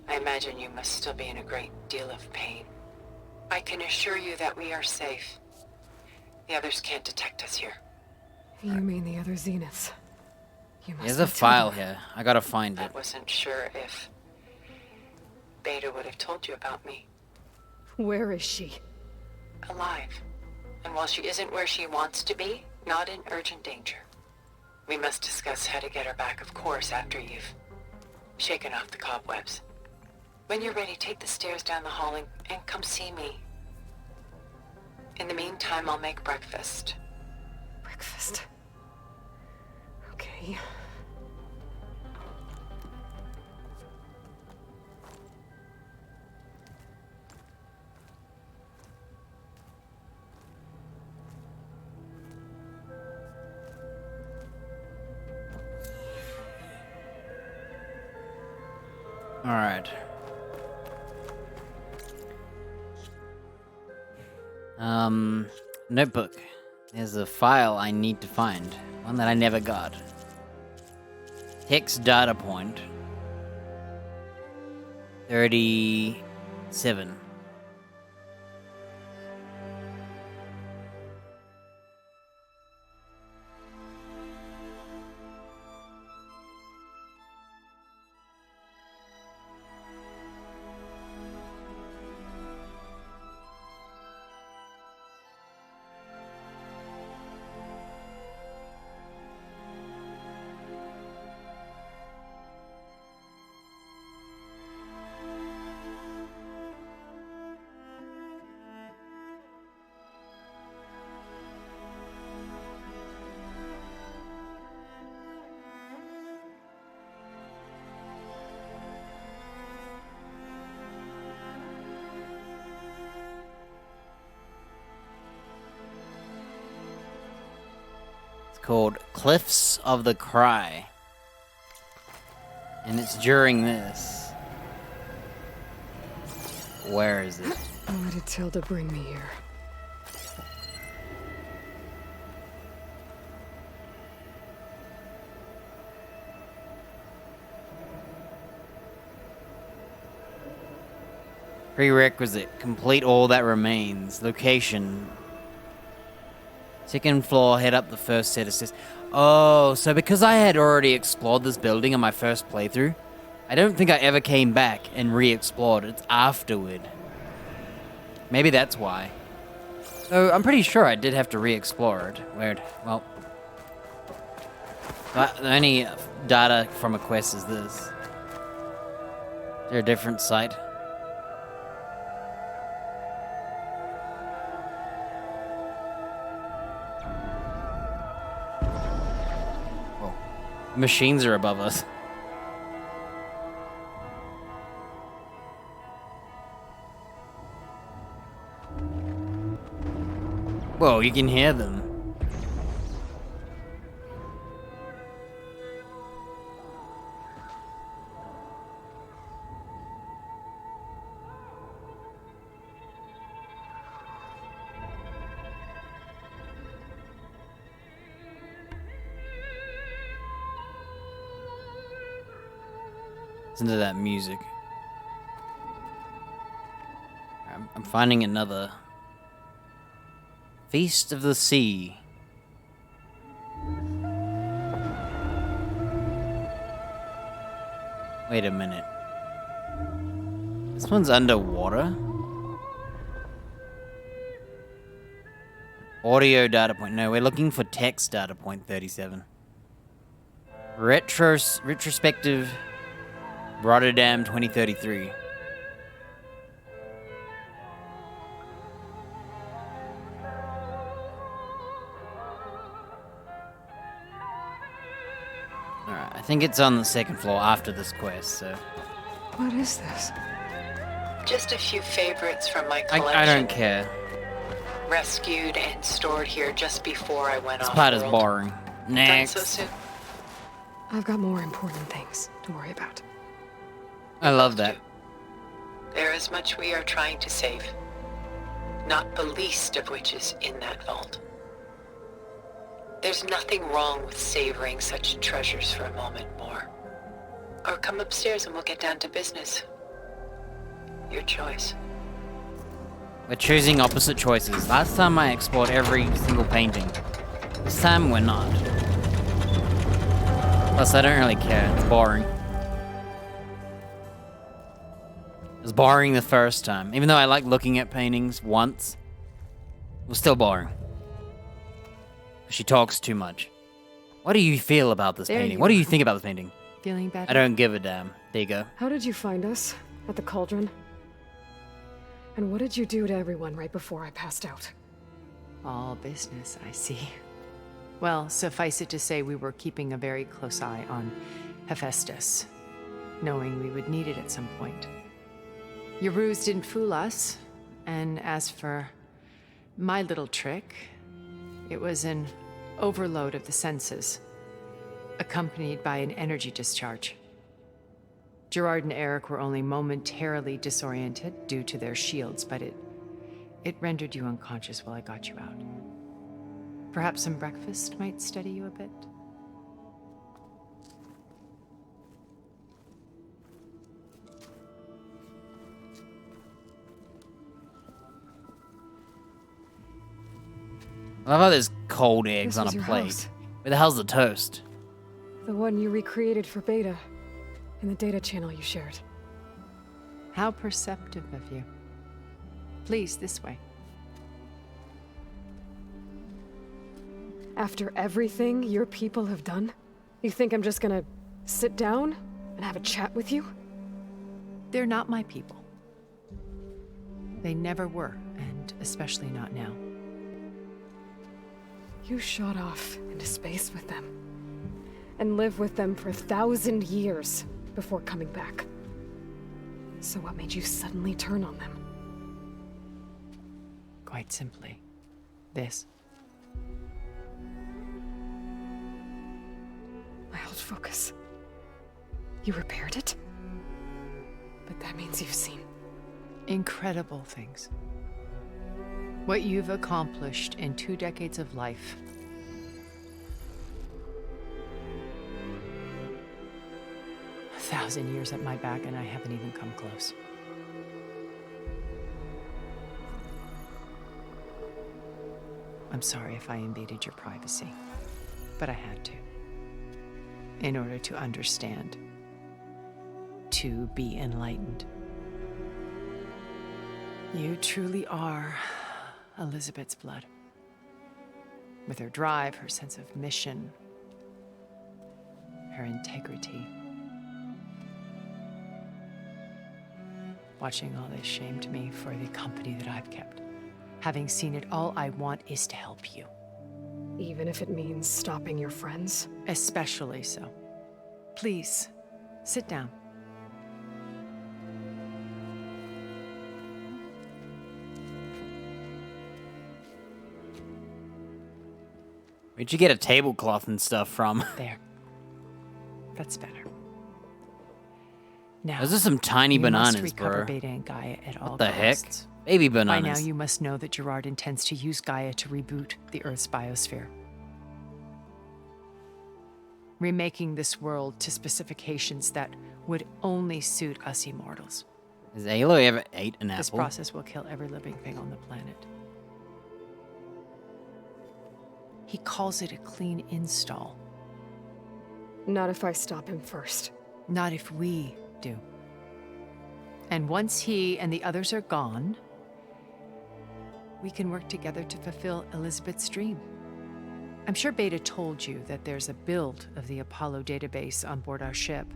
Speaker 7: I imagine you must still be in a great deal of pain. I can assure you that we are safe. The others can't detect us here.
Speaker 3: You mean the other Zeniths? You must
Speaker 1: There's a
Speaker 3: have
Speaker 1: file
Speaker 3: told them.
Speaker 1: here. I gotta find
Speaker 7: I
Speaker 1: it.
Speaker 7: wasn't sure if Beta would have told you about me.
Speaker 3: Where is she?
Speaker 7: Alive. And while she isn't where she wants to be, not in urgent danger. We must discuss how to get her back, of course, after you've shaken off the cobwebs. When you're ready, take the stairs down the hall and come see me. In the meantime, I'll make breakfast.
Speaker 3: Breakfast. Okay.
Speaker 1: Alright. Notebook. There's a file I need to find. One that I never got. Hex data point. 37. called Cliffs of the Cry. And it's during this. Where is it?
Speaker 3: Why did Tilda bring me here?
Speaker 1: Prerequisite. Complete all that remains. Location. Second floor, head up the first set of stairs. Oh, so because I had already explored this building in my first playthrough, I don't think I ever came back and re-explored it. It's afterward. Maybe that's why. So I'm pretty sure I did have to re-explore it. Weird. Well, the only data from a quest is this. Is there a different site? Machines are above us. Whoa, you can hear them. Listen to that music. I'm finding another. Feast of the Sea. Wait a minute. This one's underwater? Audio data point. No, we're looking for text data point 37. Retrospective Rotterdam 2033. Alright, I think it's on the second floor after this quest, so...
Speaker 3: What is this?
Speaker 7: Just a few favorites from my collection.
Speaker 1: I don't care.
Speaker 7: Rescued and stored here just before I went off.
Speaker 1: This part is boring. Next.
Speaker 7: Done so soon.
Speaker 3: I've got more important things to worry about.
Speaker 1: I love that.
Speaker 7: There is much we are trying to save. Not the least of which is in that vault. There's nothing wrong with savoring such treasures for a moment more. Or come upstairs and we'll get down to business. Your choice.
Speaker 1: We're choosing opposite choices. Last time I explored every single painting. This time we're not. Plus I don't really care. It's boring. It was boring the first time. Even though I like looking at paintings once, it was still boring. She talks too much. What do you feel about this painting? What do you think about this painting?
Speaker 3: Feeling better?
Speaker 1: I don't give a damn. There you go.
Speaker 3: How did you find us? At the cauldron? And what did you do to everyone right before I passed out?
Speaker 9: All business, I see. Well, suffice it to say we were keeping a very close eye on Hephaestus, knowing we would need it at some point. Your ruse didn't fool us, and as for my little trick, it was an overload of the senses, accompanied by an energy discharge. Gerard and Eric were only momentarily disoriented due to their shields, but it rendered you unconscious while I got you out. Perhaps some breakfast might steady you a bit?
Speaker 1: I love how there's cold eggs
Speaker 3: This
Speaker 1: on
Speaker 3: was
Speaker 1: a
Speaker 3: your
Speaker 1: plate.
Speaker 3: house.
Speaker 1: Where the hell's the toast?
Speaker 3: The one you recreated for Beta, in the data channel you shared.
Speaker 9: How perceptive of you. Please, this way.
Speaker 3: After everything your people have done, you think I'm just gonna sit down and have a chat with you?
Speaker 9: They're not my people. They never were, and especially not now.
Speaker 3: You shot off into space with them, and lived with them for 1,000 years before coming back. So what made you suddenly turn on them?
Speaker 9: Quite simply, this.
Speaker 3: focus. You repaired it? But that means you've seen...
Speaker 9: incredible things. What you've accomplished in 2 decades of life. A 1,000 years at my back, and I haven't even come close. I'm sorry if I invaded your privacy, but I had to. In order to understand. To be enlightened. You truly are Elizabeth's blood. With her drive, her sense of mission, her integrity. Watching all this shamed me for the company that I've kept. Having seen it, all I want is to help you.
Speaker 3: Even if it means stopping your friends?
Speaker 9: Especially so. Please, sit down.
Speaker 1: Where'd you get a tablecloth and stuff from?
Speaker 9: There. That's better. Now,
Speaker 1: those are some tiny bananas,
Speaker 9: must recover
Speaker 1: bro.
Speaker 9: Beta and Gaia at all
Speaker 1: What the
Speaker 9: costs.
Speaker 1: heck? Baby bananas.
Speaker 9: By now, you must know that Gerard intends to use Gaia to reboot the Earth's biosphere. Remaking this world to specifications that would only suit us immortals.
Speaker 1: Has Aloy ever ate an apple?
Speaker 9: This process will kill every living thing on the planet. He calls it a clean install.
Speaker 3: Not if I stop him first.
Speaker 9: Not if we do. And once he and the others are gone, we can work together to fulfill Elizabeth's dream. I'm sure Beta told you that there's a build of the Apollo database on board our ship.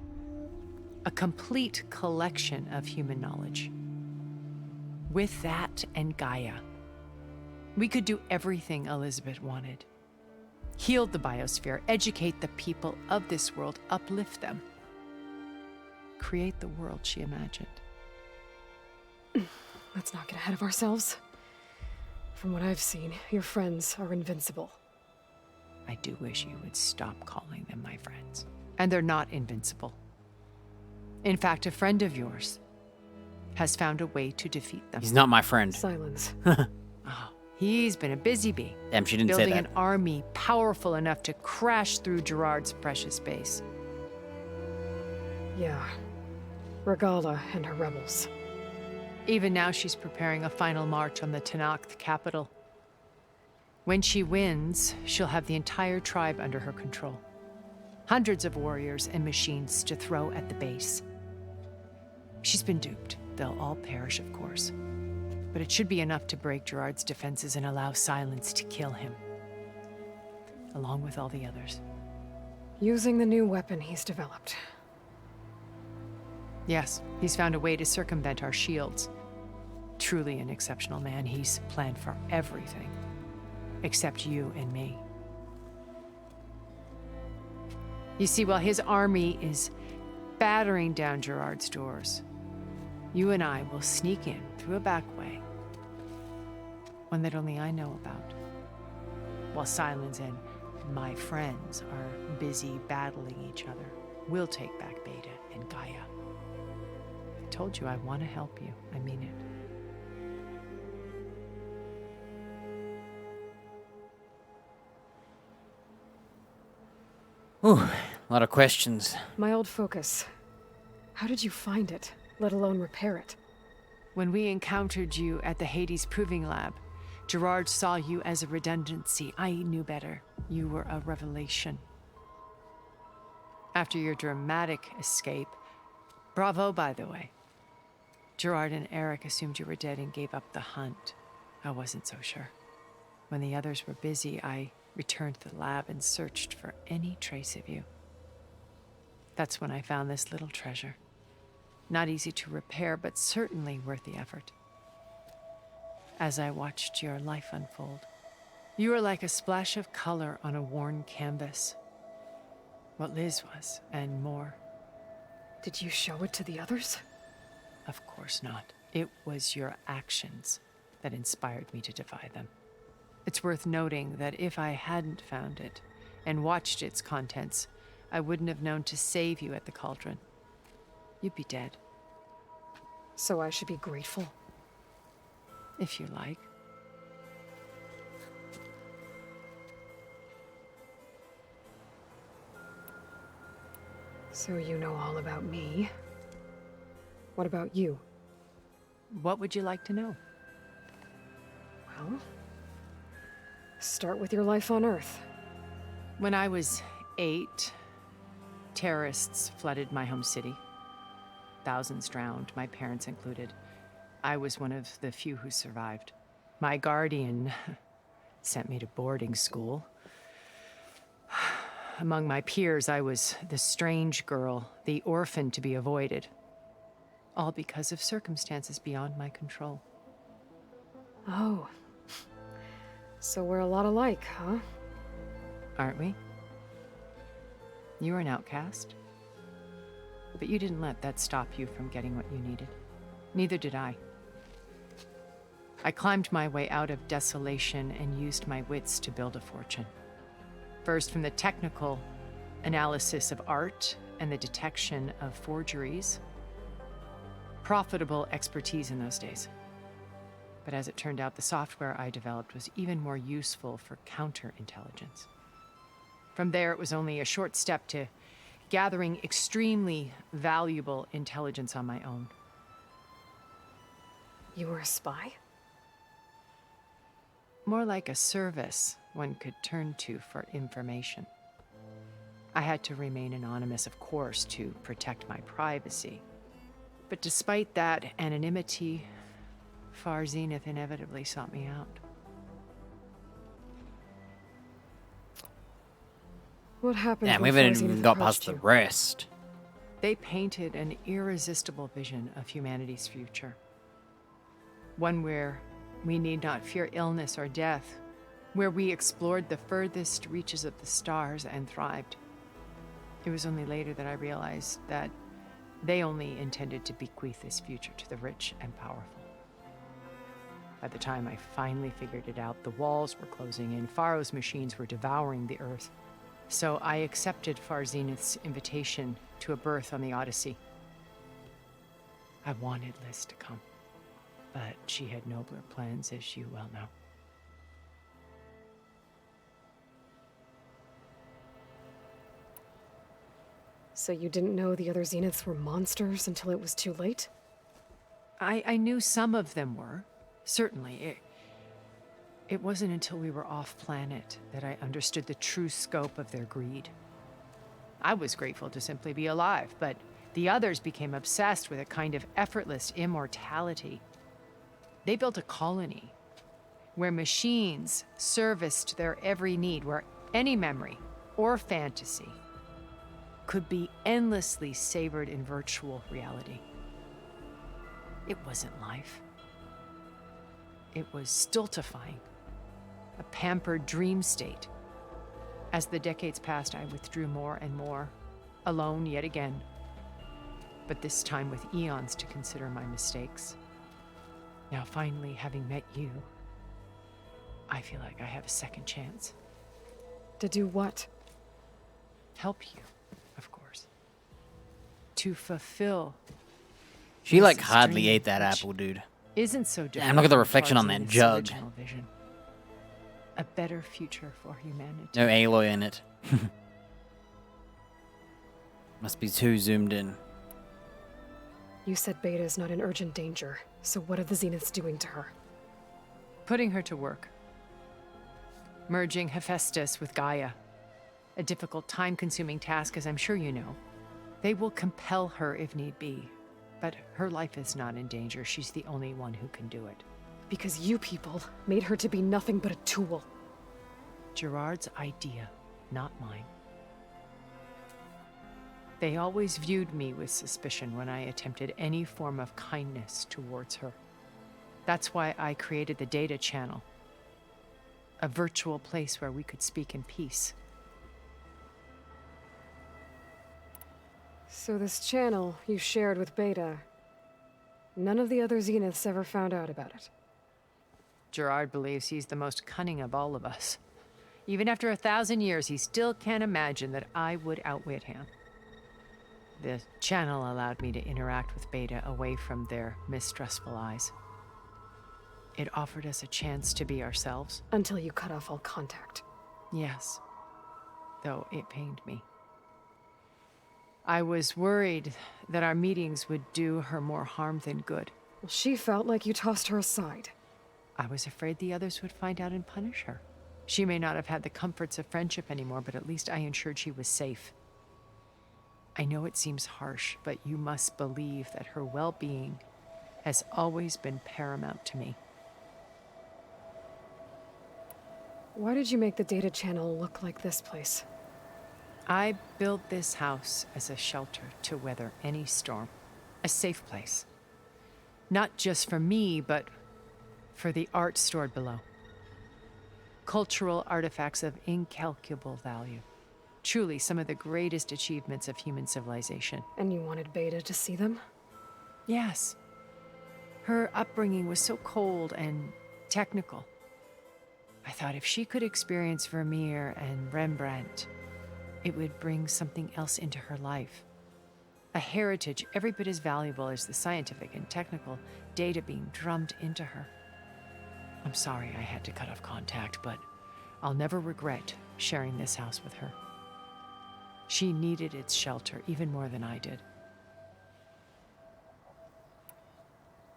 Speaker 9: A complete collection of human knowledge. With that and Gaia, we could do everything Elizabeth wanted. Heal the biosphere, educate the people of this world, uplift them. Create the world she imagined.
Speaker 3: Let's not get ahead of ourselves. From what I've seen, your friends are invincible.
Speaker 9: I do wish you would stop calling them my friends. And they're not invincible. In fact, a friend of yours has found a way to defeat them.
Speaker 1: He's not my friend.
Speaker 3: Silence.
Speaker 9: Oh, he's been a busy bee.
Speaker 1: Damn, she didn't say
Speaker 9: building
Speaker 1: that.
Speaker 9: an army powerful enough to crash through Gerard's precious base.
Speaker 3: Yeah. Regala and her rebels.
Speaker 9: Even now, she's preparing a final march on the Tenakth capital. When she wins, she'll have the entire tribe under her control. Hundreds of warriors and machines to throw at the base. She's been duped. They'll all perish, of course. But it should be enough to break Gerard's defenses and allow Silence to kill him. Along with all the others.
Speaker 3: Using the new weapon he's developed.
Speaker 9: Yes, he's found a way to circumvent our shields. Truly an exceptional man. He's planned for everything. Except you and me. You see, while his army is battering down Gerard's doors, you and I will sneak in through a back way. One that only I know about. While Silence and my friends are busy battling each other, we'll take back Beta and Gaia. I told you I want to help you. I mean it.
Speaker 1: Ooh, a lot of questions.
Speaker 3: My old focus. How did you find it, let alone repair it?
Speaker 9: When we encountered you at the Hades Proving Lab, Gerard saw you as a redundancy. I knew better. You were a revelation. After your dramatic escape, bravo, by the way. Gerard and Eric assumed you were dead and gave up the hunt. I wasn't so sure. When the others were busy, I returned to the lab and searched for any trace of you. That's when I found this little treasure. Not easy to repair, but certainly worth the effort. As I watched your life unfold, you were like a splash of color on a worn canvas. What Liz was, and more.
Speaker 3: Did you show it to the others?
Speaker 9: Of course not. It was your actions that inspired me to defy them. It's worth noting that if I hadn't found it and watched its contents, I wouldn't have known to save you at the Cauldron. You'd be dead.
Speaker 3: So I should be grateful?
Speaker 9: If you like.
Speaker 3: So you know all about me. What about you?
Speaker 9: What would you like to know?
Speaker 3: Well, start with your life on Earth.
Speaker 9: When I was 8, terrorists flooded my home city. Thousands drowned, my parents included. I was one of the few who survived. My guardian sent me to boarding school. Among my peers, I was the strange girl, the orphan to be avoided. All because of circumstances beyond my control.
Speaker 3: Oh. So we're a lot alike, huh?
Speaker 9: Aren't we? You were an outcast. But you didn't let that stop you from getting what you needed. Neither did I. I climbed my way out of desolation and used my wits to build a fortune. First, from the technical analysis of art and the detection of forgeries. Profitable expertise in those days. But as it turned out, the software I developed was even more useful for counterintelligence. From there, it was only a short step to gathering extremely valuable intelligence on my own.
Speaker 3: You were a spy?
Speaker 9: More like a service one could turn to for information. I had to remain anonymous, of course, to protect my privacy. But despite that anonymity, Far Zenith inevitably sought me out.
Speaker 3: What happened?
Speaker 1: Yeah, we haven't even got past the rest.
Speaker 9: They painted an irresistible vision of humanity's future. One where we need not fear illness or death, where we explored the furthest reaches of the stars and thrived. It was only later that I realized that they only intended to bequeath this future to the rich and powerful. By the time I finally figured it out, the walls were closing in, Pharaoh's machines were devouring the Earth. So I accepted Far Zenith's invitation to a berth on the Odyssey. I wanted Liz to come, but she had nobler plans, as you well know.
Speaker 3: So you didn't know the other Zeniths were monsters until it was too late?
Speaker 9: I knew some of them were, certainly. It wasn't until we were off-planet that I understood the true scope of their greed. I was grateful to simply be alive, but the others became obsessed with a kind of effortless immortality. They built a colony where machines serviced their every need, where any memory or fantasy could be endlessly savored in virtual reality. It wasn't life. It was stultifying, a pampered dream state. As the decades passed, I withdrew more and more, alone yet again, but this time with eons to consider my mistakes. Now finally, having met you, I feel like I have a second chance.
Speaker 3: To do what?
Speaker 9: Help you, of course. To fulfill.
Speaker 1: She like hardly ate that apple, dude.
Speaker 9: Isn't so different.
Speaker 1: Damn, look at the reflection on that jug.
Speaker 9: Vision. A better future for humanity.
Speaker 1: No Aloy in it. Must be too zoomed in.
Speaker 3: You said Beta is not in urgent danger, so what are the Zeniths doing to her?
Speaker 9: Putting her to work. Merging Hephaestus with Gaia. A difficult, time-consuming task, as I'm sure you know. They will compel her if need be. But her life is not in danger. She's the only one who can do it.
Speaker 3: Because you people made her to be nothing but a tool.
Speaker 9: Gerard's idea, not mine. They always viewed me with suspicion when I attempted any form of kindness towards her. That's why I created the data channel. A virtual place where we could speak in peace.
Speaker 3: So this channel you shared with Beta, none of the other Zeniths ever found out about it?
Speaker 9: Gerard believes he's the most cunning of all of us. Even after 1,000 years, he still can't imagine that I would outwit him. The channel allowed me to interact with Beta away from their mistrustful eyes. It offered us a chance to be ourselves.
Speaker 3: Until you cut off all contact.
Speaker 9: Yes. Though it pained me. I was worried that our meetings would do her more harm than good.
Speaker 3: Well, she felt like you tossed her aside.
Speaker 9: I was afraid the others would find out and punish her. She may not have had the comforts of friendship anymore, but at least I ensured she was safe. I know it seems harsh, but you must believe that her well-being has always been paramount to me.
Speaker 3: Why did you make the data channel look like this place?
Speaker 9: I built this house as a shelter to weather any storm. A safe place. Not just for me, but for the art stored below. Cultural artifacts of incalculable value. Truly some of the greatest achievements of human civilization.
Speaker 3: And you wanted Beta to see them?
Speaker 9: Yes. Her upbringing was so cold and technical. I thought if she could experience Vermeer and Rembrandt, it would bring something else into her life. A heritage every bit as valuable as the scientific and technical data being drummed into her. I'm sorry I had to cut off contact, but I'll never regret sharing this house with her. She needed its shelter even more than I did.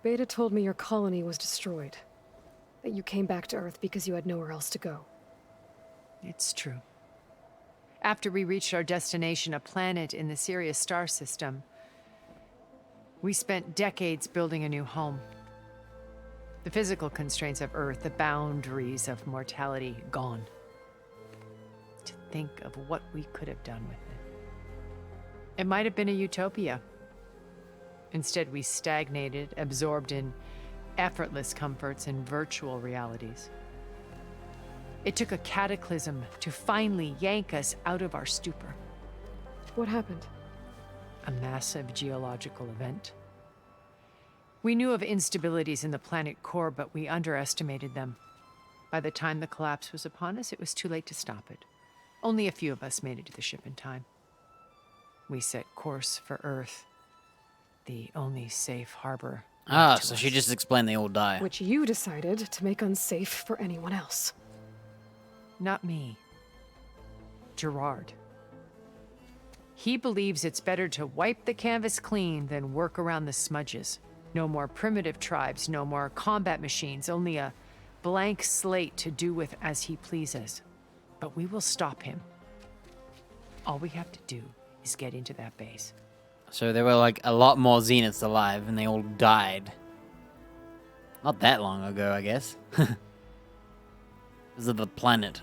Speaker 3: Beta told me your colony was destroyed. That you came back to Earth because you had nowhere else to go.
Speaker 9: It's true. After we reached our destination, a planet in the Sirius star system, we spent decades building a new home. The physical constraints of Earth, the boundaries of mortality, gone. To think of what we could have done with it. It might have been a utopia. Instead, we stagnated, absorbed in effortless comforts and virtual realities. It took a cataclysm to finally yank us out of our stupor.
Speaker 3: What happened?
Speaker 9: A massive geological event. We knew of instabilities in the planet core, but we underestimated them. By the time the collapse was upon us, it was too late to stop it. Only a few of us made it to the ship in time. We set course for Earth, the only safe harbor.
Speaker 1: So she just explained they all die.
Speaker 3: Which you decided to make unsafe for anyone else.
Speaker 9: Not me. Gerard. He believes it's better to wipe the canvas clean than work around the smudges. No more primitive tribes, no more combat machines, only a blank slate to do with as he pleases. But we will stop him. All we have to do is get into that base.
Speaker 1: So there were like a lot more Zeniths alive and they all died. Not that long ago, I guess. Because of the planet.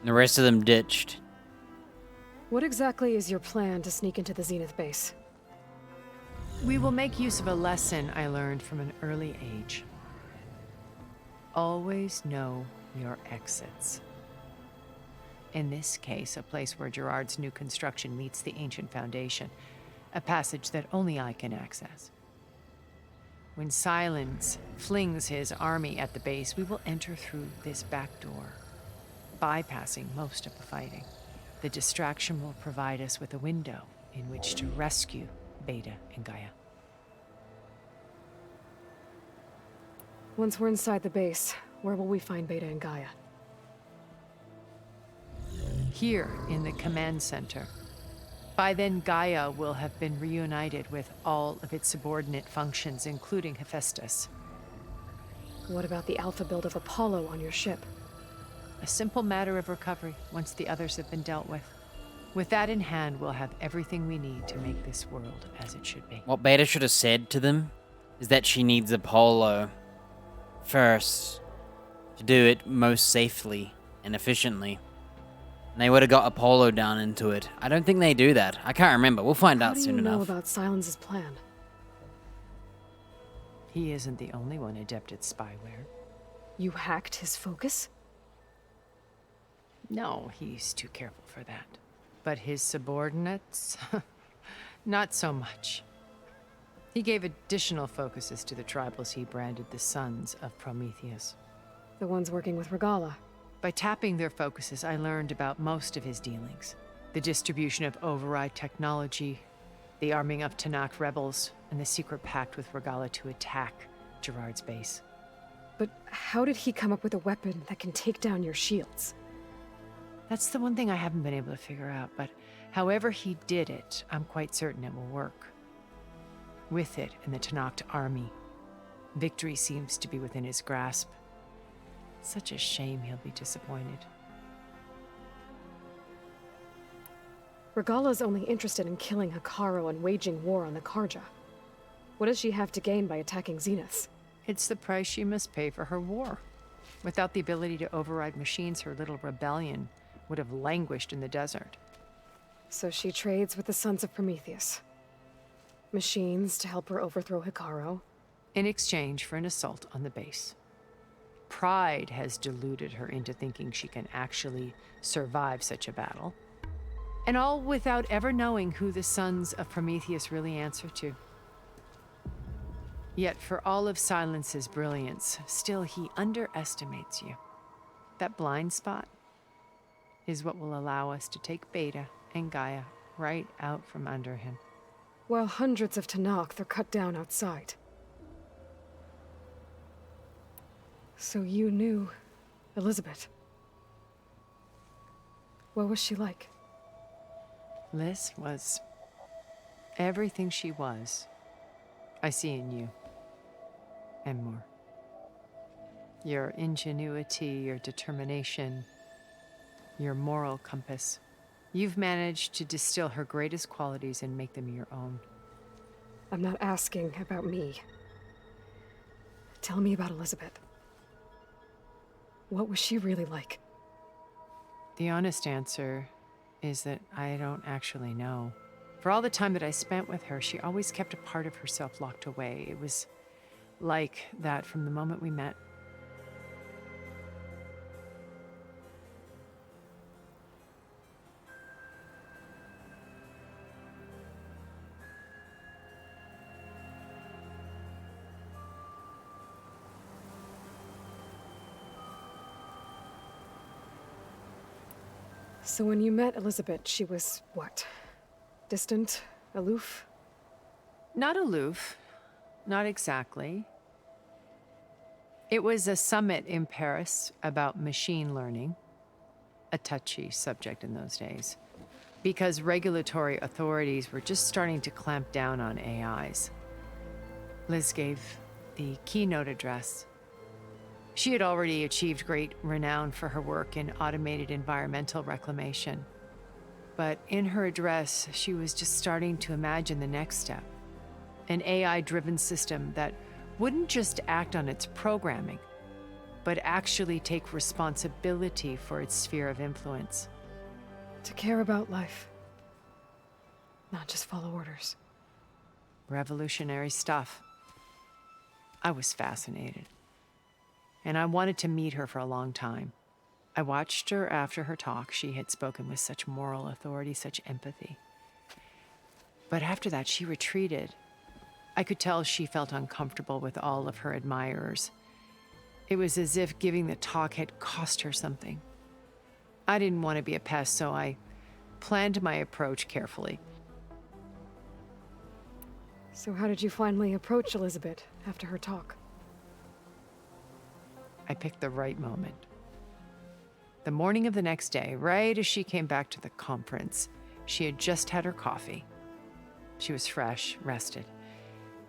Speaker 1: The rest of them ditched.
Speaker 3: What exactly is your plan to sneak into the Zenith base?
Speaker 9: We will make use of a lesson I learned from an early age. Always know your exits. In this case, a place where Gerard's new construction meets the ancient foundation. A passage that only I can access. When Silence flings his army at the base, we will enter through this back door, bypassing most of the fighting. The distraction will provide us with a window in which to rescue Beta and Gaia.
Speaker 3: Once we're inside the base, where will we find Beta and Gaia?
Speaker 9: Here in the command center. By then, Gaia will have been reunited with all of its subordinate functions, including Hephaestus.
Speaker 3: What about the alpha build of Apollo on your ship?
Speaker 9: A simple matter of recovery once the others have been dealt with. With that in hand, we'll have everything we need to make this world as it should be.
Speaker 1: What Beta should have said to them is that she needs Apollo first to do it most safely and efficiently. And they would have got Apollo down into it. I don't think they do that. I can't remember. We'll find out soon enough.
Speaker 3: How do you know about Silence's plan?
Speaker 9: He isn't the only one adept at spyware.
Speaker 3: You hacked his focus?
Speaker 9: No, he's too careful for that. But his subordinates? Not so much. He gave additional focuses to the tribals he branded the Sons of Prometheus.
Speaker 3: The ones working with Regala.
Speaker 9: By tapping their focuses, I learned about most of his dealings. The distribution of override technology, the arming of Tanakh rebels, and the secret pact with Regalla to attack Gerard's base.
Speaker 3: But how did he come up with a weapon that can take down your shields?
Speaker 9: That's the one thing I haven't been able to figure out, but however he did it, I'm quite certain it will work. With it and the Tanakh army, victory seems to be within his grasp. Such a shame he'll be disappointed.
Speaker 3: Regalla's only interested in killing Hekarro and waging war on the Karja. What does she have to gain by attacking Zenith?
Speaker 9: It's the price she must pay for her war. Without the ability to override machines, her little rebellion would have languished in the desert.
Speaker 3: So she trades with the Sons of Prometheus. Machines to help her overthrow Hekarro.
Speaker 9: In exchange for an assault on the base. Pride has deluded her into thinking she can actually survive such a battle. And all without ever knowing who the Sons of Prometheus really answer to. Yet for all of Silence's brilliance, still he underestimates you. That blind spot is what will allow us to take Beta and Gaia right out from under him.
Speaker 3: While hundreds of Tanakh are cut down outside. So you knew Elizabeth. What was she like?
Speaker 9: Liz was everything she was. I see in you. And more. Your ingenuity, your determination, your moral compass. You've managed to distill her greatest qualities and make them your own.
Speaker 3: I'm not asking about me. Tell me about Elizabeth. What was she really like?
Speaker 9: The honest answer is that I don't actually know. For all the time that I spent with her, she always kept a part of herself locked away. It was like that from the moment we met.
Speaker 3: So when you met Elizabeth, she was what? Distant? Aloof?
Speaker 9: Not aloof. Not exactly. It was a summit in Paris about machine learning, a touchy subject in those days, because regulatory authorities were just starting to clamp down on AIs. Liz gave the keynote address. She had already achieved great renown for her work in automated environmental reclamation. But in her address, she was just starting to imagine the next step. An AI-driven system that wouldn't just act on its programming, but actually take responsibility for its sphere of influence.
Speaker 3: To care about life. Not just follow orders.
Speaker 9: Revolutionary stuff. I was fascinated. And I wanted to meet her for a long time. I watched her after her talk. She had spoken with such moral authority, such empathy. But after that, she retreated. I could tell she felt uncomfortable with all of her admirers. It was as if giving the talk had cost her something. I didn't want to be a pest, so I planned my approach carefully.
Speaker 3: So how did you finally approach Elizabeth after her talk?
Speaker 9: I picked the right moment. The morning of the next day, right as she came back to the conference, she had just had her coffee. She was fresh, rested.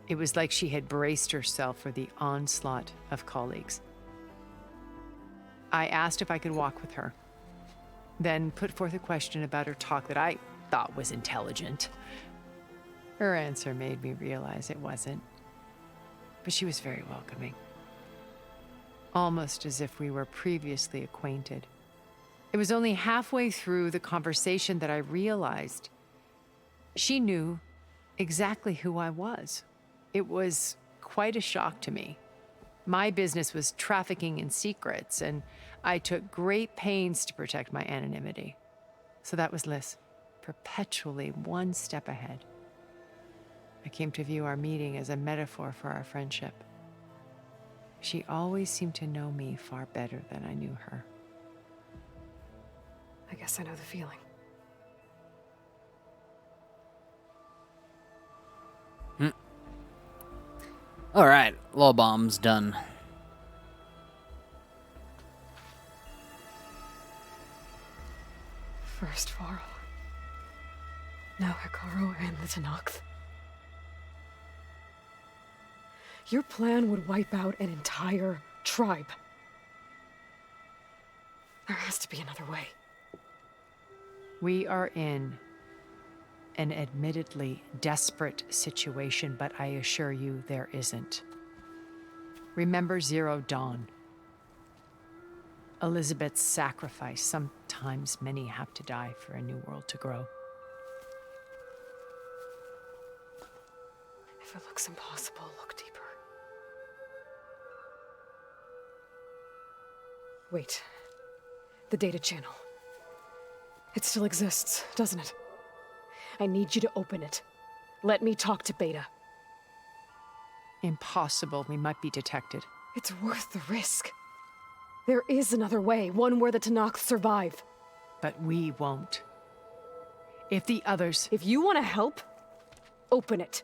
Speaker 9: It was like she had braced herself for the onslaught of colleagues. I asked if I could walk with her, then put forth a question about her talk that I thought was intelligent. Her answer made me realize it wasn't, but she was very welcoming. Almost as if we were previously acquainted. It was only halfway through the conversation that I realized she knew exactly who I was. It was quite a shock to me. My business was trafficking in secrets, and I took great pains to protect my anonymity. So that was Liz, perpetually one step ahead. I came to view our meeting as a metaphor for our friendship. She always seemed to know me far better than I knew her.
Speaker 3: I guess I know the feeling.
Speaker 1: Alright, law bomb's done.
Speaker 3: First Varl. Now Hekarro and the Tenakth. Your plan would wipe out an entire tribe. There has to be another way.
Speaker 9: We are in an admittedly desperate situation, but I assure you there isn't. Remember Zero Dawn. Elizabeth's sacrifice. Sometimes many have to die for a new world to grow.
Speaker 3: If it looks impossible, look deeper. Wait. The data channel. It still exists, doesn't it? I need you to open it. Let me talk to Beta.
Speaker 9: Impossible. We might be detected.
Speaker 3: It's worth the risk. There is another way, one where the Tenakth survive.
Speaker 9: But we won't. If the others...
Speaker 3: If you want to help, open it.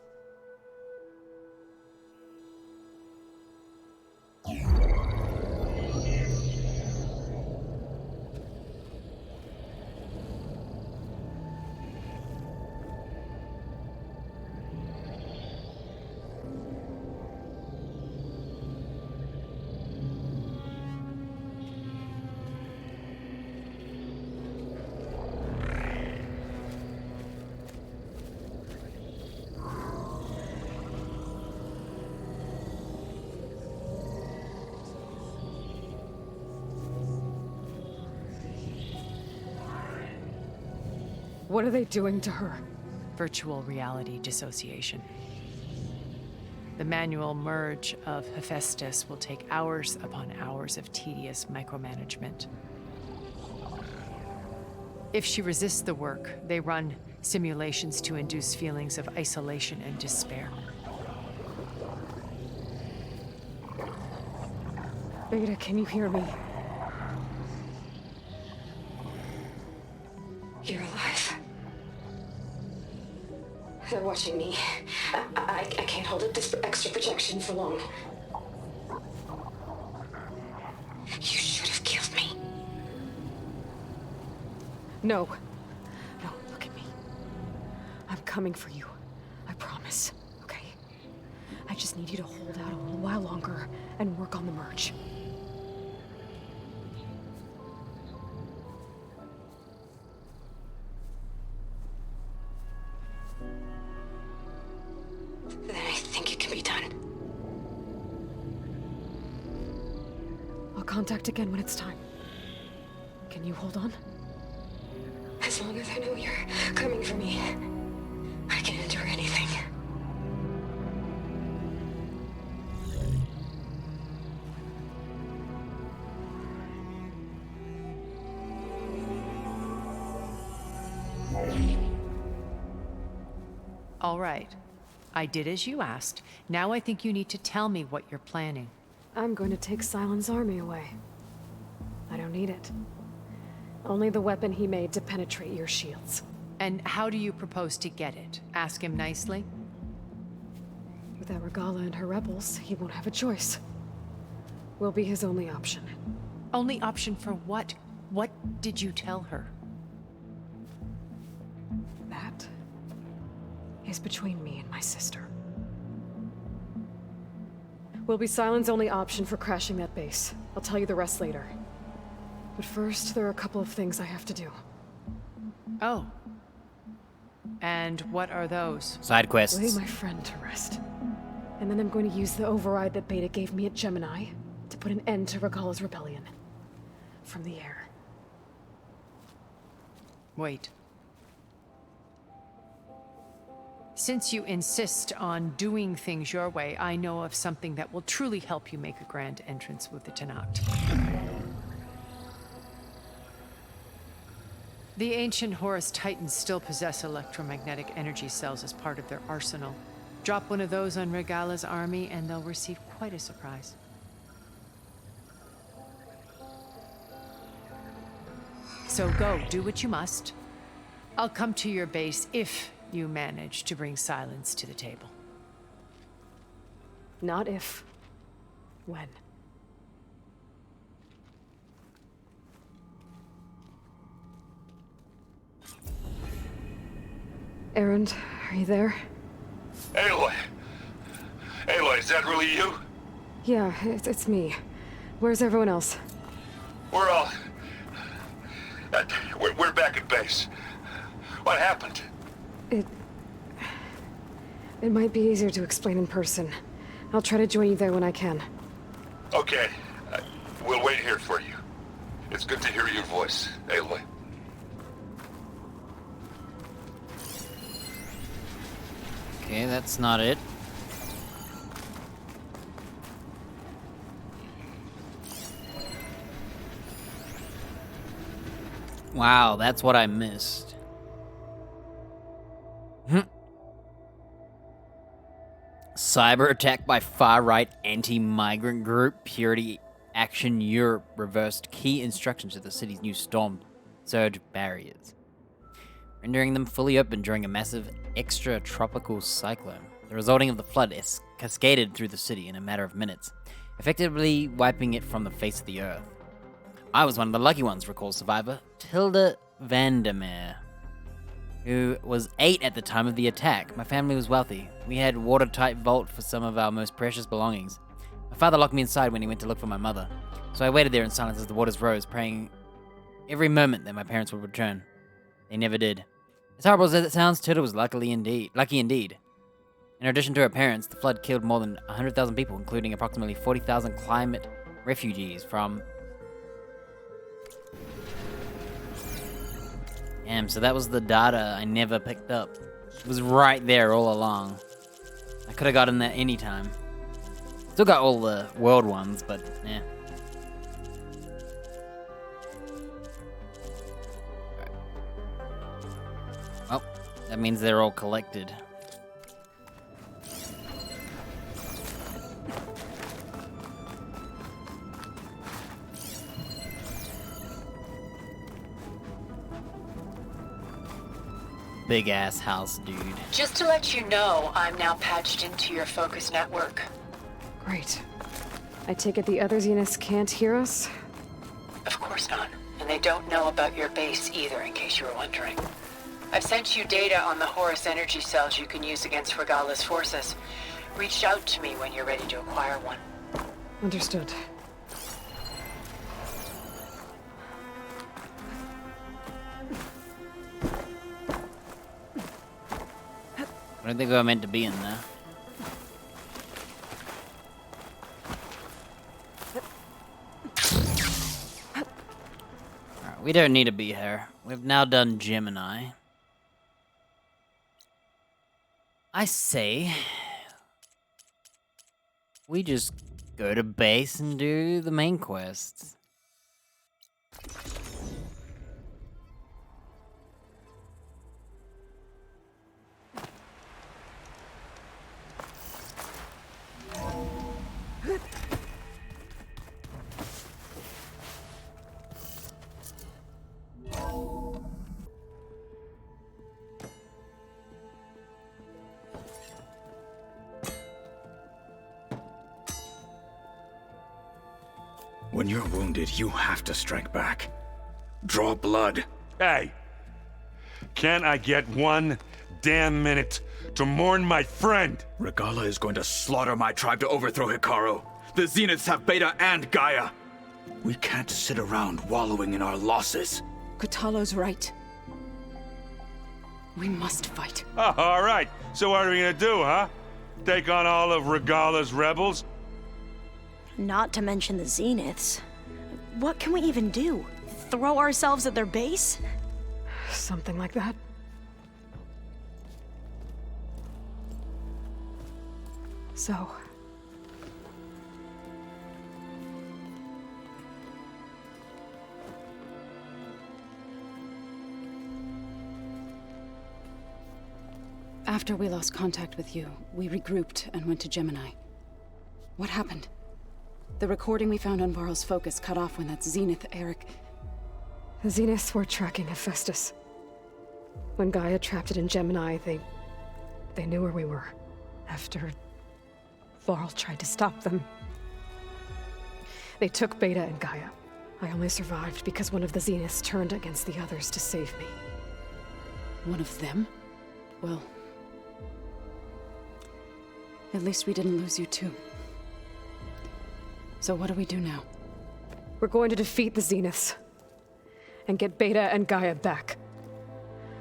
Speaker 3: What are they doing to her?
Speaker 9: Virtual reality dissociation. The manual merge of Hephaestus will take hours upon hours of tedious micromanagement. If she resists the work, they run simulations to induce feelings of isolation and despair.
Speaker 3: Beta, can you hear me?
Speaker 5: You're alive. They're watching me. I can't hold up this extra projection for long. You should have killed me.
Speaker 3: No. No, look at me. I'm coming for you. I promise. Okay? I just need you to hold out a little while longer and work on the merge.
Speaker 5: Then I think it can be done.
Speaker 3: I'll contact again when it's time. Can you hold on?
Speaker 5: As long as I know you're coming for me, I can endure anything.
Speaker 9: All right. I did as you asked. Now I think you need to tell me what you're planning.
Speaker 3: I'm going to take Sylens' army away. I don't need it. Only the weapon he made to penetrate your shields.
Speaker 9: And how do you propose to get it? Ask him nicely?
Speaker 3: Without Regalla and her rebels, he won't have a choice. We'll be his only option.
Speaker 9: Only option for what? What did you tell her?
Speaker 3: That is between me and my sister. Will be Sylens' only option for crashing that base. I'll tell you the rest later. But first, there are a couple of things I have to do.
Speaker 9: Oh. And what are those?
Speaker 1: Side quests.
Speaker 3: Lay my friend to rest. And then I'm going to use the override that Beta gave me at Gemini to put an end to Regalla's rebellion. From the air.
Speaker 9: Wait. Since you insist on doing things your way, I know of something that will truly help you make a grand entrance with the Tenakth. The ancient Horus Titans still possess electromagnetic energy cells as part of their arsenal. Drop one of those on Regalla's army and they'll receive quite a surprise. So go, do what you must. I'll come to your base if you manage to bring silence to the table.
Speaker 3: Not if. When. Erend, are you there?
Speaker 16: Aloy! Aloy, is that really you?
Speaker 3: Yeah, it's me. Where's everyone else?
Speaker 16: We're all... we're back at base. What happened?
Speaker 3: It might be easier to explain in person. I'll try to join you there when I can.
Speaker 16: Okay. We'll wait here for you. It's good to hear your voice, Aloy.
Speaker 1: Okay, that's not it. Wow, that's what I missed. Cyber attack by far-right anti-migrant group Purity Action Europe reversed key instructions to the city's new storm surge barriers, rendering them fully open during a massive extratropical cyclone. The resulting of the flood cascaded through the city in a matter of minutes, effectively wiping it from the face of the earth. I was one of the lucky ones, recalls survivor Tilda Vandermeer, who was 8 at the time of the attack. My family was wealthy. We had a watertight vault for some of our most precious belongings. My father locked me inside when he went to look for my mother, so I waited there in silence as the waters rose, praying every moment that my parents would return. They never did. As horrible as it sounds, Tilda was lucky indeed. In addition to her parents, the flood killed more than 100,000 people, including approximately 40,000 climate refugees from... Damn, so that was the data I never picked up. It was right there all along. I could have gotten that anytime. Still got all the world ones, but yeah. Well, that means they're all collected. Big ass house, dude.
Speaker 7: Just to let you know, I'm now patched into your focus network.
Speaker 3: Great. I take it the other Zeniths can't hear us?
Speaker 7: Of course not. And they don't know about your base either, in case you were wondering. I've sent you data on the Horus energy cells you can use against Regala's forces. Reach out to me when you're ready to acquire one.
Speaker 3: Understood.
Speaker 1: I don't think we were meant to be in there. Alright, we don't need to be here. We've now done Gemini. I say... we just go to base and do the main quests.
Speaker 11: When you're wounded, you have to strike back. Draw blood.
Speaker 10: Hey! Can't I get 1 damn minute to mourn my friend?
Speaker 11: Regala is going to slaughter my tribe to overthrow Hikaru. The Zeniths have Beta and Gaia. We can't sit around wallowing in our losses.
Speaker 13: Kotallo's right. We must fight.
Speaker 10: Oh, all right. So what are we gonna do, huh? Take on all of Regala's rebels?
Speaker 18: Not to mention the Zeniths. What can we even do? Throw ourselves at their base?
Speaker 3: Something like that. So...
Speaker 13: After we lost contact with you, we regrouped and went to Gemini. What happened? The recording we found on Varl's Focus cut off when that Zenith, Eric...
Speaker 3: The Zeniths were tracking Hephaestus. When Gaia trapped it in Gemini, they knew where we were. After Varl tried to stop them. They took Beta and Gaia. I only survived because one of the Zeniths turned against the others to save me.
Speaker 13: One of them? Well, at least we didn't lose you too. So what do we do now?
Speaker 3: We're going to defeat the Zeniths and get Beta and Gaia back.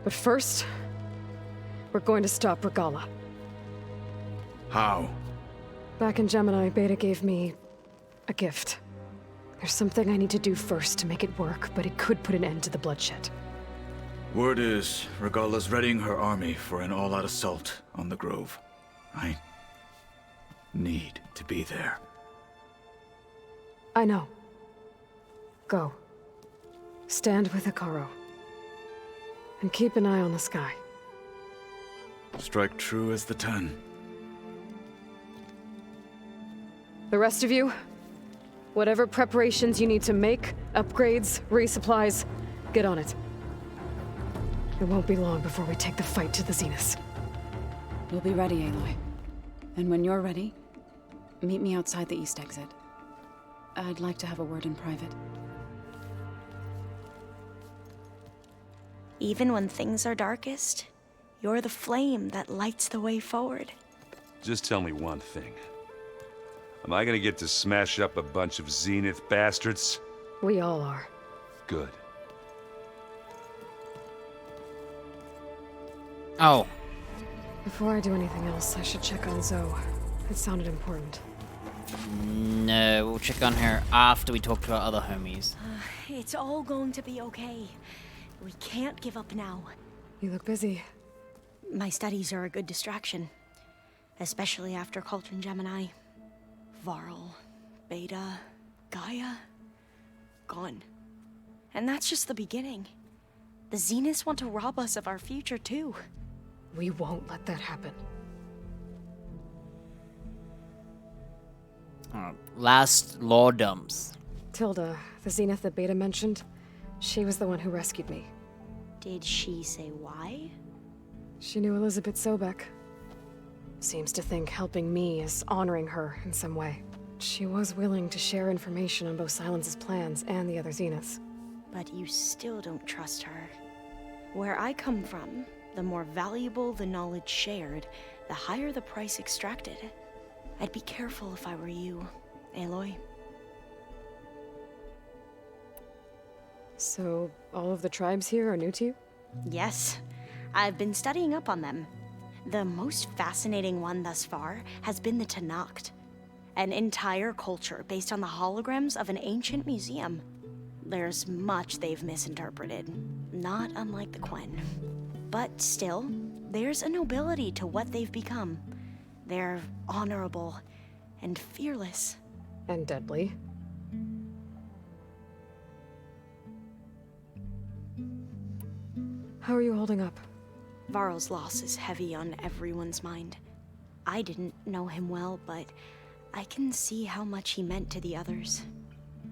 Speaker 3: But first, we're going to stop Regalla.
Speaker 11: How?
Speaker 3: Back in Gemini, Beta gave me a gift. There's something I need to do first to make it work, but it could put an end to the bloodshed.
Speaker 11: Word is, Regalla's readying her army for an all-out assault on the Grove. I need to be there.
Speaker 3: I know. Go. Stand with Hekarro. And keep an eye on the sky.
Speaker 11: Strike true as the 10.
Speaker 3: The rest of you, whatever preparations you need to make, upgrades, resupplies, get on it. It won't be long before we take the fight to the Zeniths.
Speaker 13: We'll be ready, Aloy. And when you're ready, meet me outside the east exit. I'd like to have a word in private.
Speaker 18: Even when things are darkest, you're the flame that lights the way forward.
Speaker 10: Just tell me one thing. Am I gonna get to smash up a bunch of Zenith bastards?
Speaker 3: We all are.
Speaker 10: Good.
Speaker 1: Oh.
Speaker 3: Before I do anything else, I should check on Zoe. It sounded important.
Speaker 1: No, we'll check on her after we talk to our other homies.
Speaker 18: It's all going to be okay. We can't give up now.
Speaker 3: You look busy.
Speaker 18: My studies are a good distraction. Especially after Cauldron Gemini. Varl, Beta, Gaia, gone. And that's just the beginning. The Zeniths want to rob us of our future too.
Speaker 3: We won't let that happen.
Speaker 1: Last law dumps.
Speaker 3: Tilda, the Zenith that Beta mentioned, she was the one who rescued me.
Speaker 18: Did she say why?
Speaker 3: She knew Elizabeth Sobek. Seems to think helping me is honoring her in some way. She was willing to share information on both Silence's plans and the other Zeniths.
Speaker 18: But you still don't trust her. Where I come from, the more valuable the knowledge shared, the higher the price extracted. I'd be careful if I were you, Aloy.
Speaker 3: So, all of the tribes here are new to you?
Speaker 18: Yes. I've been studying up on them. The most fascinating one thus far has been the Tenakth, an entire culture based on the holograms of an ancient museum. There's much they've misinterpreted, not unlike the Quen. But still, there's a nobility to what they've become. They're honorable and fearless.
Speaker 3: And deadly. How are you holding up?
Speaker 18: Varl's loss is heavy on everyone's mind. I didn't know him well, but I can see how much he meant to the others.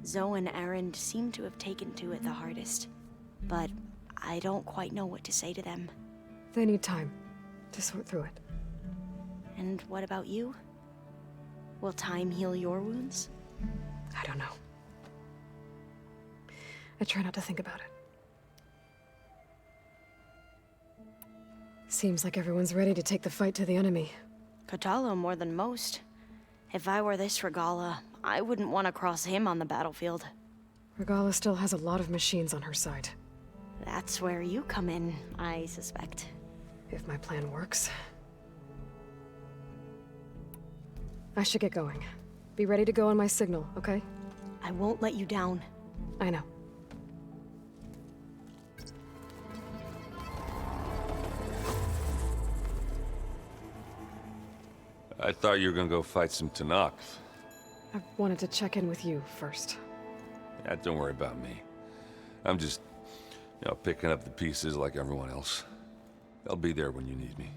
Speaker 18: Zoe and Erend seem to have taken to it the hardest, but I don't quite know what to say to them.
Speaker 3: They need time to sort through it.
Speaker 18: And what about you? Will time heal your wounds?
Speaker 3: I don't know. I try not to think about it. Seems like everyone's ready to take the fight to the enemy.
Speaker 18: Kotallo more than most. If I were this Regalla, I wouldn't want to cross him on the battlefield.
Speaker 3: Regalla still has a lot of machines on her side.
Speaker 18: That's where you come in, I suspect.
Speaker 3: If my plan works. I should get going. Be ready to go on my signal, okay?
Speaker 18: I won't let you down.
Speaker 3: I know.
Speaker 10: I thought you were gonna go fight some Tenakth.
Speaker 3: I wanted to check in with you first.
Speaker 10: Yeah, don't worry about me. I'm just, picking up the pieces like everyone else. I'll be there when you need me.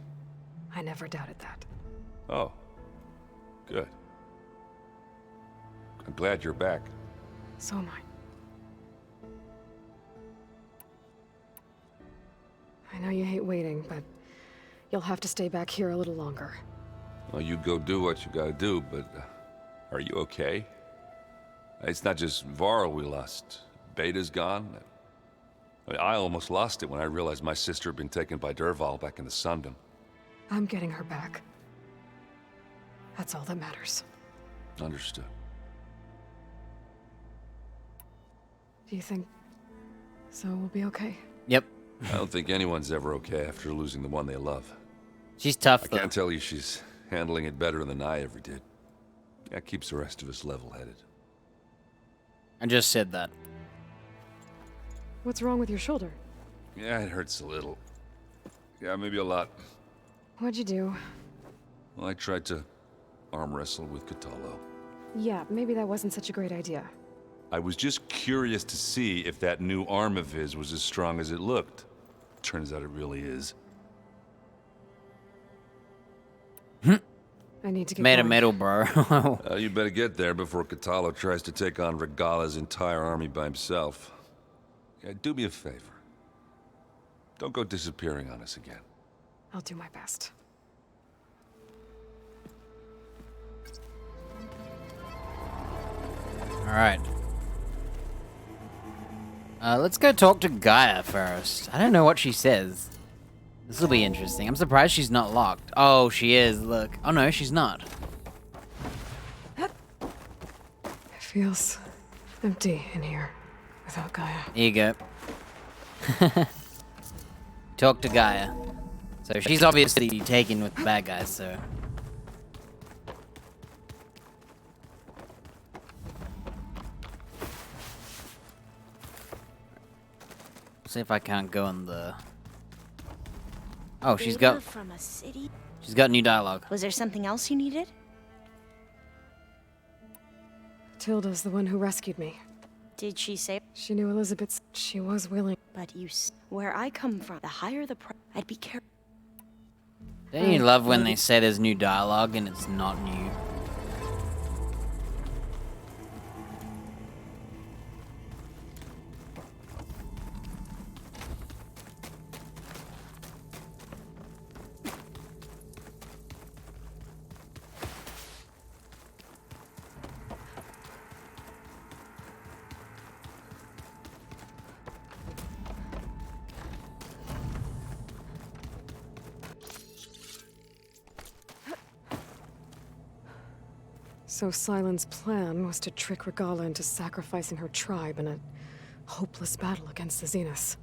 Speaker 3: I never doubted that.
Speaker 10: Oh. Good. I'm glad you're back.
Speaker 3: So am I. I know you hate waiting, but you'll have to stay back here a little longer.
Speaker 10: Well, you go do what you gotta do, but are you okay? It's not just Varl we lost. Beta's gone. I mean, I almost lost it when I realized my sister had been taken by Dervahl back in the Sundom.
Speaker 3: I'm getting her back. That's all that matters.
Speaker 10: Understood.
Speaker 3: Do you think Zoe will be okay?
Speaker 1: Yep.
Speaker 10: I don't think anyone's ever okay after losing the one they love.
Speaker 1: She's tough,
Speaker 10: I can't tell you she's handling it better than I ever did. That keeps the rest of us level-headed.
Speaker 1: I just said that.
Speaker 3: What's wrong with your shoulder?
Speaker 10: Yeah, it hurts a little. Yeah, maybe a lot.
Speaker 3: What'd you do?
Speaker 10: Well, I tried to arm wrestle with Kotallo.
Speaker 3: Yeah, maybe that wasn't such a great idea.
Speaker 10: I was just curious to see if that new arm of his was as strong as it looked. Turns out it really is.
Speaker 3: I need to get
Speaker 1: Made of
Speaker 3: going.
Speaker 1: metal, bro.
Speaker 10: You better get there before Kotallo tries to take on Regala's entire army by himself. Yeah, do me a favor. Don't go disappearing on us again.
Speaker 3: I'll do my best.
Speaker 1: Alright. Let's go talk to Gaia first. I don't know what she says. This will be interesting. I'm surprised she's not locked. Oh, she is, look. Oh no, she's not.
Speaker 3: It feels empty in here without Gaia.
Speaker 1: Here you go. Talk to Gaia. So she's obviously taken with the bad guys, so... See if I can't go in the... Oh, she's got...
Speaker 18: From a city?
Speaker 1: She's got new dialogue.
Speaker 18: Was there something else you needed?
Speaker 3: Tilda's the one who rescued me.
Speaker 18: Did she say?
Speaker 3: She knew Elizabeth's... She was willing.
Speaker 18: But where I come from, the higher the price, I'd be careful.
Speaker 1: Don't you love when they say there's new dialogue and it's not new?
Speaker 3: So Sylens' plan was to trick Regala into sacrificing her tribe in a hopeless battle against the Zeniths.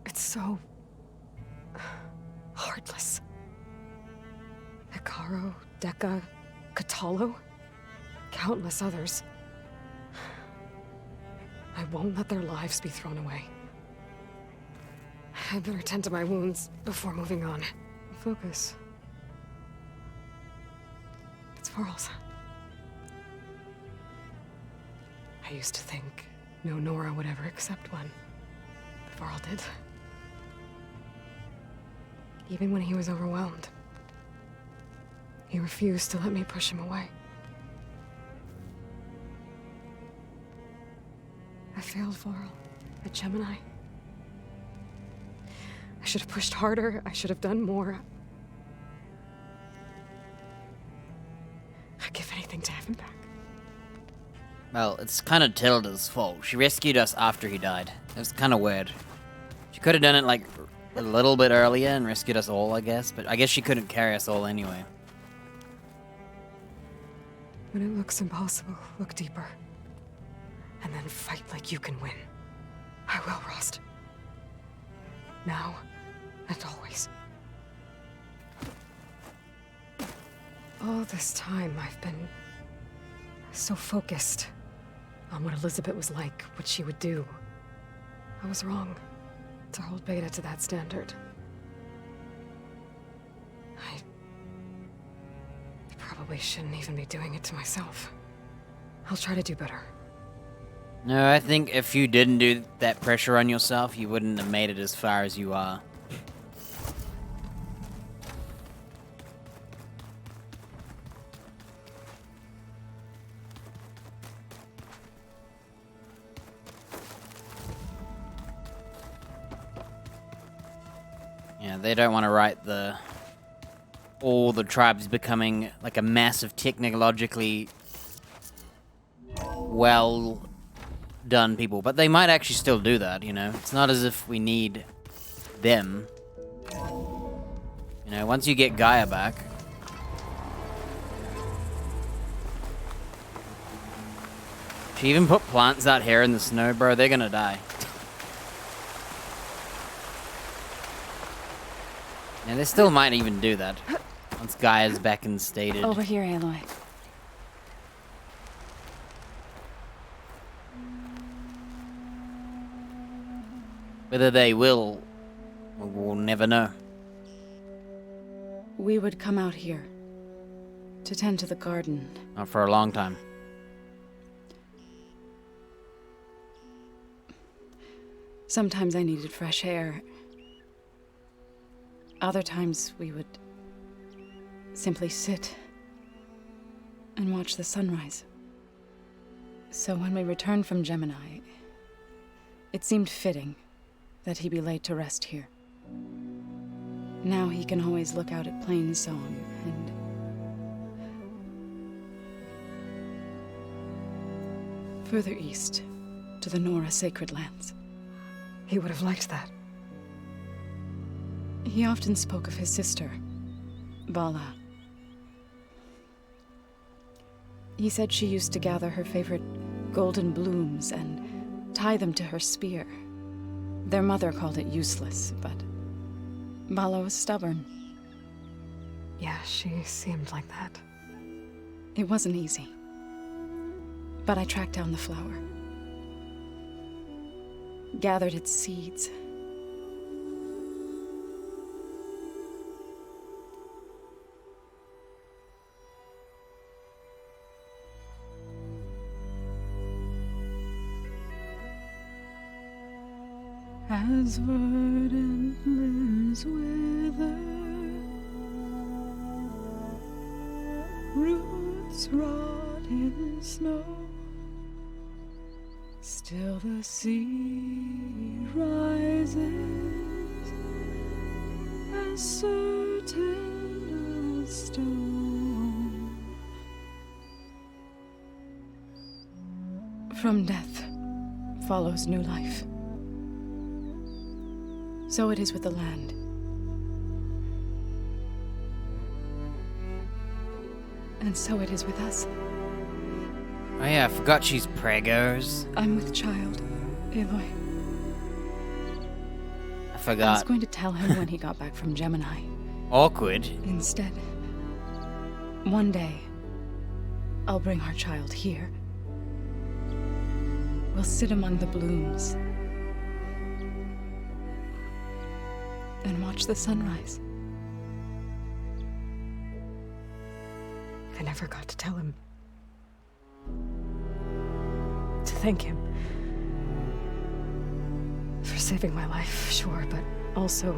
Speaker 3: It's so... heartless. Hekarro, Dekka, Kotallo, countless others. I won't let their lives be thrown away. I better tend to my wounds before moving on. Focus. It's Varl's. I used to think no Nora would ever accept one, but Varl did. Even when he was overwhelmed, he refused to let me push him away. I failed Varl at Gemini. I should have pushed harder. I should have done more. I'd give anything to have him back.
Speaker 1: Well, it's kind of Tilda's fault. She rescued us after he died. It was kind of weird. She could have done it, like, a little bit earlier and rescued us all, I guess. But I guess she couldn't carry us all anyway.
Speaker 3: When it looks impossible, look deeper. And then fight like you can win. I will, Rost. Now and always. All this time, I've been so focused on what Elizabeth was like, what she would do. I was wrong to hold Beta to that standard. I probably shouldn't even be doing it to myself. I'll try to do better.
Speaker 1: No, I think if you didn't do that pressure on yourself, you wouldn't have made it as far as you are. You know, they don't want to write all the tribes becoming like a massive technologically well done people, but they might actually still do that, you know. It's not as if we need them. You know, once you get Gaia back. She even put plants out here in the snow, bro. They're gonna die. And they still might even do that once Gaia's back instated.
Speaker 13: Over here, Aloy.
Speaker 1: Whether they will, we'll never know.
Speaker 13: We would come out here to tend to the garden.
Speaker 1: Not for a long time.
Speaker 13: Sometimes I needed fresh air. Other times we would simply sit and watch the sunrise. So when we returned from Gemini, it seemed fitting that he be laid to rest here. Now he can always look out at Plainsong and... further east, to the Nora Sacred Lands.
Speaker 3: He would have liked that.
Speaker 13: He often spoke of his sister, Vala. He said she used to gather her favorite golden blooms and tie them to her spear. Their mother called it useless, but Vala was stubborn.
Speaker 3: Yeah, she seemed like that.
Speaker 13: It wasn't easy. But I tracked down the flower. Gathered its seeds. As verdant limbs wither, roots rot in snow, still the sea rises, as certain as stone. From death follows new life. So it is with the land. And so it is with us.
Speaker 1: Oh yeah, I forgot she's preggers.
Speaker 13: I'm with child, Aloy.
Speaker 1: I
Speaker 13: I
Speaker 1: forgot.
Speaker 13: was going to tell him when he got back from Gemini.
Speaker 1: Awkward.
Speaker 13: Instead, one day, I'll bring our child here. We'll sit among the blooms and watch the sunrise.
Speaker 3: I never got to tell him. To thank him. For saving my life, sure, but also...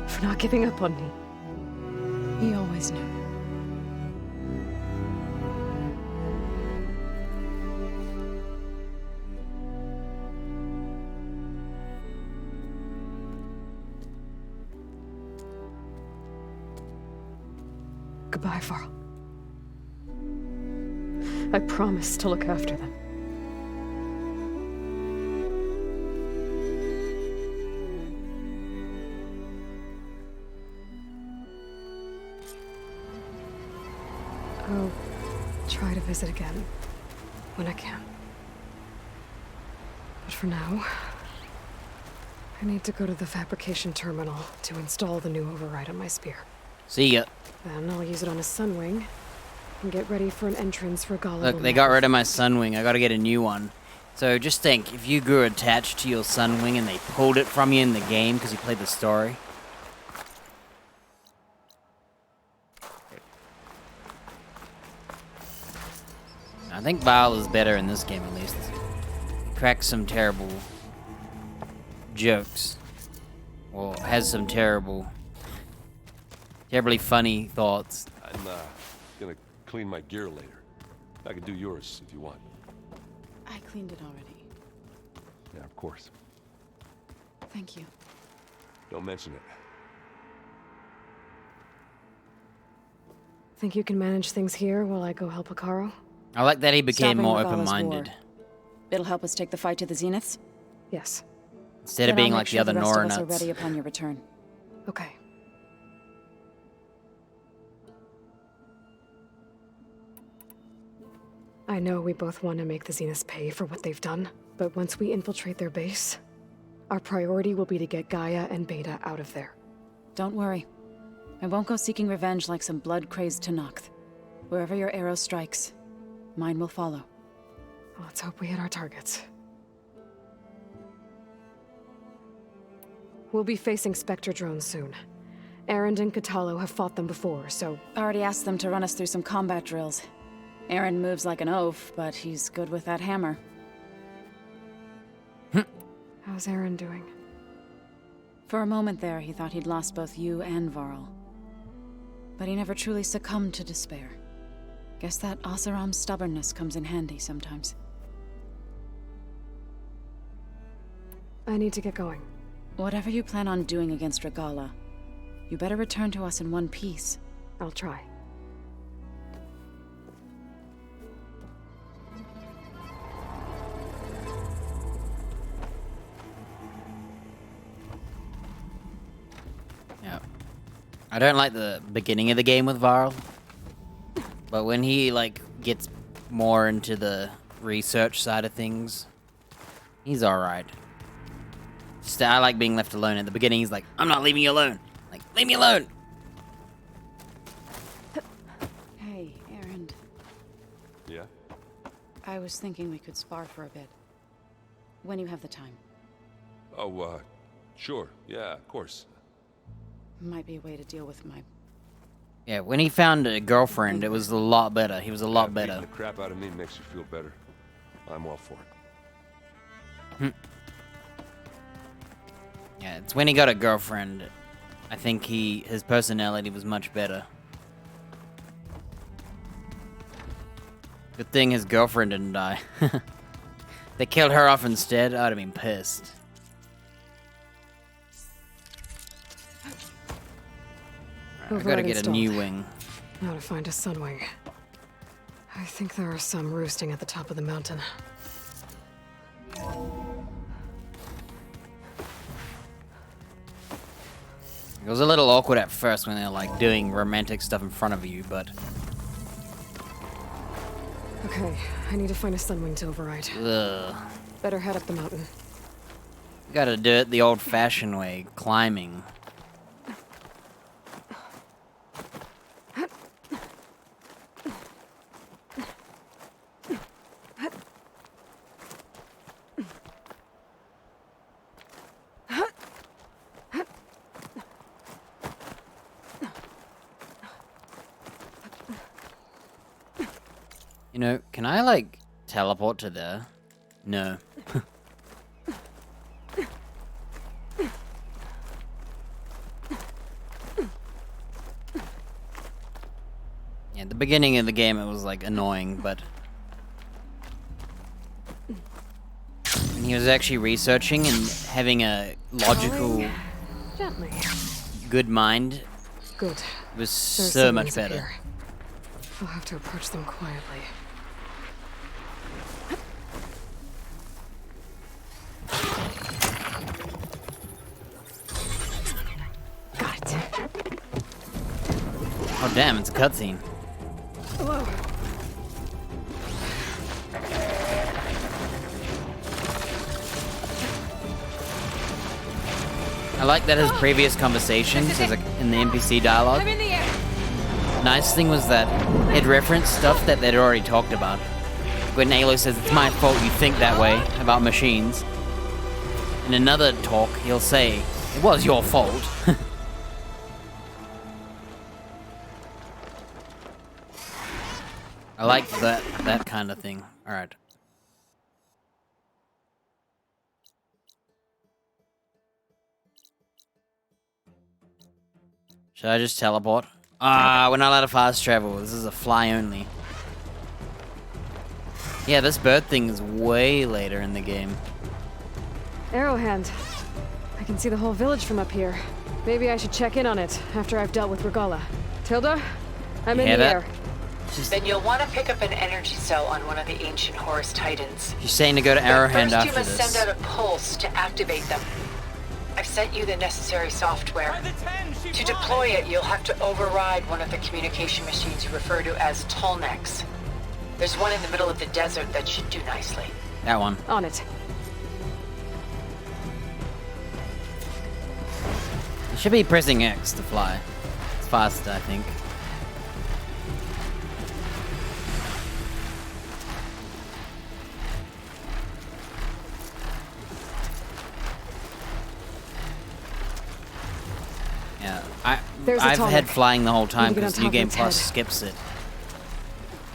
Speaker 3: for not giving up on me.
Speaker 13: He always knew.
Speaker 3: Goodbye, Varl. I promise to look after them. I'll try to visit again when I can. But for now, I need to go to the fabrication terminal to install the new override on my spear.
Speaker 1: See ya.
Speaker 3: Then I'll use it on a Sunwing and get ready for an entrance for Golem.
Speaker 1: Look, they got rid of my Sunwing. I gotta get a new one. So just think, if you grew attached to your Sunwing and they pulled it from you in the game because you played the story. I think Bile is better in this game, at least. He cracks some terrible jokes. Well, has some terribly funny thoughts.
Speaker 17: I'm gonna clean my gear later. I can do yours if you want.
Speaker 13: I cleaned it already.
Speaker 17: Yeah, of course.
Speaker 13: Thank you.
Speaker 17: Don't mention it.
Speaker 3: Think you can manage things here while I go help Hekarro?
Speaker 1: I like that he became
Speaker 13: Stopping
Speaker 1: more
Speaker 13: Regalla's
Speaker 1: open-minded.
Speaker 13: war. It'll help us take the fight to the Zeniths?
Speaker 3: Yes.
Speaker 1: Instead of
Speaker 13: Then I'll
Speaker 1: being
Speaker 13: make
Speaker 1: like the
Speaker 13: sure
Speaker 1: other
Speaker 13: rest of
Speaker 1: Nora
Speaker 13: us are
Speaker 1: nuts.
Speaker 13: ready upon your return.
Speaker 3: Okay. I know we both want to make the Zeniths pay for what they've done, but once we infiltrate their base, our priority will be to get Gaia and Beta out of there.
Speaker 13: Don't worry. I won't go seeking revenge like some blood-crazed Tenakth. Wherever your arrow strikes, mine will follow.
Speaker 3: Let's hope we hit our targets. We'll be facing Spectre drones soon. Erend and Kotallo have fought them before, so...
Speaker 13: Already asked them to run us through some combat drills. Erend moves like an oaf, but he's good with that hammer.
Speaker 3: How's Erend doing?
Speaker 13: For a moment there, he thought he'd lost both you and Varl. But he never truly succumbed to despair. Guess that Oseram's stubbornness comes in handy sometimes.
Speaker 3: I need to get going.
Speaker 13: Whatever you plan on doing against Regalla, you better return to us in one piece.
Speaker 3: I'll try.
Speaker 1: Yeah. I don't like the beginning of the game with Varl, but when he like gets more into the research side of things, he's alright. Just I like being left alone. At the beginning, he's like, I'm not leaving you alone. Like, leave me alone.
Speaker 13: Hey, Erend.
Speaker 17: Yeah?
Speaker 13: I was thinking we could spar for a bit. When you have the time.
Speaker 17: Oh, sure. Yeah, of course.
Speaker 13: Might be a way to deal with my...
Speaker 1: Yeah, when he found a girlfriend, it was a lot better. He was a lot
Speaker 17: Beating
Speaker 1: better.
Speaker 17: the crap out of me makes you feel better. I'm all for it.
Speaker 1: Yeah, it's when he got a girlfriend. I think his personality was much better. Good thing his girlfriend didn't die. They killed her off instead. I'd have been pissed. Right, I gotta get a new wing.
Speaker 3: Now to find a Sunwing. I think there are some roosting at the top of the mountain.
Speaker 1: It was a little awkward at first when they're like doing romantic stuff in front of you, but...
Speaker 3: Okay, I need to find a Sunwing to override.
Speaker 1: Ugh.
Speaker 3: Better head up the mountain.
Speaker 1: You gotta do it the old-fashioned way, climbing. You know, can I, like, teleport to there? No. Yeah, at the beginning of the game it was, like, annoying, but... when he was actually researching and having a logical,
Speaker 3: Gently.
Speaker 1: good mind,
Speaker 3: Good.
Speaker 1: it was
Speaker 3: There's
Speaker 1: so
Speaker 3: Sunwings
Speaker 1: much
Speaker 3: up
Speaker 1: better.
Speaker 3: here. I'll have to approach them quietly. Got it.
Speaker 1: Oh damn, it's a cutscene.
Speaker 3: Whoa.
Speaker 1: I like that his previous conversations in the NPC dialogue.
Speaker 5: I'm in the air.
Speaker 1: Nice thing was that it referenced stuff that they'd already talked about. When Aloy says, it's my fault you think that way about machines. In another talk, he'll say, it was your fault. I like that kind of thing. Alright. Should I just teleport? Ah, we're not allowed to fast travel. This is a fly only. Yeah, this bird thing is way later in the game.
Speaker 3: Arrowhand. I can see the whole village from up here. Maybe I should check in on it after I've dealt with Regala. Tilda? I'm in the air.
Speaker 7: Then you'll want to pick up an energy cell on one of the ancient Horus Titans.
Speaker 1: She's saying to go to Arrowhand after
Speaker 7: First, you must
Speaker 1: this.
Speaker 7: send out a pulse to activate them. I've sent you the necessary software. To deploy it, you'll have to override one of the communication machines you refer to as Tolnex. There's one in the middle of the desert that should do nicely.
Speaker 1: That one.
Speaker 3: On it.
Speaker 1: You should be pressing X to fly. It's faster, I think. Yeah, I've had flying the whole time because New Game Plus skips it.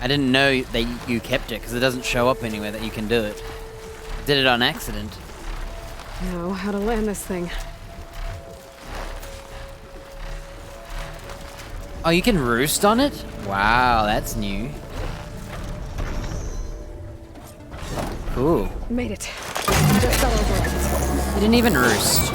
Speaker 1: I didn't know that you kept it because it doesn't show up anywhere that you can do it. I did it on accident.
Speaker 3: Now, how to land this thing.
Speaker 1: Oh, you can roost on it? Wow, that's new. Cool.
Speaker 3: Made it. Just fell over.
Speaker 1: You didn't even roost.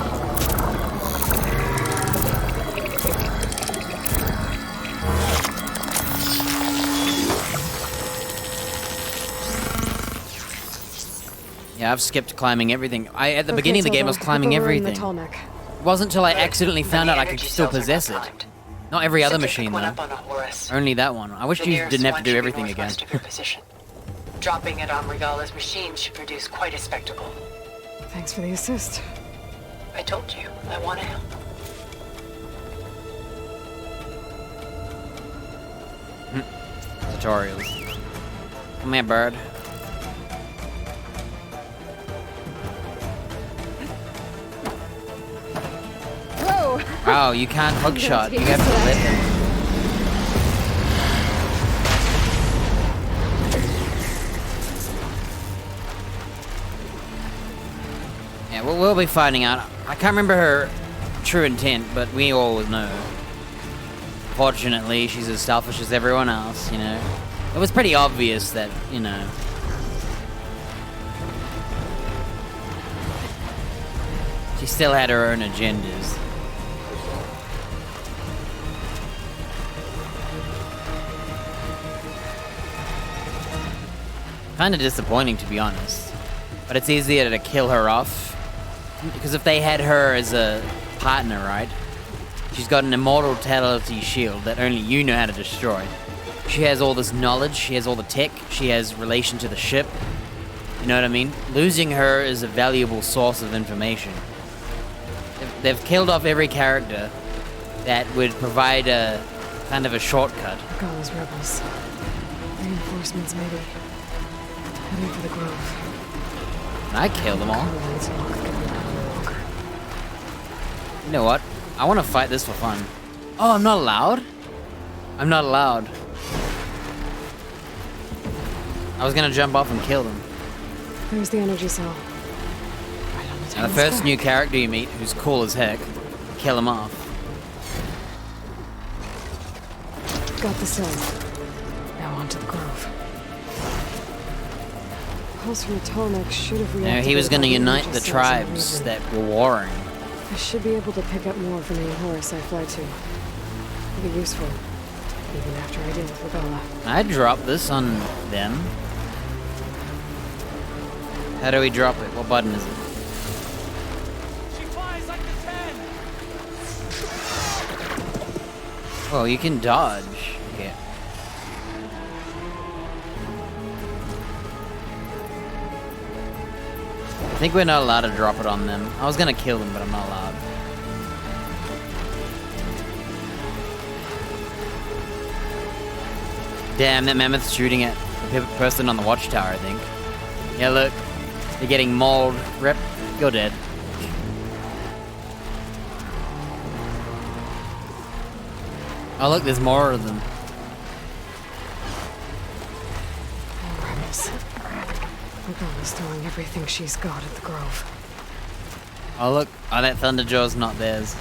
Speaker 1: Yeah, I've skipped climbing everything. At the beginning of the game, I was climbing everything. It wasn't until I accidentally found out I could still possess it. Not every other machine, though. Only that one. I wish you didn't have to do everything again.
Speaker 7: Dropping it on Regala's machine should produce quite a spectacle.
Speaker 3: Thanks for the assist.
Speaker 7: I told you, I want to help.
Speaker 1: Tutorials. Come here, bird.
Speaker 3: Whoa!
Speaker 1: Wow, you can't hookshot. You have to let them. Yeah, we'll be finding out. I can't remember her true intent, but we all know. Fortunately, she's as selfish as everyone else, you know. It was pretty obvious that, you know. She still had her own agendas. Kind of disappointing, to be honest. But it's easier to kill her off. Because if they had her as a partner, right? She's got an immortality shield that only you know how to destroy. She has all this knowledge, she has all the tech, she has relation to the ship. You know what I mean? Losing her is a valuable source of information. They've killed off every character that would provide a kind of a shortcut.
Speaker 3: Gala's rebels. Reinforcements, maybe. Heading for the grove.
Speaker 1: I killed them all. You know what? I want to fight this for fun. Oh, I'm not allowed? I'm not allowed. I was gonna jump off and kill them.
Speaker 3: There's the energy cell. Right on the
Speaker 1: Now, the first new character you meet, who's cool as heck, kill him off.
Speaker 3: Got the cell. Now on to the grove. Pulse from the Tolnex should have reacted.
Speaker 1: Now, he was gonna unite the tribes that were warring.
Speaker 3: I should be able to pick up more from any Horus I fly to. It'll be useful, even after I deal with Regala.
Speaker 1: I drop this on them. How do we drop it? What button is it?
Speaker 8: She flies like the 10.
Speaker 1: Oh, you can dodge. Yeah. I think we're not allowed to drop it on them. I was gonna kill them, but I'm not allowed. Damn, that mammoth's shooting at the person on the watchtower, I think. Yeah, look. They're getting mauled. Rip, you're dead. Oh, look, there's more of them.
Speaker 3: Rebels. Regala's throwing everything she's got at the grove.
Speaker 1: Oh, look. Oh, that Thunderjaw's not theirs.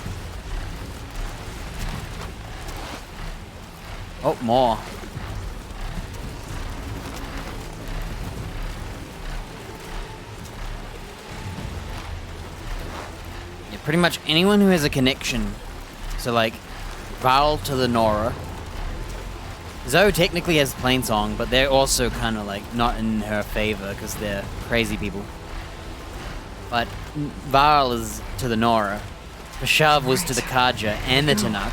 Speaker 1: Oh, more. Yeah, pretty much anyone who has a connection. So like, Val to the Nora. Zoe technically has Plainsong, but they're also kind of like not in her favor because they're crazy people. But Val is to the Nora. Bashav was to the Kaja and the Tanakh.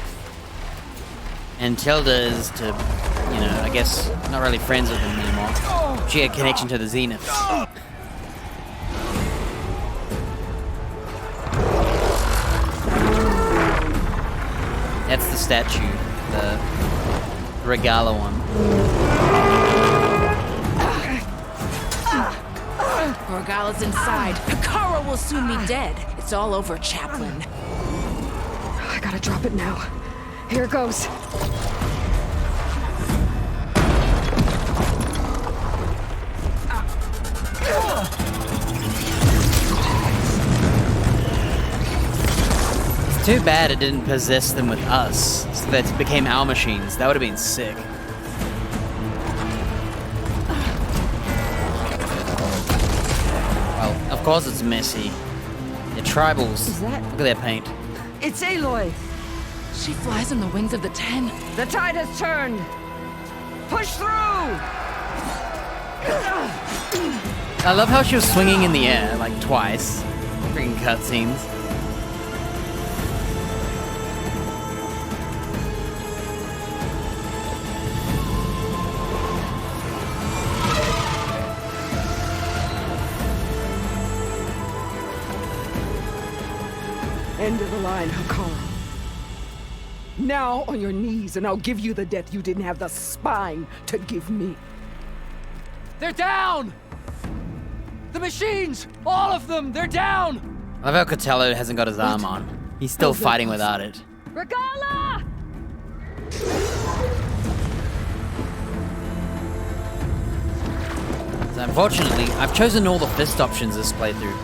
Speaker 1: And Tilda is to, you know, I guess not really friends with them anymore. She had connection to the Zenith. That's the statue, the Regala one.
Speaker 12: Regala's inside. Hikaru will soon be dead. It's all over, Chaplain.
Speaker 3: I gotta drop it now. Here goes.
Speaker 1: It's too bad it didn't possess them with us, so that it became our machines. That would have been sick. Well, of course it's messy. They're tribals.
Speaker 12: Is that-
Speaker 1: Look at their paint.
Speaker 12: It's Aloy. She flies on the wings of the Ten.
Speaker 3: The tide has turned. Push through.
Speaker 1: I love how she was swinging in the air, like twice. Freaking cutscenes.
Speaker 19: End of the line, Hikaru. Now on your knees, and I'll give you the death you didn't have the spine to give me.
Speaker 8: They're down! The machines! All of them! They're down!
Speaker 1: I love how Cotello hasn't got his arm on. He's still fighting without it.
Speaker 3: Regala!
Speaker 1: So unfortunately, I've chosen all the fist options this playthrough.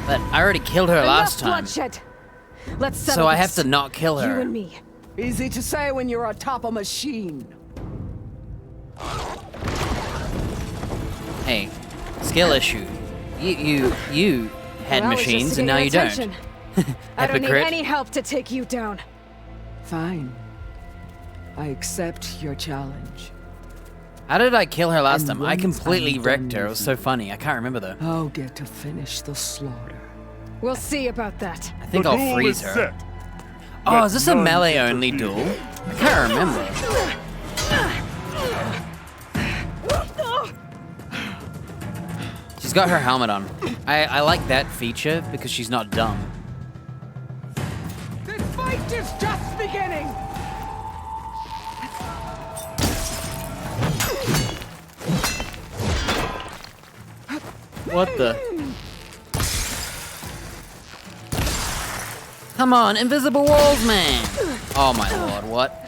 Speaker 1: But I already killed her last time.
Speaker 3: Bloodshed. Let's settle
Speaker 1: So I have
Speaker 3: this.
Speaker 1: to not kill her.
Speaker 3: You and me.
Speaker 19: Easy to say when you're atop a machine.
Speaker 1: Hey, skill issue. You had
Speaker 3: Well, I was just
Speaker 1: machines
Speaker 3: to
Speaker 1: and
Speaker 3: get
Speaker 1: now
Speaker 3: your
Speaker 1: you don't.
Speaker 3: attention. I don't need
Speaker 1: Hypocrite.
Speaker 3: any help to take you down.
Speaker 19: Fine. I accept your challenge.
Speaker 1: How did I kill her last
Speaker 19: And
Speaker 1: time? I
Speaker 19: once
Speaker 1: completely
Speaker 19: I'm
Speaker 1: wrecked
Speaker 19: done
Speaker 1: her. It
Speaker 19: with
Speaker 1: was so funny. I can't remember though.
Speaker 19: I'll get to finish the slaughter.
Speaker 3: We'll see about that.
Speaker 1: I think I'll freeze her. Oh, is this a melee only duel? I can't remember. She's got her helmet on. I like that feature because she's not dumb.
Speaker 19: This fight is just beginning!
Speaker 1: What the? Come on, invisible walls, man! Oh my lord, what?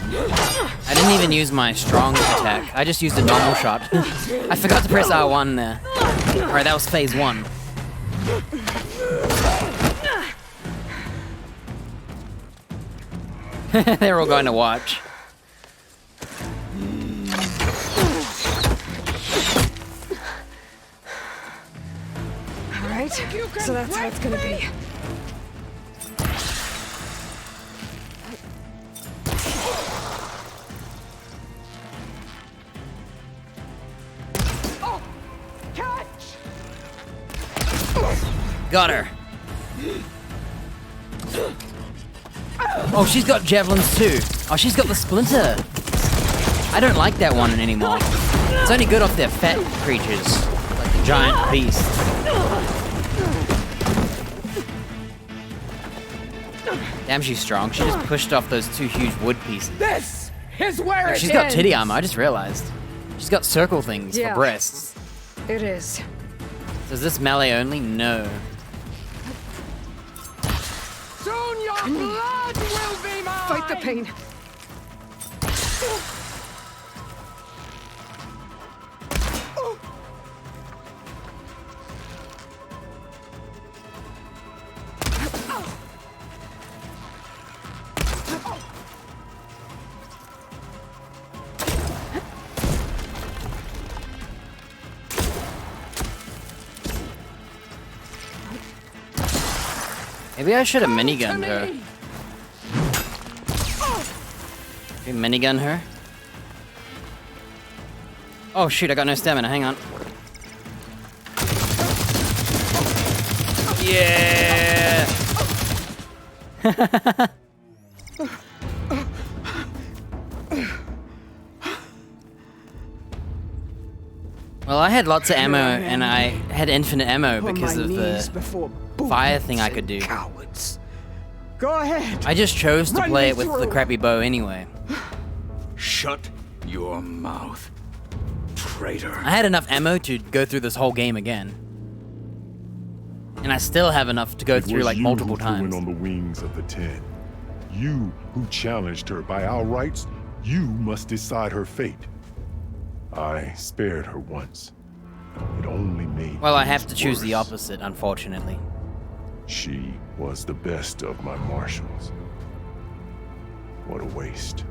Speaker 1: I didn't even use my strong attack. I just used a normal shot. I forgot to press R1 there. Alright, that was phase 1. They're all going to watch.
Speaker 3: Alright, so that's how it's gonna be.
Speaker 19: Oh! Catch!
Speaker 1: Got her. Oh, she's got javelins too. Oh, she's got the splinter. I don't like that one anymore. It's only good off their fat creatures, like the giant beast. Damn, she's strong. She just pushed off those 2 huge wood pieces.
Speaker 19: This is where it
Speaker 1: She's got titty
Speaker 19: ends.
Speaker 1: armor, I just realized. She's got circle things
Speaker 3: Yeah.
Speaker 1: for breasts.
Speaker 3: It is.
Speaker 1: So is this melee only? No.
Speaker 19: Soon your blood will be mine!
Speaker 3: Fight the pain.
Speaker 1: Maybe I should have minigunned her. Maybe minigun her? Oh shoot, I got no stamina, hang on. Yeah! Well, I had lots of ammo, and I had infinite ammo because of the fire thing I could do.
Speaker 19: Cowards. Go ahead.
Speaker 1: I just chose to
Speaker 19: Run
Speaker 1: play
Speaker 19: me
Speaker 1: it with the
Speaker 19: through.
Speaker 1: crappy bow anyway.
Speaker 11: Shut your mouth, traitor.
Speaker 1: I had enough ammo to go through this whole game again. And I still have enough to go through like multiple times.
Speaker 4: On the wings of the 10. You who challenged her by our rights, you must decide her fate. I spared her once. It only made
Speaker 1: Well, I have to
Speaker 4: things
Speaker 1: choose the
Speaker 4: worse.
Speaker 1: opposite, unfortunately.
Speaker 4: She was the best of my marshals. What a waste.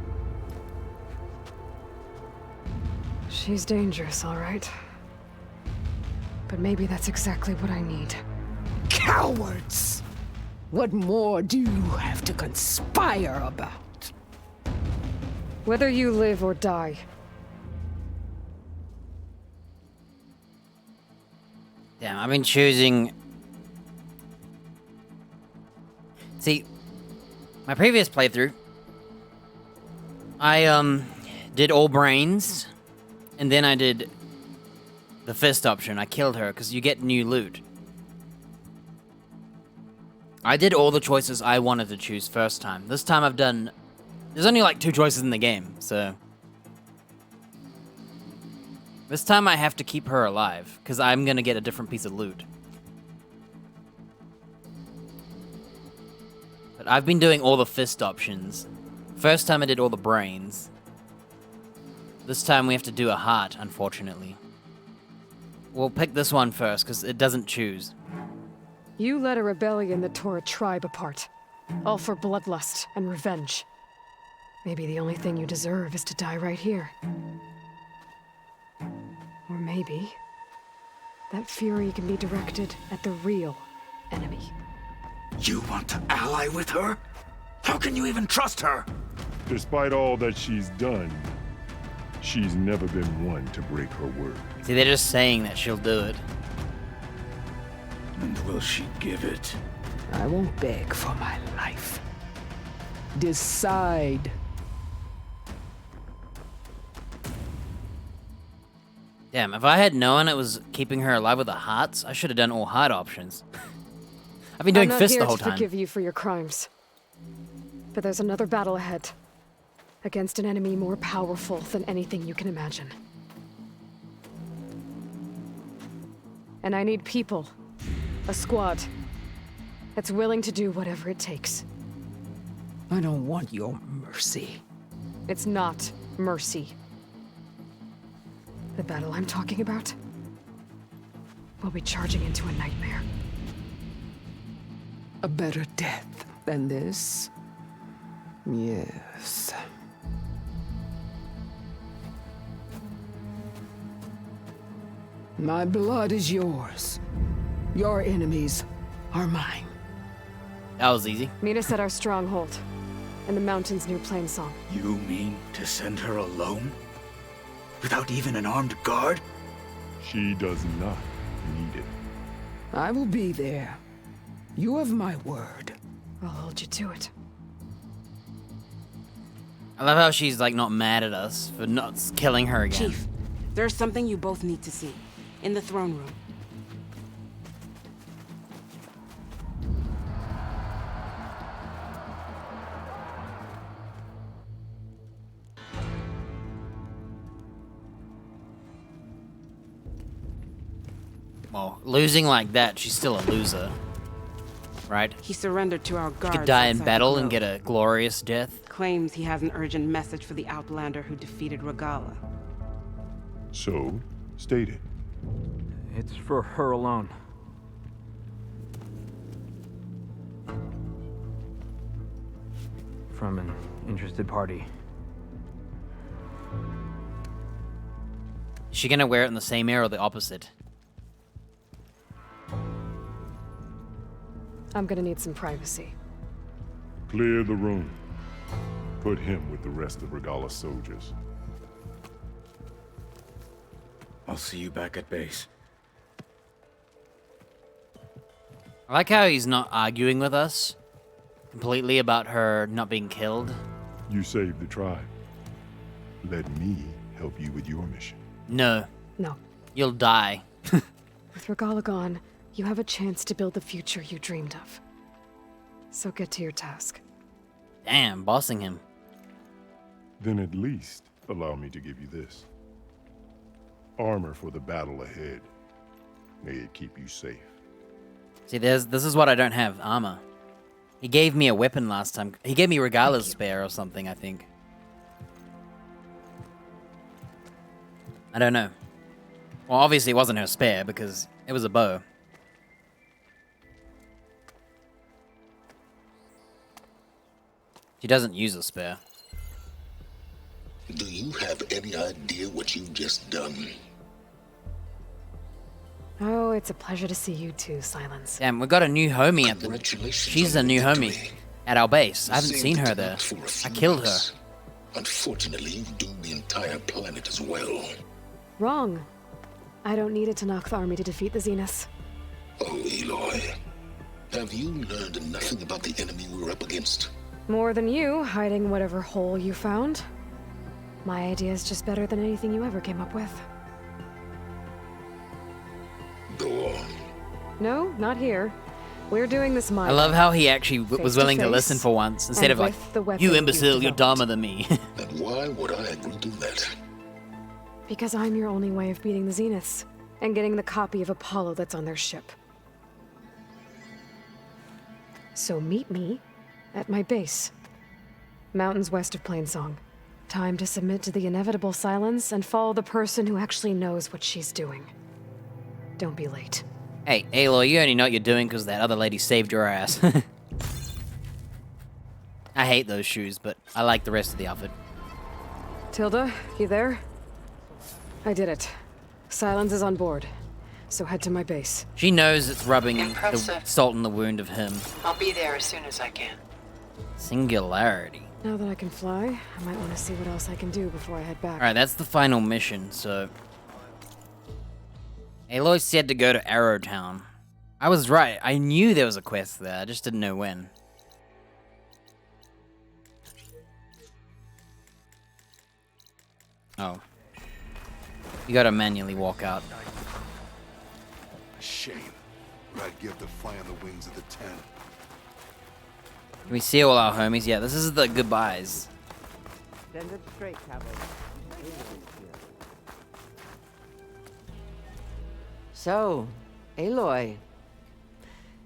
Speaker 3: She's dangerous, all right. But maybe that's exactly what I need.
Speaker 19: Cowards! What more do you have to conspire about?
Speaker 3: Whether you live or die.
Speaker 1: Damn, I've been choosing... See, my previous playthrough, I, did all brains, and then I did the fist option. I killed her, because you get new loot. I did all the choices I wanted to choose first time. This time I've done... There's only like 2 choices in the game, so... This time I have to keep her alive, because I'm gonna get a different piece of loot. But I've been doing all the fist options. First time I did all the brains. This time we have to do a heart, unfortunately. We'll pick this one first, because it doesn't choose.
Speaker 3: You led a rebellion that tore a tribe apart. All for bloodlust and revenge. Maybe the only thing you deserve is to die right here. Or maybe that fury can be directed at the real enemy.
Speaker 11: You want to ally with her? How can you even trust her?
Speaker 4: Despite all that she's done, she's never been one to break her word.
Speaker 1: See, they're just saying that she'll do it.
Speaker 11: And will she give it?
Speaker 19: I won't beg for my life. Decide.
Speaker 1: Damn, if I had known it was keeping her alive with the hearts, I should have done all heart options. I've been doing
Speaker 3: I'm not
Speaker 1: fist
Speaker 3: here
Speaker 1: the whole
Speaker 3: to
Speaker 1: time.
Speaker 3: forgive you for your crimes. But there's another battle ahead. Against an enemy more powerful than anything you can imagine. And I need people. A squad. That's willing to do whatever it takes.
Speaker 19: I don't want your mercy.
Speaker 3: It's not mercy. The battle I'm talking about will be charging into a nightmare.
Speaker 19: A better death than this? Yes. My blood is yours. Your enemies are mine.
Speaker 1: That was easy.
Speaker 3: Meet us at our stronghold, in the mountains near Plainsong.
Speaker 11: You mean to send her alone? Without even an armed guard?
Speaker 4: She does not need it.
Speaker 19: I will be there. You have my word.
Speaker 3: I'll hold you to it.
Speaker 1: I love how she's like not mad at us for not killing her again.
Speaker 20: Chief, there's something you both need to see. In the throne room.
Speaker 1: Well, losing like that, she's still a loser. Right?
Speaker 20: He surrendered to our
Speaker 1: She
Speaker 20: guards.
Speaker 1: could die in
Speaker 20: outside
Speaker 1: battle
Speaker 20: the
Speaker 1: and
Speaker 20: grove.
Speaker 1: get a glorious death.
Speaker 20: Claims he has an urgent message for the Outlander who defeated Regala.
Speaker 4: So, state it.
Speaker 23: It's for her alone. From an interested party.
Speaker 1: Is she gonna wear it in the same ear or the opposite?
Speaker 3: I'm gonna need some privacy.
Speaker 4: Clear the room. Put him with the rest of Regala's soldiers.
Speaker 11: I'll see you back at base.
Speaker 1: I like how he's not arguing with us completely about her not being killed.
Speaker 4: You saved the tribe. Let me help you with your mission.
Speaker 1: No.
Speaker 3: No.
Speaker 1: You'll die.
Speaker 3: With Regala gone, you have a chance to build the future you dreamed of. So get to your task.
Speaker 1: Damn, bossing him.
Speaker 4: Then at least allow me to give you this. Armor for the battle ahead. May it keep you safe.
Speaker 1: See, this is what I don't have, armor. He gave me a weapon last time. He gave me Regala's spear or something, I think. I don't know. Well, obviously it wasn't her spear because it was a bow. She doesn't use a spear.
Speaker 2: Do you have any idea what you've just done?
Speaker 3: Oh, it's a pleasure to see you too, Silence.
Speaker 1: Damn, we got a new homie at the... She's a new homie at our base. I haven't seen her there. I killed her.
Speaker 2: Unfortunately, you've doomed the entire planet as well.
Speaker 3: Wrong. I don't need a Tanakh army to defeat the Zeniths.
Speaker 2: Oh, Aloy. Have you learned nothing about the enemy we're up against?
Speaker 3: More than you, hiding whatever hole you found. My idea is just better than anything you ever came up with.
Speaker 2: Go on.
Speaker 3: No, not here. We're doing this my
Speaker 1: I love
Speaker 3: way.
Speaker 1: how he actually was willing to
Speaker 3: Face-to-face,
Speaker 1: listen for once, instead
Speaker 3: and
Speaker 1: of like,
Speaker 3: with the weapon
Speaker 1: you
Speaker 3: you've
Speaker 1: imbecile, you're
Speaker 3: developed.
Speaker 1: dumber than me.
Speaker 2: And why would I agree to that?
Speaker 3: Because I'm your only way of beating the Zeniths, and getting the copy of Apollo that's on their ship. So meet me at my base. Mountains west of Plainsong. Time to submit to the inevitable silence and follow the person who actually knows what she's doing. Don't be late.
Speaker 1: Hey, Aloy, you only know what you're doing because that other lady saved your ass. I hate those shoes, but I like the rest of the outfit.
Speaker 3: Tilda, you there? I did it. Silence is on board. So head to my base.
Speaker 1: She knows it's rubbing the
Speaker 7: Impressive.
Speaker 1: salt in the wound of him.
Speaker 7: I'll be there as soon as I can.
Speaker 1: Singularity.
Speaker 3: Now that I can fly, I might want to see what else I can do before I head back.
Speaker 1: Alright, that's the final mission, so... Aloy said to go to Arrowtown. I was right. I knew there was a quest there. I just didn't know when. Oh. You gotta manually walk out.
Speaker 6: A shame. What I'd give to fly on the wings of the 10.
Speaker 1: Can we see all our homies? Yeah, this is the goodbyes.
Speaker 22: Send it straight, Cabo.
Speaker 24: So, Aloy,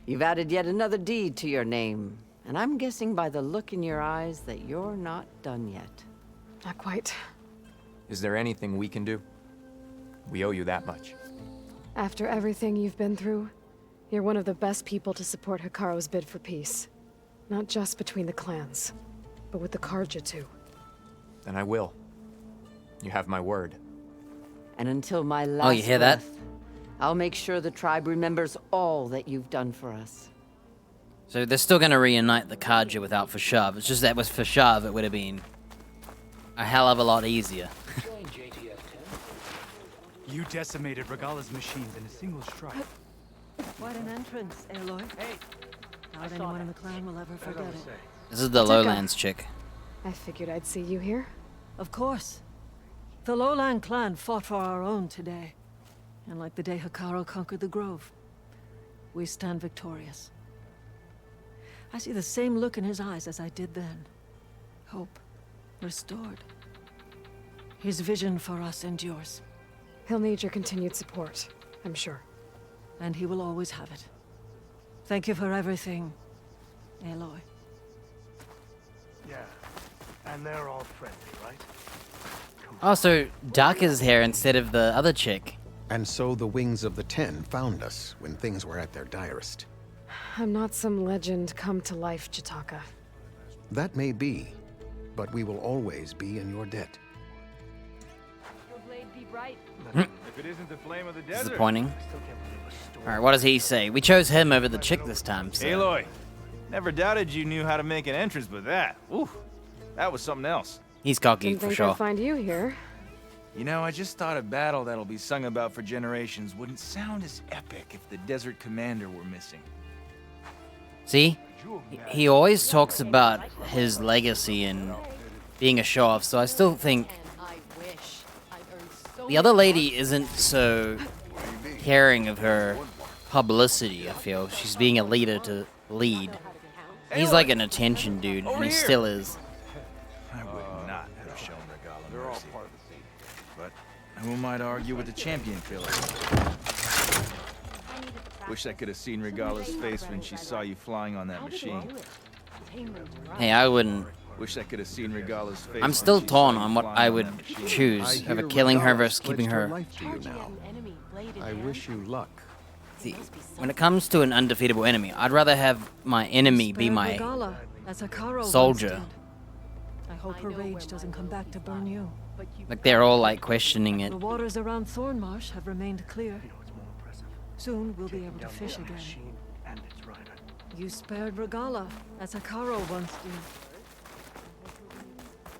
Speaker 24: you've added yet another deed to your name, and I'm guessing by the look in your eyes that you're not done yet.
Speaker 3: Not quite.
Speaker 23: Is there anything we can do? We owe you that much.
Speaker 3: After everything you've been through, you're one of the best people to support Hikaru's bid for peace. Not just between the clans, but with the Carja too.
Speaker 23: Then I will. You have my word.
Speaker 24: And until my last
Speaker 1: you hear that?
Speaker 24: breath, I'll make sure the tribe remembers all that you've done for us.
Speaker 1: So they're still gonna reunite the Carja without Fashav. It's just that with Fashav it would have been a hell of a lot easier.
Speaker 25: You decimated Regala's machines in a single strike.
Speaker 26: What an entrance, Aloy. Hey, not anyone in the clan will ever forget it.
Speaker 1: This is the Lowlands chick.
Speaker 3: I figured I'd see you here.
Speaker 26: Of course. The Lowland clan fought for our own today. And like the day Hikaru conquered the Grove, we stand victorious. I see the same look in his eyes as I did then. Hope restored. His vision for us endures.
Speaker 3: He'll need your continued support, I'm sure.
Speaker 26: And he will always have it. Thank you for everything, Aloy.
Speaker 15: Yeah, and they're all friendly, right?
Speaker 1: Oh, so Dark is here instead of the other chick.
Speaker 27: And so the Wings of the 10 found us when things were at their direst.
Speaker 3: I'm not some legend come to life, Jataka.
Speaker 27: That may be, but we will always be in your debt.
Speaker 26: Your blade be
Speaker 9: right.
Speaker 1: Hmm.
Speaker 9: If it isn't the flame of the desert.
Speaker 1: Disappointing. Alright, what does he say? We chose him over the chick this time, so...
Speaker 10: Aloy, never doubted you knew how to make an entrance, but that, oof, that was something else.
Speaker 1: He's cocky,
Speaker 3: Didn't
Speaker 1: for
Speaker 3: think
Speaker 1: sure.
Speaker 3: I'd find you here.
Speaker 10: You know, I just thought a battle that'll be sung about for generations wouldn't sound as epic if the Desert Commander were missing.
Speaker 1: See? He always talks about his legacy and being a show-off, so I still think the other lady isn't so caring of her publicity, I feel. She's being a leader to lead. He's like an attention dude, and he still is.
Speaker 10: I would not have shown Regala mercy. But who might argue with the champion killer? Wish I could have seen Regala's face when she saw you flying on that machine.
Speaker 1: Hey, I wouldn't...
Speaker 10: Wish I could have seen Regala's face.
Speaker 1: I'm still torn on what I would choose, over killing her versus keeping her.
Speaker 27: I wish you luck.
Speaker 1: See, when it comes to an undefeatable enemy, I'd rather have my enemy be
Speaker 26: Spare
Speaker 1: my
Speaker 26: Regala, as Hikaru once
Speaker 1: soldier.
Speaker 26: did. I hope her rage doesn't come back to burn you.
Speaker 1: Like, they're all, like, questioning it.
Speaker 26: The waters around Thornmarsh have remained clear. Soon we'll be able to fish again. You spared Regala, as Hikaru once did.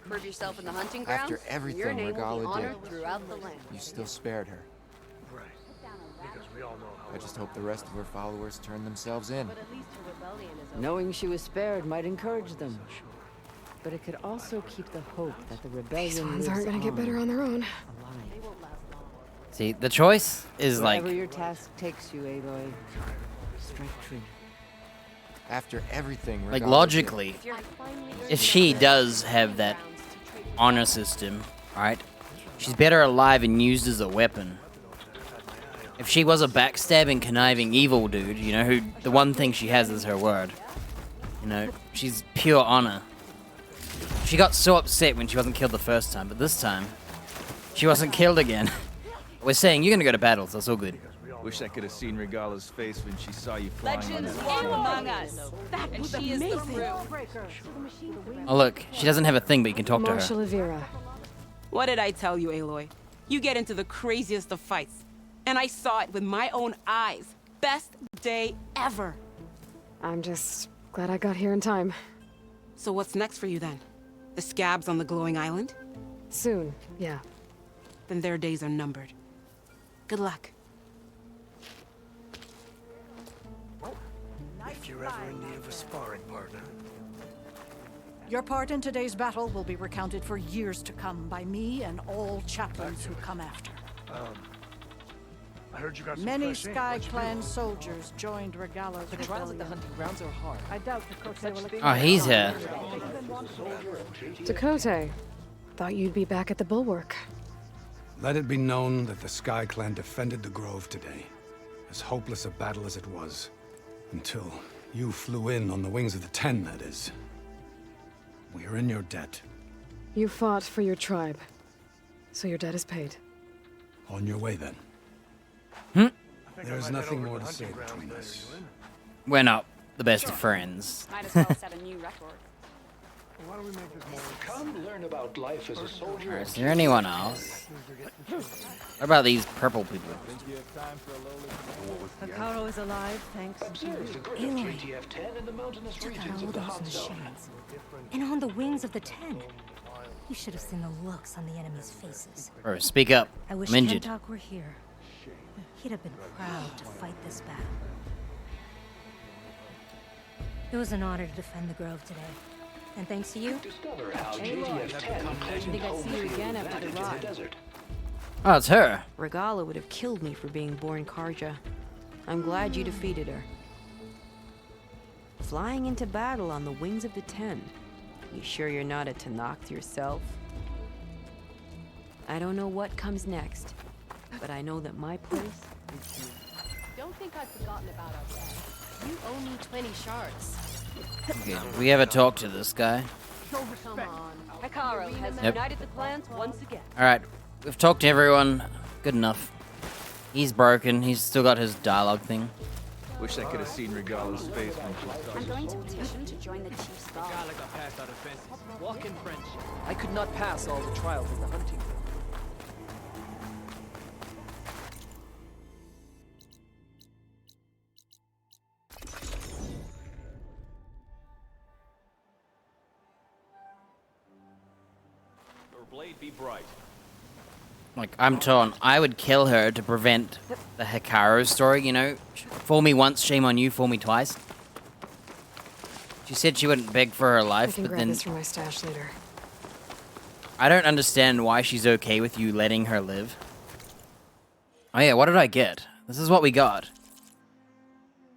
Speaker 13: Prove yourself in the hunting grounds.
Speaker 23: After everything
Speaker 13: your name will be
Speaker 23: Regala
Speaker 13: honored
Speaker 23: did,
Speaker 13: throughout the land.
Speaker 23: you still spared her. I just hope the rest of her followers turn themselves in.
Speaker 24: Knowing she was spared might encourage them. But it could also keep the hope that the rebellion
Speaker 3: These ones
Speaker 24: lives
Speaker 3: aren't gonna get better on their own.
Speaker 1: See, the choice is like...
Speaker 24: Wherever your task takes you, Aloy, strike true.
Speaker 23: After everything,
Speaker 1: Like,
Speaker 23: Regala
Speaker 1: logically, if she does have that honor system, right? She's better alive and used as a weapon. If she was a backstabbing, conniving, evil dude, you know, who the one thing she has is her word. You know, she's pure honor. She got so upset when she wasn't killed the first time, but this time, she wasn't killed again. We're saying you're gonna go to battle, so it's all good.
Speaker 10: Wish I could have seen Regala's face when she saw you flying on
Speaker 13: Legends
Speaker 10: that
Speaker 13: walk
Speaker 10: machine.
Speaker 13: among us, and she is the fruit.
Speaker 1: Oh look, she doesn't have a thing, but you can talk to her.
Speaker 3: Marshal Avira.
Speaker 20: What did I tell you, Aloy? You get into the craziest of fights. And I saw it with my own eyes. Best day ever.
Speaker 3: I'm just glad I got here in time.
Speaker 20: So what's next for you then? The scabs on the glowing island?
Speaker 3: Soon, yeah.
Speaker 20: Then their days are numbered. Good luck.
Speaker 15: If you're ever in need of a sparring partner.
Speaker 14: Your part in today's battle will be recounted for years to come by me and all chaplains who come after.
Speaker 15: I heard you got some
Speaker 14: Many
Speaker 15: fresh ink.
Speaker 14: Sky
Speaker 15: What's
Speaker 14: Clan
Speaker 15: new?
Speaker 14: soldiers joined Regala's
Speaker 9: The trials at the hunting grounds are hard.
Speaker 14: I doubt Dakota will
Speaker 1: Oh, he's here.
Speaker 3: Dakota, thought you'd be back at the Bulwark.
Speaker 16: Let it be known that the Sky Clan defended the Grove today, as hopeless a battle as it was, until you flew in on the wings of the Ten, that is. We are in your debt.
Speaker 3: You fought for your tribe, so your debt is paid.
Speaker 16: On your way, then.
Speaker 1: Hmm?
Speaker 16: There's nothing more to say between us.
Speaker 1: We're not the best of friends.
Speaker 13: Might as well set a new record.
Speaker 15: Why don't we make this more?
Speaker 2: Come learn about life as a soldier.
Speaker 1: Alright, is there anyone else? What about these purple people?
Speaker 26: Hikaru is alive, thanks to you.
Speaker 2: Aloy. JTF-10 in the mountainous
Speaker 18: Took out
Speaker 2: regions
Speaker 18: all
Speaker 2: of the
Speaker 18: those
Speaker 2: hot zone.
Speaker 18: machines. And on the wings of the Ten. You should have seen the looks on the enemy's faces.
Speaker 1: Or speak up.
Speaker 18: I wish
Speaker 1: I'm injured.
Speaker 18: Kentok were here. He'd have been proud to fight this battle. It was an honor to defend the Grove today. And thanks to you,
Speaker 2: Discover how JTF-10 claimed home field advantage in the desert.
Speaker 1: Oh, it's her.
Speaker 20: Regala would have killed me for being born Karja. I'm glad you defeated her. Flying into battle on the wings of the Ten. You sure you're not a Tenakth yourself? I don't know what comes next, but I know that my place is here.
Speaker 9: Don't think I've forgotten about our debt. You owe me 20 shards.
Speaker 1: Okay, did we ever talk to this guy?
Speaker 9: Come on. Hikaru has
Speaker 1: Yep.
Speaker 9: united the clans once again.
Speaker 1: Alright, we've talked to everyone. Good enough. He's broken. He's still got his dialogue thing.
Speaker 10: Wish I could have seen Regala's face when she saw
Speaker 9: I'm
Speaker 10: you
Speaker 9: going to
Speaker 10: flying.
Speaker 9: petition to join the Chief's guard.
Speaker 8: got passed out of fences. Walk in friendship. I could not pass all the trials of the hunting.
Speaker 4: blade be bright.
Speaker 1: Like, I'm torn. I would kill her to prevent the Hikaru story, you know? Fool me once, shame on you, fool me twice. She said she wouldn't beg for her
Speaker 3: I
Speaker 1: life,
Speaker 3: can
Speaker 1: but
Speaker 3: grab
Speaker 1: then...
Speaker 3: this from my stash later.
Speaker 1: I don't understand why she's okay with you letting her live. Oh yeah, what did I get? This is what we got.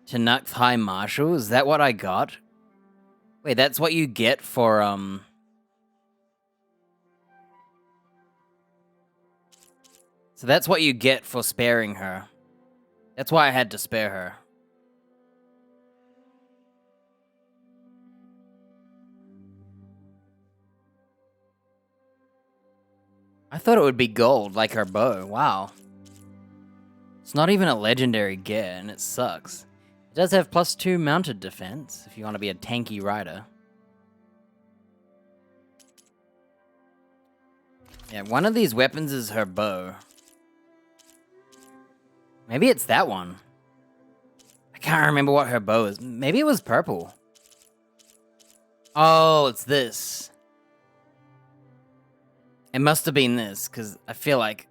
Speaker 1: Tanukh High Marshal, is that what I got? Wait, that's what you get for, So that's what you get for sparing her. That's why I had to spare her. I thought it would be gold, like her bow. Wow. It's not even a legendary gear, and it sucks. It does have +2 mounted defense, if you want to be a tanky rider. Yeah, one of these weapons is her bow. Maybe it's that one. I can't remember what her bow is. Maybe it was purple. Oh, it's this. It must have been this, because I feel like...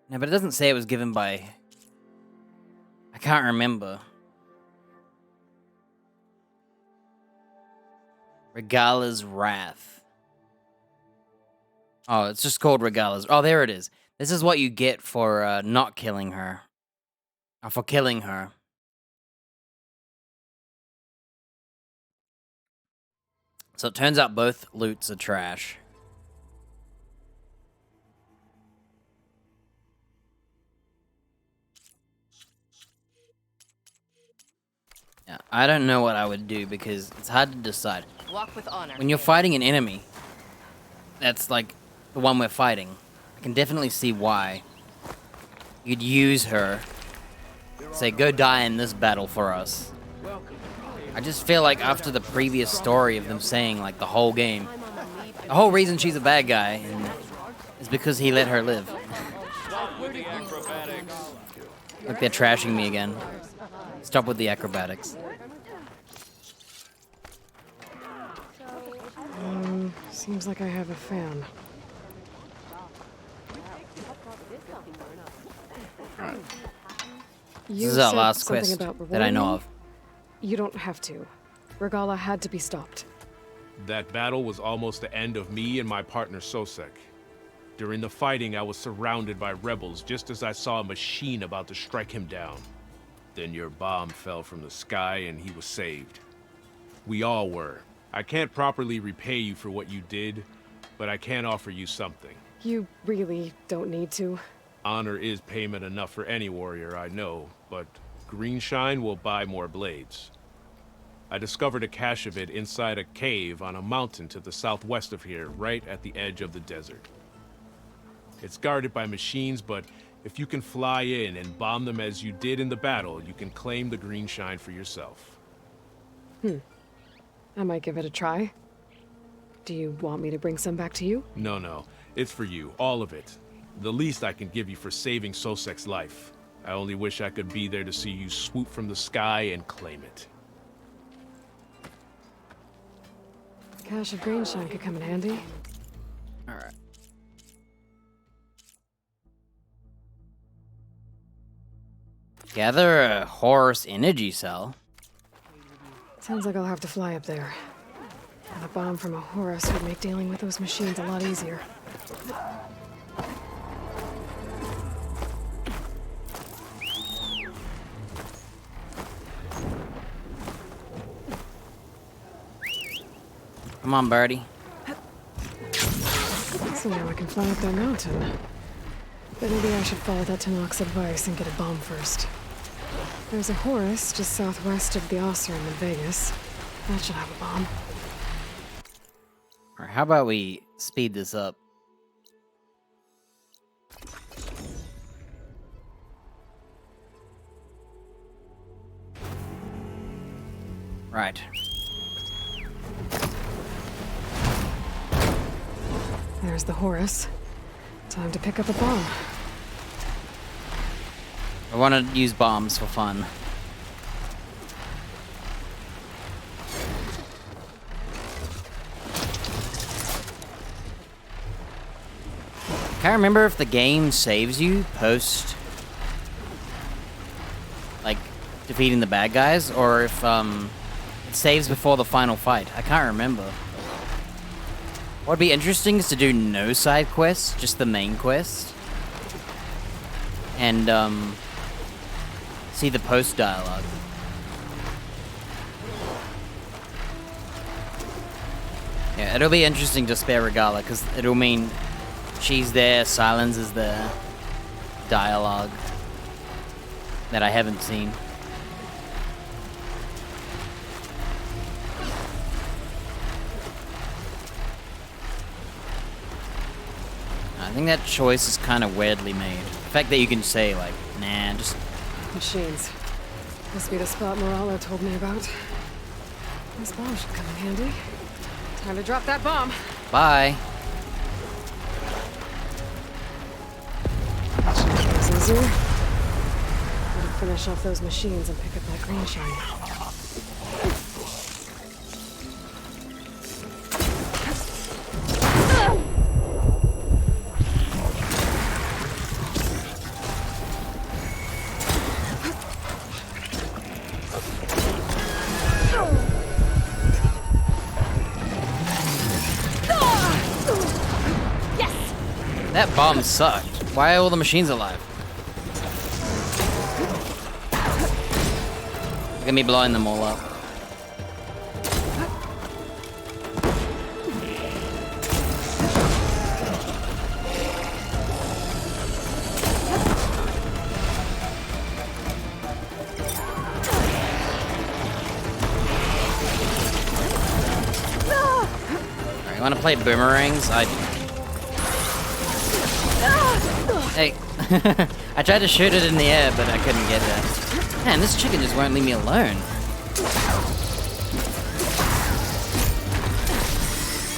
Speaker 1: No, but it doesn't say it was given by... I can't remember. Regala's Wrath. Oh, it's just called Regala's... Oh, there it is. This is what you get for not killing her. Or for killing her. So it turns out both loots are trash. Yeah, I don't know what I would do because it's hard to decide.
Speaker 9: Walk with honor.
Speaker 1: When you're fighting an enemy, that's like the one we're fighting, I can definitely see why you'd use her. Say, go die in this battle for us. I just feel like after the previous story of them saying like the whole game, the whole reason she's a bad guy is because he let her live. Look, they're trashing me again. Stop with the acrobatics.
Speaker 3: Seems like I have a fan.
Speaker 1: This is our last quest that I know of.
Speaker 3: You don't have to. Regala had to be stopped.
Speaker 5: That battle was almost the end of me and my partner Sosek. During the fighting, I was surrounded by rebels just as I saw a machine about to strike him down. Then your bomb fell from the sky and he was saved. We all were. I can't properly repay you for what you did, but I can offer you something.
Speaker 3: You really don't need to.
Speaker 5: Honor is payment enough for any warrior I know, but Greenshine will buy more blades. I discovered a cache of it inside a cave on a mountain to the southwest of here, right at the edge of the desert. It's guarded by machines, but if you can fly in and bomb them as you did in the battle, you can claim the Greenshine for yourself.
Speaker 3: I might give it a try. Do you want me to bring some back to you?
Speaker 5: No. It's for you, all of it. The least I can give you for saving Sosek's life. I only wish I could be there to see you swoop from the sky and claim it.
Speaker 3: A cache of Greenshine could come in handy.
Speaker 1: Alright. Gather a Horus energy cell.
Speaker 3: Sounds like I'll have to fly up there. And a bomb from a Horus would make dealing with those machines a lot easier.
Speaker 1: Come on, birdie.
Speaker 3: So now I can fly up that mountain. But maybe I should follow that Tanukh's advice and get a bomb first. There's a Horus just southwest of the Osram in Vegas. That should have a bomb.
Speaker 1: Alright, how about we speed this up? Right.
Speaker 3: There's the Horus. Time to pick up a bomb.
Speaker 1: I want to use bombs for fun. Can't remember if the game saves you post, like, defeating the bad guys, or if it saves before the final fight. I can't remember. What would be interesting is to do no side quests, just the main quest, and see the post dialogue. Yeah, it'll be interesting to spare Regala, because it'll mean she's there, Silence is there, dialogue that I haven't seen. I think that choice is kind of weirdly made. The fact that you can say, like, nah, just...
Speaker 3: Machines. Must be the spot Moralo told me about. This bomb should come in handy. Time to drop that bomb.
Speaker 1: Bye.
Speaker 3: That was easier. Gotta finish off those machines and pick up that green shine.
Speaker 1: That bomb sucked. Why are all the machines alive? Look at me blowing them all up. Alright, you wanna play boomerangs? Hey, I tried to shoot it in the air, but I couldn't get it. Man, this chicken just won't leave me alone.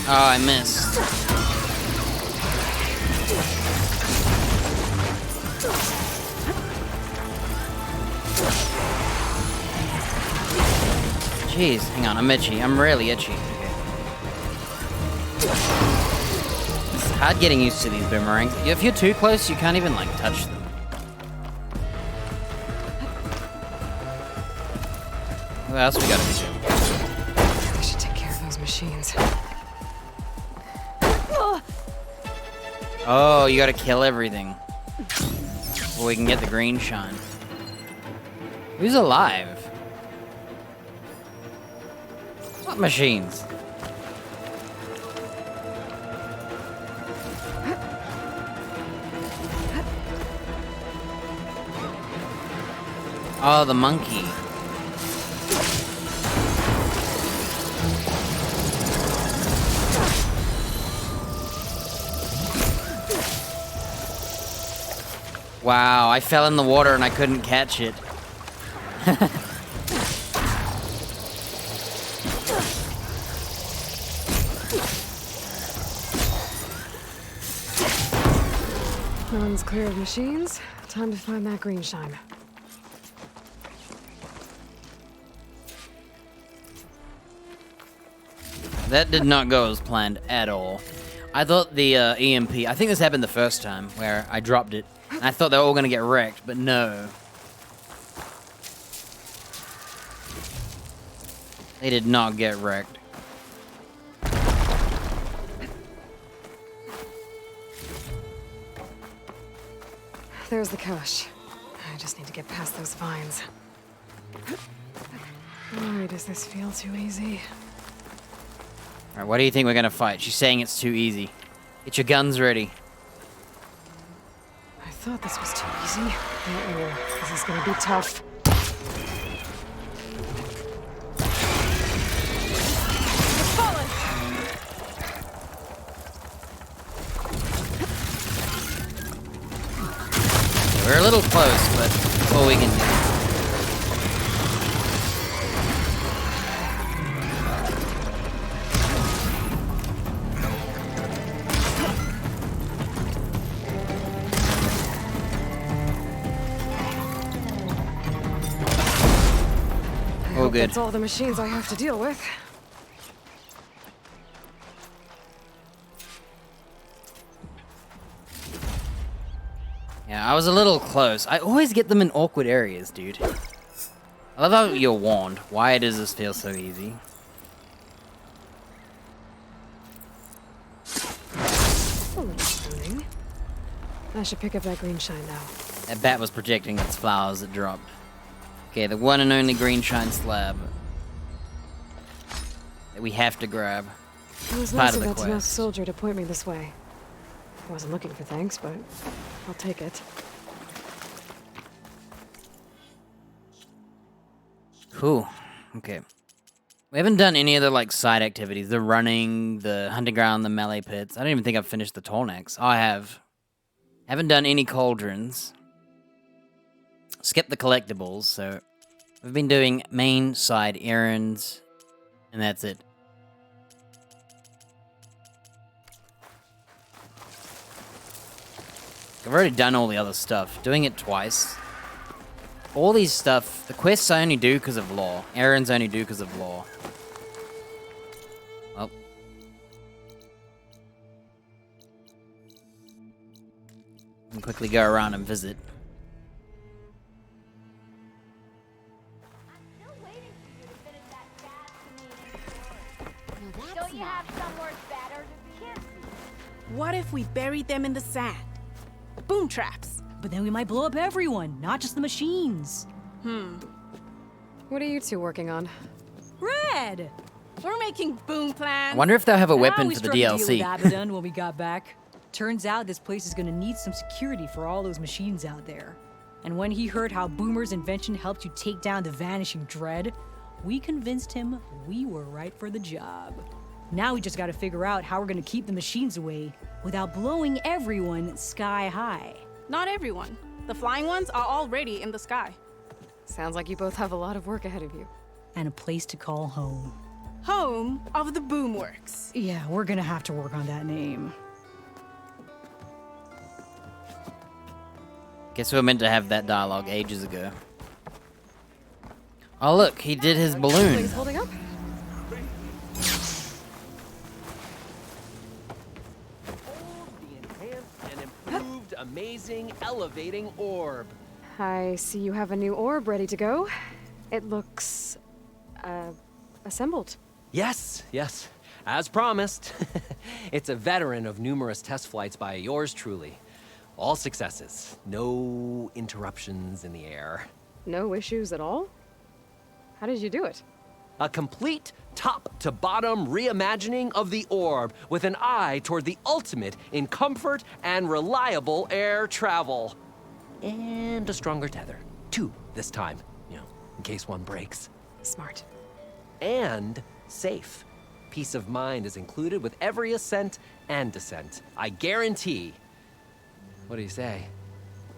Speaker 1: Oh, I missed. Jeez, hang on, I'm itchy. I'm really itchy. Hard getting used to these boomerangs. If you're too close, you can't even, like, touch them. What else we gotta do?
Speaker 3: I should take care of those machines.
Speaker 1: Oh, you gotta kill everything before we can get the green shine. Who's alive? What machines? Oh, the monkey. Wow, I fell in the water and I couldn't catch it.
Speaker 3: One's clear of machines. Time to find that green shine.
Speaker 1: That did not go as planned at all. I thought the EMP, I think this happened the first time where I dropped it. And I thought they were all gonna get wrecked, but no. They did not get wrecked.
Speaker 3: There's the cache. I just need to get past those vines. Why does this feel too easy?
Speaker 1: Alright, what do you think we're gonna fight? She's saying it's too easy. Get your guns ready.
Speaker 3: I thought this was too easy. Uh-oh, this is gonna be tough.
Speaker 1: We're a little close, but that's all we can do. Oh, good.
Speaker 3: That's all the machines I have to deal with.
Speaker 1: Yeah, I was a little close. I always get them in awkward areas, dude. I love how you're warned. Why does this feel so easy?
Speaker 3: A little stunning. I should pick up that green shine now.
Speaker 1: That bat was projecting its flowers that dropped. Okay, the one and only green shine slab. That we have to grab.
Speaker 3: It was nice of that Tenno soldier to point me this way. I wasn't looking for thanks, but I'll take it.
Speaker 1: Cool. Okay. We haven't done any other, like, side activities. The running, the hunting ground, the melee pits. I don't even think I've finished the Tallnecks. Oh, I have. Haven't done any cauldrons. Skipped the collectibles, so... We've been doing main side errands, and that's it. I've already done all the other stuff. Doing it twice. All these stuff, the quests I only do because of law. Errands I only do because of law. Well. Can quickly go around and visit.
Speaker 13: Don't you have somewhere better to be?
Speaker 20: What if we buried them in the sand? Boom traps.
Speaker 4: But then we might blow up everyone, not just the machines.
Speaker 3: What are you two working on?
Speaker 4: Red!
Speaker 20: We're making boom plans.
Speaker 1: I wonder if they'll have a weapon
Speaker 4: we
Speaker 1: for the
Speaker 4: struck a deal
Speaker 1: DLC.
Speaker 4: with Abaddon when we got back. Turns out this place is gonna need some security for all those machines out there. And when he heard how Boomer's invention helped you take down the Vanishing Dread, we convinced him we were right for the job. Now we just gotta figure out how we're gonna keep the machines away without blowing everyone sky high.
Speaker 20: Not everyone. The flying ones are already in the sky.
Speaker 3: Sounds like you both have a lot of work ahead of you.
Speaker 4: And a place to call home.
Speaker 20: Home of the Boomworks.
Speaker 4: Yeah, we're gonna have to work on that name.
Speaker 1: Guess we were meant to have that dialogue ages ago. Oh look, he did his balloon.
Speaker 3: Things holding up?
Speaker 7: Amazing elevating orb.
Speaker 3: I see you have a new orb ready to go. It looks... assembled.
Speaker 7: Yes, as promised. It's a veteran of numerous test flights by yours truly. All successes. No interruptions in the air.
Speaker 3: No issues at all? How did you do it?
Speaker 7: A complete top-to-bottom reimagining of the orb with an eye toward the ultimate in comfort and reliable air travel. And a stronger tether. 2 this time, in case one breaks.
Speaker 3: Smart.
Speaker 7: And safe. Peace of mind is included with every ascent and descent. I guarantee. What do you say?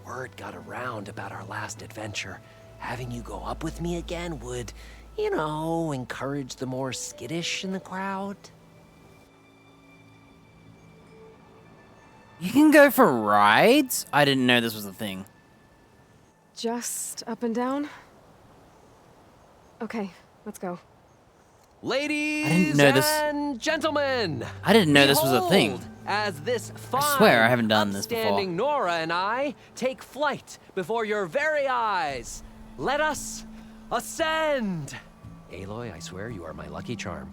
Speaker 7: Word got around about our last adventure. Having you go up with me again would... encourage the more skittish in the crowd.
Speaker 1: You can go for rides? I didn't know this was a thing.
Speaker 3: Just up and down? Okay, let's go.
Speaker 7: Ladies and gentlemen,
Speaker 1: I didn't know this was a thing.
Speaker 7: behold, As this fine,
Speaker 1: I swear I haven't done this before.
Speaker 7: upstanding Nora and I take flight before your very eyes. Let us ascend. Aloy, I swear you are my lucky charm.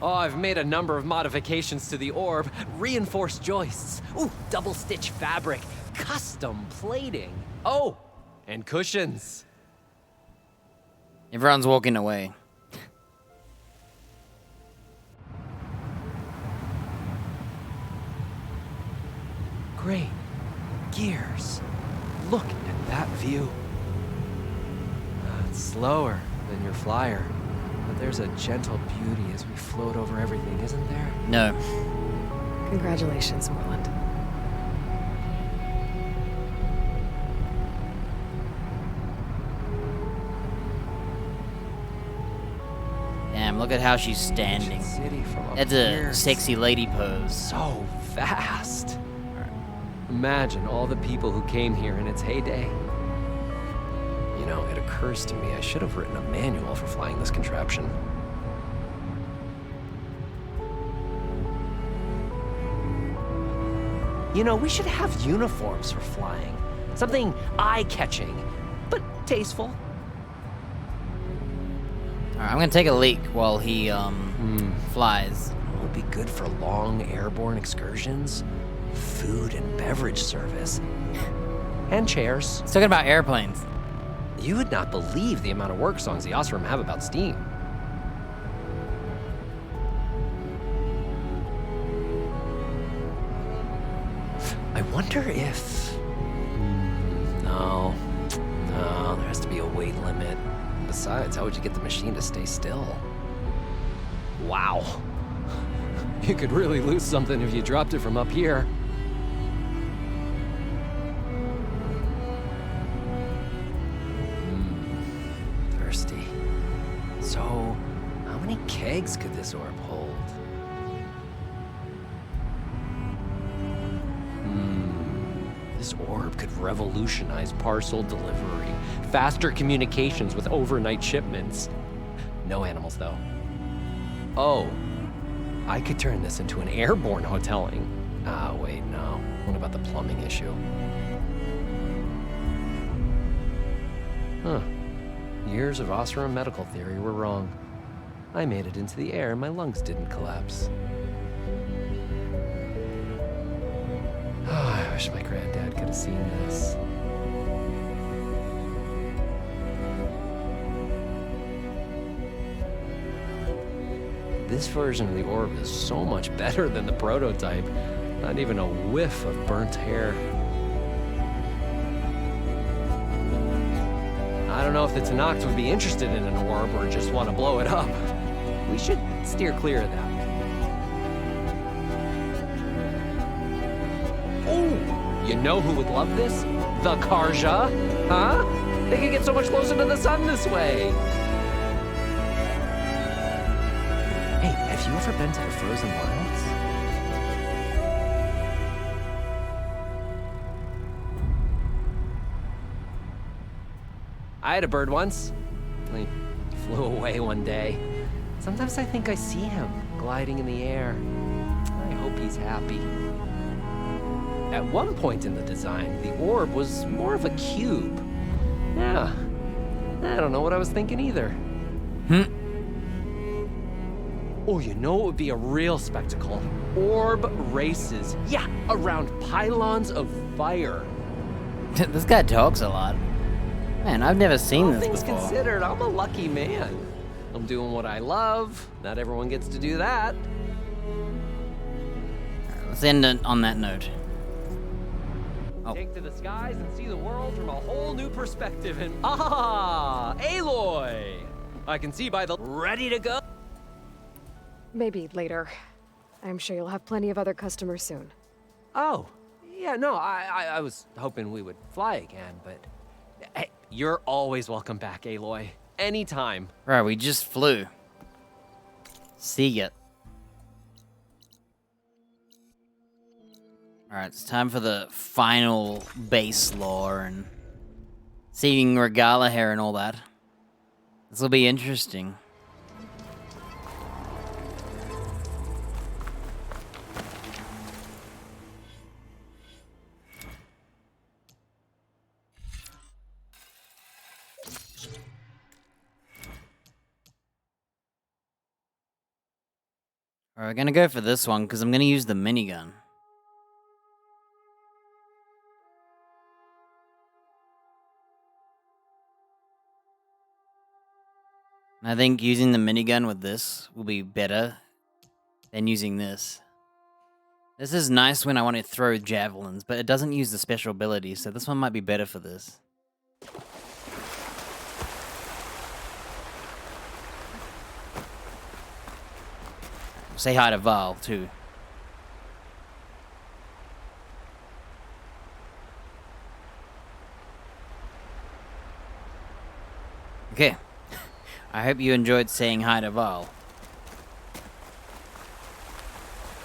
Speaker 7: Oh, I've made a number of modifications to the orb. Reinforced joists. Ooh, double stitch fabric. Custom plating. Oh, and cushions.
Speaker 1: Everyone's walking away.
Speaker 7: Great. Gears. Look at that view. It's slower than your flyer. But there's a gentle beauty as we float over everything, isn't there?
Speaker 1: No.
Speaker 3: Congratulations, Morland.
Speaker 1: Damn, look at how she's standing. That's a sexy lady pose.
Speaker 7: So fast. Imagine all the people who came here in its heyday. You know, it occurs to me I should have written a manual for flying this contraption. You know, we should have uniforms for flying. Something eye-catching, but tasteful.
Speaker 1: Alright, I'm gonna take a leak while he, flies.
Speaker 7: It would be good for long airborne excursions. Food and beverage service. And chairs.
Speaker 1: He's talking about airplanes.
Speaker 7: You would not believe the amount of work songs the Oseram have about steam. I wonder if... No, there has to be a weight limit. Besides, how would you get the machine to stay still? Wow. You could really lose something if you dropped it from up here. Thirsty. So, how many kegs could this orb hold? This orb could revolutionize parcel delivery, faster communications with overnight shipments. No animals, though. Oh, I could turn this into an airborne hoteling. Wait, no. What about the plumbing issue? Huh. Years of Oseram medical theory were wrong. I made it into the air and my lungs didn't collapse. I wish my granddad could have seen this. This version of the orb is so much better than the prototype. Not even a whiff of burnt hair. I don't know if the Tanakhs would be interested in an orb or just want to blow it up. We should steer clear of that. Oh, you know who would love this? The Karja, huh? They could get so much closer to the sun this way. Hey, have you ever been to the Frozen Wilds? I had a bird once. He flew away one day. Sometimes I think I see him gliding in the air. I hope he's happy. At one point in the design, the orb was more of a cube. Yeah, I don't know what I was thinking either. Oh, you know what would be a real spectacle? Orb races. Yeah, around pylons of fire.
Speaker 1: This guy talks a lot. Man, I've never seen
Speaker 7: All
Speaker 1: this
Speaker 7: things
Speaker 1: before.
Speaker 7: considered, I'm a lucky man. I'm doing what I love. Not everyone gets to do that.
Speaker 1: Let's end it on that note.
Speaker 7: Take to the skies and see the world from a whole new perspective. And Aloy! I can see by the ready to go.
Speaker 3: Maybe later. I'm sure you'll have plenty of other customers soon.
Speaker 7: Oh, yeah, no, I was hoping we would fly again, but hey, you're always welcome back, Aloy. Anytime.
Speaker 1: Right, we just flew. See ya. Alright, it's time for the final base lore and seeing Regala hair and all that. This will be interesting. Alright, we're gonna go for this one because I'm gonna use the minigun. I think using the minigun with this will be better than using this. This is nice when I want to throw javelins, but it doesn't use the special ability, so this one might be better for this. Say hi to Val, too. Okay. I hope you enjoyed saying hi to Val.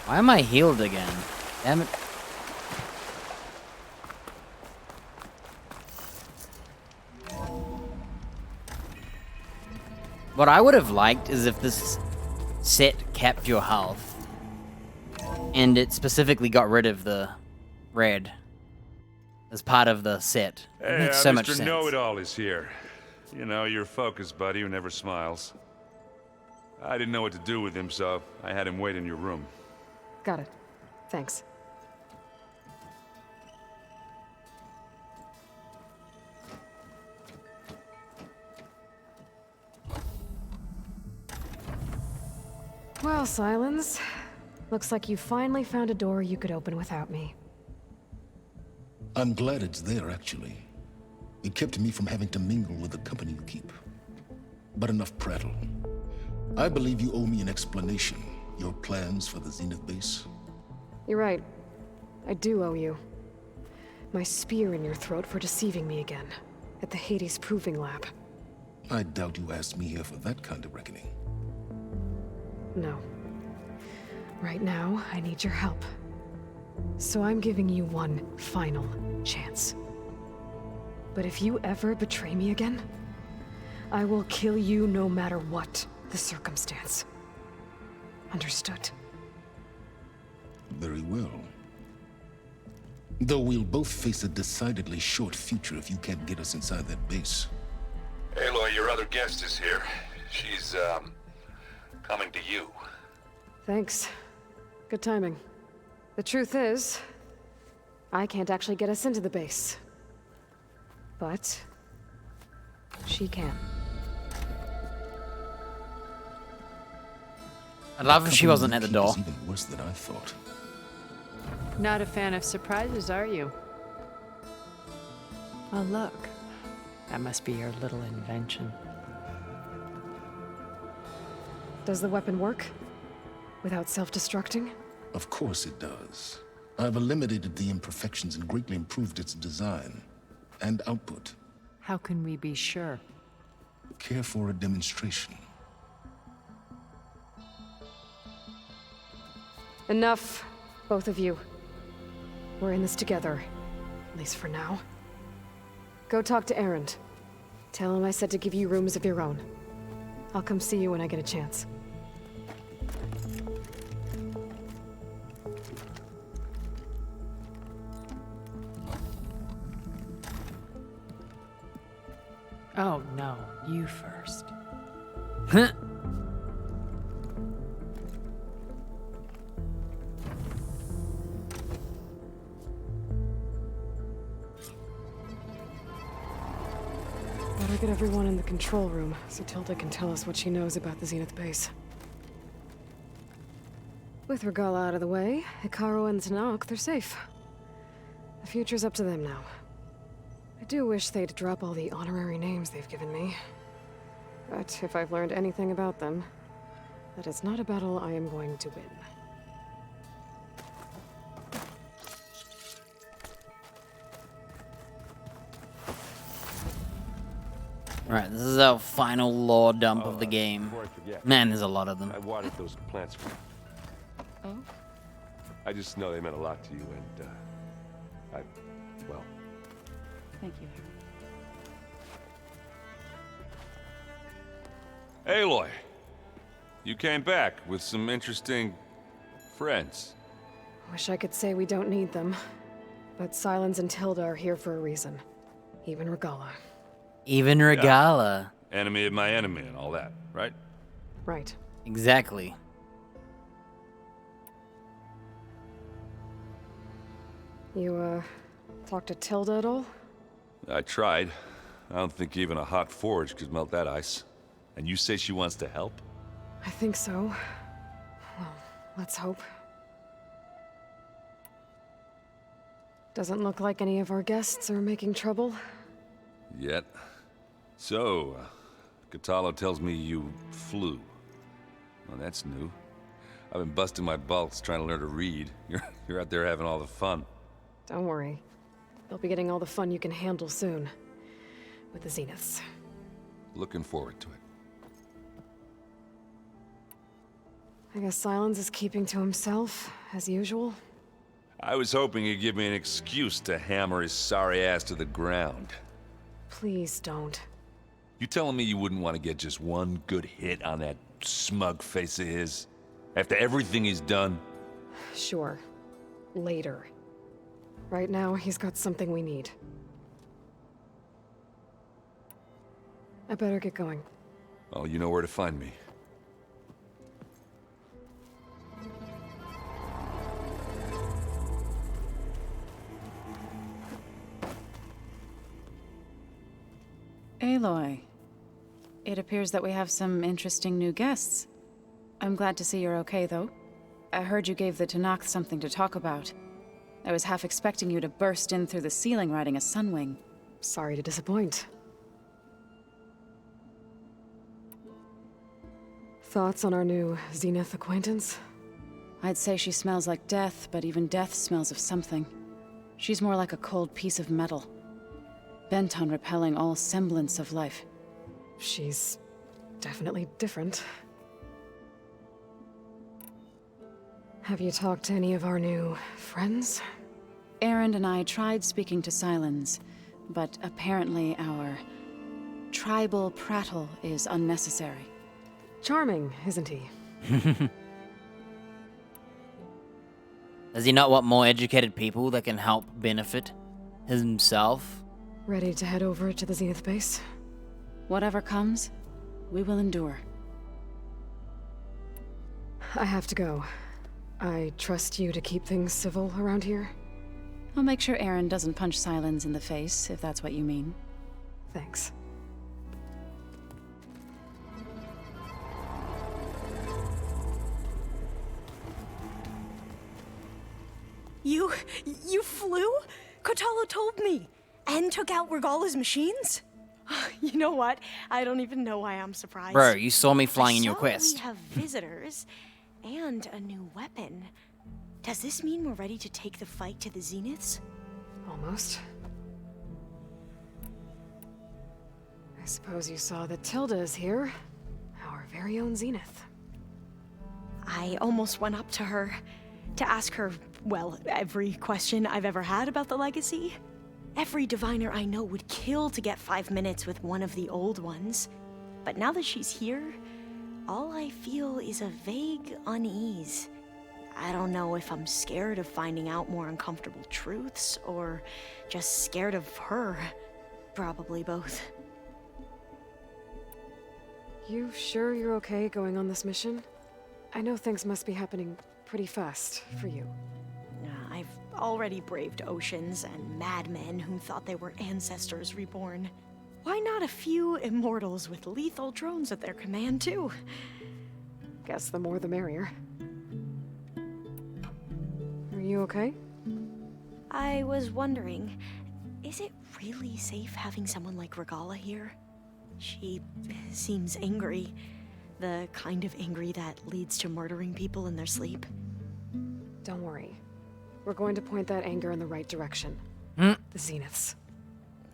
Speaker 1: Why am I healed again? Damn it. What I would have liked is if this set kept your health and it specifically got rid of the red as part of the set. It
Speaker 6: Hey,
Speaker 1: makes so much
Speaker 6: Mr.
Speaker 1: sense.
Speaker 6: Know-It-All is here. You know, your focus buddy who never smiles. I didn't know what to do with him, so I had him wait in your room.
Speaker 3: Got it. Thanks. Well, Silence. Looks like you finally found a door you could open without me.
Speaker 2: I'm glad it's there, actually. It kept me from having to mingle with the company you keep. But enough prattle. I believe you owe me an explanation. Your plans for the Zenith base?
Speaker 3: You're right. I do owe you. My spear in your throat for deceiving me again. At the Hades Proving Lab.
Speaker 2: I doubt you asked me here for that kind of reckoning.
Speaker 3: No. Right now, I need your help. So I'm giving you one final chance. But if you ever betray me again, I will kill you no matter what the circumstance. Understood?
Speaker 2: Very well. Though we'll both face a decidedly short future if you can't get us inside that base.
Speaker 6: Aloy, your other guest is here. She's, coming to you.
Speaker 3: Thanks. Good timing. The truth is, I can't actually get us into the base. But she can.
Speaker 1: I'd love if she wasn't at the door.
Speaker 2: Even worse than I thought.
Speaker 11: Not a fan of surprises, are you? Oh, look. That must be your little invention.
Speaker 3: Does the weapon work? Without self-destructing?
Speaker 2: Of course it does. I've eliminated the imperfections and greatly improved its design and output.
Speaker 11: How can we be sure?
Speaker 2: Care for a demonstration?
Speaker 3: Enough, both of you. We're in this together, at least for now. Go talk to Erend. Tell him I said to give you rooms of your own. I'll come see you when I get a chance.
Speaker 11: Oh, no. You first.
Speaker 3: Better get everyone in the control room so Tilda can tell us what she knows about the Zenith base. With Regalla out of the way, Hekarro and Tenakth, they're safe. The future's up to them now. I do wish they'd drop all the honorary names they've given me. But if I've learned anything about them, that is not a battle I am going to win.
Speaker 1: Right, this is our final lore dump of the game. Man, there's a lot of them.
Speaker 12: I watered those plants for you.
Speaker 11: Oh?
Speaker 12: I just know they meant a lot to you, and, well...
Speaker 11: Thank you.
Speaker 6: Aloy, you came back with some interesting friends.
Speaker 3: Wish I could say we don't need them. But Silence and Tilda are here for a reason. Even Regalla.
Speaker 1: Even Regalla.
Speaker 6: Yeah. Enemy of my enemy and all that, right?
Speaker 3: Right.
Speaker 1: Exactly.
Speaker 3: You, talked to Tilda at all?
Speaker 6: I tried. I don't think even a hot forge could melt that ice. And you say she wants to help?
Speaker 3: I think so. Well, let's hope. Doesn't look like any of our guests are making trouble.
Speaker 6: Yet. So, Kotallo tells me you flew. Well, that's new. I've been busting my balls trying to learn to read. You're out there having all the fun.
Speaker 3: Don't worry. You'll be getting all the fun you can handle soon. With the Zeniths.
Speaker 6: Looking forward to it.
Speaker 3: I guess Silence is keeping to himself, as usual.
Speaker 6: I was hoping he'd give me an excuse to hammer his sorry ass to the ground.
Speaker 3: Please don't.
Speaker 6: You telling me you wouldn't want to get just one good hit on that smug face of his? After everything he's done?
Speaker 3: Sure. Later. Right now, he's got something we need. I better get going.
Speaker 6: Oh, you know where to find me.
Speaker 17: Aloy, it appears that we have some interesting new guests. I'm glad to see you're okay, though. I heard you gave the Tenakth something to talk about. I was half expecting you to burst in through the ceiling riding a Sunwing.
Speaker 3: Sorry to disappoint. Thoughts on our new Zenith acquaintance?
Speaker 17: I'd say she smells like death, but even death smells of something. She's more like a cold piece of metal, bent on repelling all semblance of life.
Speaker 3: She's definitely different. Have you talked to any of our new friends?
Speaker 17: Erend and I tried speaking to Sylens, but apparently our tribal prattle is unnecessary.
Speaker 3: Charming, isn't he?
Speaker 1: Does he not want more educated people that can help benefit himself?
Speaker 3: Ready to head over to the Zenith base?
Speaker 17: Whatever comes, we will endure.
Speaker 3: I have to go. I trust you to keep things civil around here?
Speaker 17: I'll make sure Erend doesn't punch Sylens in the face, if that's what you mean.
Speaker 3: Thanks.
Speaker 19: You flew? Kotallo told me. And took out Regalla's machines? You know what? I don't even know why I'm surprised.
Speaker 1: Bro, you saw me flying in your
Speaker 19: I saw
Speaker 1: quest.
Speaker 19: We have visitors and a new weapon. Does this mean we're ready to take the fight to the Zeniths?
Speaker 3: Almost. I suppose you saw that Tilda is here. Our very own Zenith.
Speaker 19: I almost went up to her to ask her, well, every question I've ever had about the Legacy. Every diviner I know would kill to get 5 minutes with one of the old ones. But now that she's here, all I feel is a vague unease. I don't know if I'm scared of finding out more uncomfortable truths, or just scared of her. Probably both.
Speaker 3: You sure you're okay going on this mission? I know things must be happening pretty fast for you.
Speaker 19: I've already braved oceans and madmen who thought they were ancestors reborn. Why not a few immortals with lethal drones at their command, too?
Speaker 3: Guess the more the merrier. Are you okay?
Speaker 19: I was wondering, is it really safe having someone like Regalla here? She seems angry. The kind of angry that leads to murdering people in their sleep.
Speaker 3: Don't worry. We're going to point that anger in the right direction.
Speaker 1: The
Speaker 3: Zeniths.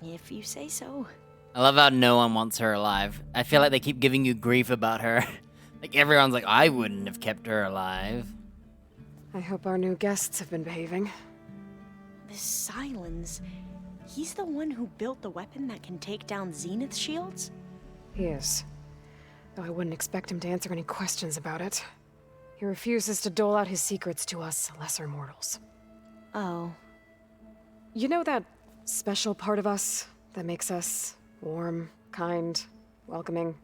Speaker 19: If you say so.
Speaker 1: I love how no one wants her alive. I feel like they keep giving you grief about her. Like everyone's like, I wouldn't have kept her alive.
Speaker 3: I hope our new guests have been behaving.
Speaker 19: This Sylens, he's the one who built the weapon that can take down Zenith shields?
Speaker 3: He is. Though I wouldn't expect him to answer any questions about it. He refuses to dole out his secrets to us lesser mortals.
Speaker 19: Oh.
Speaker 3: You know that special part of us that makes us warm, kind, welcoming?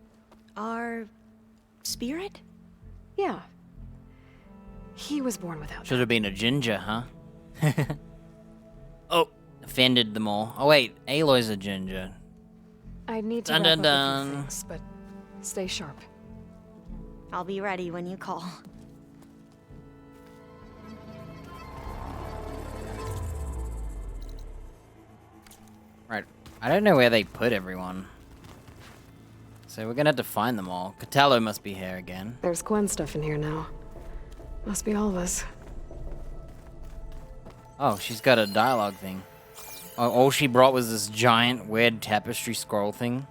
Speaker 19: Our spirit?
Speaker 3: Yeah. He was born without
Speaker 1: Should have been a ginger, huh? Oh, offended them all. Oh wait, Aloy's a ginger.
Speaker 3: I need to
Speaker 1: Dun,
Speaker 3: wrap
Speaker 1: dun,
Speaker 3: up a
Speaker 1: dun.
Speaker 3: few things, but stay sharp.
Speaker 19: I'll be ready when you call.
Speaker 1: Right. I don't know where they put everyone. So we're gonna have to find them all. Kotallo must be here again.
Speaker 3: There's Gwen stuff in here now. Must be all of us.
Speaker 1: Oh, she's got a dialogue thing. Oh, all she brought was this giant, weird tapestry scroll thing.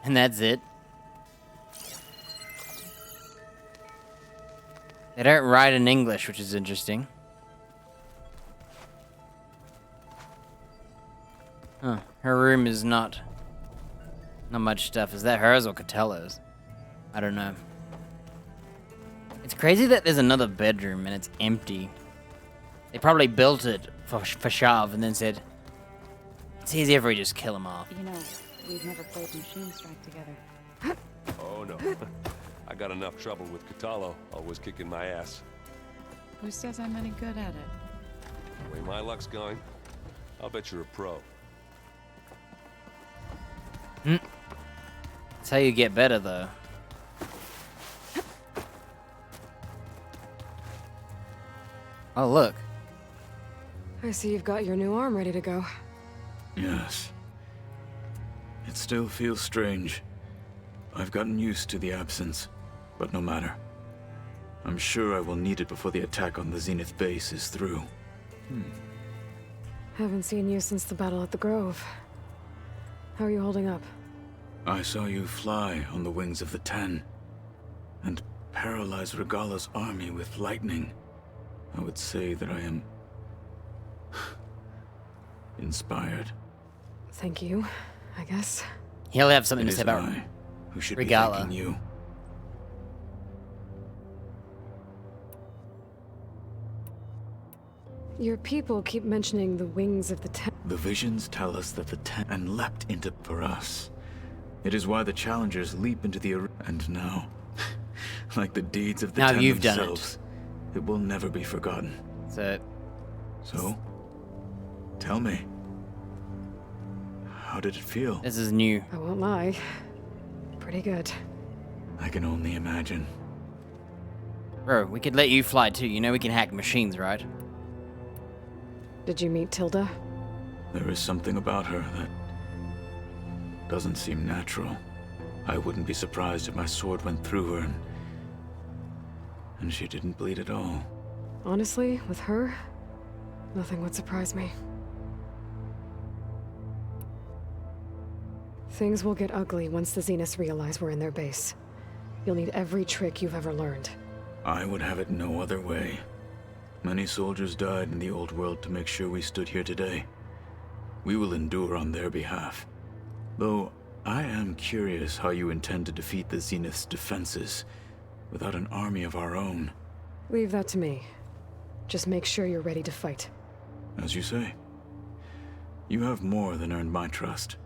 Speaker 1: And that's it. They don't write in English, which is interesting. Huh. Her room is not much stuff. Is that hers or Kotallo's? I don't know. It's crazy that there's another bedroom and it's empty. They probably built it for Shav and then said, it's easier if we just kill him off.
Speaker 17: You know, we've never played Machine Strike together.
Speaker 12: Oh, no. I got enough trouble with Kotallo, always kicking my ass.
Speaker 17: Who says I'm any good at it?
Speaker 12: The way my luck's going, I'll bet you're a pro.
Speaker 1: That's how you get better, though. Oh, look.
Speaker 3: I see you've got your new arm ready to go.
Speaker 10: Yes. It still feels strange. I've gotten used to the absence, but no matter. I'm sure I will need it before the attack on the Zenith base is through.
Speaker 3: Haven't seen you since the battle at the Grove. How are you holding up?
Speaker 10: I saw you fly on the wings of the Ten, and paralyze Regala's army with lightning. I would say that I am inspired.
Speaker 3: Thank you, I guess.
Speaker 1: He'll have something to say about
Speaker 10: I who should
Speaker 1: Regala.
Speaker 10: be thanking you.
Speaker 3: Your people keep mentioning the wings of the Ten.
Speaker 10: The visions tell us that the Ten and leapt into for us. It is why the challengers leap into the and now, like the deeds of the
Speaker 1: Now
Speaker 10: Ten
Speaker 1: you've done
Speaker 10: themselves, it will never be forgotten. So, tell me, how did it feel?
Speaker 1: This is new.
Speaker 3: I won't lie. Pretty good.
Speaker 10: I can only imagine.
Speaker 1: Bro, we could let you fly too. You know we can hack machines, right?
Speaker 3: Did you meet Tilda?
Speaker 10: There is something about her that doesn't seem natural. I wouldn't be surprised if my sword went through her and she didn't bleed at all.
Speaker 3: Honestly, with her, nothing would surprise me. Things will get ugly once the Zeniths realize we're in their base. You'll need every trick you've ever learned.
Speaker 10: I would have it no other way. Many soldiers died in the old world to make sure we stood here today. We will endure on their behalf. Though, I am curious how you intend to defeat the Zenith's defenses without an army of our own.
Speaker 3: Leave that to me. Just make sure you're ready to fight.
Speaker 10: As you say. You have more than earned my trust.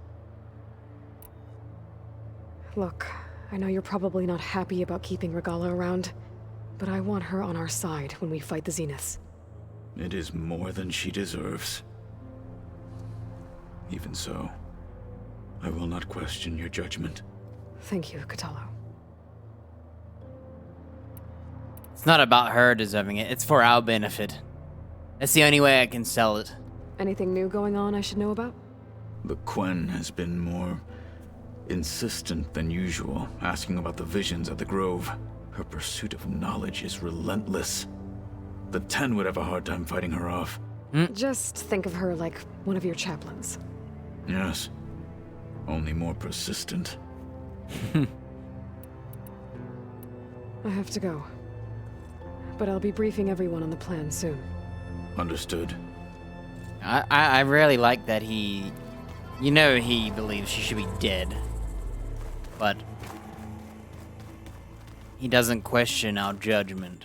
Speaker 3: Look, I know you're probably not happy about keeping Regala around, but I want her on our side when we fight the Zeniths.
Speaker 10: It is more than she deserves. Even so, I will not question your judgment.
Speaker 3: Thank you, Kotallo.
Speaker 1: It's not about her deserving it. It's for our benefit. That's the only way I can sell it.
Speaker 3: Anything new going on I should know about?
Speaker 10: The Quen has been more insistent than usual, asking about the visions at the Grove. Her pursuit of knowledge is relentless. The Ten would have a hard time fighting her off.
Speaker 3: Just think of her like one of your chaplains.
Speaker 10: Yes. Only more persistent.
Speaker 3: I have to go. But I'll be briefing everyone on the plan soon.
Speaker 10: Understood.
Speaker 1: I really like that he... You know he believes she should be dead. But... he doesn't question our judgment.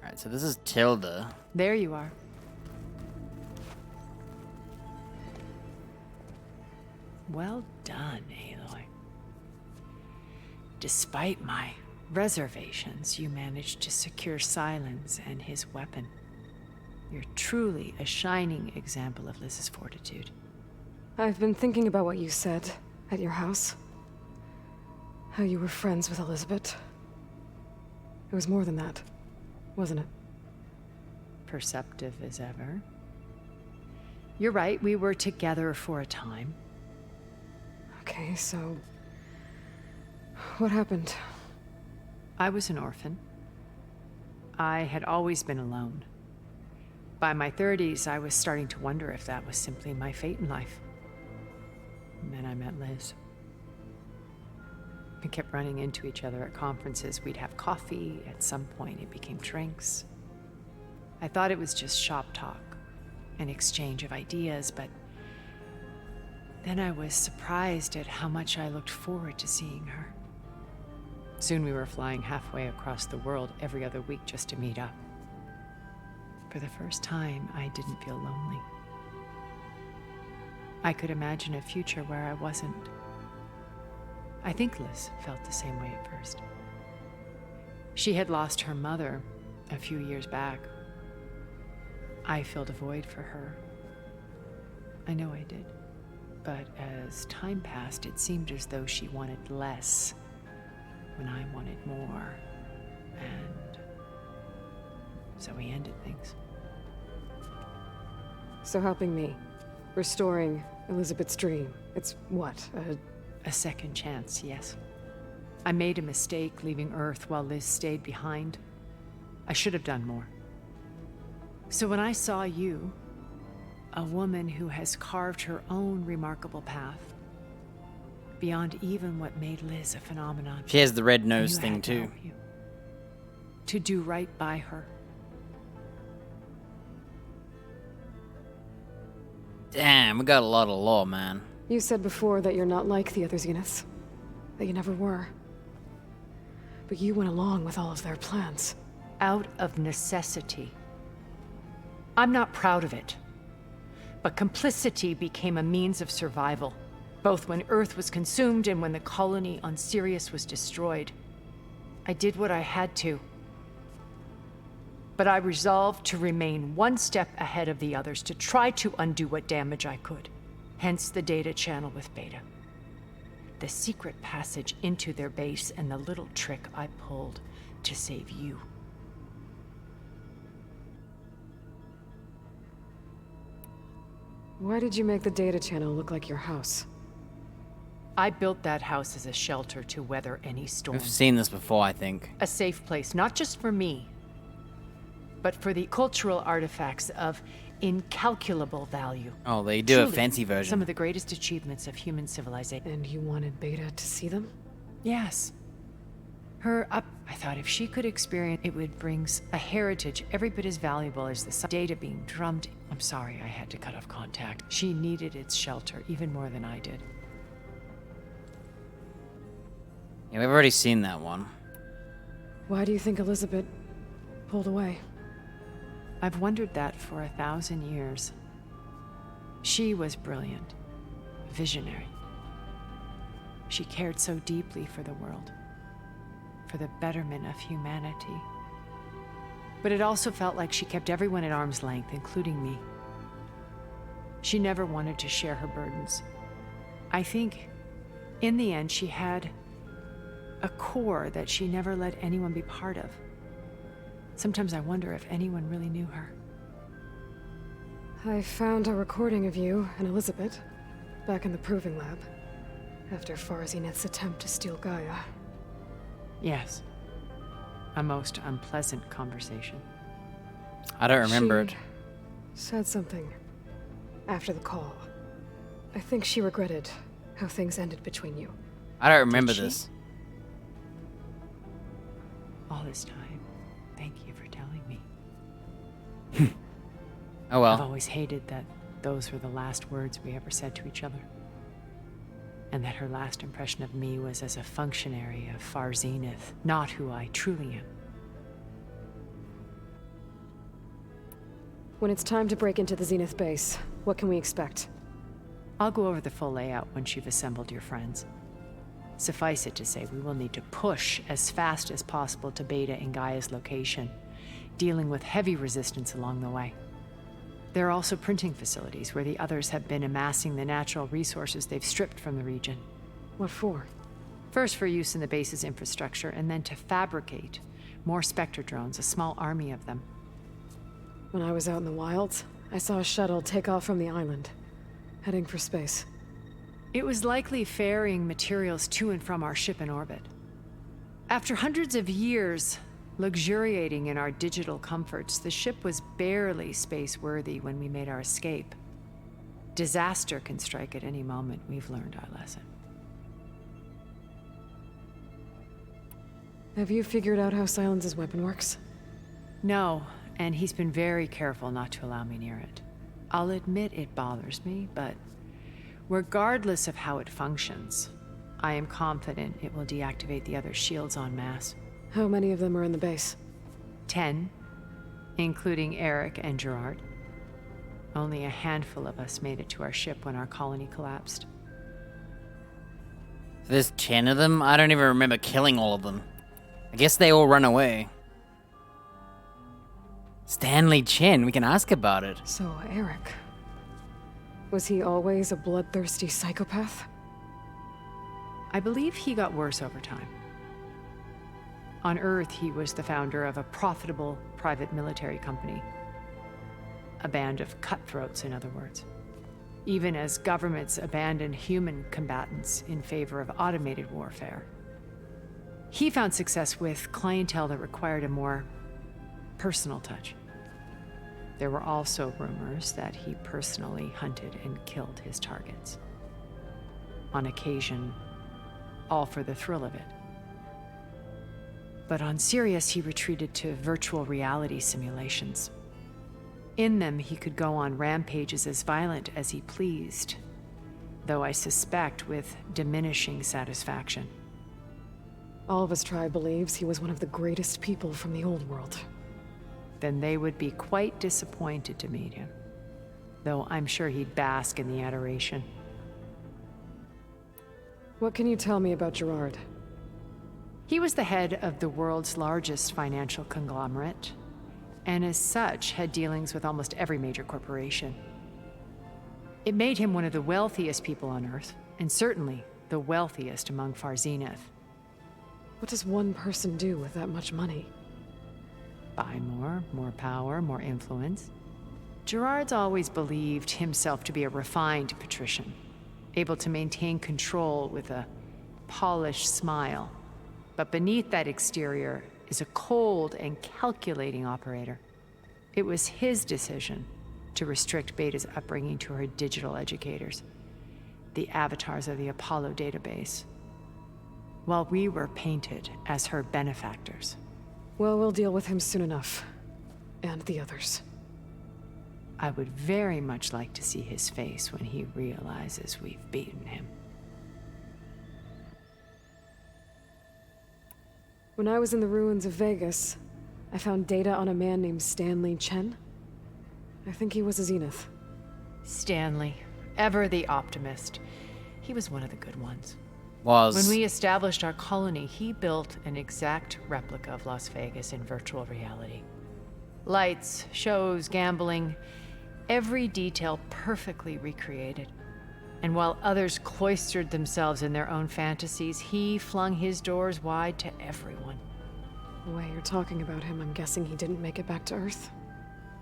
Speaker 1: Alright, so this is Tilda.
Speaker 11: There you are. Well done, Aloy. Despite my reservations, you managed to secure Silence and his weapon. You're truly a shining example of Liz's fortitude.
Speaker 3: I've been thinking about what you said at your house. How you were friends with Elizabeth. It was more than that, wasn't it?
Speaker 11: Perceptive as ever. You're right, we were together for a time.
Speaker 3: Okay, so... what happened?
Speaker 11: I was an orphan. I had always been alone. By my 30s, I was starting to wonder if that was simply my fate in life. And then I met Liz. We kept running into each other at conferences. We'd have coffee. At some point, it became drinks. I thought it was just shop talk, an exchange of ideas, but then I was surprised at how much I looked forward to seeing her. Soon we were flying halfway across the world every other week just to meet up. For the first time, I didn't feel lonely. I could imagine a future where I wasn't. I think Liz felt the same way at first. She had lost her mother a few years back. I filled a void for her. I know I did. But as time passed, it seemed as though she wanted less when I wanted more. And so we ended things.
Speaker 3: So helping me, restoring Elizabeth's dream, it's what,
Speaker 11: a second chance, yes. I made a mistake leaving Earth while Liz stayed behind. I should have done more. So when I saw you, a woman who has carved her own remarkable path, beyond even what made Liz a phenomenon.
Speaker 1: She has the red nose thing too.
Speaker 11: To do right by her.
Speaker 1: Damn, we got a lot of law, man.
Speaker 3: You said before that you're not like the other Zeniths. That you never were. But you went along with all of their plans.
Speaker 11: Out of necessity. I'm not proud of it. But complicity became a means of survival, both when Earth was consumed and when the colony on Sirius was destroyed. I did what I had to. But I resolved to remain one step ahead of the others, to try to undo what damage I could. Hence the data channel with Beta. The secret passage into their base and the little trick I pulled to save you.
Speaker 3: Why did you make the data channel look like your house?
Speaker 11: I built that house as a shelter to weather any storm.
Speaker 1: We've seen this before, I think.
Speaker 11: A safe place, not just for me, but for the cultural artifacts of incalculable value.
Speaker 1: Oh, they do
Speaker 11: Truly,
Speaker 1: a fancy version.
Speaker 11: Some of the greatest achievements of human civilization.
Speaker 3: And you wanted Beta to see them?
Speaker 11: Yes. I thought if she could experience it would bring a heritage every bit as valuable as the data being drummed. I'm sorry I had to cut off contact. She needed its shelter even more than I did.
Speaker 1: Yeah, we've already seen that one.
Speaker 3: Why do you think Elizabeth pulled away?
Speaker 11: I've wondered that for 1,000 years. She was brilliant, visionary. She cared so deeply for the world, for the betterment of humanity. But it also felt like she kept everyone at arm's length, including me. She never wanted to share her burdens. I think, in the end, she had a core that she never let anyone be part of. Sometimes I wonder if anyone really knew her.
Speaker 3: I found a recording of you and Elizabeth back in the Proving Lab after Far Zenith's attempt to steal Gaia.
Speaker 11: Yes. A most unpleasant conversation.
Speaker 1: I don't remember it.
Speaker 3: Said something after the call. I think she regretted how things ended between you.
Speaker 1: I don't remember this.
Speaker 11: All this time. Thank you for telling me.
Speaker 1: Oh well.
Speaker 11: I've always hated that those were the last words we ever said to each other. And that her last impression of me was as a functionary of Far Zenith, not who I truly am.
Speaker 3: When it's time to break into the Zenith base, what can we expect?
Speaker 11: I'll go over the full layout once you've assembled your friends. Suffice it to say, we will need to push as fast as possible to Beta and Gaia's location, dealing with heavy resistance along the way. There are also printing facilities where the others have been amassing the natural resources they've stripped from the region.
Speaker 3: What for?
Speaker 11: First for use in the base's infrastructure, and then to fabricate more Spectre drones, a small army of them.
Speaker 3: When I was out in the wilds, I saw a shuttle take off from the island, heading for space.
Speaker 11: It was likely ferrying materials to and from our ship in orbit. After hundreds of years luxuriating in our digital comforts, the ship was barely space-worthy when we made our escape. Disaster can strike at any moment. We've learned our lesson.
Speaker 3: Have you figured out how Silence's weapon works?
Speaker 11: No, and he's been very careful not to allow me near it. I'll admit it bothers me, but regardless of how it functions, I am confident it will deactivate the other shields en masse.
Speaker 3: How many of them are in the base?
Speaker 11: 10, including Eric and Gerard. Only a handful of us made it to our ship when our colony collapsed.
Speaker 1: There's 10 of them? I don't even remember killing all of them. I guess they all run away. Stanley Chen, we can ask about it.
Speaker 3: So, Eric. Was he always a bloodthirsty psychopath?
Speaker 11: I believe he got worse over time. On Earth, he was the founder of a profitable private military company. A band of cutthroats, in other words. Even as governments abandoned human combatants in favor of automated warfare. He found success with clientele that required a more personal touch. There were also rumors that he personally hunted and killed his targets. On occasion, all for the thrill of it. But on Sirius, he retreated to virtual reality simulations. In them, he could go on rampages as violent as he pleased, though I suspect with diminishing satisfaction.
Speaker 3: All of his tribe believes he was one of the greatest people from the old world.
Speaker 11: Then they would be quite disappointed to meet him, though I'm sure he'd bask in the adoration.
Speaker 3: What can you tell me about Gerard?
Speaker 11: He was the head of the world's largest financial conglomerate, and as such had dealings with almost every major corporation. It made him one of the wealthiest people on Earth, and certainly the wealthiest among Far Zenith.
Speaker 3: What does one person do with that much money?
Speaker 11: Buy more power, more influence. Gerard's always believed himself to be a refined patrician, able to maintain control with a polished smile. But beneath that exterior is a cold and calculating operator. It was his decision to restrict Beta's upbringing to her digital educators, the avatars of the Apollo database, while we were painted as her benefactors.
Speaker 3: Well, we'll deal with him soon enough. And the others.
Speaker 11: I would very much like to see his face when he realizes we've beaten him.
Speaker 3: When I was in the ruins of Vegas, I found data on a man named Stanley Chen. I think he was a Zenith.
Speaker 11: Stanley, ever the optimist. He was one of the good ones.
Speaker 1: Was.
Speaker 11: When we established our colony, he built an exact replica of Las Vegas in virtual reality. Lights, shows, gambling, every detail perfectly recreated. And while others cloistered themselves in their own fantasies, he flung his doors wide to everyone.
Speaker 3: The way you're talking about him, I'm guessing he didn't make it back to Earth?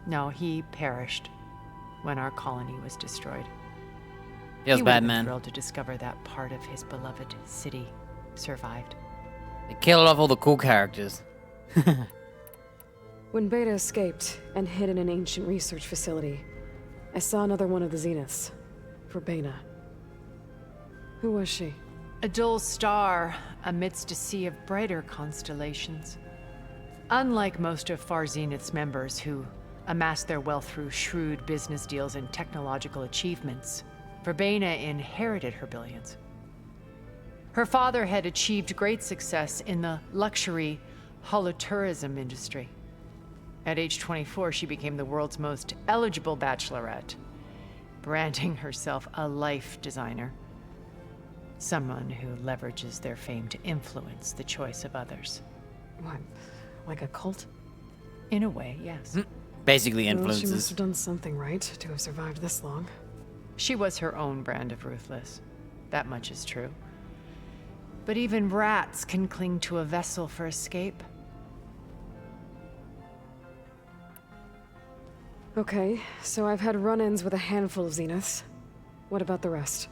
Speaker 11: No, he perished when our colony was destroyed.
Speaker 1: Feels bad, man.
Speaker 11: He was thrilled to discover that part of his beloved city survived.
Speaker 1: They killed off all the cool characters.
Speaker 3: When Beta escaped and hid in an ancient research facility, I saw another one of the Zeniths. Verbena. Who was she?
Speaker 11: A dull star amidst a sea of brighter constellations. Unlike most of Far Zenith's members who amassed their wealth through shrewd business deals and technological achievements, Verbena inherited her billions. Her father had achieved great success in the luxury holotourism industry. At age 24, she became the world's most eligible bachelorette, branding herself a life designer. Someone who leverages their fame to influence the choice of others.
Speaker 3: What, like a cult?
Speaker 11: In a way, yes.
Speaker 1: Basically
Speaker 3: Well,
Speaker 1: influences.
Speaker 3: she must have done something right to have survived this long.
Speaker 11: She was her own brand of ruthless. That much is true. But even rats can cling to a vessel for escape.
Speaker 3: Okay, so I've had run-ins with a handful of Zeniths. What about the rest?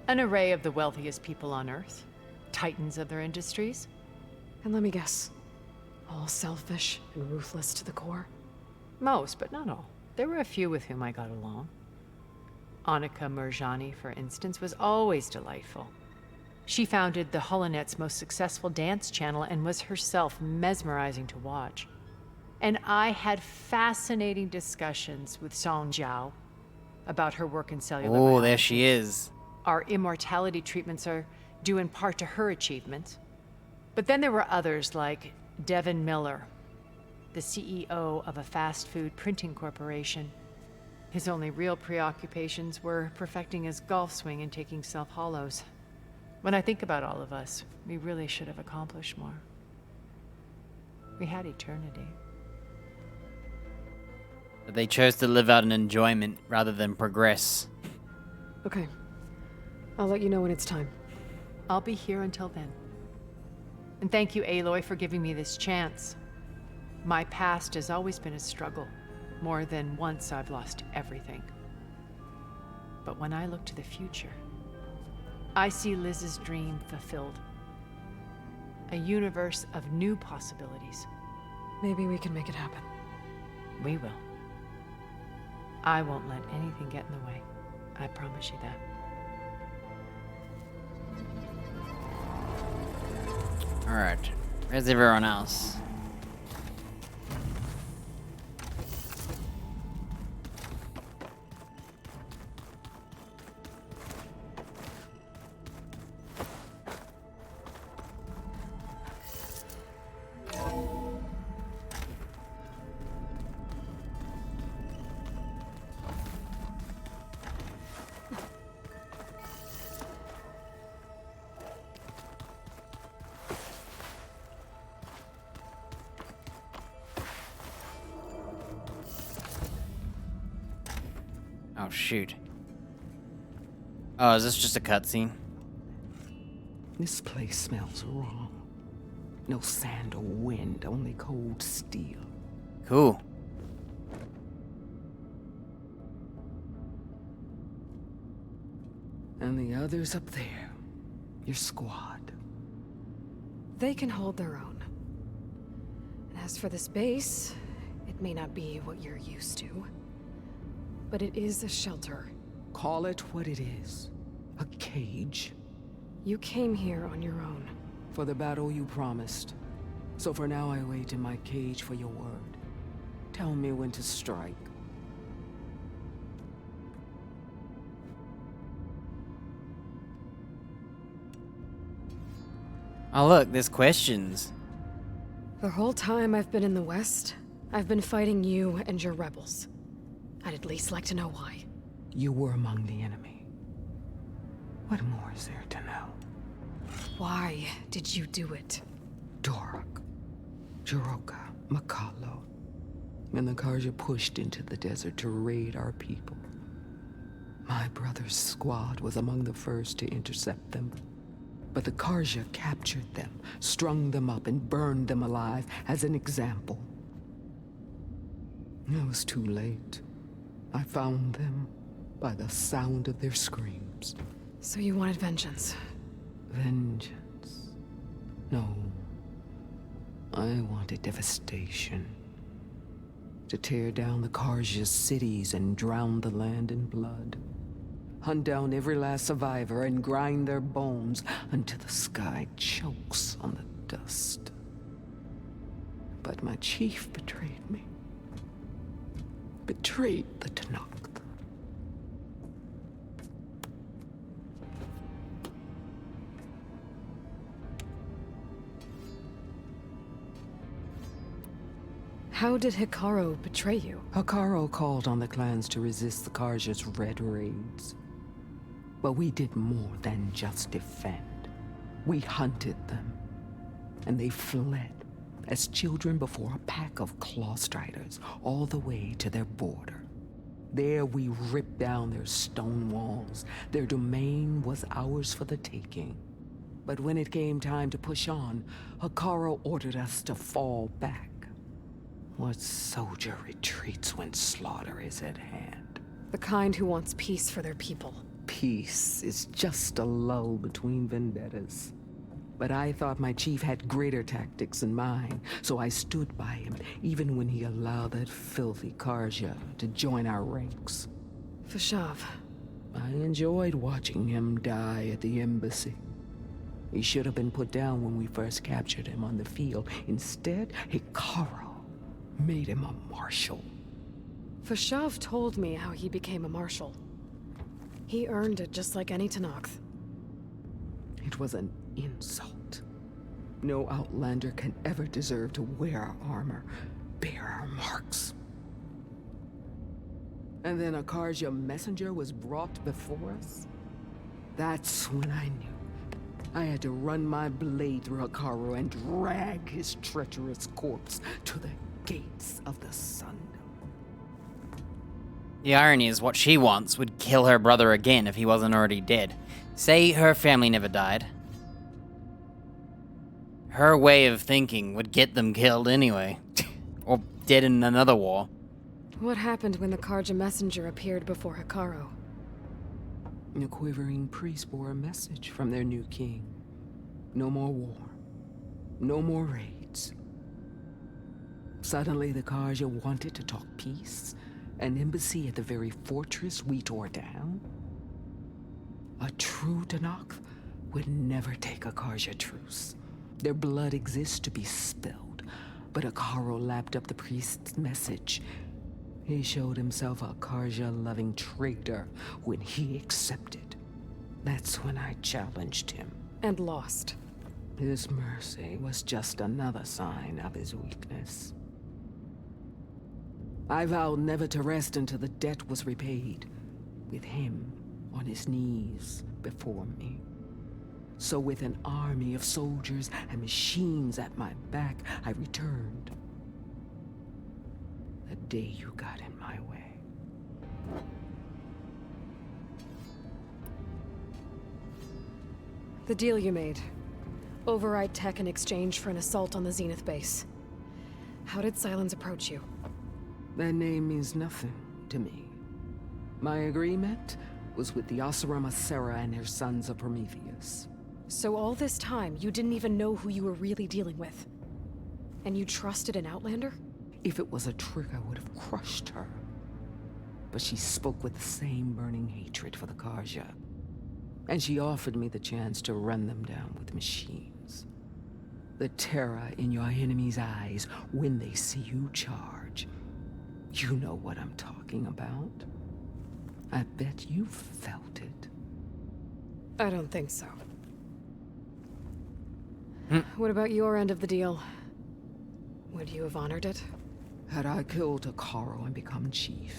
Speaker 11: An array of the wealthiest people on Earth. Titans of their industries.
Speaker 3: And let me guess. All selfish and ruthless to the core?
Speaker 11: Most, but not all. There were a few with whom I got along. Annika Murjani, for instance, was always delightful. She founded the Holonet's most successful dance channel and was herself mesmerizing to watch. And I had fascinating discussions with Song Jiao about her work in cellular
Speaker 1: Oh,
Speaker 11: biology.
Speaker 1: there she is.
Speaker 11: Our immortality treatments are due in part to her achievements. But then there were others like Devin Miller, the CEO of a fast food printing corporation. His only real preoccupations were perfecting his golf swing and taking self-hollows. When I think about all of us, we really should have accomplished more. We had eternity.
Speaker 1: But they chose to live out in enjoyment rather than progress.
Speaker 3: Okay. I'll let you know when it's time.
Speaker 11: I'll be here until then. And thank you, Aloy, for giving me this chance. My past has always been a struggle. More than once I've lost everything. But when I look to the future, I see Liz's dream fulfilled. A universe of new possibilities.
Speaker 3: Maybe we can make it happen.
Speaker 11: We will. I won't let anything get in the way. I promise you that.
Speaker 1: Alright. Where's everyone else? Oh, shoot. Oh, is this just a cutscene?
Speaker 14: This place smells wrong. No sand or wind, only cold steel.
Speaker 1: Cool.
Speaker 14: And the others up there, your squad.
Speaker 3: They can hold their own. And as for this base, it may not be what you're used to. But it is a shelter.
Speaker 14: Call it what it is. A cage.
Speaker 3: You came here on your own.
Speaker 14: For the battle you promised. So for now I wait in my cage for your word. Tell me when to strike.
Speaker 1: Oh look, there's questions.
Speaker 3: The whole time I've been in the West, I've been fighting you and your rebels. I'd at least like to know why.
Speaker 14: You were among the enemy. What more is there to know?
Speaker 3: Why did you do it?
Speaker 14: Dorak, Jiroka, Makalo, and the Karja pushed into the desert to raid our people. My brother's squad was among the first to intercept them. But the Karja captured them, strung them up, and burned them alive as an example. It was too late. I found them by the sound of their screams.
Speaker 3: So you wanted vengeance?
Speaker 14: Vengeance? No. I wanted devastation. To tear down the Karja's cities and drown the land in blood. Hunt down every last survivor and grind their bones until the sky chokes on the dust. But my chief betrayed me. Betrayed the Tenakth.
Speaker 3: How did Hekarro betray you?
Speaker 14: Hekarro called on the clans to resist the Karja's red raids. But we did more than just defend. We hunted them, and they fled as children before a pack of claw striders all the way to their border. There we ripped down their stone walls. Their domain was ours for the taking. But when it came time to push on, Hekarro ordered us to fall back. What soldier retreats when slaughter is at hand?
Speaker 3: The kind who wants peace for their people.
Speaker 14: Peace is just a lull between vendettas. But I thought my chief had greater tactics than mine, so I stood by him, even when he allowed that filthy Karja to join our ranks.
Speaker 3: Fashav.
Speaker 14: I enjoyed watching him die at the embassy. He should have been put down when we first captured him on the field. Instead, Hekarro made him a marshal.
Speaker 3: Fashav told me how he became a marshal. He earned it just like any Tenakth.
Speaker 14: It It was an insult. No outlander can ever deserve to wear our armor, bear our marks. And then a Carja messenger was brought before us? That's when I knew. I had to run my blade through Hekarro and drag his treacherous corpse to the gates of the Sun.
Speaker 1: The irony is what she wants would kill her brother again if he wasn't already dead. Say her family never died. Her way of thinking would get them killed anyway. Or dead in another war.
Speaker 3: What happened when the Carja messenger appeared before Hekarro?
Speaker 14: The quivering priests bore a message from their new king. No more war. No more raids. Suddenly the Carja wanted to talk peace. An embassy at the very fortress we tore down? A true Tenakth would never take a Carja truce. Their blood exists to be spilled, but Hekarro lapped up the priest's message. He showed himself a Carja-loving traitor when he accepted. That's when I challenged him.
Speaker 3: And lost.
Speaker 14: His mercy was just another sign of his weakness. I vowed never to rest until the debt was repaid, with him on his knees before me. So with an army of soldiers and machines at my back, I returned. The day you got in my way.
Speaker 3: The deal you made. Override tech in exchange for an assault on the Zenith base. How did Sylens approach you?
Speaker 14: That name means nothing to me. My agreement was with the Oseram Asera and their sons of Prometheus.
Speaker 3: So all this time, you didn't even know who you were really dealing with? And you trusted an Outlander?
Speaker 14: If it was a trick, I would have crushed her. But she spoke with the same burning hatred for the Carja. And she offered me the chance to run them down with machines. The terror in your enemy's eyes when they see you charge. You know what I'm talking about. I bet you felt it.
Speaker 3: I don't think so. What about your end of the deal? Would you have honored it?
Speaker 14: Had I killed Hekarro and become chief,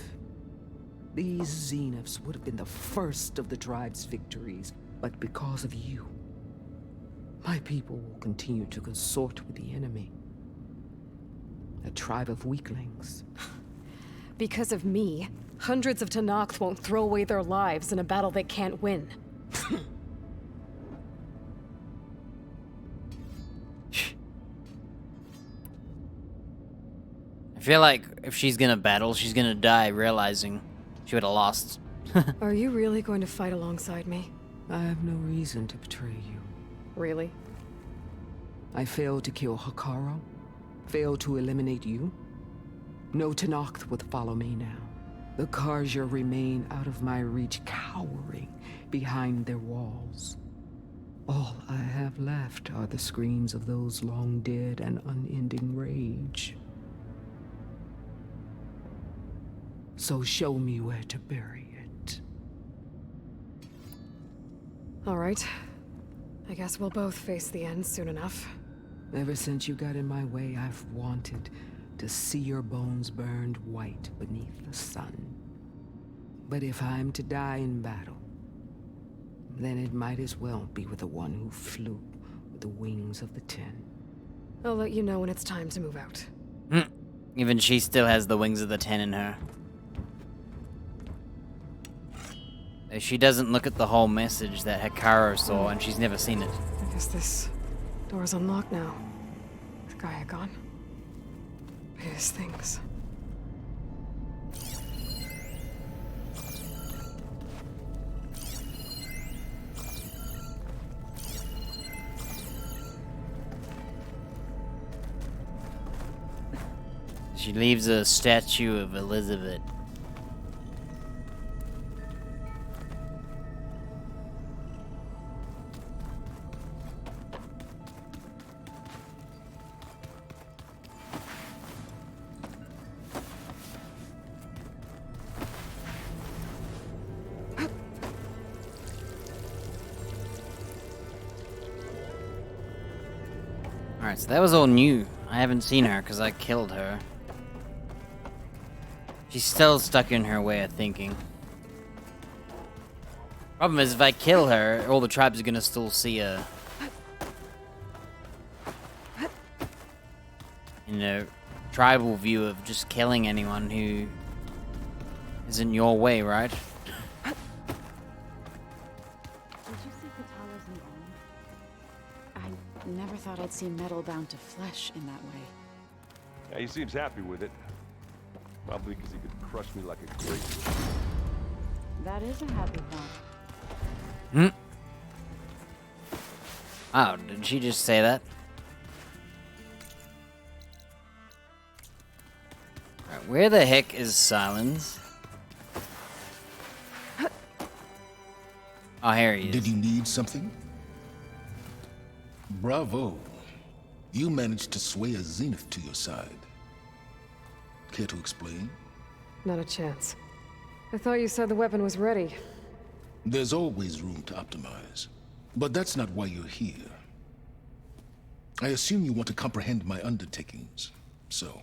Speaker 14: these Zeniths would have been the first of the tribe's victories. But because of you, my people will continue to consort with the enemy. A tribe of weaklings.
Speaker 3: Because of me, hundreds of Tenakth won't throw away their lives in a battle they can't win.
Speaker 1: I feel like if she's gonna battle, she's gonna die realizing she would have lost.
Speaker 3: Are you really going to fight alongside me?
Speaker 14: I have no reason to betray you.
Speaker 3: Really?
Speaker 14: I failed to kill Hekarro, failed to eliminate you. No Tenakth would follow me now. The Carja remain out of my reach, cowering behind their walls. All I have left are the screams of those long dead and unending rage. So show me where to bury it.
Speaker 3: All right. I guess we'll both face the end soon enough.
Speaker 14: Ever since you got in my way, I've wanted to see your bones burned white beneath the sun. But if I'm to die in battle, then it might as well be with the one who flew with the wings of the Ten.
Speaker 3: I'll let you know when it's time to move out.
Speaker 1: Even she still has the wings of the Ten in her. She doesn't look at the whole message that Hekarro saw, and she's never seen it.
Speaker 3: I guess this door's unlocked now. Is Gaia gone? His things.
Speaker 1: She leaves a statue of Elizabeth. Alright, so that was all new. I haven't seen her because I killed her. She's still stuck in her way of thinking. Problem is, if I kill her, all the tribes are gonna still see a... you know, tribal view of just killing anyone who is in your way, right?
Speaker 17: Did you see Katala's new arm? I never thought I'd see metal bound to flesh in that way.
Speaker 12: Yeah, he seems happy with it. Probably because he could crush me like a grape.
Speaker 17: That is a happy thought.
Speaker 1: Hmm? Oh, did she just say that? Alright, where the heck is Silence? Oh, here he is.
Speaker 2: Did you need something? Bravo. You managed to sway a Zenith to your side. Care to explain?
Speaker 3: Not a chance. I thought you said the weapon was ready.
Speaker 2: There's always room to optimize. But that's not why you're here. I assume you want to comprehend my undertakings. So,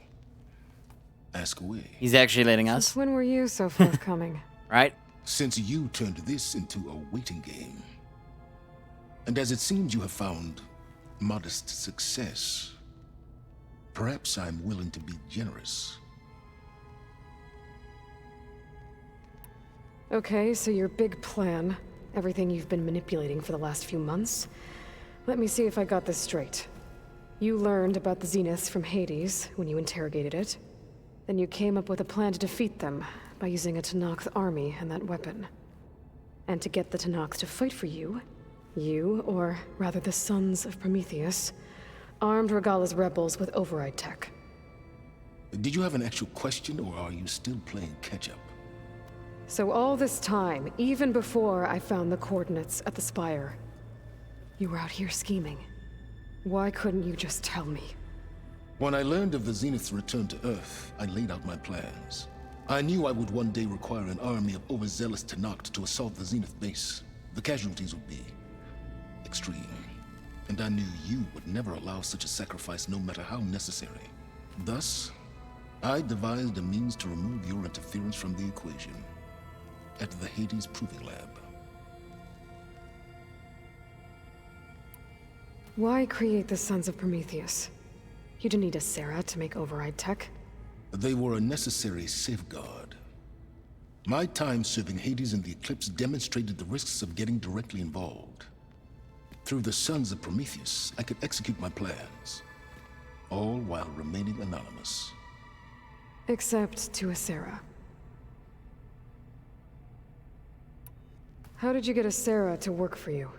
Speaker 2: ask away.
Speaker 1: He's actually letting us.
Speaker 3: Since when were you so forthcoming?
Speaker 1: Right?
Speaker 2: Since you turned this into a waiting game. And as it seems you have found modest success, perhaps I'm willing to be generous.
Speaker 3: Okay, so your big plan, everything you've been manipulating for the last few months. Let me see if I got this straight. You learned about the Zeniths from Hades when you interrogated it. Then you came up with a plan to defeat them by using a Tenakth army and that weapon. And to get the Tenakth to fight for you, or rather the Sons of Prometheus, armed Regalla's rebels with override tech.
Speaker 2: Did you have an actual question, or are you still playing catch-up?
Speaker 3: So all this time, even before I found the coordinates at the Spire, you were out here scheming. Why couldn't you just tell me?
Speaker 2: When I learned of the Zenith's return to Earth, I laid out my plans. I knew I would one day require an army of overzealous Tenakth to assault the Zenith base. The casualties would be extreme. And I knew you would never allow such a sacrifice, no matter how necessary. Thus, I devised a means to remove your interference from the equation. At the Hades Proving Lab.
Speaker 3: Why create the Sons of Prometheus? You didn't need a Sarah to make override tech.
Speaker 2: They were a necessary safeguard. My time serving Hades in the Eclipse demonstrated the risks of getting directly involved. Through the Sons of Prometheus, I could execute my plans, all while remaining anonymous.
Speaker 3: Except to a Sarah. How did you get a Sarah to work for you?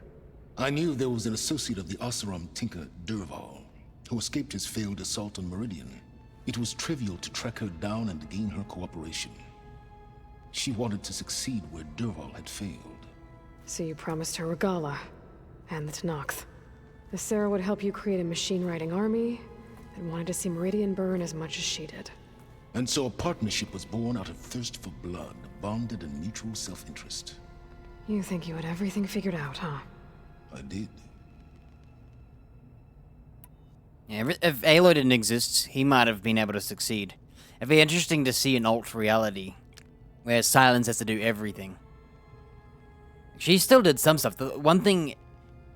Speaker 2: I knew there was an associate of the Oseram tinker, Dervahl, who escaped his failed assault on Meridian. It was trivial to track her down and gain her cooperation. She wanted to succeed where Dervahl had failed.
Speaker 3: So you promised her Regalla, and the Tenakth. The Sarah would help you create a machine-riding army that wanted to see Meridian burn as much as she did.
Speaker 2: And so a partnership was born out of thirst for blood, bonded in mutual self-interest.
Speaker 3: You think you had everything figured out, huh?
Speaker 2: I did.
Speaker 1: Yeah, if Aloy didn't exist, he might have been able to succeed. It'd be interesting to see an alt reality, where Silence has to do everything. She still did some stuff. The one thing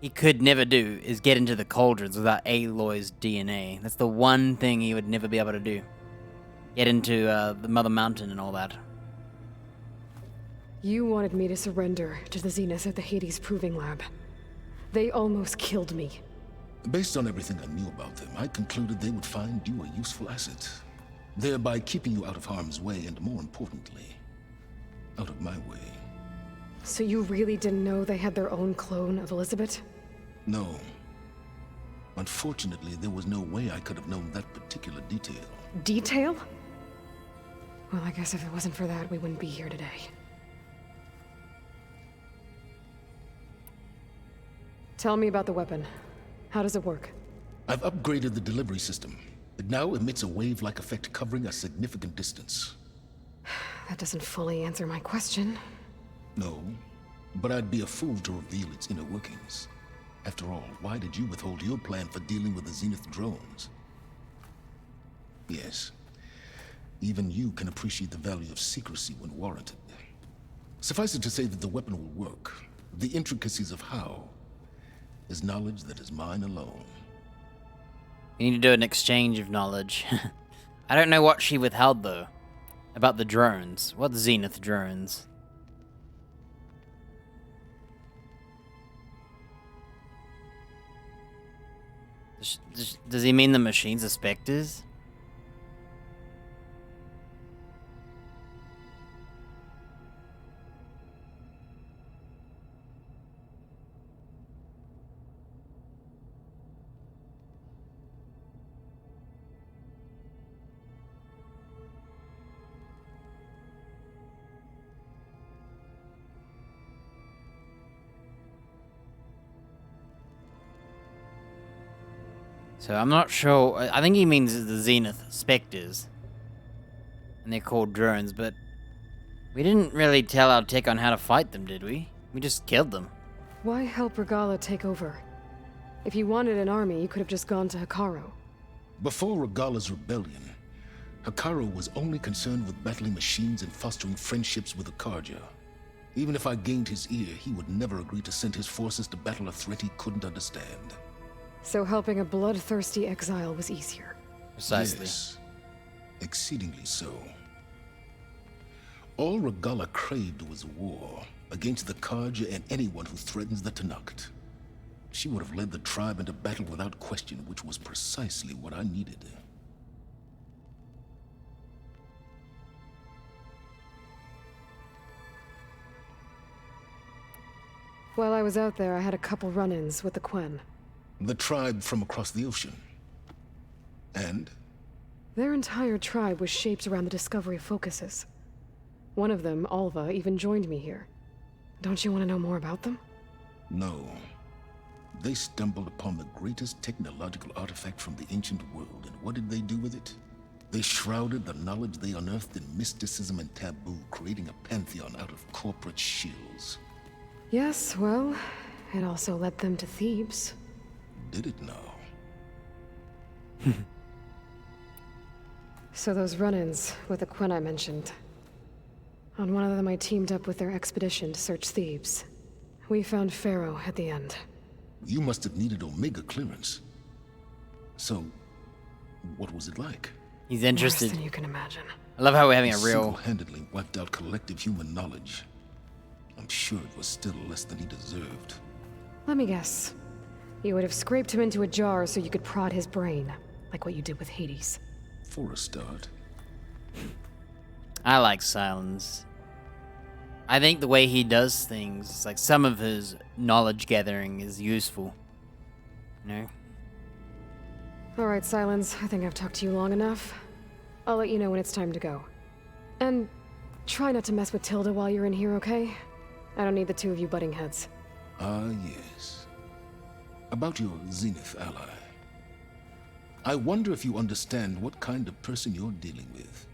Speaker 1: he could never do is get into the cauldrons without Aloy's DNA. That's the one thing he would never be able to do. Get into the Mother Mountain and all that.
Speaker 3: You wanted me to surrender to the Zenith at the Hades Proving Lab. They almost killed me.
Speaker 2: Based on everything I knew about them, I concluded they would find you a useful asset, thereby keeping you out of harm's way and, more importantly, out of my way.
Speaker 3: So you really didn't know they had their own clone of Elizabeth?
Speaker 2: No. Unfortunately, there was no way I could have known that particular detail.
Speaker 3: Detail? Well, I guess if it wasn't for that, we wouldn't be here today. Tell me about the weapon. How does it work?
Speaker 2: I've upgraded the delivery system. It now emits a wave-like effect covering a significant distance.
Speaker 3: That doesn't fully answer my question.
Speaker 2: No, but I'd be a fool to reveal its inner workings. After all, why did you withhold your plan for dealing with the Zenith drones? Yes. Even you can appreciate the value of secrecy when warranted. Suffice it to say that the weapon will work. The intricacies of how is knowledge that is mine alone.
Speaker 1: You need to do an exchange of knowledge. I don't know what she withheld, though. About the drones. What Zenith drones? Does he mean the machines are specters? So I'm not sure. I think he means the Zenith Spectres. And they're called drones, but we didn't really tell our tech on how to fight them, did we? We just killed them.
Speaker 3: Why help Regalla take over? If you wanted an army, you could have just gone to Hekarro.
Speaker 2: Before Regalla's rebellion, Hekarro was only concerned with battling machines and fostering friendships with the Carja. Even if I gained his ear, he would never agree to send his forces to battle a threat he couldn't understand.
Speaker 3: So helping a bloodthirsty exile was easier.
Speaker 1: Precisely.
Speaker 2: Yes, exceedingly so. All Regalla craved was war against the Carja and anyone who threatens the Tenakth. She would have led the tribe into battle without question, which was precisely what I needed.
Speaker 3: While I was out there, I had a couple run-ins with the Quen.
Speaker 2: The tribe from across the ocean. And?
Speaker 3: Their entire tribe was shaped around the discovery of focuses. One of them, Alva, even joined me here. Don't you want to know more about them?
Speaker 2: No. They stumbled upon the greatest technological artifact from the ancient world, and what did they do with it? They shrouded the knowledge they unearthed in mysticism and taboo, creating a pantheon out of corporate shills.
Speaker 3: Yes, well, it also led them to Thebes.
Speaker 2: Did it now?
Speaker 3: So those run-ins with the Quen I mentioned. On one of them I teamed up with their expedition to search Thebes. We found Pharaoh at the end.
Speaker 2: You must have needed Omega clearance. So, what was it like?
Speaker 1: He's interested.
Speaker 3: Worse than you can imagine.
Speaker 1: I love how we're having a real...
Speaker 2: Single-handedly wiped out collective human knowledge. I'm sure it was still less than he deserved.
Speaker 3: Let me guess. You would have scraped him into a jar so you could prod his brain, like what you did with Hades.
Speaker 2: For a start.
Speaker 1: I like Silence. I think the way he does things, like some of his knowledge gathering is useful. You know?
Speaker 3: Alright, Silence. I think I've talked to you long enough. I'll let you know when it's time to go. And try not to mess with Tilda while you're in here, okay? I don't need the two of you butting heads.
Speaker 2: Ah, yes. About your Zenith ally. I wonder if you understand what kind of person you're dealing with.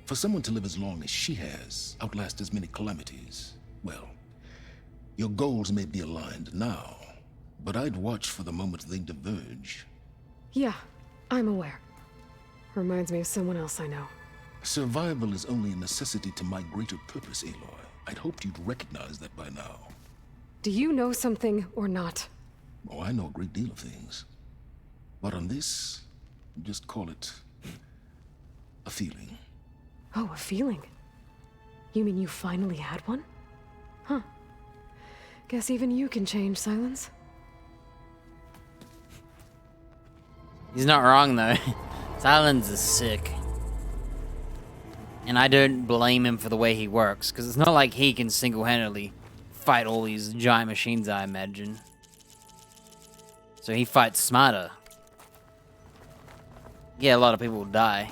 Speaker 2: For someone to live as long as she has, outlast as many calamities, well, your goals may be aligned now, but I'd watch for the moment they diverge.
Speaker 3: Yeah, I'm aware. Reminds me of someone else I know.
Speaker 2: Survival is only a necessity to my greater purpose, Aloy. I'd hoped you'd recognize that by now.
Speaker 3: Do you know something or not?
Speaker 2: Oh, I know a great deal of things. But on this, just call it a feeling.
Speaker 3: Oh, a feeling? You mean you finally had one? Huh. Guess even you can change, Silence.
Speaker 1: He's not wrong, though. Silence is sick. And I don't blame him for the way he works, because it's not like he can single-handedly fight all these giant machines, I imagine. So he fights smarter. Yeah, a lot of people will die.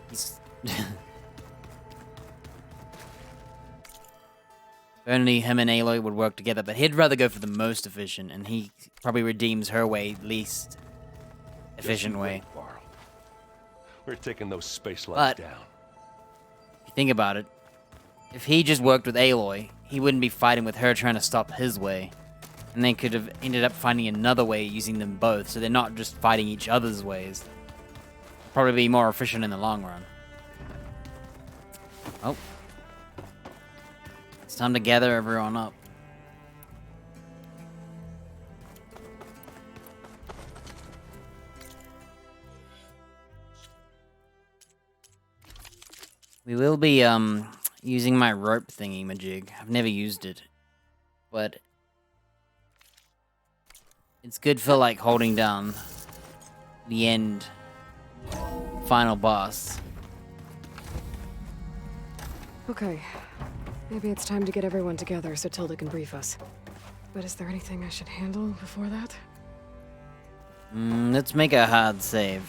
Speaker 1: He's... Only him and Aloy would work together, but he'd rather go for the most efficient, and he probably redeems her way least efficient way.
Speaker 12: We're taking those space lines down.
Speaker 1: If you think about it, if he just worked with Aloy, he wouldn't be fighting with her trying to stop his way. And they could have ended up finding another way using them both, so they're not just fighting each other's ways. Probably be more efficient in the long run. Oh. It's time to gather everyone up. We will be, using my rope thingy-majig. I've never used it. But it's good for, like, holding down the end final boss.
Speaker 3: Okay. Maybe it's time to get everyone together so Tilda can brief us. But is there anything I should handle before that?
Speaker 1: Let's make a hard save.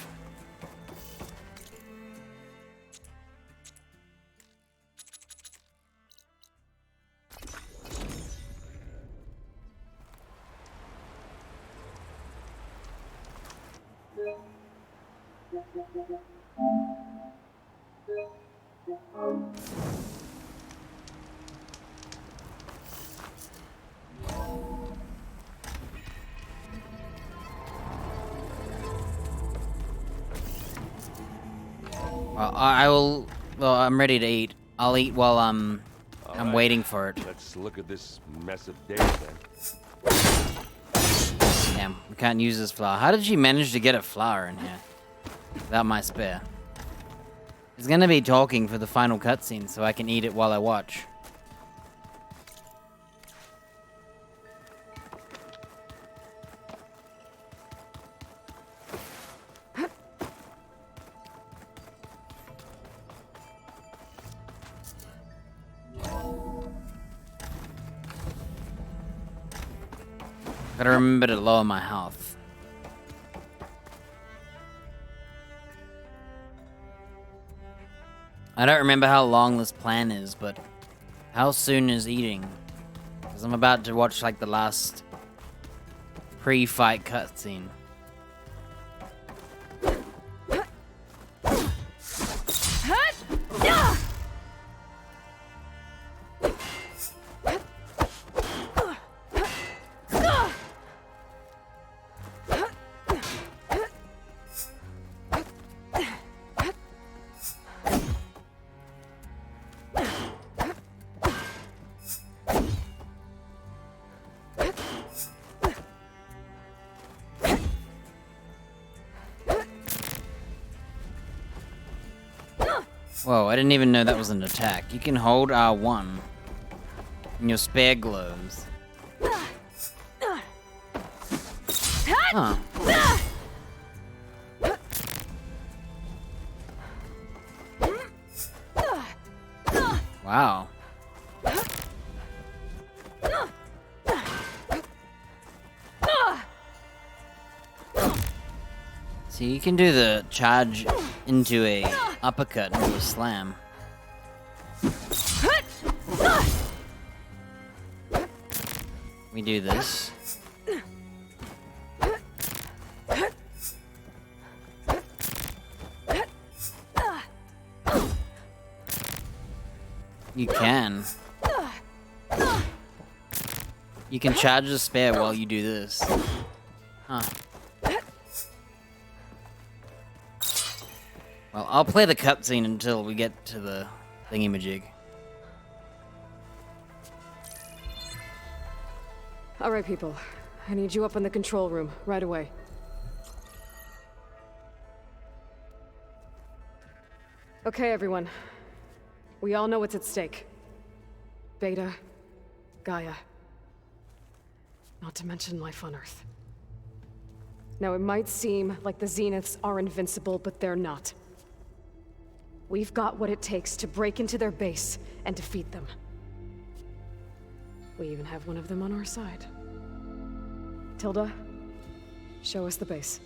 Speaker 1: Well, I'm ready to eat. I'll eat while I'm waiting for it.
Speaker 12: Let's look at this mess of data then.
Speaker 1: Damn, we can't use this flour. How did she manage to get a flour in here without my spare? It's gonna be talking for the final cutscene, so I can eat it while I watch. Gotta remember to lower my health. I don't remember how long this plan is, but how soon is eating? Because I'm about to watch like the last pre-fight cutscene. Whoa, I didn't even know that was an attack. You can hold R1 and your spare glows. Huh. Wow. So you can do the charge into a uppercut into a slam. We do this. You can. You can charge the spare while you do this. Huh. Well, I'll play the cutscene until we get to the thingy-majig.
Speaker 3: All right, people. I need you up in the control room right away. Okay, everyone. We all know what's at stake. Beta, Gaia. Not to mention life on Earth. Now, it might seem like the Zeniths are invincible, but they're not. We've got what it takes to break into their base and defeat them. We even have one of them on our side. Tilda, show us the base.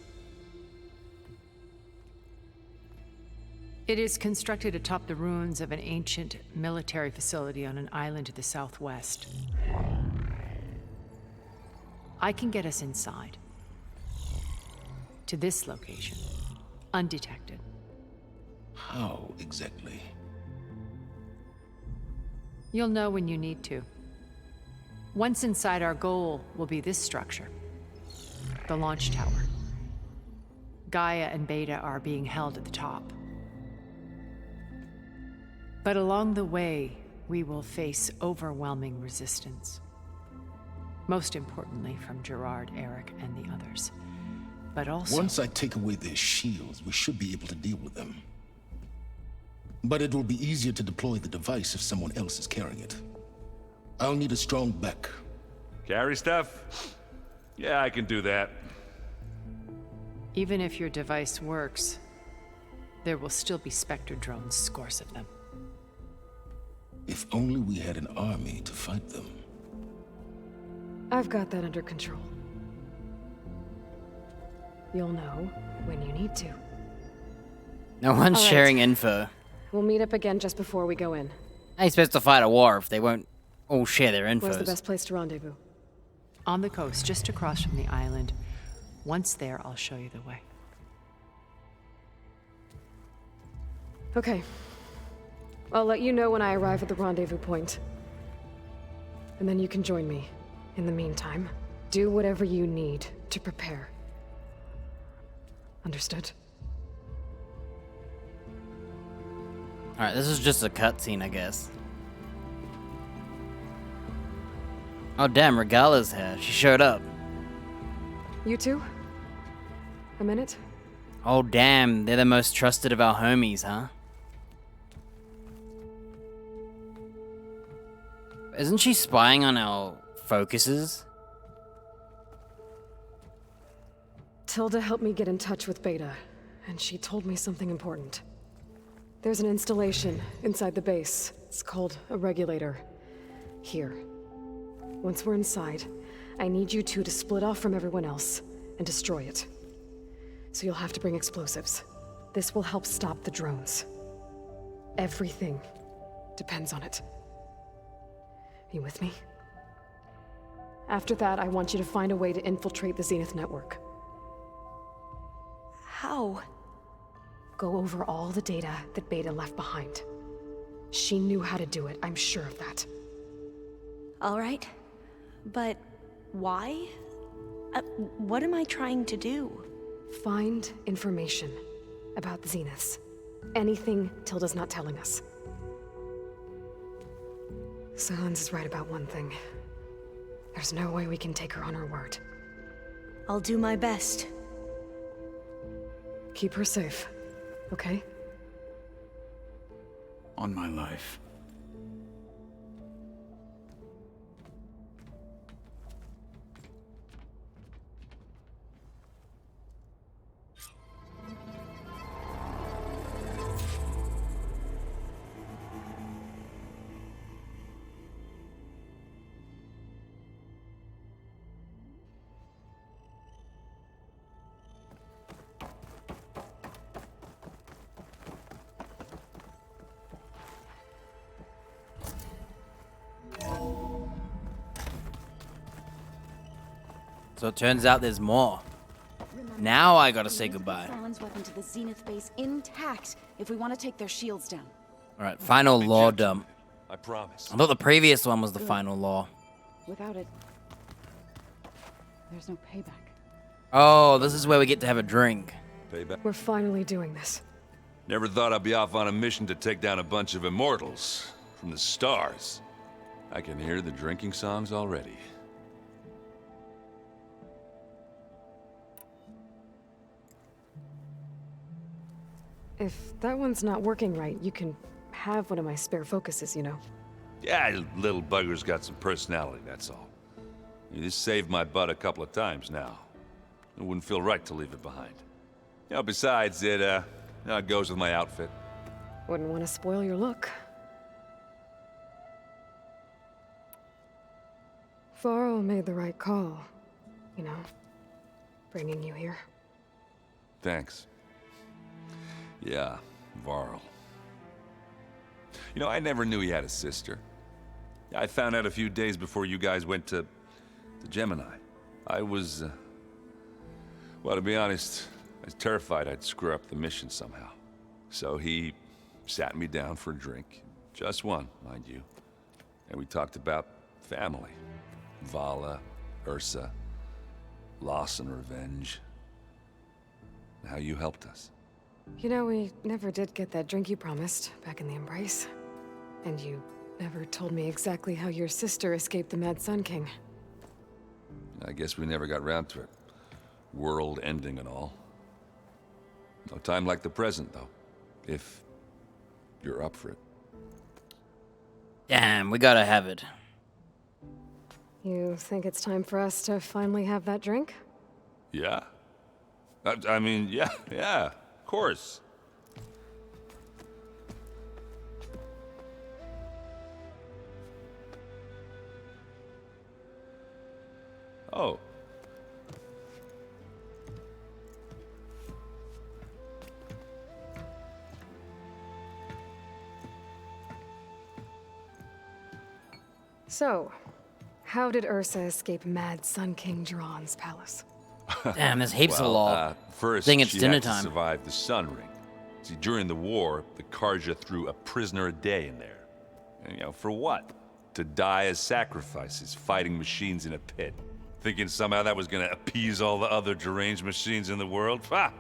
Speaker 11: It is constructed atop the ruins of an ancient military facility on an island to the southwest. I can get us inside. To this location, undetected.
Speaker 2: How exactly?
Speaker 11: You'll know when you need to. Once inside, our goal will be this structure, the launch tower. Gaia and Beta are being held at the top. But along the way, we will face overwhelming resistance. Most importantly from Gerard, Eric, and the others. But also...
Speaker 2: Once I take away their shields, we should be able to deal with them. But it will be easier to deploy the device if someone else is carrying it. I'll need a strong back.
Speaker 6: Carry stuff? Yeah, I can do that.
Speaker 11: Even if your device works, there will still be Spectre drones, scores of them.
Speaker 2: If only we had an army to fight them.
Speaker 3: I've got that under control. You'll know when you need to.
Speaker 1: No one's
Speaker 3: All right.
Speaker 1: sharing info.
Speaker 3: We'll meet up again just before we go in.
Speaker 1: How are you supposed to fight a war if they won't all share their info?
Speaker 3: Where's the best place to rendezvous?
Speaker 11: On the coast, just across from the island. Once there, I'll show you the way.
Speaker 3: Okay. I'll let you know when I arrive at the rendezvous point. And then you can join me. In the meantime, do whatever you need to prepare. Understood?
Speaker 1: Alright, this is just a cutscene, I guess. Oh damn, Regala's here. She showed up.
Speaker 3: You two? A minute?
Speaker 1: Oh damn, they're the most trusted of our homies, huh? Isn't she spying on our focuses?
Speaker 3: Tilda helped me get in touch with Beta, and she told me something important. There's an installation inside the base. It's called a regulator. Here. Once we're inside, I need you two to split off from everyone else and destroy it. So you'll have to bring explosives. This will help stop the drones. Everything depends on it. You with me? After that, I want you to find a way to infiltrate the Zenith network.
Speaker 19: How?
Speaker 3: Go over all the data that Beta left behind. She knew how to do it, I'm sure of that.
Speaker 19: All right. But why? What am I trying to do?
Speaker 3: Find information about the Zeniths. Anything Tilda's not telling us. Silence is right about one thing. There's no way we can take her on her word.
Speaker 19: I'll do my best.
Speaker 3: Keep her safe, okay?
Speaker 10: On my life.
Speaker 1: So it turns out there's more. Now I gotta say goodbye.
Speaker 13: Fallon's weapon to the Zenith base intact if we want to take their shields down.
Speaker 1: Alright, final law dump.
Speaker 12: I promise.
Speaker 1: I thought the previous one was the final law.
Speaker 13: Without it, there's no payback.
Speaker 1: Oh, this is where we get to have a drink.
Speaker 12: Payback.
Speaker 3: We're finally doing this.
Speaker 6: Never thought I'd be off on a mission to take down a bunch of immortals from the stars. I can hear the drinking songs already.
Speaker 3: If that one's not working right, you can have one of my spare focuses, you know.
Speaker 6: Yeah, little bugger's got some personality, that's all. You just saved my butt a couple of times now. It wouldn't feel right to leave it behind. You know, besides, it goes with my outfit.
Speaker 3: Wouldn't want to spoil your look. Varl made the right call, you know, bringing you here.
Speaker 6: Thanks. Yeah, Varl. You know, I never knew he had a sister. I found out a few days before you guys went to Gemini. I was, well, to be honest, I was terrified I'd screw up the mission somehow. So he sat me down for a drink. Just one, mind you. And we talked about family. Vala, Ursa, loss and revenge. How you helped us.
Speaker 3: You know, we never did get that drink you promised back in the Embrace. And you never told me exactly how your sister escaped the Mad Sun King.
Speaker 6: I guess we never got round to it. World ending and all. No time like the present, though. If you're up for it.
Speaker 1: Damn, we gotta have it.
Speaker 3: You think it's time for us to finally have that drink?
Speaker 6: Yeah? I mean, yeah, of course. Oh.
Speaker 3: So, how did Ursa escape Mad Sun King Jiran's palace?
Speaker 1: Damn, there's heaps of law.
Speaker 6: First,
Speaker 1: Think it's
Speaker 6: she
Speaker 1: dinner
Speaker 6: had to
Speaker 1: time.
Speaker 6: survive the Sun Ring. See, during the war, the Karja threw a prisoner a day in there. And, you know, for what? To die as sacrifices, fighting machines in a pit. Thinking somehow that was gonna appease all the other deranged machines in the world? Ha!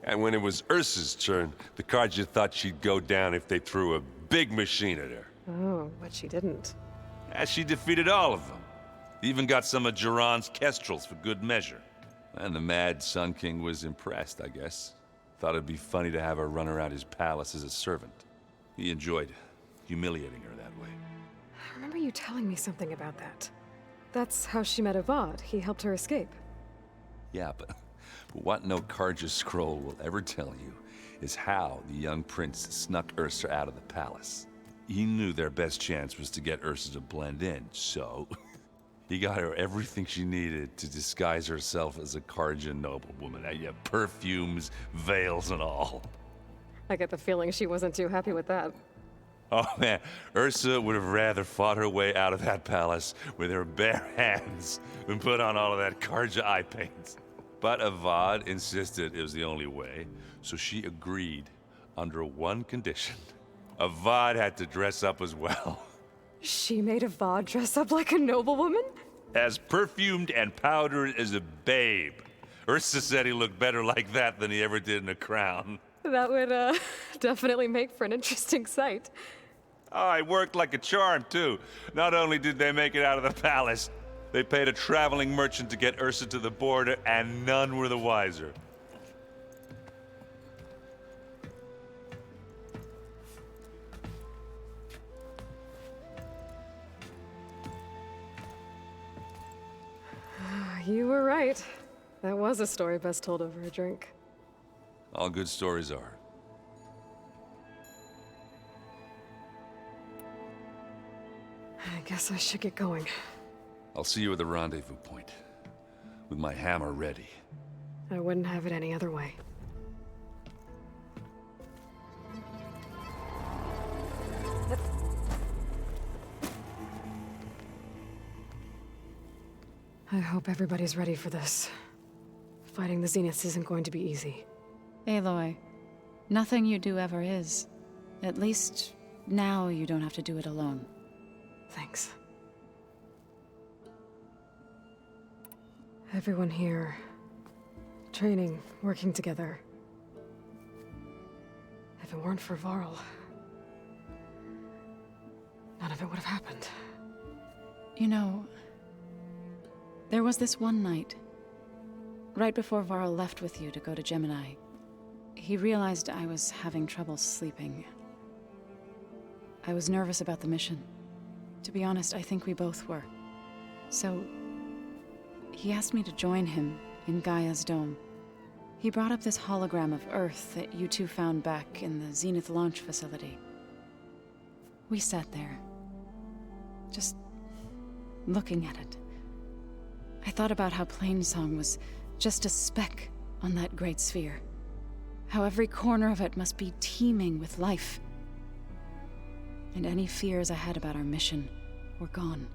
Speaker 12: And when it was Ursa's turn, the Karja thought she'd go down if they threw a big machine at her.
Speaker 3: Oh, but she didn't.
Speaker 6: And she defeated all of them. Even got some of Jiran's kestrels for good measure. And the Mad Sun King was impressed, I guess. Thought it'd be funny to have her run around his palace as a servant. He enjoyed humiliating her that way.
Speaker 3: I remember you telling me something about that. That's how she met Avad. He helped her escape.
Speaker 6: Yeah, but what no Karja scroll will ever tell you is how the young prince snuck Ursa out of the palace. He knew their best chance was to get Ursa to blend in, so he got her everything she needed to disguise herself as a Karja noblewoman. Yeah, perfumes, veils, and all.
Speaker 3: I get the feeling she wasn't too happy with that.
Speaker 6: Oh man, Ursa would have rather fought her way out of that palace with her bare hands than put on all of that Karja eye paint. But Avad insisted it was the only way, so she agreed under one condition. Avad had to dress up as well.
Speaker 3: She made Avad dress up like a noblewoman?
Speaker 6: As perfumed and powdered as a babe. Ursa said he looked better like that than he ever did in a crown.
Speaker 3: That would, definitely make for an interesting sight.
Speaker 6: Oh, it worked like a charm, too. Not only did they make it out of the palace, they paid a traveling merchant to get Ursa to the border, and none were the wiser.
Speaker 3: You were right. That was a story best told over a drink.
Speaker 6: All good stories are.
Speaker 3: I guess I should get going.
Speaker 6: I'll see you at the rendezvous point, with my hammer ready.
Speaker 3: I wouldn't have it any other way. I hope everybody's ready for this. Fighting the Zeniths isn't going to be easy.
Speaker 17: Aloy, nothing you do ever is. At least, now you don't have to do it alone.
Speaker 3: Thanks. Everyone here, training, working together. If it weren't for Varl, none of it would have happened.
Speaker 17: You know, there was this one night, right before Varl left with you to go to Gemini. He realized I was having trouble sleeping. I was nervous about the mission. To be honest, I think we both were. So, he asked me to join him in Gaia's dome. He brought up this hologram of Earth that you two found back in the Zenith launch facility. We sat there, just looking at it. I thought about how Plainsong was just a speck on that great sphere. How every corner of it must be teeming with life. And any fears I had about our mission were gone.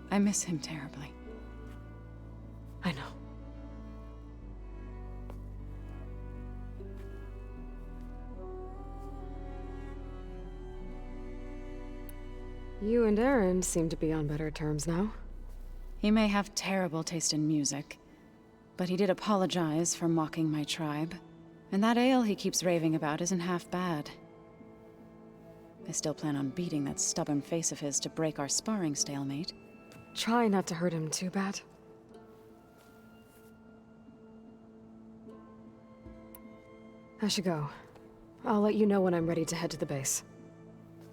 Speaker 17: I miss him terribly.
Speaker 3: I know. You and Aaron seem to be on better terms now.
Speaker 17: He may have terrible taste in music, but he did apologize for mocking my tribe. And that ale he keeps raving about isn't half bad. I still plan on beating that stubborn face of his to break our sparring stalemate.
Speaker 3: Try not to hurt him too bad. I should go. I'll let you know when I'm ready to head to the base.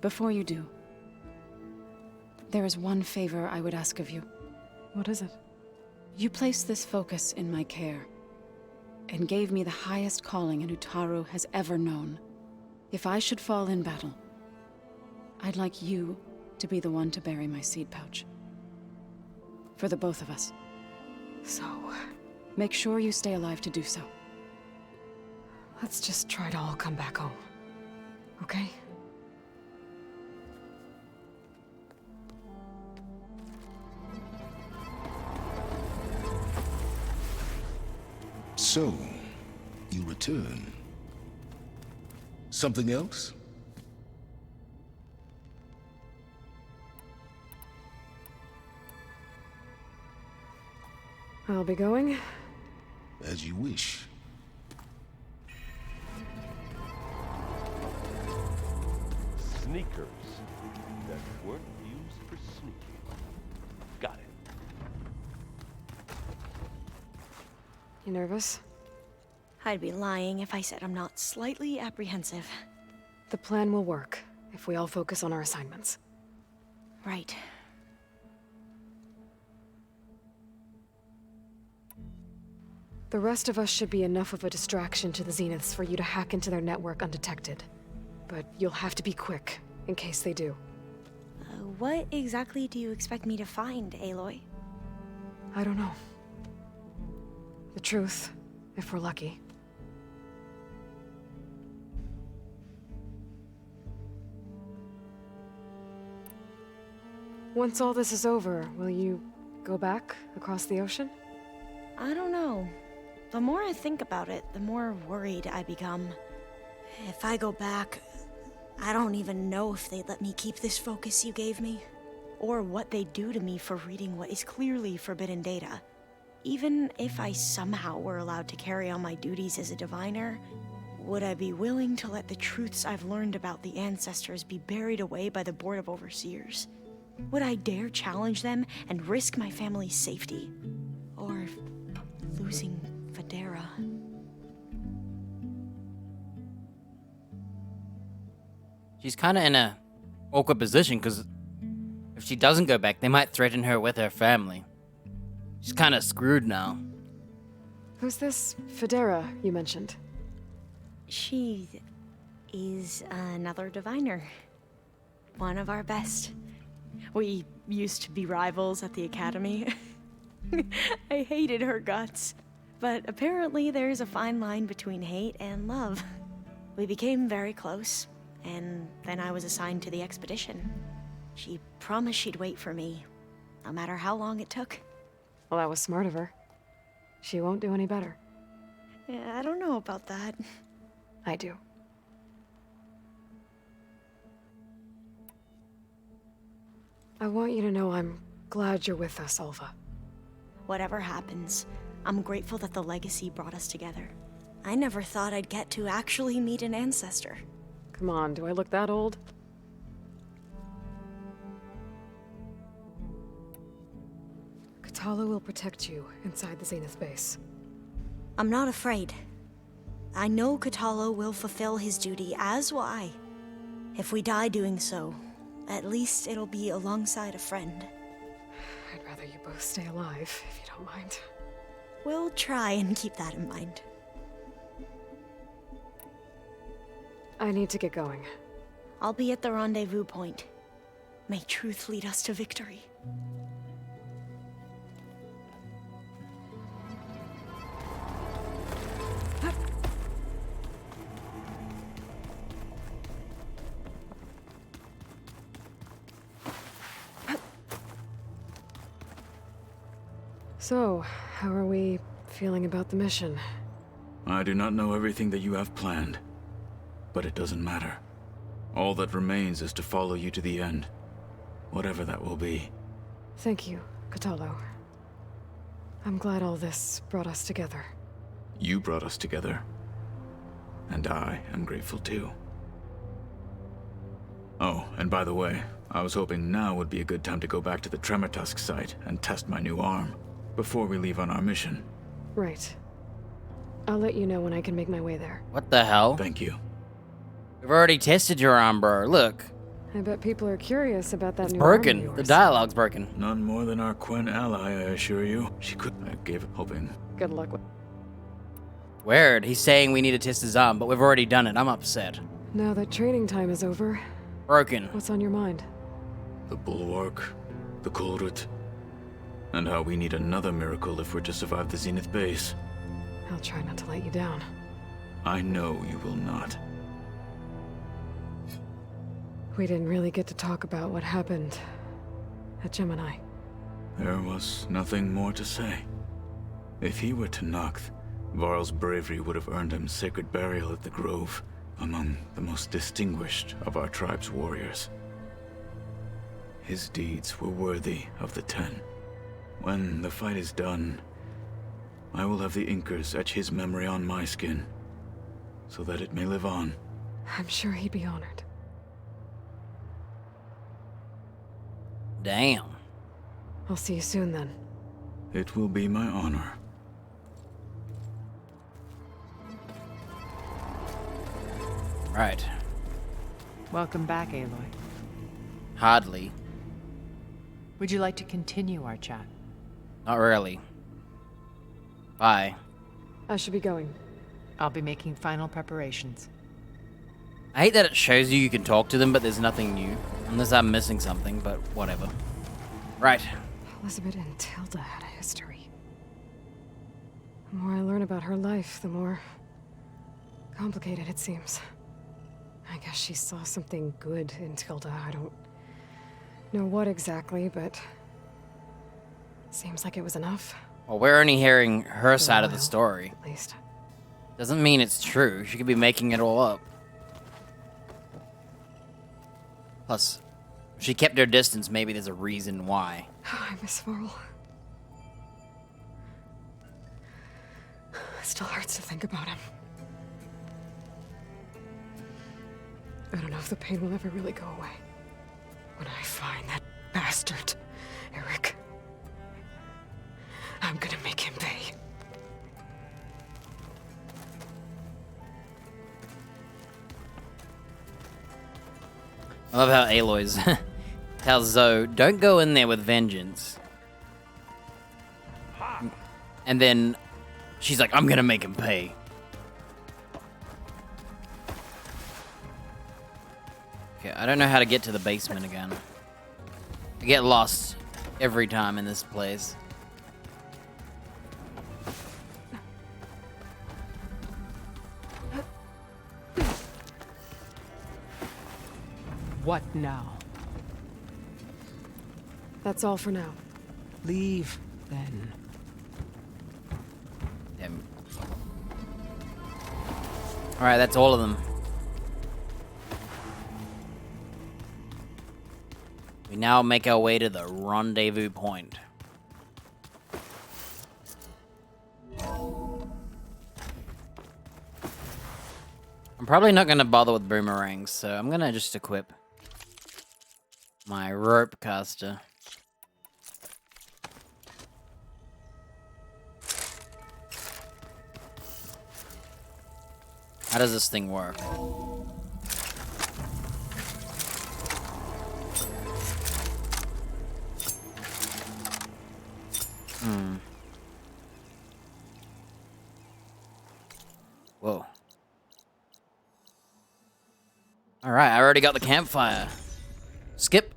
Speaker 17: Before you do, there is one favor I would ask of you.
Speaker 3: What is it?
Speaker 17: You placed this focus in my care, and gave me the highest calling an Utaru has ever known. If I should fall in battle, I'd like you to be the one to bury my seed pouch. For the both of us.
Speaker 3: So...
Speaker 17: make sure you stay alive to do so.
Speaker 3: let's just try to all come back home. Okay?
Speaker 2: So, you return. Something else?
Speaker 3: I'll be going.
Speaker 2: As you wish.
Speaker 12: Sneakers that weren't used for sneaking. Got it.
Speaker 3: You nervous?
Speaker 19: I'd be lying if I said I'm not slightly apprehensive.
Speaker 3: The plan will work if we all focus on our assignments.
Speaker 19: Right.
Speaker 3: The rest of us should be enough of a distraction to the Zeniths for you to hack into their network undetected. But you'll have to be quick, in case they do.
Speaker 19: What exactly do you expect me to find, Aloy?
Speaker 3: I don't know. The truth, if we're lucky. Once all this is over, will you go back across the ocean?
Speaker 19: I don't know. The more I think about it, the more worried I become. If I go back, I don't even know if they'd let me keep this focus you gave me, or what they'd do to me for reading what is clearly forbidden data. Even if I somehow were allowed to carry on my duties as a diviner, would I be willing to let the truths I've learned about the ancestors be buried away by the Board of Overseers? Would I dare challenge them and risk my family's safety? Or losing Federa?
Speaker 1: She's kind of in a awkward position, because if she doesn't go back, they might threaten her with her family. She's kind of screwed now.
Speaker 3: Who's this Federa you mentioned?
Speaker 19: She is another diviner. One of our best. We used to be rivals at the academy. I hated her guts. But apparently there's a fine line between hate and love. We became very close, and then I was assigned to the expedition. She promised she'd wait for me, no matter how long it took.
Speaker 3: Well, that was smart of her. She won't do any better.
Speaker 19: Yeah, I don't know about that.
Speaker 3: I do. I want you to know I'm glad you're with us, Olva.
Speaker 19: Whatever happens, I'm grateful that the legacy brought us together. I never thought I'd get to actually meet an ancestor.
Speaker 3: Come on, do I look that old? Kotallo will protect you inside the Zenith base.
Speaker 19: I'm not afraid. I know Kotallo will fulfill his duty, as will I. If we die doing so, at least it'll be alongside a friend.
Speaker 3: I'd rather you both stay alive, if you don't mind.
Speaker 19: We'll try and keep that in mind.
Speaker 3: I need to get going.
Speaker 19: I'll be at the rendezvous point. May truth lead us to victory.
Speaker 3: So, how are we feeling about the mission?
Speaker 10: I do not know everything that you have planned, but it doesn't matter. All that remains is to follow you to the end. whatever that will be.
Speaker 3: Thank you, Kotallo. I'm glad all this brought us together.
Speaker 10: You brought us together. And I am grateful too. Oh, and by the way, I was hoping now would be a good time to go back to the Tremortusk site and test my new arm, before we leave on our mission.
Speaker 3: Right. I'll let you know when I can make my way there.
Speaker 1: What the hell?
Speaker 10: Thank you.
Speaker 1: We've already tested your arm, bro. Look.
Speaker 3: I bet people are curious about that
Speaker 1: It's
Speaker 3: new arm of
Speaker 1: broken.
Speaker 3: yours.
Speaker 1: The dialogue's broken.
Speaker 10: None more than our Quen ally, I assure you. She could. I gave up hoping.
Speaker 3: Good luck with.
Speaker 1: Weird. He's saying we need to test his arm, but we've already done it. I'm upset.
Speaker 3: Now that training time is over,
Speaker 1: Broken.
Speaker 3: what's on your mind?
Speaker 10: The Bulwark, the Kulrut, and how we need another miracle if we're to survive the Zenith base.
Speaker 3: I'll try not to let you down.
Speaker 10: I know you will not.
Speaker 3: We didn't really get to talk about what happened at Gemini.
Speaker 10: There was nothing more to say. If he were to Noct, Varl's bravery would have earned him sacred burial at the Grove, among the most distinguished of our tribe's warriors. His deeds were worthy of the Ten. When the fight is done, I will have the Inkers etch his memory on my skin, so that it may live on.
Speaker 3: I'm sure he'd be honored.
Speaker 1: Damn.
Speaker 3: I'll see you soon then.
Speaker 10: It will be my honor.
Speaker 1: Right.
Speaker 11: Welcome back, Aloy.
Speaker 1: Hardly.
Speaker 11: Would you like to continue our chat?
Speaker 1: Not really. Bye.
Speaker 3: I should be going.
Speaker 11: I'll be making final preparations.
Speaker 1: I hate that it shows you can talk to them, but there's nothing new. Unless I'm missing something, but whatever. Right.
Speaker 3: Elizabeth and Tilda had a history. The more I learn about her life, the more complicated it seems. I guess she saw something good in Tilda. I don't know what exactly, but seems like it was enough.
Speaker 1: Well, we're only hearing her side of the story.
Speaker 3: At least.
Speaker 1: Doesn't mean it's true. She could be making it all up. Plus, if she kept her distance, maybe there's a reason why.
Speaker 3: I miss Varl. It still hurts to think about him. I don't know if the pain will ever really go away. When I find that bastard, Eric, I'm gonna make him pay.
Speaker 1: I love how Aloy's tells Zoe, don't go in there with vengeance. And then she's like, I'm gonna make him pay. Okay, I don't know how to get to the basement again. I get lost every time in this place.
Speaker 14: What now?
Speaker 3: That's all for now.
Speaker 14: Leave, then.
Speaker 1: Damn. Alright, that's all of them. We now make our way to the rendezvous point. I'm probably not going to bother with boomerangs, so I'm going to just equip my rope caster. How does this thing work? Whoa. Alright, I already got the campfire. Skip.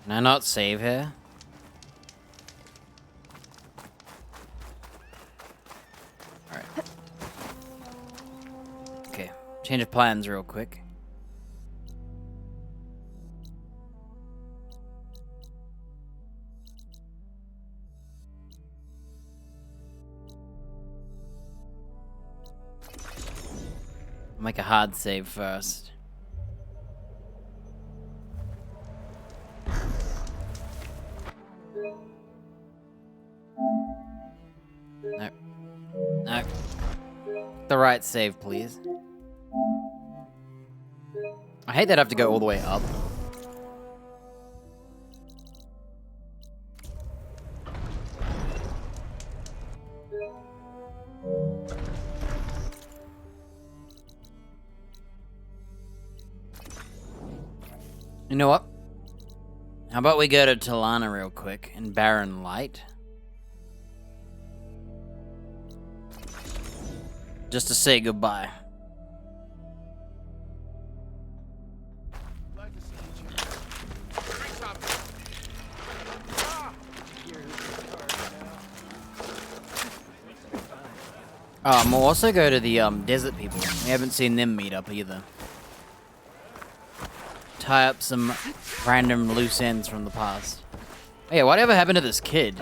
Speaker 1: Can I not save here? Alright. Okay, change of plans real quick. Make a hard save first. No. No. The right save, please. I hate that I have to go all the way up. You know what? How about we go to Talana real quick and Barren Light? Just to say goodbye. We'll also go to the desert people. We haven't seen them meet up either. Tie up some random loose ends from the past. Oh yeah, whatever happened to this kid?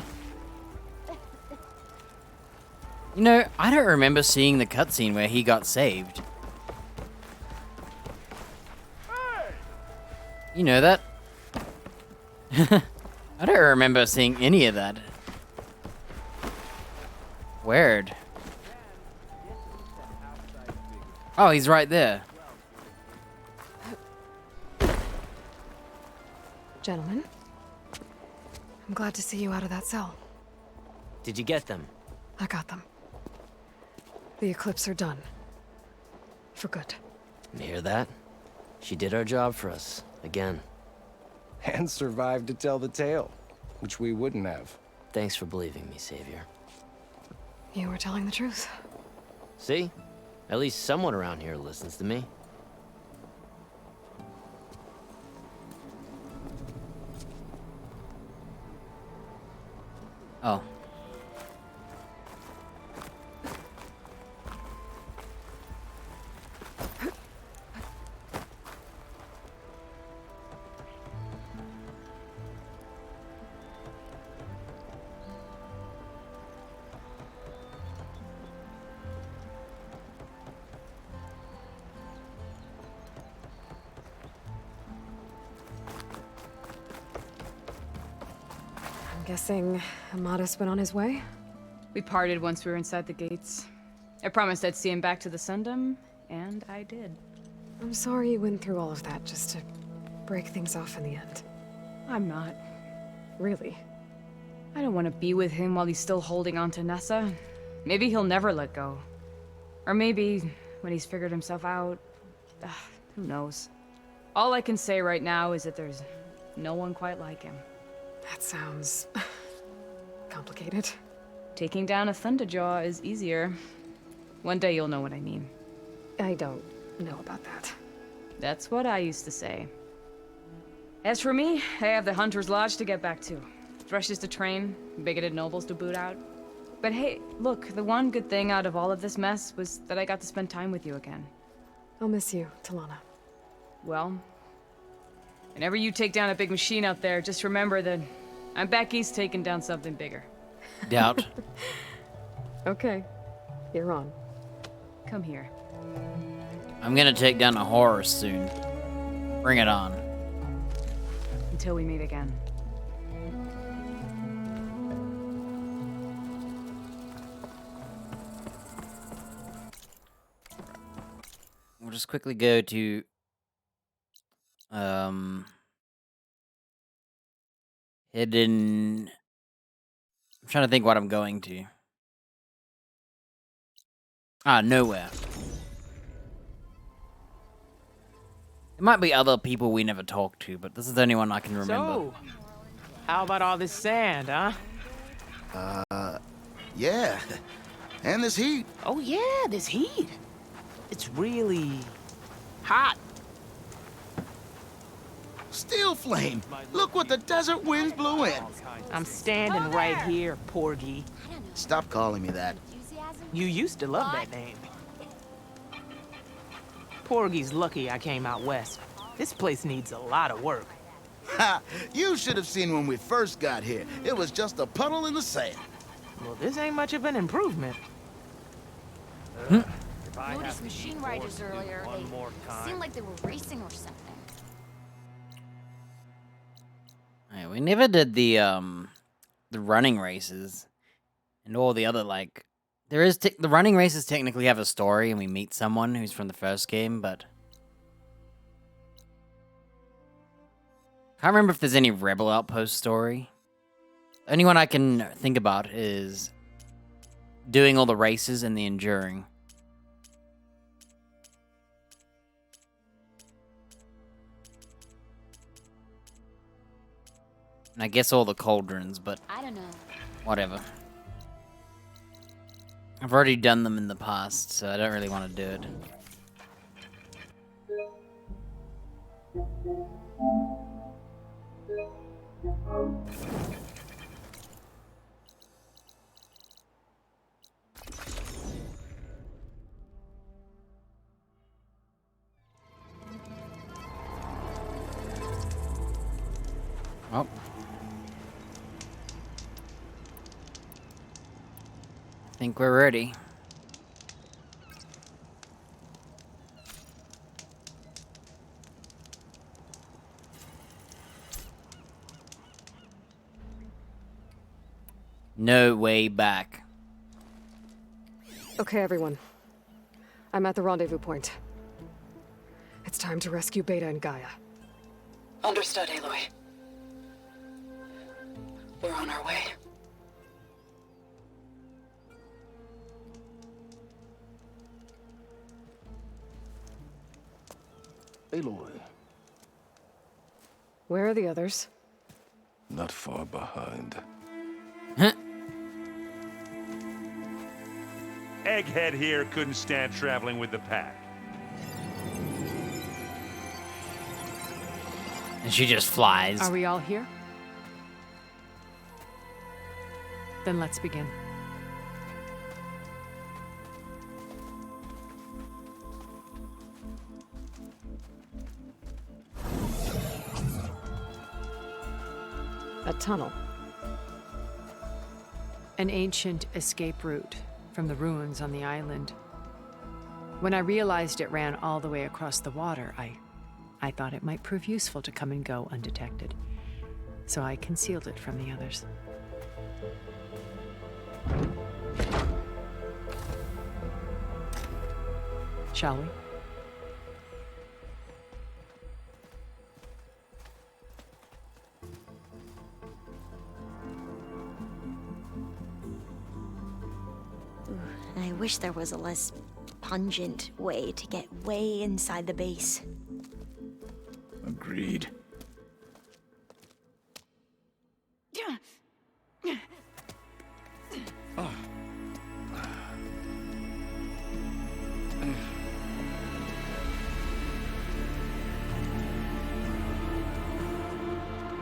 Speaker 1: You know, I don't remember seeing the cutscene where he got saved. You know that? I don't remember seeing any of that. Weird. Oh, he's right there.
Speaker 3: Gentlemen, I'm glad to see you out of that cell.
Speaker 16: Did you get them?
Speaker 3: I got them. The Eclipse are done. For good.
Speaker 16: You hear that? She did our job for us, again.
Speaker 21: And survived to tell the tale, which we wouldn't have.
Speaker 16: Thanks for believing me, Savior.
Speaker 3: You were telling the truth.
Speaker 16: See? At least someone around here listens to me.
Speaker 1: Oh.
Speaker 3: I'm guessing Amadis went on his way?
Speaker 17: We parted once we were inside the gates. I promised I'd see him back to the Sundom, and I did.
Speaker 3: I'm sorry you went through all of that just to break things off in the end.
Speaker 17: I'm not.
Speaker 3: Really?
Speaker 17: I don't want to be with him while he's still holding on to Nessa. Maybe he'll never let go. Or maybe when he's figured himself out. Who knows? All I can say right now is that there's no one quite like him.
Speaker 3: That sounds complicated.
Speaker 17: Taking down a Thunderjaw is easier. One day you'll know what I mean.
Speaker 3: I don't know about that.
Speaker 17: That's what I used to say. As for me, I have the Hunter's Lodge to get back to. Thrushes to train, bigoted nobles to boot out. But hey, look, the one good thing out of all of this mess was that I got to spend time with you again.
Speaker 3: I'll miss you, Talana.
Speaker 17: Well, whenever you take down a big machine out there, just remember that I'm back east taking down something bigger.
Speaker 1: Doubt.
Speaker 3: Okay, you're on.
Speaker 17: Come here.
Speaker 1: I'm gonna take down a horror soon. Bring it on.
Speaker 17: Until we meet again.
Speaker 1: We'll just quickly go to hidden. I'm trying to think what I'm going to. Nowhere. There might be other people we never talked to, but this is the only one I can remember.
Speaker 22: So, how about all this sand, huh?
Speaker 23: Yeah. And this heat.
Speaker 22: Oh yeah, this heat. It's really hot.
Speaker 23: Steel flame. Look what the desert winds blew in.
Speaker 22: I'm standing right here, Porgy.
Speaker 23: Stop calling me that.
Speaker 22: You used to love that name. Porgy's lucky I came out west. This place needs a lot of work.
Speaker 23: Ha! You should have seen when we first got here. It was just a puddle in the sand.
Speaker 22: Well, this ain't much of an improvement.
Speaker 9: Noticed machine riders earlier. They seemed like they were racing or something.
Speaker 1: Alright, we never did the running races and all the other like. There is the running races technically have a story, and we meet someone who's from the first game, but can't remember if there's any Rebel Outpost story. The only one I can think about is doing all the races and the enduring. And I guess all the cauldrons, but
Speaker 9: I don't know.
Speaker 1: whatever. I've already done them in the past, so I don't really want to do it. Oh. I think we're ready. No way back.
Speaker 3: Okay, everyone. I'm at the rendezvous point. It's time to rescue Beta and Gaia.
Speaker 8: Understood, Aloy. We're on our way.
Speaker 2: Aloy,
Speaker 3: Where are the others?
Speaker 2: not far behind.
Speaker 15: Egghead here couldn't stand traveling with the pack.
Speaker 1: And she just flies.
Speaker 11: Are we all here? Then let's begin.
Speaker 3: A tunnel.
Speaker 11: An ancient escape route from the ruins on the island. When I realized it ran all the way across the water, I thought it might prove useful to come and go undetected. So I concealed it from the others. Shall we?
Speaker 19: I wish there was a less pungent way to get way inside the base.
Speaker 10: Agreed.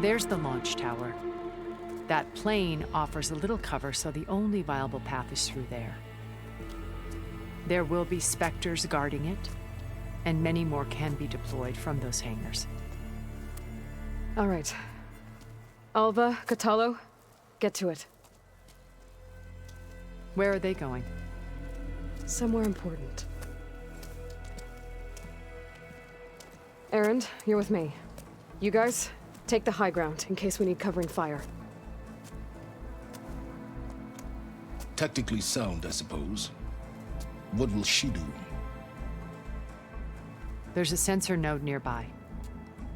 Speaker 11: There's the launch tower. That plane offers a little cover, so the only viable path is through there. There will be Spectres guarding it, and many more can be deployed from those hangars.
Speaker 3: All right. Alva, Kotallo, get to it.
Speaker 11: Where are they going?
Speaker 3: Somewhere important. Erend, you're with me. You guys, take the high ground in case we need covering fire.
Speaker 2: Tactically sound, I suppose. What will she do?
Speaker 11: There's a sensor node nearby.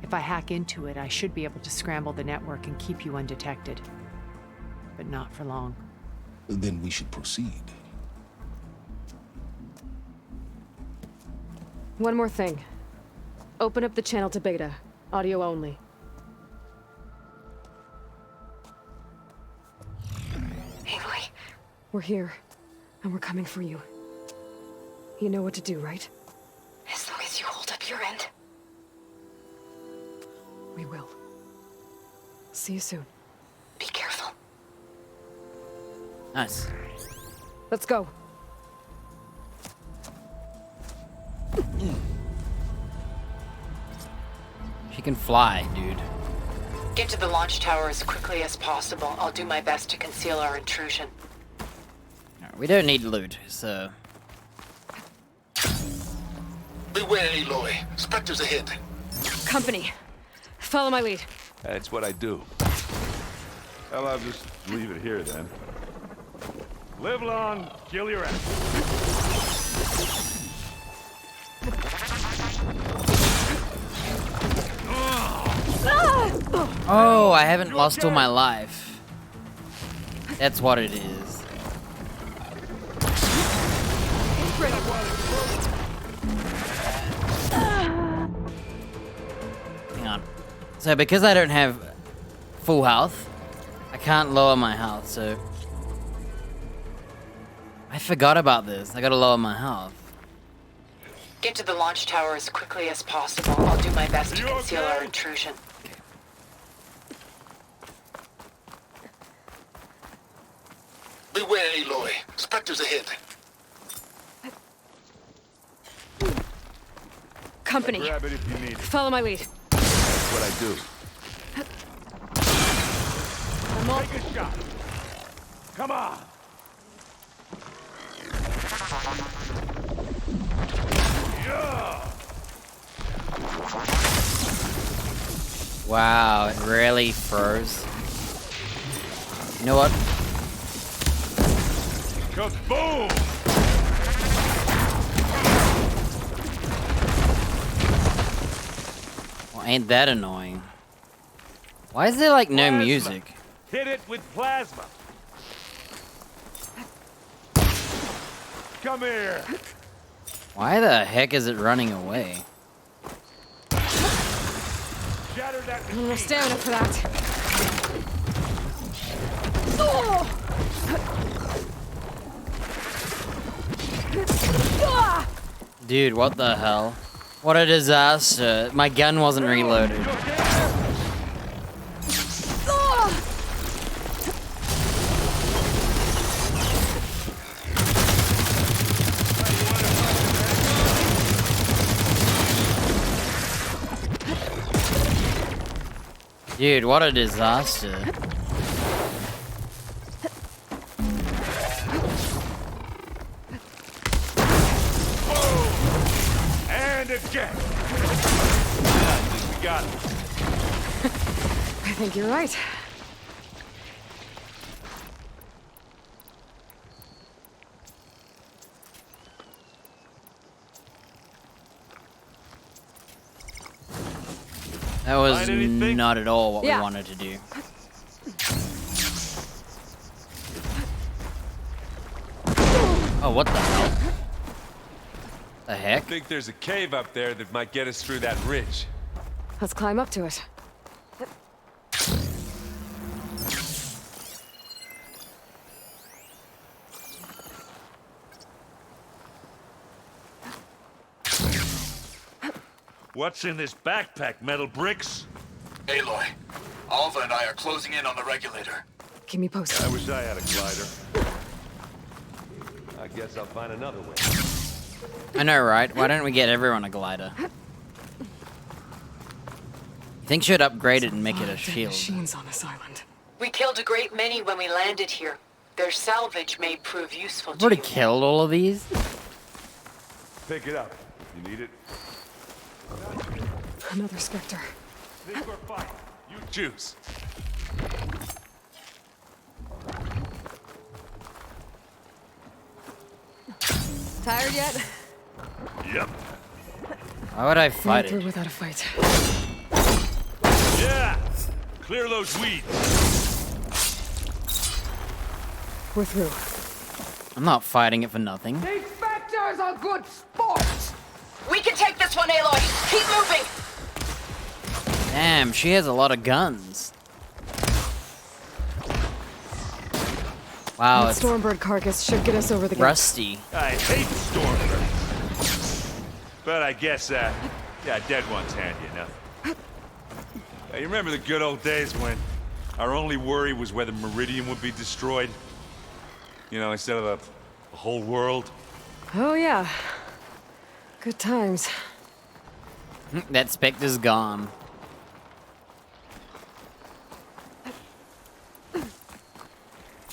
Speaker 11: If I hack into it, I should be able to scramble the network and keep you undetected. But not for long.
Speaker 2: Then we should proceed.
Speaker 3: One more thing. Open up the channel to Beta. Audio only.
Speaker 8: Aloy.
Speaker 3: We're here, and we're coming for you. You know what to do, right?
Speaker 8: As long as you hold up your end.
Speaker 3: We will. See you soon.
Speaker 8: Be careful.
Speaker 1: Nice.
Speaker 3: Let's go.
Speaker 1: She can fly, dude.
Speaker 8: Get to the launch tower as quickly as possible. I'll do my best to conceal our intrusion.
Speaker 1: We don't need loot, so
Speaker 2: Beware, Aloy. Spectres ahead.
Speaker 3: Company. Follow my lead.
Speaker 12: That's what I do. Well, I'll just leave it here then. Live long, kill your ass.
Speaker 1: Oh, I haven't lost all my life. That's what it is. Hang on. So because I don't have full health, I can't lower my health, so... I forgot about this. I gotta lower my health.
Speaker 8: Get to the launch tower as quickly as possible. I'll do my best to conceal our intrusion.
Speaker 2: Beware, Aloy. Spectres ahead.
Speaker 3: Company.
Speaker 12: Grab it if you need it.
Speaker 3: Follow my lead.
Speaker 12: That's what I do. Take a shot. Come on. Yeah.
Speaker 1: Wow, it really froze. You know what?
Speaker 12: Kaboom!
Speaker 1: Well, ain't that annoying? Why is there like no music?
Speaker 12: Hit it with plasma. Come here.
Speaker 1: Why the heck is it running away?
Speaker 12: Shatter that.
Speaker 3: I don't have stamina for that.
Speaker 1: Dude, what the hell? What a disaster. My gun wasn't reloaded. Dude, what a disaster.
Speaker 12: And again. We got it.
Speaker 3: I think you're right.
Speaker 1: That was not at all what we wanted to do. Oh, what the hell? The heck?
Speaker 12: I think there's a cave up there that might get us through that ridge.
Speaker 3: Let's climb up to it.
Speaker 15: What's in this backpack, metal bricks?
Speaker 2: Aloy, Alva and I are closing in on the regulator.
Speaker 3: Keep me posted.
Speaker 12: I wish I had a glider. I guess I'll find another way.
Speaker 1: I know, right? Why don't we get everyone a glider? You think should upgrade it and make it a shield?
Speaker 3: Machines on this island.
Speaker 8: We killed a great many when we landed here. Their salvage may prove useful
Speaker 1: I've
Speaker 8: to
Speaker 1: already
Speaker 8: you.
Speaker 1: killed all of these.
Speaker 12: Pick it up. You need it?
Speaker 3: Another Spectre.
Speaker 12: Think or fight. You choose.
Speaker 3: Tired yet?
Speaker 12: Yep.
Speaker 1: Why would I fight
Speaker 3: Not through
Speaker 1: it?
Speaker 3: without a fight.
Speaker 15: Yeah! Clear those weeds.
Speaker 3: We're through.
Speaker 1: I'm not fighting it for nothing.
Speaker 14: These Spectres are good sports!
Speaker 8: We can take this one, Aloy! Keep moving!
Speaker 1: Damn, she has a lot of guns. Wow,
Speaker 3: That
Speaker 1: it's
Speaker 3: Stormbird carcass should get us over the gate.
Speaker 1: rusty.
Speaker 15: I hate Stormbirds. But I guess, yeah, dead one's handy enough. Hey, you remember the good old days when our only worry was whether Meridian would be destroyed? You know, instead of the whole world?
Speaker 3: Oh yeah. Good times.
Speaker 1: That Spectre's gone.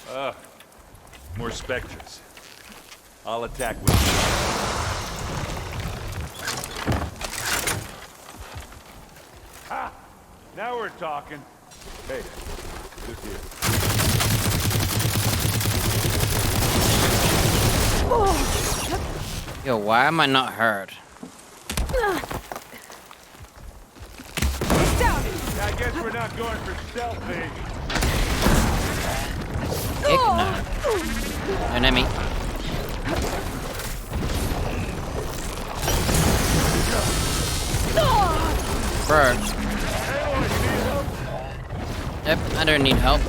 Speaker 12: Ugh. More Spectres. I'll attack with you. start talking. Hey, just here.
Speaker 1: Yo, why am I not hurt?
Speaker 12: I guess we're not going for selfie.
Speaker 1: Heck no. Don't hit me. Bro. Yep, I don't need help.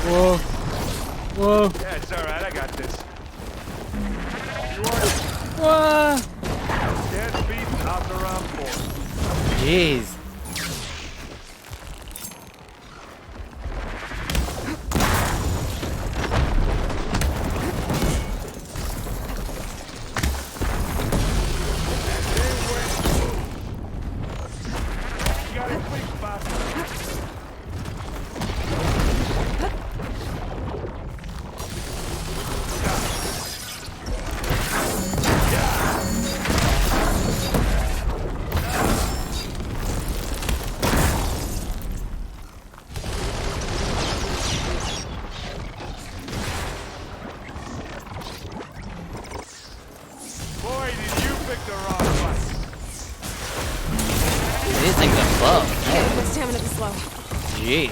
Speaker 1: Whoa. Whoa.
Speaker 12: Yeah, it's alright, I got this.
Speaker 1: Whoa.
Speaker 12: Dead feet out the round four.
Speaker 1: Jeez. These things are slow.
Speaker 3: My stamina is low.
Speaker 1: Jeez.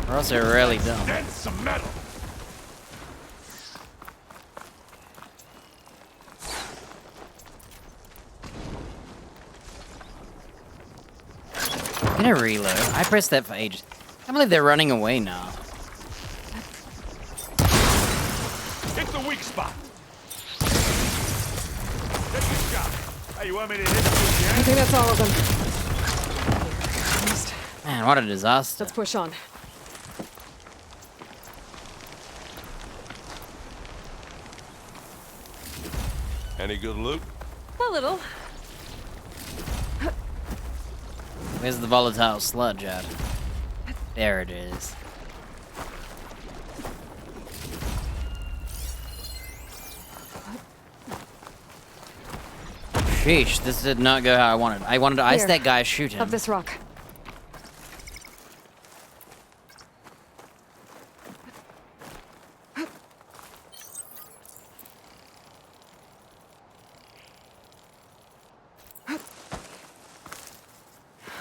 Speaker 1: Or else they're really dumb.
Speaker 12: That's some metal.
Speaker 1: I'm gonna reload. I pressed that for ages. I can't believe they're running away now.
Speaker 12: It's the weak spot. Take a shot. Hey, you want me to hit you again?
Speaker 3: I think that's all of them.
Speaker 1: Man, what a disaster.
Speaker 3: Let's push on.
Speaker 6: Any good loot?
Speaker 3: A little.
Speaker 1: Where's the volatile sludge at? There it is. Sheesh, this did not go how I wanted. I wanted to ice that guy, shoot him.
Speaker 3: Up this rock.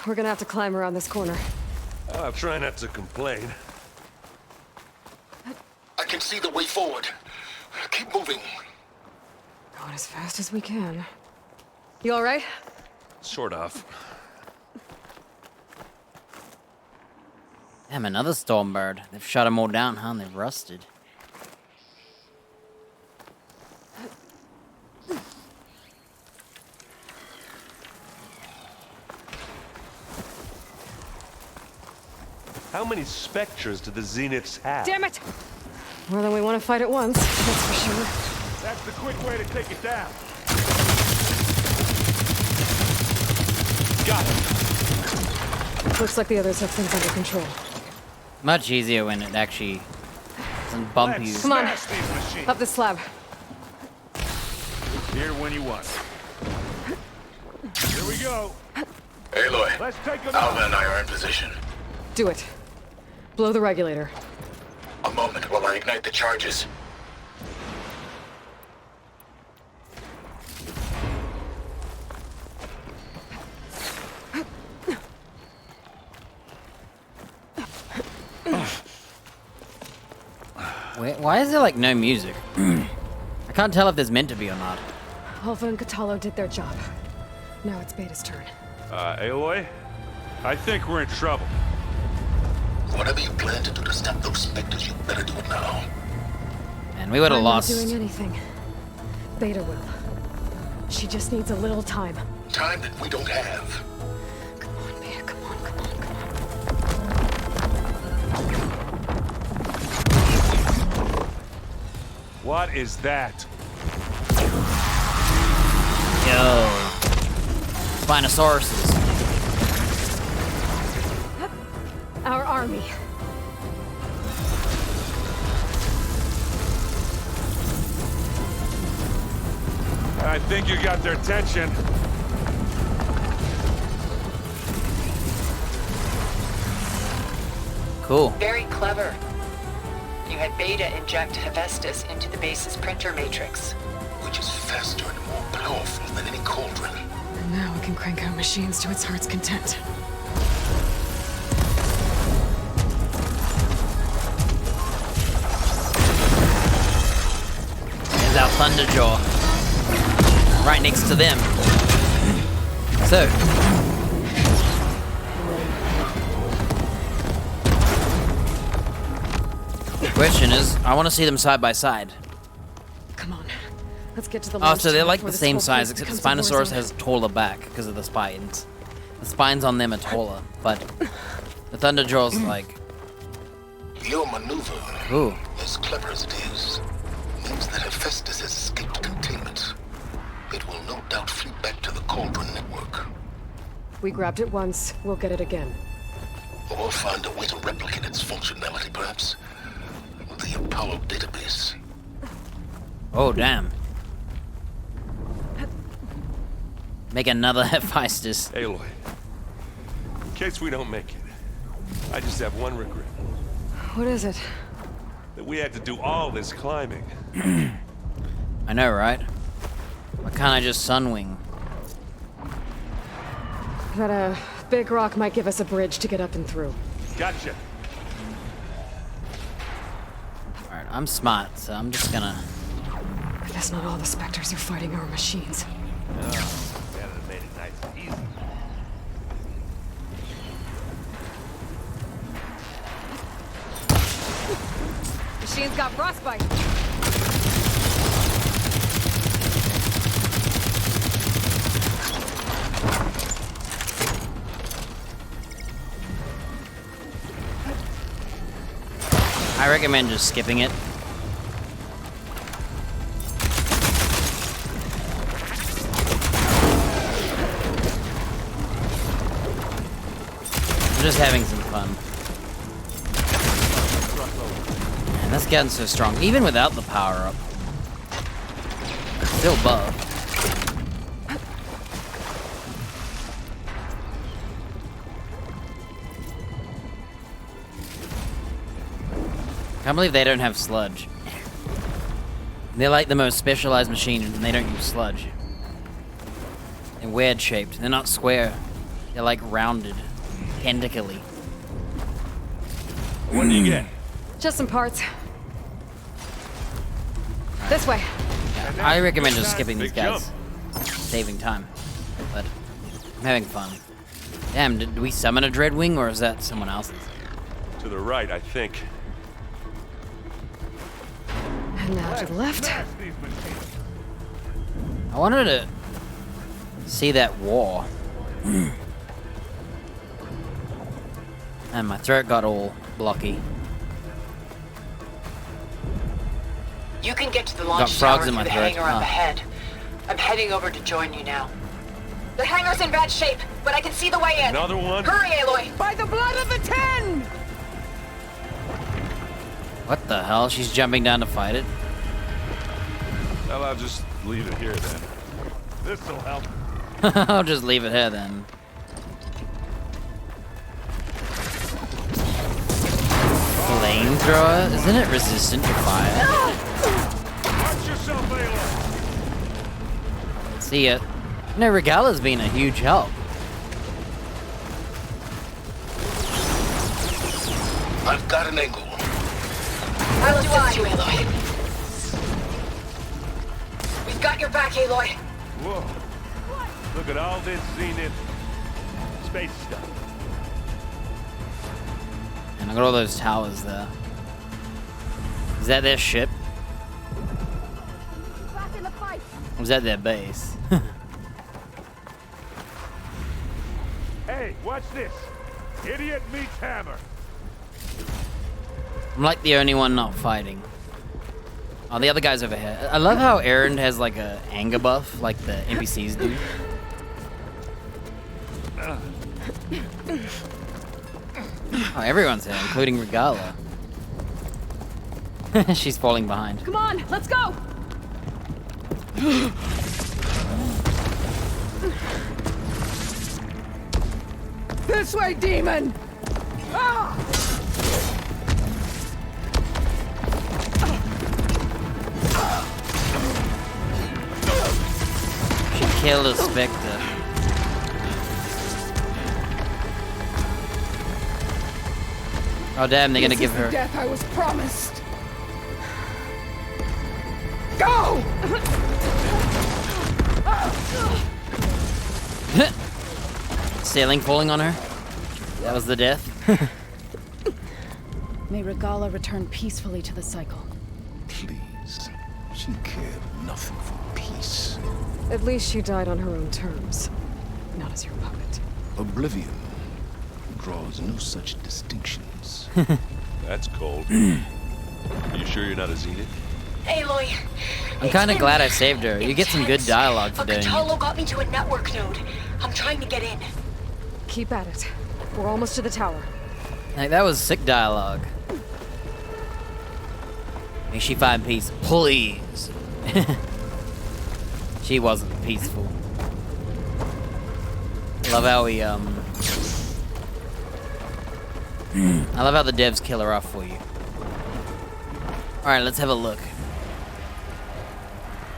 Speaker 3: We're gonna have to climb around this corner.
Speaker 5: I'll try not to complain.
Speaker 2: I can see the way forward. Keep moving.
Speaker 3: Going as fast as we can. You all right?
Speaker 5: Sort of.
Speaker 1: Damn, another Stormbird. They've shot them all down, huh? And they've rusted.
Speaker 5: How many Spectres do the Zeniths have?
Speaker 3: Damn it! More than we want to fight at once, that's for sure.
Speaker 12: That's the quick way to take it down.
Speaker 5: Got it.
Speaker 3: Looks like the others have things under control.
Speaker 1: Much easier when it actually doesn't bump you.
Speaker 3: Come on, up this slab.
Speaker 12: It's here when you want it. Here we go.
Speaker 2: Aloy,
Speaker 12: Let's take them
Speaker 2: Alva and I are in position.
Speaker 3: Do it. Blow the regulator.
Speaker 2: A moment while I ignite the charges.
Speaker 1: Wait, why is there like no music? I can't tell if there's meant to be or not.
Speaker 3: Alpha and Kotallo did their job. Now it's Beta's turn.
Speaker 12: Aloy? I think we're in trouble.
Speaker 2: Whatever you plan to do to stop those Spectres, you better do it now.
Speaker 1: And we would have lost.
Speaker 3: I'm not doing anything. Beta will. She just needs a little time.
Speaker 2: Time that we don't have.
Speaker 3: Come on, Beta, come on, come on, come on.
Speaker 12: What is that?
Speaker 1: Yo. Spinosauruses.
Speaker 3: Our army.
Speaker 5: I think you got their attention.
Speaker 1: Cool.
Speaker 8: Very clever. You had Beta inject Hephaestus into the base's printer matrix.
Speaker 2: Which is faster and more powerful than any cauldron.
Speaker 3: And now we can crank out machines to its heart's content.
Speaker 1: There's our Thunderjaw. Right next to them. So. The question is, I want to see them side by side.
Speaker 3: Come on. Let's get to the
Speaker 1: Oh,
Speaker 3: launch
Speaker 1: so they're
Speaker 3: tower
Speaker 1: like
Speaker 3: before
Speaker 1: the
Speaker 3: this
Speaker 1: same
Speaker 3: whole
Speaker 1: size,
Speaker 3: place
Speaker 1: except the
Speaker 3: becomes a war
Speaker 1: Spinosaurus
Speaker 3: zone.
Speaker 1: has taller back because of the spines. The spines on them are taller, but the Thunderjaw's like...
Speaker 2: Your maneuver,
Speaker 1: Ooh.
Speaker 2: as clever as it is, means that Hephaestus has escaped containment. It will no doubt flee back to the Cauldron network.
Speaker 3: We grabbed it once, we'll get it again.
Speaker 2: Or find a way to replicate its functionality, perhaps. With the Apollo database.
Speaker 1: Oh, damn. Make another Hephaestus.
Speaker 5: Aloy, in case we don't make it, I just have one regret.
Speaker 3: What is it?
Speaker 5: That we had to do all this climbing.
Speaker 1: I know, right? Why can't I just Sunwing?
Speaker 3: That big rock might give us a bridge to get up and through.
Speaker 5: Gotcha.
Speaker 1: Alright, I'm smart, so I'm just gonna...
Speaker 3: I guess not all the Spectres are fighting our machines.
Speaker 5: That would have made it nice and easy.
Speaker 13: Machine's got frostbite.
Speaker 1: I recommend just skipping it. I'm just having some fun. Man, that's getting so strong. Even without the power-up. Still buff. I can't believe they don't have sludge. They're like the most specialized machines and they don't use sludge. They're weird shaped. They're not square. They're like rounded. Tentacly.
Speaker 5: What do you get?
Speaker 3: Just some parts. This way.
Speaker 1: I recommend just skipping these guys. Saving time. But I'm having fun. Damn, did we summon a Dreadwing or is that someone else's?
Speaker 5: To the right, I think.
Speaker 3: And now to the left.
Speaker 1: I wanted to see that war. And my throat got all blocky.
Speaker 8: You can get to the
Speaker 1: Got
Speaker 8: launch
Speaker 1: frogs
Speaker 8: tower
Speaker 1: in my
Speaker 8: through the
Speaker 1: throat.
Speaker 8: hangar up
Speaker 1: Ah.
Speaker 8: ahead. I'm heading over to join you now. The hangar's in bad shape, but I can see the way in.
Speaker 5: Another one?
Speaker 8: Hurry, Aloy!
Speaker 13: By the blood of the Ten!
Speaker 1: What the hell? She's jumping down to fight it?
Speaker 5: Well, I'll just leave it here then. This'll help.
Speaker 1: I'll just leave it here then. Flamethrower? Isn't it resistant to fire?
Speaker 5: Watch yourself, Aloy!
Speaker 1: See ya. No, Regala's been a huge help.
Speaker 2: I've got an angle.
Speaker 8: I'll assist you, Aloy. We've got your back, Aloy.
Speaker 5: Whoa. Look at all this Zenith space stuff.
Speaker 1: And I got all those towers there. Is that their ship?
Speaker 13: Back in the fight.
Speaker 1: Or is that their base?
Speaker 5: Hey, watch this. Idiot meets hammer.
Speaker 1: I'm like the only one not fighting. Oh, the other guy's over here. I love how Aaron has like a anger buff, like the NPCs do. Oh, everyone's here, including Regala. She's falling behind.
Speaker 13: Come on, let's go!
Speaker 14: This way, demon! Ah!
Speaker 1: She killed a Spectre. Oh damn, they're gonna give her...
Speaker 14: the death I was promised. Go!
Speaker 1: Sailing falling on her? That was the death?
Speaker 17: May Regala return peacefully to the cycle.
Speaker 2: Please. She cared nothing for peace.
Speaker 3: At least she died on her own terms, not as your puppet.
Speaker 2: Oblivion draws no such distinctions.
Speaker 5: That's cold. Are you sure you're not a Zenith?
Speaker 8: Aloy.
Speaker 1: I'm kind of glad I saved her. You get some good dialogue for doing it.
Speaker 8: Kotallo got me to a network node. I'm trying to get in.
Speaker 3: Keep at it. We're almost to the tower.
Speaker 1: Like, that was sick dialogue. May she find peace, please. She wasn't peaceful. I love how we, I love how the devs kill her off for you. Alright, let's have a look.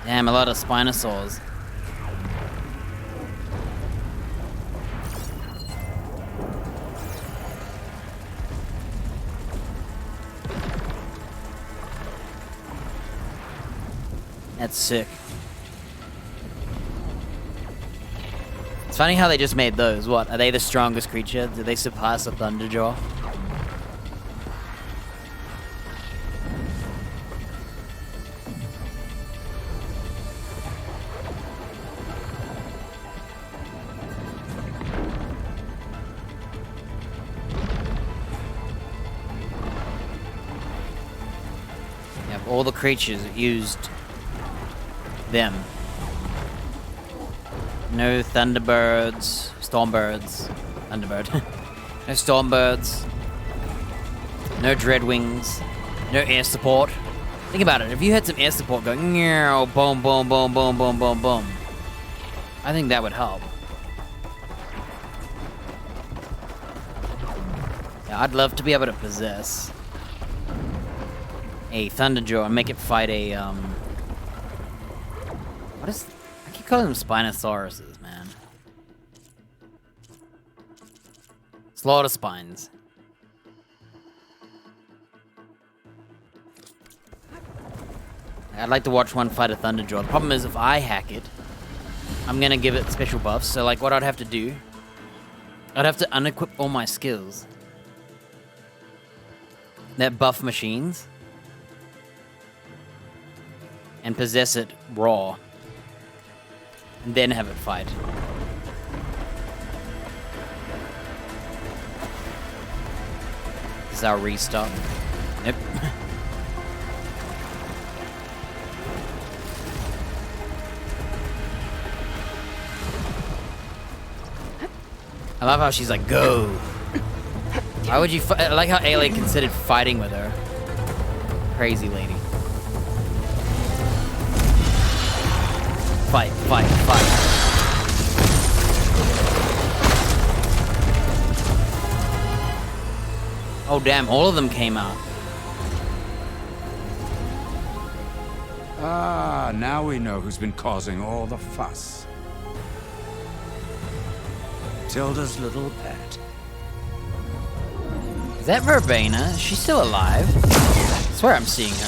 Speaker 1: Damn, a lot of Spinosaurs. That's sick. It's funny how they just made those. What, are they the strongest creature? Did they surpass a Thunderjaw? Yeah, all the creatures used them. No Thunderbirds, Stormbirds, Thunderbird. No Stormbirds. No Dreadwings. No air support. Think about it. If you had some air support going, meow, boom, boom, boom, boom, boom, boom, boom, I think that would help. Yeah, I'd love to be able to possess a Thunderjaw and make it fight a what is... I keep calling them Spinosauruses, man. Slaughter Spines. I'd like to watch one fight a Thunderjaw. The problem is if I hack it, I'm gonna give it special buffs. So like what I'd have to do, I'd have to unequip all my skills that buff machines and possess it raw. And then have it fight. This is our restock. Nope. I love how she's like, go. Why would you I like how Aloy considered fighting with her. Crazy lady. Fight, fight, fight. Oh damn, all of them came out.
Speaker 4: Ah, now we know who's been causing all the fuss. Tilda's little pet.
Speaker 1: Is that Verbena? Is she still alive? I swear I'm seeing her.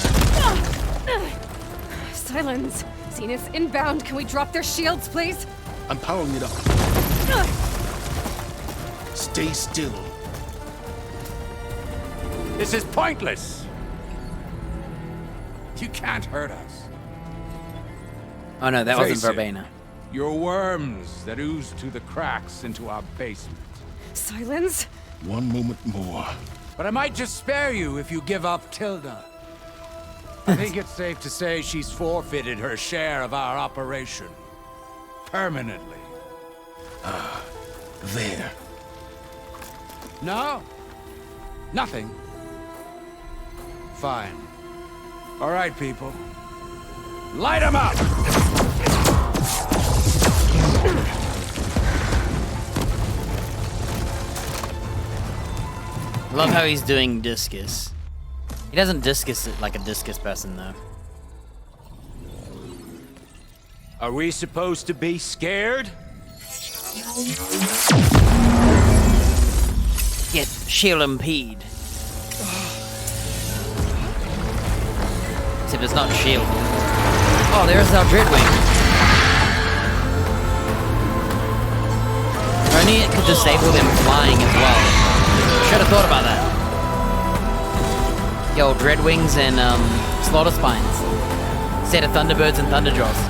Speaker 3: Silence. Zenith's inbound. Can we drop their shields, please?
Speaker 2: I'm powering it up. Stay still.
Speaker 4: This is pointless. You can't hurt us.
Speaker 1: Oh no, that
Speaker 4: Face
Speaker 1: wasn't
Speaker 4: it,
Speaker 1: Verbena.
Speaker 4: You're worms that ooze through the cracks into our basement.
Speaker 3: Silence?
Speaker 2: One moment more.
Speaker 4: But I might just spare you if you give up Tilda. I think it's safe to say she's forfeited her share of our operation. Permanently.
Speaker 2: There.
Speaker 4: No? Nothing? Fine. All right, people. Light 'em up!
Speaker 1: Love how he's doing discus. He doesn't discus it like a discus person, though.
Speaker 4: Are we supposed to be scared?
Speaker 1: Get shield impede. Except it's not shield. Oh, there's our Dreadwing. Only it could disable them flying as well. Should have thought about that. Yo, Dreadwings and Slaughter Spines. Instead of Thunderbirds and Thunderjaws.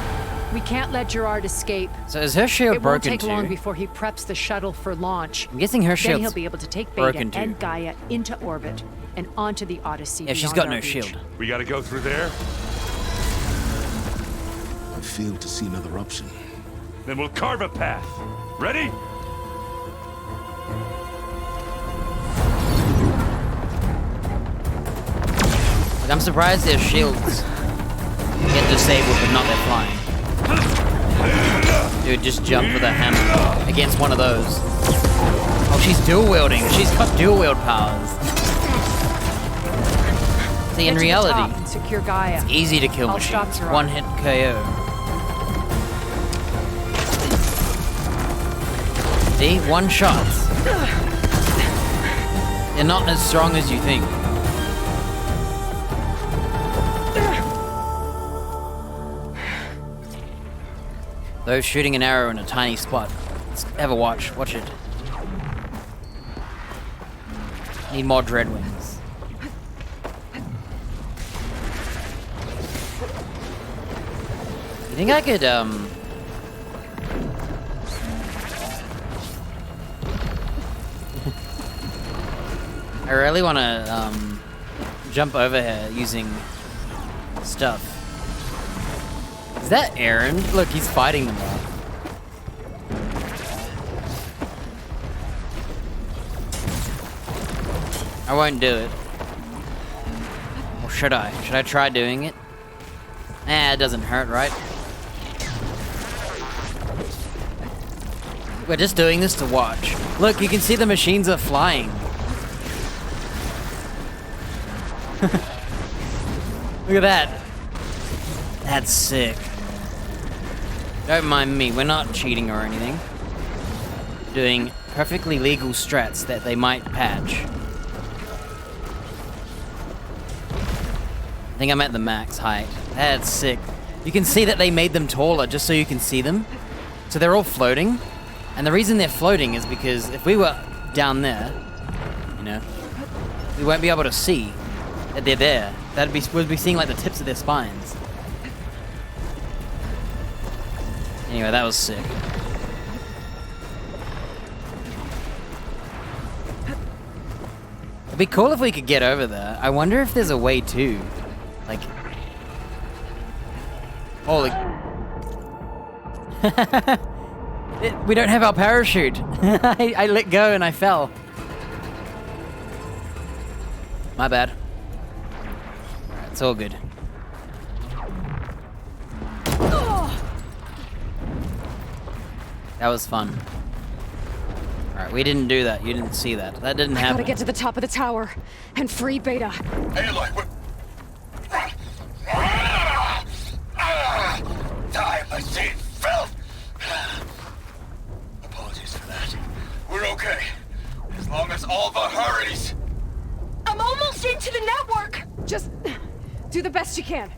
Speaker 11: We can't let Gerard escape.
Speaker 1: So is her shield
Speaker 11: it
Speaker 1: broken
Speaker 11: won't take
Speaker 1: too?
Speaker 11: long before he preps the shuttle for launch.
Speaker 1: I'm guessing her
Speaker 11: Then
Speaker 1: shield's
Speaker 11: he'll be able to take Beta
Speaker 1: broken too.
Speaker 11: and Gaia into orbit and onto the Odyssey.
Speaker 1: Yeah, she's
Speaker 11: beyond
Speaker 1: got
Speaker 11: our
Speaker 1: no
Speaker 11: reach.
Speaker 1: shield.
Speaker 5: We gotta go through there?
Speaker 2: I fail to see another option.
Speaker 5: Then we'll carve a path. Ready?
Speaker 1: Like, I'm surprised their shields get disabled but not their flying. Dude, just jump with a hammer against one of those. Oh, she's dual wielding. She's got dual wield powers. See, in
Speaker 11: Get to the
Speaker 1: reality,
Speaker 11: top and secure Gaia.
Speaker 1: it's easy to kill
Speaker 11: I'll stop
Speaker 1: machines.
Speaker 11: Gerard.
Speaker 1: One hit KO. See, one shot. They're not as strong as you think. Though shooting an arrow in a tiny spot. Let's have a watch. Watch it. Need more Dreadwings. You think I could, I really want to, jump over here using stuff. Is that Aaron? Look, he's fighting them all. I won't do it. Or should I? Should I try doing it? It doesn't hurt, right? We're just doing this to watch. Look, you can see the machines are flying. Look at that. That's sick. Don't mind me, we're not cheating or anything. Doing perfectly legal strats that they might patch. I think I'm at the max height. That's sick. You can see that they made them taller just so you can see them. So they're all floating. And the reason they're floating is because if we were down there, you know, we won't be able to see that they're there. We'd be seeing like the tips of their spines. Anyway, that was sick. It'd be cool if we could get over there. I wonder if there's a way to, like, holy. We don't have our parachute. I let go and I fell. My bad. Alright, it's all good. That was fun. Alright, we didn't do that. You didn't see that. That didn't happen.
Speaker 3: Gotta get to the top of the tower and free Beta.
Speaker 7: Aloy, what? Time machine filth! Apologies for that. We're okay. As long as Alva hurries.
Speaker 3: I'm almost into the network! Just do the best you can.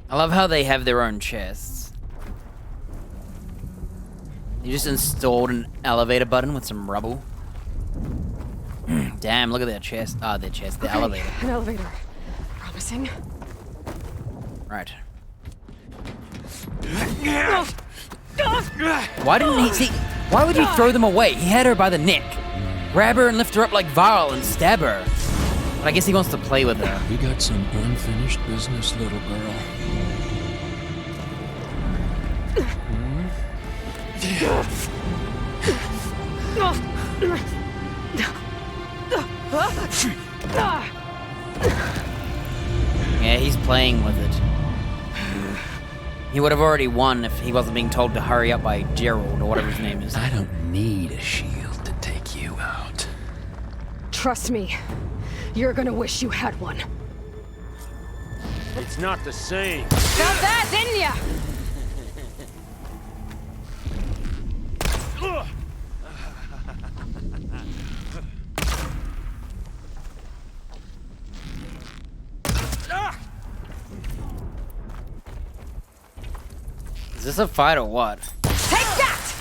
Speaker 1: I love how they have their own chests. You just installed an elevator button with some rubble. Damn, look at their chest. Ah, their chest, the elevator.
Speaker 3: An elevator.
Speaker 1: Why didn't he see? Why would he throw them away? He had her by the neck. Grab her and lift her up like Varl and stab her. But I guess he wants to play with her.
Speaker 18: We got some unfinished business, little girl.
Speaker 1: Yeah, he's playing with it. He would have already won if he wasn't being told to hurry up by Gerald or whatever his name is.
Speaker 18: I don't need a shield to take you out.
Speaker 3: Trust me, you're gonna wish you had one.
Speaker 12: It's not the same.
Speaker 3: Felt that, didn't ya?
Speaker 1: Is this a fight or what?
Speaker 3: Take that!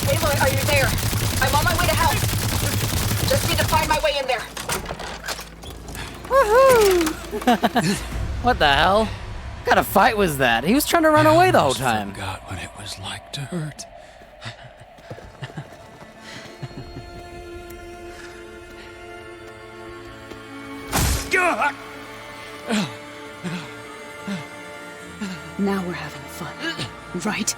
Speaker 8: Aloy, are you there? I'm on my way to help. Just need to find my way in there.
Speaker 1: Woohoo! What the hell? What kind of fight was that? He was trying to run away the whole time.
Speaker 18: I forgot what it was like to hurt.
Speaker 3: Now we're having fun, right?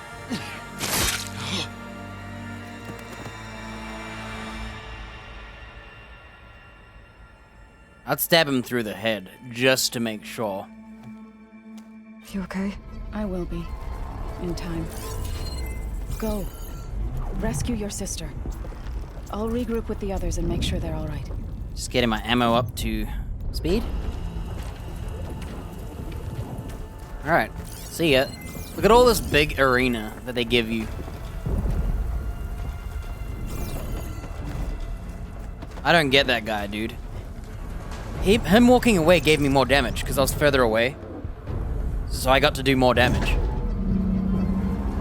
Speaker 1: I'd stab him through the head, just to make sure.
Speaker 3: You okay?
Speaker 17: I will be. In time. Go. Rescue your sister. I'll regroup with the others and make sure they're alright.
Speaker 1: Just getting my ammo up to speed. Alright, see ya. Look at all this big arena that they give you. I don't get that guy, dude. Him walking away gave me more damage because I was further away. So I got to do more damage.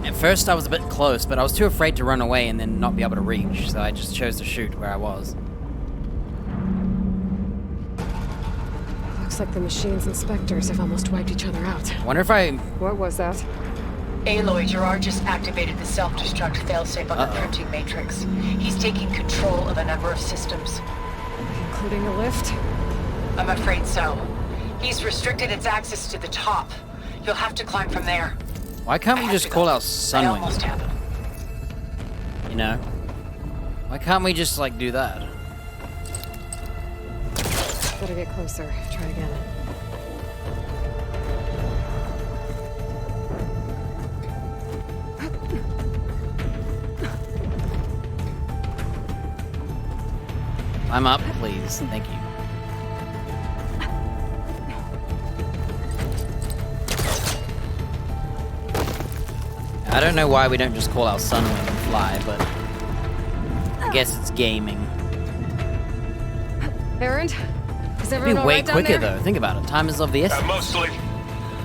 Speaker 1: At first I was a bit close, but I was too afraid to run away and then not be able to reach, so I just chose to shoot where I was.
Speaker 3: Looks like the machines and Spectres have almost wiped each other out.
Speaker 1: Wonder if I...
Speaker 3: What was that?
Speaker 8: Aloy, Gerard just activated the self-destruct failsafe on the printing matrix. He's taking control of a number of systems.
Speaker 3: Including the lift?
Speaker 8: I'm afraid so. He's restricted its access to the top. You'll have to climb from there.
Speaker 1: Why can't we just call out
Speaker 8: I
Speaker 1: Sunwing?
Speaker 8: almost have him.
Speaker 1: You know? Why can't we just, like, do that?
Speaker 3: Better get closer. Try again.
Speaker 1: I'm up, please. Thank you. I don't know why we don't just call our Sunwing and fly, but I guess it's gaming.
Speaker 3: Erend? Is
Speaker 1: It'd
Speaker 3: everyone
Speaker 1: be
Speaker 3: all
Speaker 1: way
Speaker 3: right down
Speaker 1: quicker
Speaker 3: there?
Speaker 1: though. Think about it. Time is of the essence.
Speaker 7: Mostly.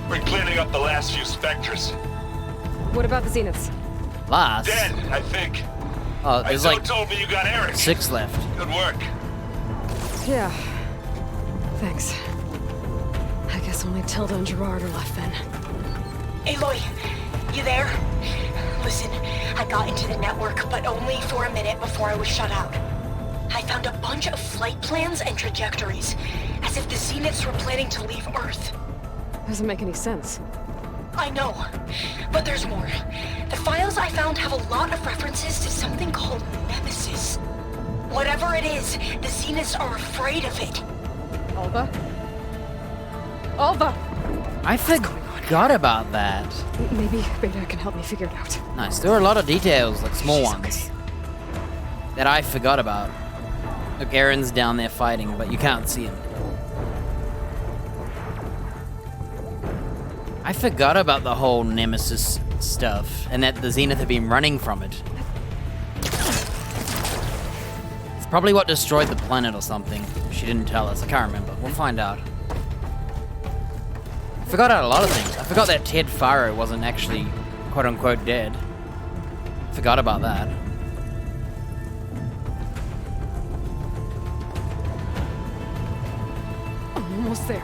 Speaker 7: We're cleaning up the last few Spectres.
Speaker 3: What about the Zeniths?
Speaker 1: Last?
Speaker 7: Dead, I think.
Speaker 1: Oh, there's
Speaker 7: Izo
Speaker 1: like
Speaker 7: told me you got Eric.
Speaker 1: 6 left.
Speaker 7: Good work.
Speaker 3: Yeah. Thanks. I guess only Tilda and Gerard are left then.
Speaker 19: Aloy, you there? Listen, I got into the network, but only for a minute before I was shut out. I found a bunch of flight plans and trajectories, as if the Zeniths were planning to leave Earth.
Speaker 3: Doesn't make any sense.
Speaker 19: I know, but there's more. The files I found have a lot of references to something called Nemesis. Whatever it is, the Zeniths are afraid of it.
Speaker 3: Alva? Alva!
Speaker 1: I forgot about that.
Speaker 3: Maybe Beta can help me figure it out.
Speaker 1: Nice. There were a lot of details, like small ones, that I forgot about. Look, Erend's down there fighting, but you can't see him. I forgot about the whole Nemesis stuff, and that the Zenith had been running from it. It's probably what destroyed the planet or something. She didn't tell us. I can't remember. We'll find out. I forgot out a lot of things. I forgot that Ted Faro wasn't actually quote-unquote dead. Forgot about that.
Speaker 3: almost there.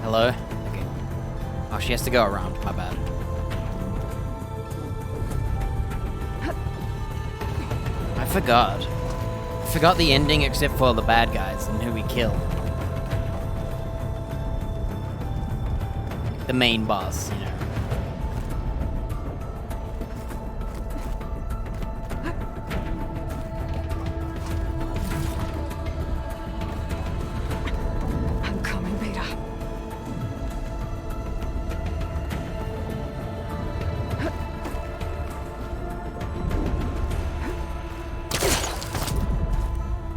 Speaker 1: Hello? Okay. Oh, she has to go around. My bad. I forgot. I forgot the ending except for the bad guys and who we kill. The main boss, you know.
Speaker 3: I'm coming, Beta.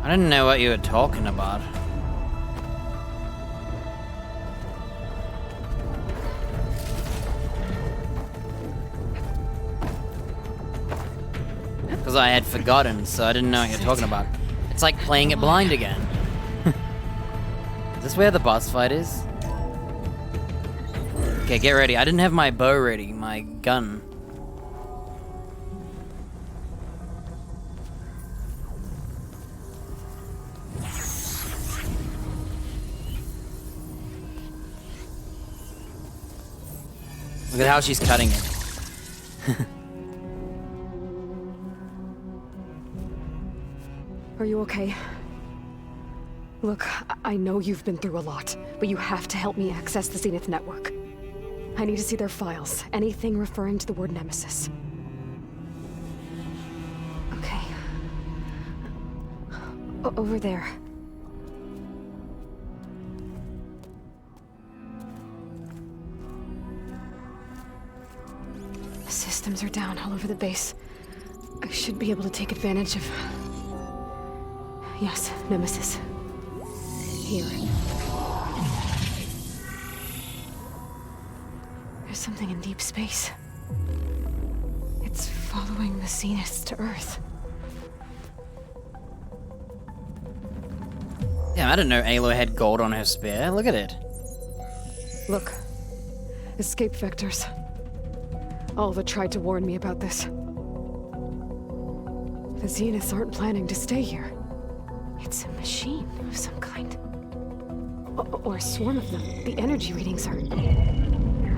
Speaker 1: I didn't know what you were talking about. Because I had forgotten, so I didn't know what you're talking about. It's like playing it blind again. Is this where the boss fight is? Okay, get ready. I didn't have my bow ready, my gun. Look at how she's cutting it.
Speaker 3: Are you okay? Look, I know you've been through a lot, but you have to help me access the Zenith network. I need to see their files, anything referring to the word Nemesis. Okay. Over there. The systems are down all over the base. I should be able to take advantage of... Yes, Nemesis. Here. There's something in deep space. It's following the Zeniths to Earth.
Speaker 1: Damn, I didn't know Aloy had gold on her spear. Look at it.
Speaker 3: Look. Escape vectors. Alva tried to warn me about this. The Zeniths aren't planning to stay here. It's a machine of some kind. Or a swarm of them. The energy readings are...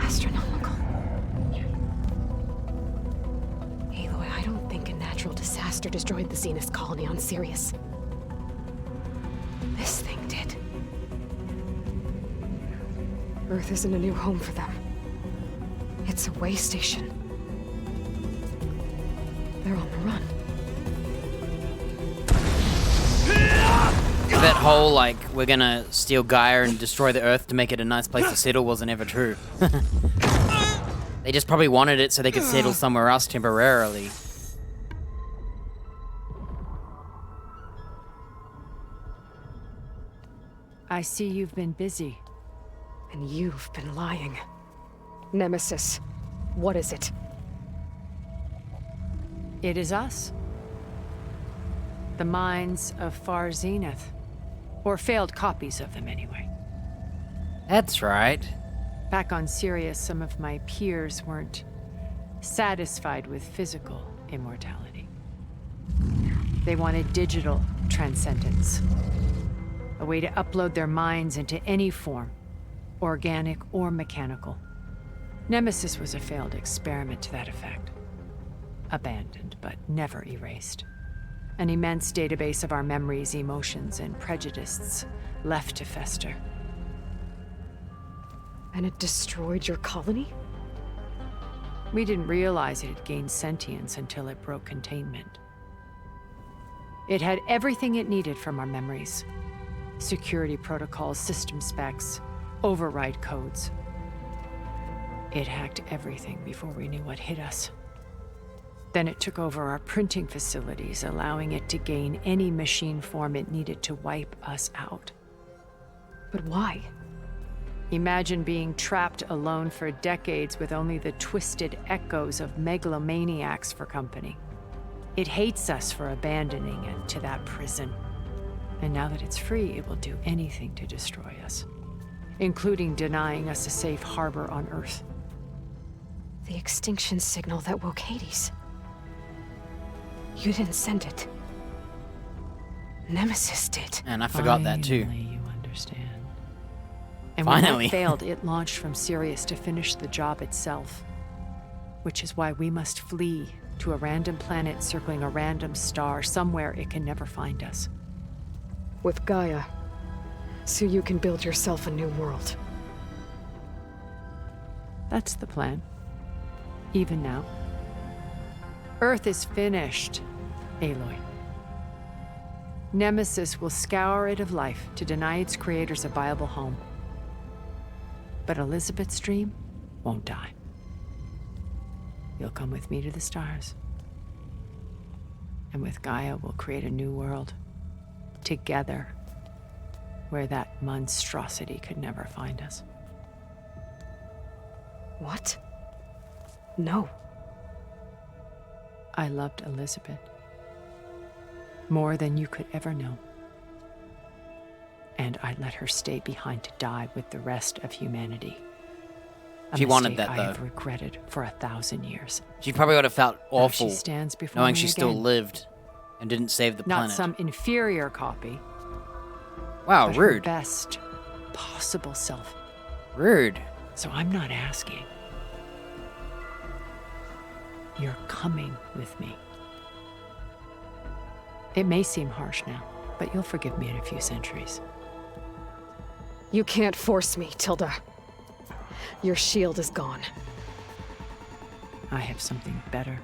Speaker 3: astronomical. Aloy, I don't think a natural disaster destroyed the Zenith colony on Sirius. This thing did. Earth isn't a new home for them. It's a way station. They're on the run.
Speaker 1: That whole, like, we're gonna steal Gaia and destroy the Earth to make it a nice place to settle wasn't ever true. They just probably wanted it so they could settle somewhere else temporarily.
Speaker 11: I see you've been busy.
Speaker 3: And you've been lying. Nemesis, what is it?
Speaker 11: It is us. The minds of Far Zenith. Or failed copies of them, anyway.
Speaker 1: That's right.
Speaker 11: Back on Sirius, some of my peers weren't satisfied with physical immortality. They wanted digital transcendence. A way to upload their minds into any form, organic or mechanical. Nemesis was a failed experiment to that effect. Abandoned, but never erased. An immense database of our memories, emotions, and prejudices left to fester.
Speaker 3: And it destroyed your colony?
Speaker 11: We didn't realize it had gained sentience until it broke containment. It had everything it needed from our memories. Security protocols, system specs, override codes. It hacked everything before we knew what hit us. Then it took over our printing facilities, allowing it to gain any machine form it needed to wipe us out.
Speaker 3: But why?
Speaker 11: Imagine being trapped alone for decades with only the twisted echoes of megalomaniacs for company. It hates us for abandoning it to that prison. And now that it's free, it will do anything to destroy us, including denying us a safe harbor on Earth.
Speaker 3: The extinction signal that woke Hades. You didn't send it. Nemesis did.
Speaker 1: And I forgot that too.
Speaker 11: You understand. And
Speaker 1: Finally.
Speaker 11: when that failed, it launched from Sirius to finish the job itself. Which is why we must flee to a random planet circling a random star, somewhere it can never find us.
Speaker 3: With Gaia. So you can build yourself a new world.
Speaker 11: That's the plan. Even now. Earth is finished, Aloy. Nemesis will scour it of life to deny its creators a viable home. But Elizabeth's dream won't die. You'll come with me to the stars. And with Gaia, we'll create a new world. Together. Where that monstrosity could never find us.
Speaker 3: What? No.
Speaker 11: I loved Elizabeth. More than you could ever know. And I let her stay behind to die with the rest of humanity.
Speaker 1: She wanted that,
Speaker 11: I
Speaker 1: though.
Speaker 11: have regretted for 1,000 years.
Speaker 1: She probably would have felt awful
Speaker 11: She stands before
Speaker 1: knowing
Speaker 11: me
Speaker 1: she still
Speaker 11: again.
Speaker 1: lived and didn't save the
Speaker 11: Not
Speaker 1: planet.
Speaker 11: some inferior copy.
Speaker 1: Wow,
Speaker 11: but her
Speaker 1: rude.
Speaker 11: best possible self.
Speaker 1: Rude.
Speaker 11: So I'm not asking. You're coming with me. It may seem harsh now, but you'll forgive me in a few centuries.
Speaker 3: You can't force me, Tilda. Your shield is gone.
Speaker 11: I have something better.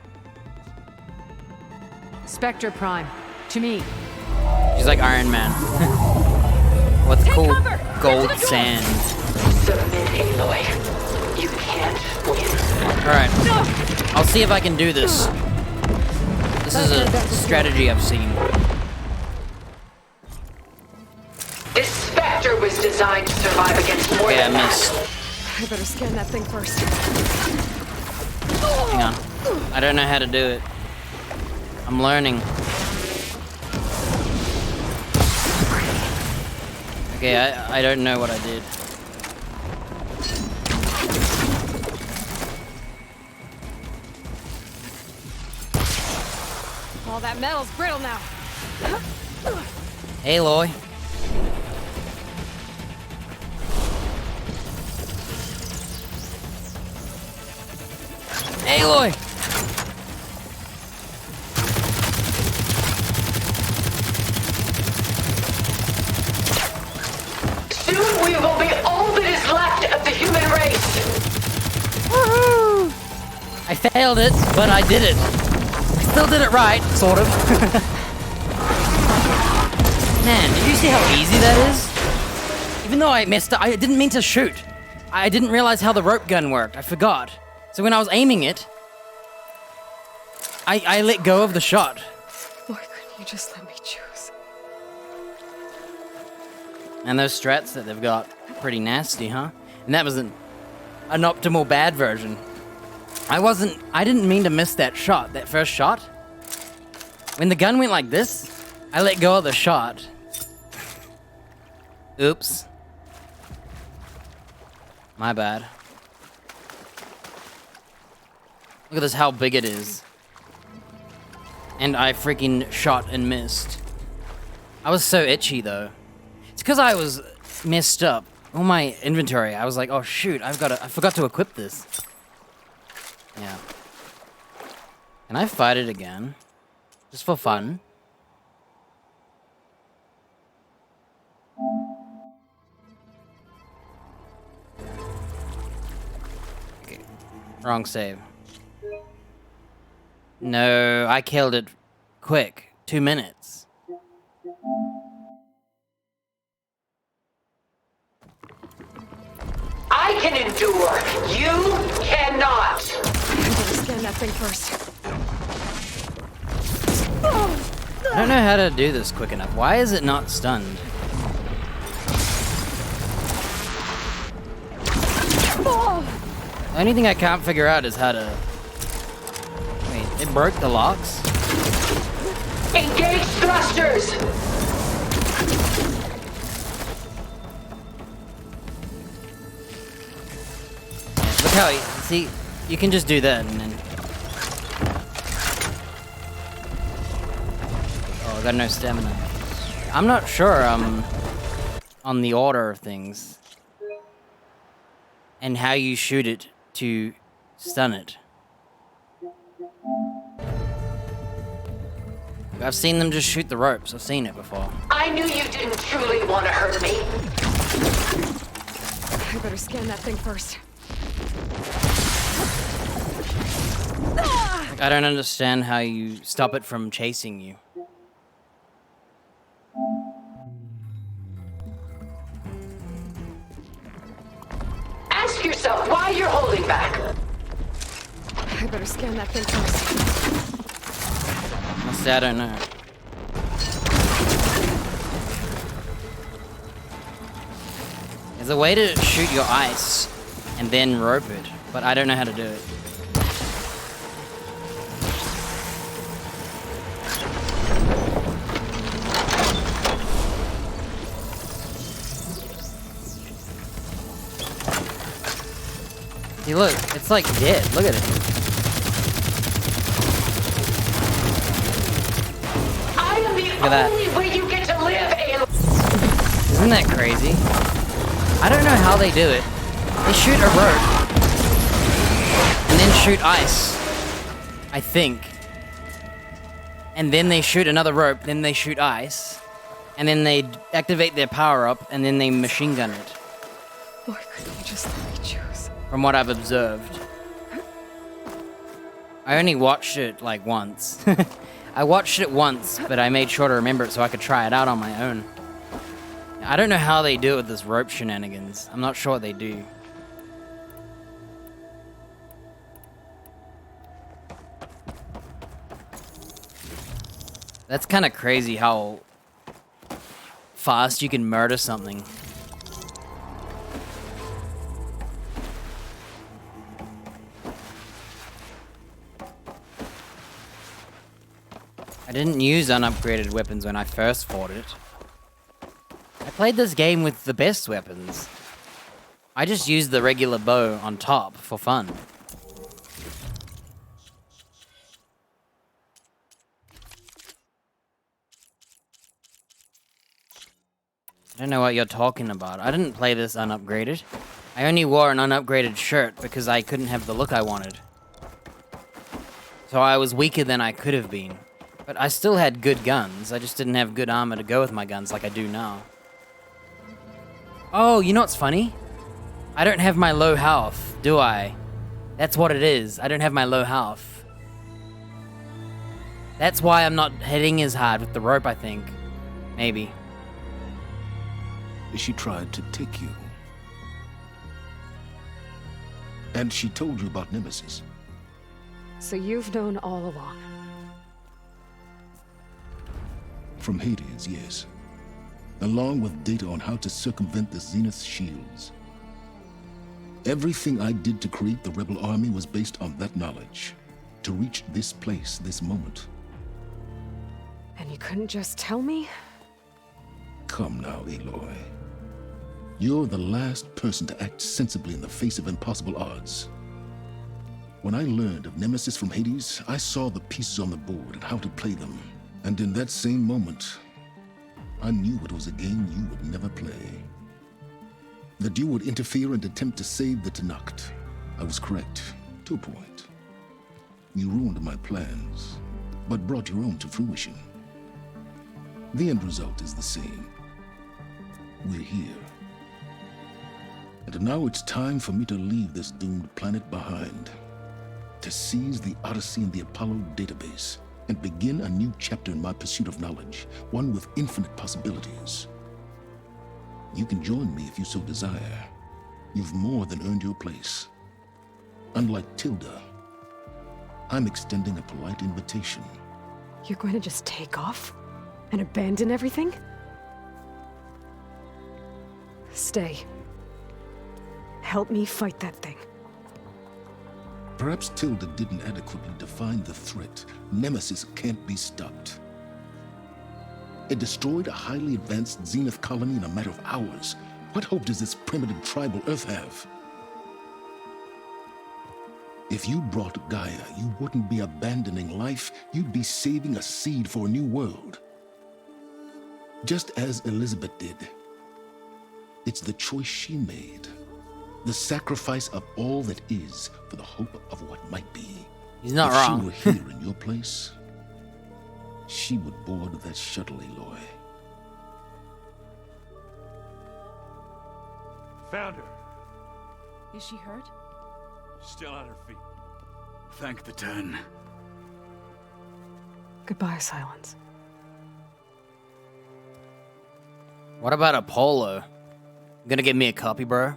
Speaker 11: Spectre Prime, to me.
Speaker 1: She's like Iron Man. What's cool? Gold sand.
Speaker 8: Submit, Aloy. You can't win.
Speaker 1: Alright. I'll see if I can do this. This is a strategy I've seen.
Speaker 8: This Spectre was designed to survive against more
Speaker 1: Okay, I
Speaker 8: than that.
Speaker 1: missed.
Speaker 3: I better scan that thing first.
Speaker 1: Hang on. I don't know how to do it. I'm learning. Okay, I don't know what I did.
Speaker 3: All that metal's brittle now.
Speaker 1: Aloy. Aloy!
Speaker 8: Soon we will be all that is left of the human race.
Speaker 1: Woohoo! I failed it, but I did it. I still did it right, sort of. Man, did you see how easy that is? Even though I messed up, I didn't mean to shoot. I didn't realize how the rope gun worked. I forgot. So when I was aiming it, I let go of the shot.
Speaker 3: Why couldn't you just let me choose?
Speaker 1: And those strats that they've got, pretty nasty, huh? And that was an optimal bad version. I didn't mean to miss that shot, that first shot. When the gun went like this, I let go of the shot. Oops. My bad. Look at this, how big it is. And I freaking shot and missed. I was so itchy, though. It's because I was messed up. On my inventory, I was like, oh shoot, I forgot to equip this. Yeah. Can I fight it again? Just for fun? Okay. Wrong save. No, I killed it quick. 2 minutes.
Speaker 8: I can endure. You cannot.
Speaker 3: I better scan that thing first.
Speaker 1: I don't know how to do this quick enough. Why is it not stunned? The only thing I can't figure out is how to... Wait, it broke the locks?
Speaker 8: Engage thrusters.
Speaker 1: Look how, see, you can just do that and then... I got no stamina. I'm not sure on the order of things and how you shoot it to stun it. I've seen them just shoot the ropes. I've seen it before.
Speaker 8: I knew you didn't truly want to hurt me.
Speaker 3: I better scan that thing first.
Speaker 1: Like, I don't understand how you stop it from chasing you.
Speaker 8: Ask yourself why you're holding back.
Speaker 3: I better scan that thing first.
Speaker 1: Honestly, I don't know. There's a way to shoot your ice and then rope it, but I don't know how to do it. See, look, it's like dead. Look at it.
Speaker 8: I am the only way you get to live, alien.
Speaker 1: Isn't that crazy? I don't know how they do it. They shoot a rope and then shoot ice, I think. And then they shoot another rope, then they shoot ice, and then they activate their power up, and then they machine gun it.
Speaker 3: Why couldn't you just let me choose?
Speaker 1: From what I've observed. I only watched it like once. I watched it once, but I made sure to remember it so I could try it out on my own. I don't know how they do it with this rope shenanigans. I'm not sure what they do. That's kind of crazy how fast you can murder something. I didn't use unupgraded weapons when I first fought it. I played this game with the best weapons. I just used the regular bow on top for fun. I don't know what you're talking about. I didn't play this unupgraded. I only wore an unupgraded shirt because I couldn't have the look I wanted. So I was weaker than I could have been. But I still had good guns. I just didn't have good armor to go with my guns like I do now. Oh, you know what's funny? I don't have my low health, do I? That's what it is. I don't have my low health. That's why I'm not hitting as hard with the rope, I think. Maybe.
Speaker 2: She tried to take you. And she told you about Nemesis.
Speaker 3: So you've known all along.
Speaker 2: From Hades, yes. Along with data on how to circumvent the Zenith shields. Everything I did to create the rebel army was based on that knowledge. To reach this place, this moment.
Speaker 3: And you couldn't just tell me?
Speaker 2: Come now, Aloy. You're the last person to act sensibly in the face of impossible odds. When I learned of Nemesis from Hades, I saw the pieces on the board and how to play them. And in that same moment, I knew it was a game you would never play. That you would interfere and attempt to save the Tenakth. I was correct, to a point. You ruined my plans, but brought your own to fruition. The end result is the same. We're here. And now it's time for me to leave this doomed planet behind. To seize the Odyssey and the Apollo database. And begin a new chapter in my pursuit of knowledge, one with infinite possibilities. You can join me if you so desire. You've more than earned your place. Unlike Tilda, I'm extending a polite invitation.
Speaker 3: You're going to just take off? And abandon everything? Stay. Help me fight that thing.
Speaker 2: Perhaps Tilda didn't adequately define the threat. Nemesis can't be stopped. It destroyed a highly advanced Zenith colony in a matter of hours. What hope does this primitive tribal Earth have? If you brought Gaia, you wouldn't be abandoning life, you'd be saving a seed for a new world. just as Elizabeth did. It's the choice she made, the sacrifice of all that is for the hope of what might be.
Speaker 1: He's not
Speaker 2: if
Speaker 1: wrong.
Speaker 2: If she were here in your place, she would board that shuttle, Aloy.
Speaker 12: Found her.
Speaker 17: Is she hurt?
Speaker 12: Still on her feet.
Speaker 10: Thank the Ten.
Speaker 3: Goodbye, Silence.
Speaker 1: What about Apollo? You gonna give me a copy, bro?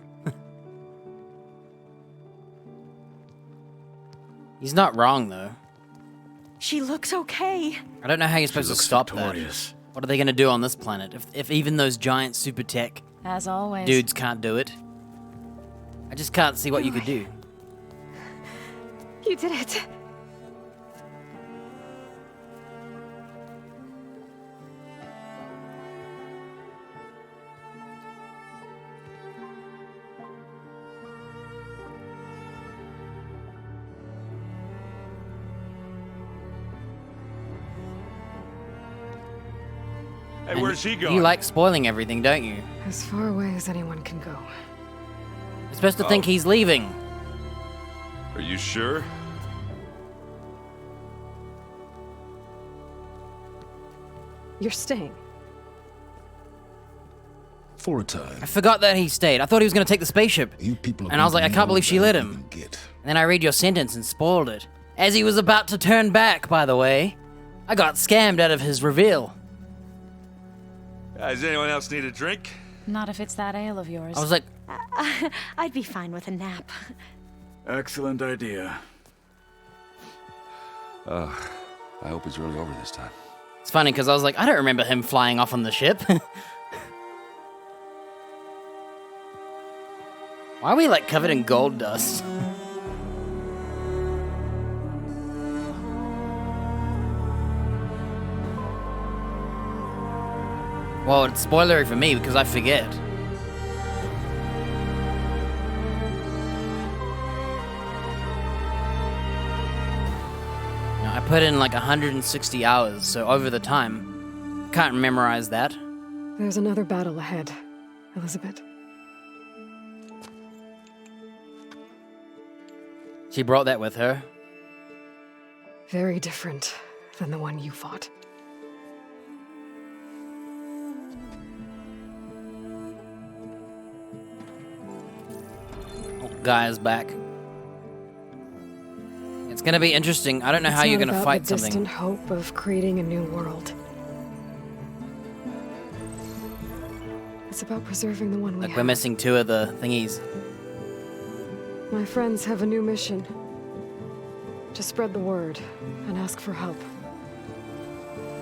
Speaker 1: He's not wrong, though.
Speaker 19: She looks okay.
Speaker 1: I don't know how you're supposed to stop
Speaker 10: victorious.
Speaker 1: that. What are they gonna do on this planet if even those giant super tech
Speaker 17: As always.
Speaker 1: dudes can't do it? I just can't see what you could do.
Speaker 3: You did it.
Speaker 12: Hey, where's he going?
Speaker 1: You like spoiling everything, don't you?
Speaker 3: As far away as anyone can go.
Speaker 1: You're supposed to think he's leaving.
Speaker 6: Are you sure?
Speaker 3: You're staying.
Speaker 2: For a time.
Speaker 1: I forgot that he stayed. I thought he was going to take the spaceship.
Speaker 2: You people are
Speaker 1: And I was
Speaker 2: going
Speaker 1: like,
Speaker 2: to
Speaker 1: I can't
Speaker 2: know
Speaker 1: believe she
Speaker 2: better
Speaker 1: let
Speaker 2: than
Speaker 1: him.
Speaker 2: you can get.
Speaker 1: And then I read your sentence and spoiled it. As he was about to turn back, by the way, I got scammed out of his reveal.
Speaker 15: Does anyone else need a drink?
Speaker 17: Not if it's that ale of yours.
Speaker 1: I was like,
Speaker 19: I'd be fine with a nap.
Speaker 10: Excellent idea.
Speaker 6: I hope it's really over this time.
Speaker 1: it's funny because I was like, I don't remember him flying off on the ship. Why are we like covered in gold dust? Well, it's spoilery for me because I forget. Now, I put in like 160 hours, so over the time, can't memorize that.
Speaker 3: There's another battle ahead, Elizabeth.
Speaker 1: She brought that with her.
Speaker 3: Very different than the one you fought.
Speaker 1: Guy's back. It's gonna be interesting. I don't know how you're gonna fight
Speaker 3: the
Speaker 1: something.
Speaker 3: distant hope of creating a new world. It's about preserving the one we
Speaker 1: Like
Speaker 3: have.
Speaker 1: we're missing two of the thingies.
Speaker 3: My friends have a new mission. To spread the word and ask for help.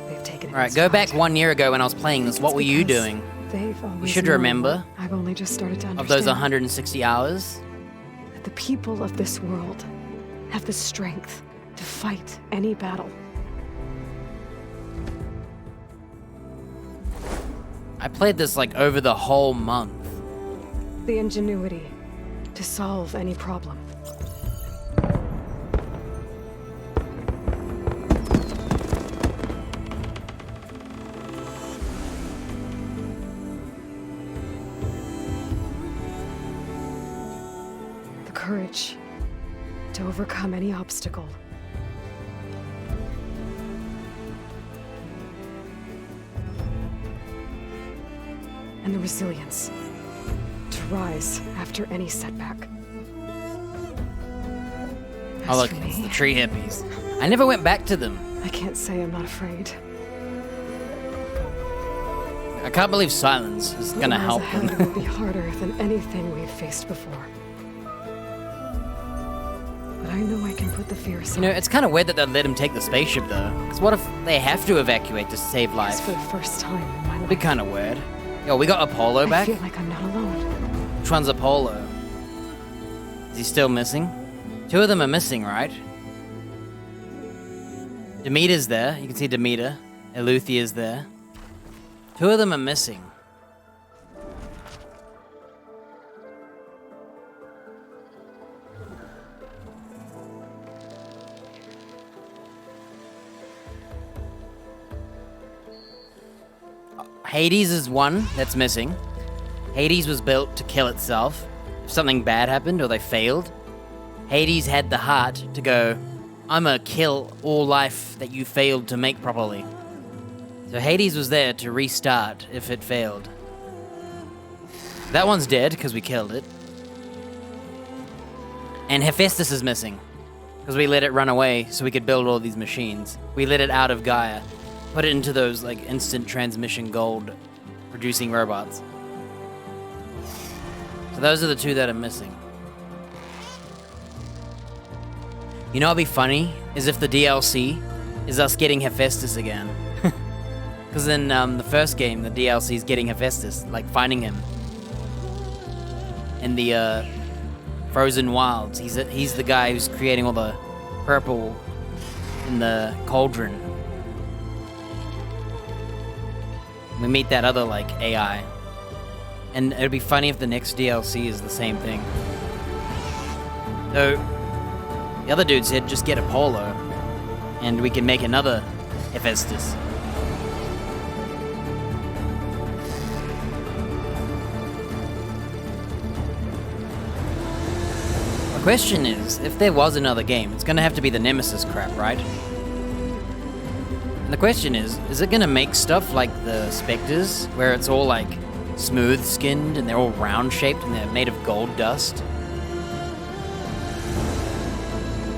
Speaker 3: They've taken it.
Speaker 1: All right, go back 1 year ago when I was playing this. What were you doing?
Speaker 3: They've
Speaker 1: You
Speaker 3: always
Speaker 1: should
Speaker 3: known
Speaker 1: remember.
Speaker 3: what I've only just started to understand.
Speaker 1: Of those 160 hours.
Speaker 3: That the people of this world have the strength to fight any battle.
Speaker 1: I played this like over the whole month.
Speaker 3: The ingenuity to solve any problem. The courage to overcome any obstacle. And the resilience to rise after any setback.
Speaker 1: Oh look, it's the tree hippies. I never went back to them.
Speaker 3: I can't say I'm not afraid.
Speaker 1: I can't believe silence is gonna
Speaker 3: What
Speaker 1: help
Speaker 3: lies ahead will
Speaker 1: them.
Speaker 3: be harder than anything we've faced before. But I know I can put the fear aside.
Speaker 1: You know, it's kind of weird that they let him take the spaceship though. Because what if they have to evacuate to save life?
Speaker 3: It's for the first time in my life.
Speaker 1: It'd be kind of weird. Yo, we got Apollo back?
Speaker 3: I feel like I'm not alone.
Speaker 1: Which one's Apollo? Is he still missing? Two of them are missing, right? Demeter's there. You can see Demeter. Eleuthea's there. Two of them are missing. Hades is one that's missing. Hades was built to kill itself if something bad happened or they failed. Hades had the heart to go, I'm gonna kill all life that you failed to make properly. So Hades was there to restart if it failed. That one's dead because we killed it. And Hephaestus is missing because we let it run away so we could build all these machines. We let it out of Gaia, put it into those like instant transmission gold producing robots. So those are the two that are missing. You know what'd be funny is if the DLC is us getting Hephaestus again. Because in the first game, the DLC is getting Hephaestus, like finding him in the frozen wilds. He's the guy who's creating all the purple in the cauldron. We meet that other like AI, and it'd be funny if the next DLC is the same thing. So the other dude said just get Apollo, and we can make another Hephaestus. The question is, if there was another game, it's gonna have to be the Nemesis crap, right? And the question is it gonna make stuff like the Spectres, where it's all like smooth-skinned and they're all round-shaped and they're made of gold dust?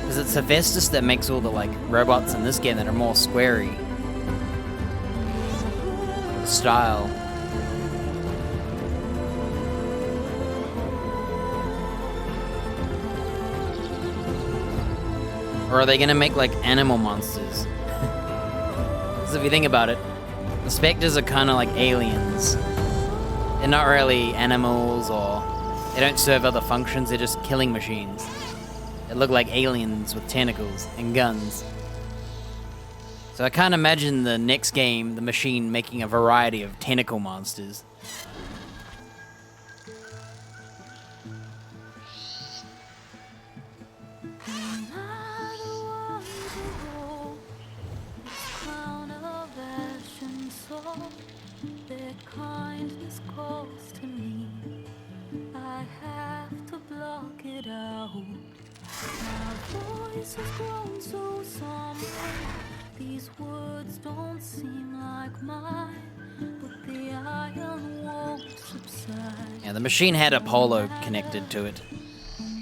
Speaker 1: Because it's Hephaestus that makes all the like robots in this game that are more squarey. The style. Or are they gonna make like animal monsters? Because if you think about it, the Spectres are kind of like aliens. They're not really animals, or they don't serve other functions, they're just killing machines. They look like aliens with tentacles and guns. So I can't imagine the next game, the machine making a variety of tentacle monsters.
Speaker 16: These words don't seem like mine, but the iron won't subside.
Speaker 1: Yeah, the machine had Apollo connected to it.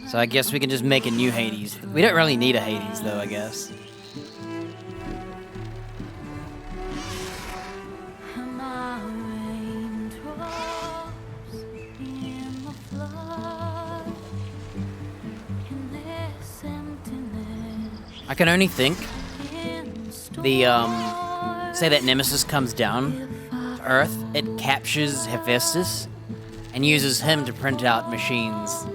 Speaker 1: So I guess we can just make a new Hades. We don't really need a Hades though, I guess. I can only think the say that Nemesis comes down to Earth, it captures Hephaestus and uses him to print out machines.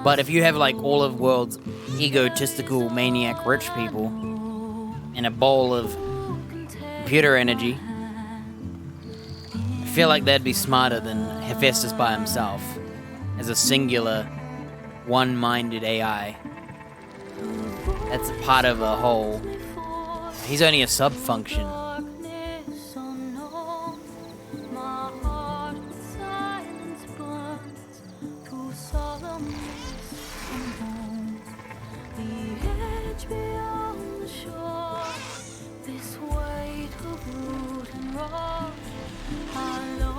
Speaker 1: But if you have like all of the world's egotistical maniac rich people in a bowl of computer energy, I feel like they'd be smarter than Hephaestus by himself as a singular one-minded AI. That's part of a whole. He's only a sub-function.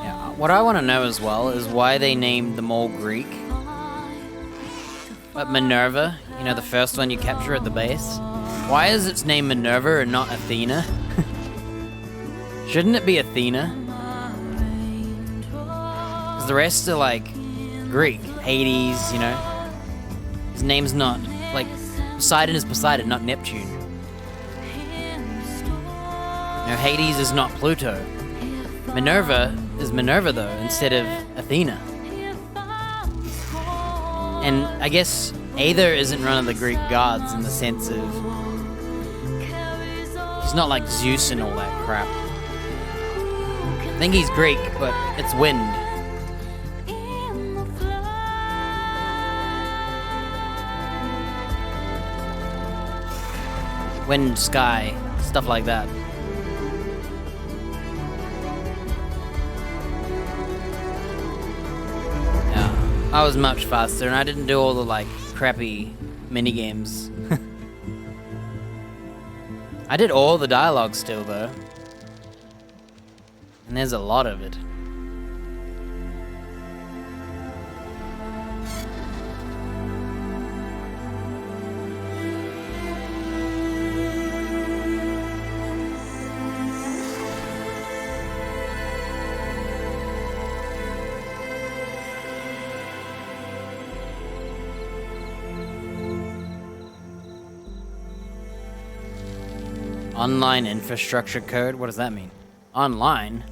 Speaker 1: Yeah, what I want to know as well is why they named them all Greek. But Minerva, you know, the first one you capture at the base, why is its name Minerva and not Athena? Shouldn't it be Athena? Because the rest are like Greek. Hades, you know. His name's not, like, Poseidon is Poseidon, not Neptune. You know, Hades is not Pluto. Minerva is Minerva, though, instead of Athena. And I guess Aether isn't one of the Greek gods in the sense of... he's not like Zeus and all that crap. I think he's Greek, but it's wind. Wind, sky, stuff like that. I was much faster, and I didn't do all the, like, crappy minigames. I did all the dialogue still, though. And there's a lot of it. Online infrastructure code? What does that mean? Online?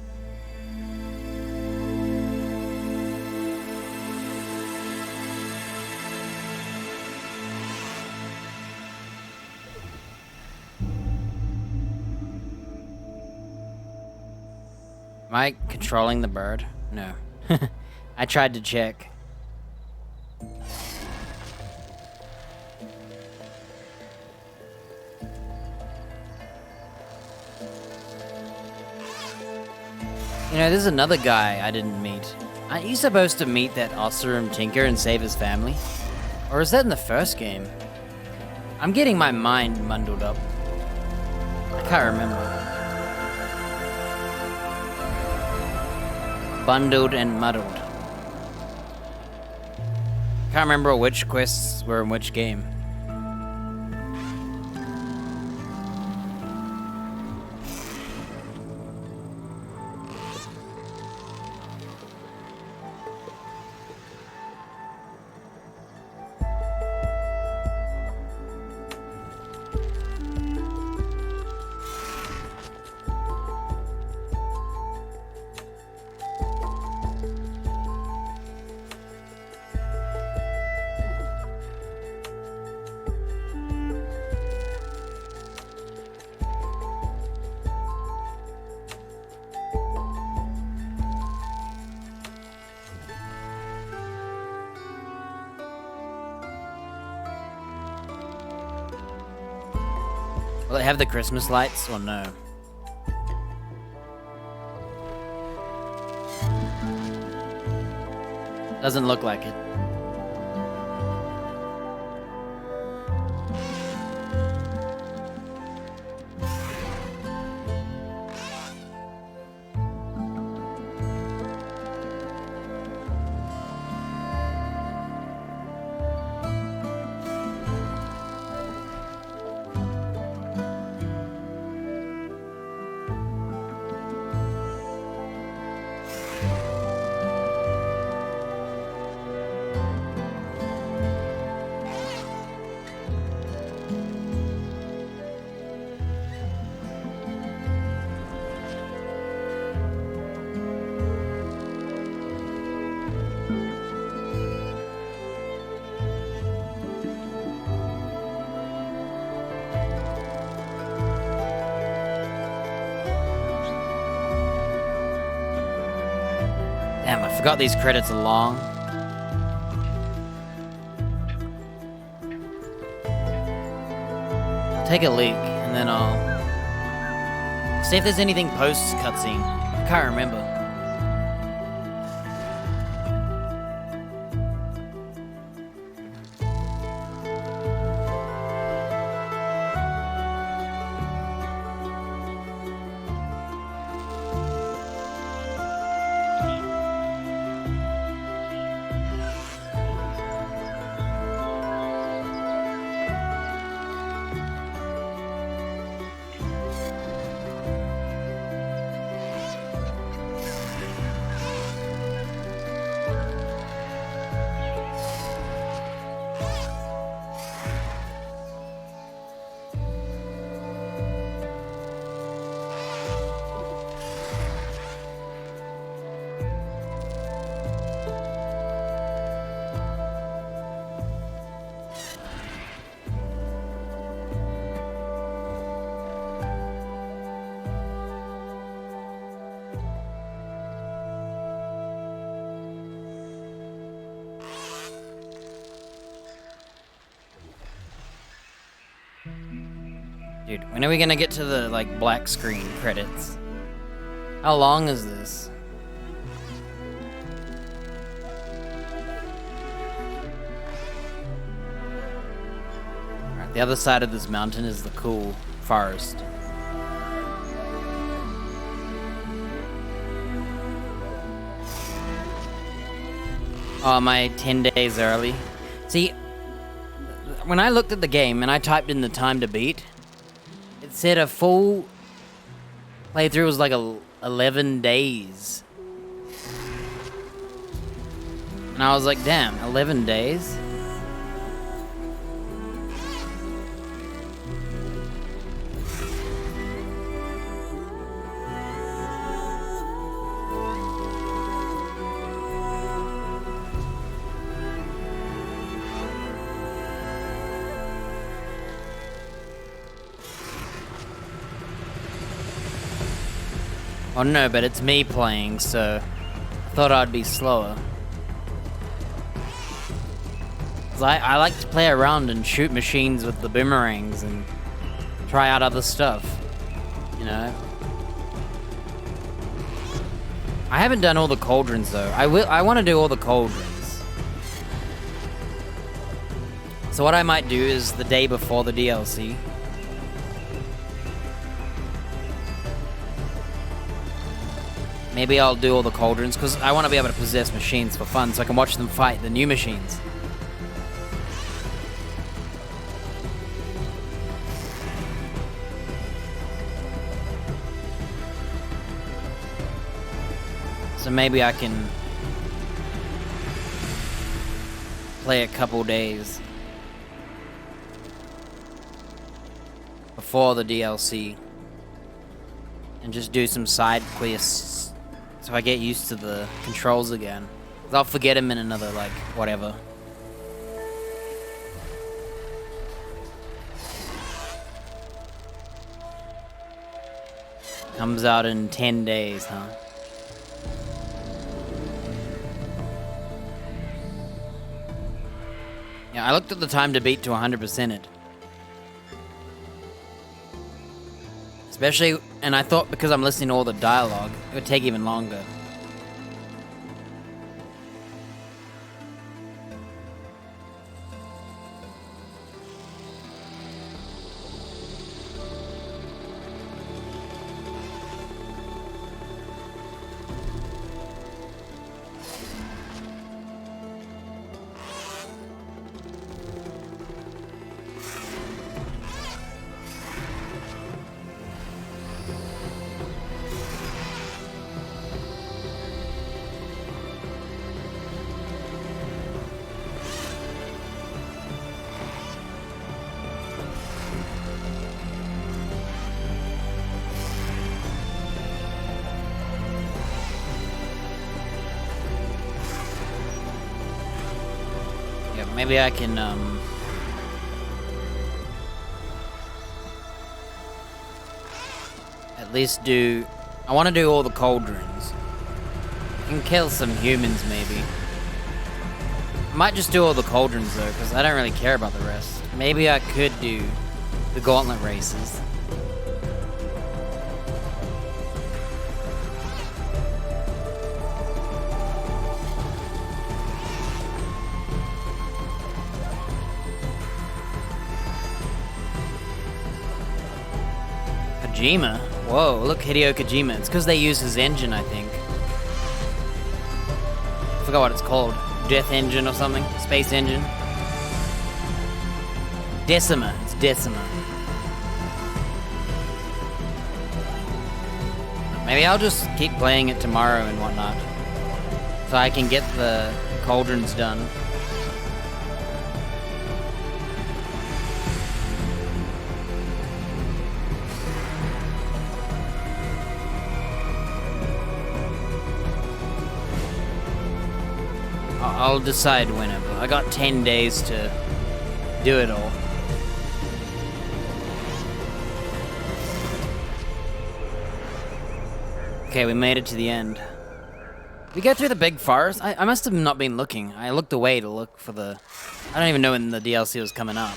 Speaker 1: Am I controlling the bird? No. I tried to check. You know, there's another guy I didn't meet. Aren't you supposed to meet that Oseram Tinker and save his family? Or is that in the first game? I'm getting my mind muddled up. I can't remember. Bundled and muddled. Can't remember which quests were in which game. Will it have the Christmas lights or no? Doesn't look like it. Damn, I forgot these credits are long. I'll take a leak, and then I'll see if there's anything post-cutscene. I can't remember. Dude, when are we gonna get to the, like, black screen credits? How long is this? The other side of this mountain is the cool forest. Oh, am I 10 days early? See, when I looked at the game and I typed in the time to beat, it said a full playthrough was like 11 days. And I was like, damn, 11 days? Oh no, but it's me playing, so I thought I'd be slower. 'Cause I like to play around and shoot machines with the boomerangs and try out other stuff, you know? I haven't done all the cauldrons though. I want to do all the cauldrons. So what I might do is the day before the DLC, maybe I'll do all the cauldrons, because I want to be able to possess machines for fun so I can watch them fight the new machines. So maybe I can play a couple days before the DLC and just do some side quests so I get used to the controls again. 'Cause I'll forget them in another, like, whatever. Comes out in 10 days, huh? Yeah, I looked at the time to beat to 100% it. Especially, and I thought because I'm listening to all the dialogue, it would take even longer. Maybe I can, at least do... I want to do all the cauldrons. I can kill some humans, maybe. I might just do all the cauldrons, though, because I don't really care about the rest. Maybe I could do the gauntlet races. Kojima? Whoa, look, Hideo Kojima. It's because they use his engine, I think. I forgot what it's called. Death Engine or something? Space Engine? Decima. It's Decima. Maybe I'll just keep playing it tomorrow and whatnot. So I can get the cauldrons done. I'll decide whenever. I got 10 days to do it all. Okay, we made it to the end. We go through the big forest? I must have not been looking. I looked away to look for the... I don't even know when the DLC was coming up.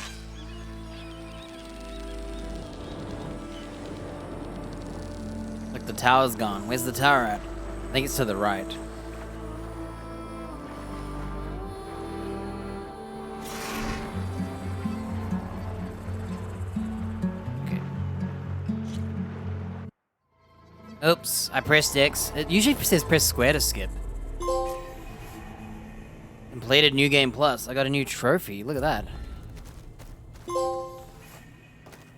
Speaker 1: Look, the tower's gone. Where's the tower at? I think it's to the right. Oops, I pressed X. It usually says press square to skip. Completed New Game Plus. I got a new trophy. Look at that.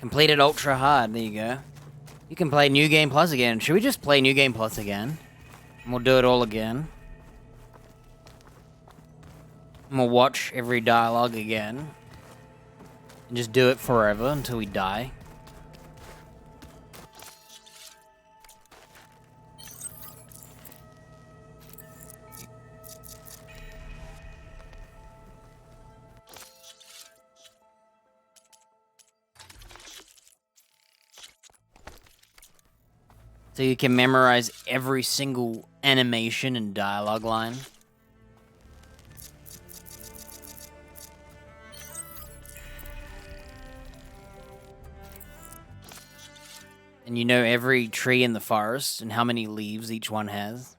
Speaker 1: Completed Ultra Hard. There you go. You can play New Game Plus again. Should we just play New Game Plus again? And we'll do it all again. And we'll watch every dialogue again. And just do it forever until we die. So you can memorize every single animation and dialogue line. And you know every tree in the forest and how many leaves each one has.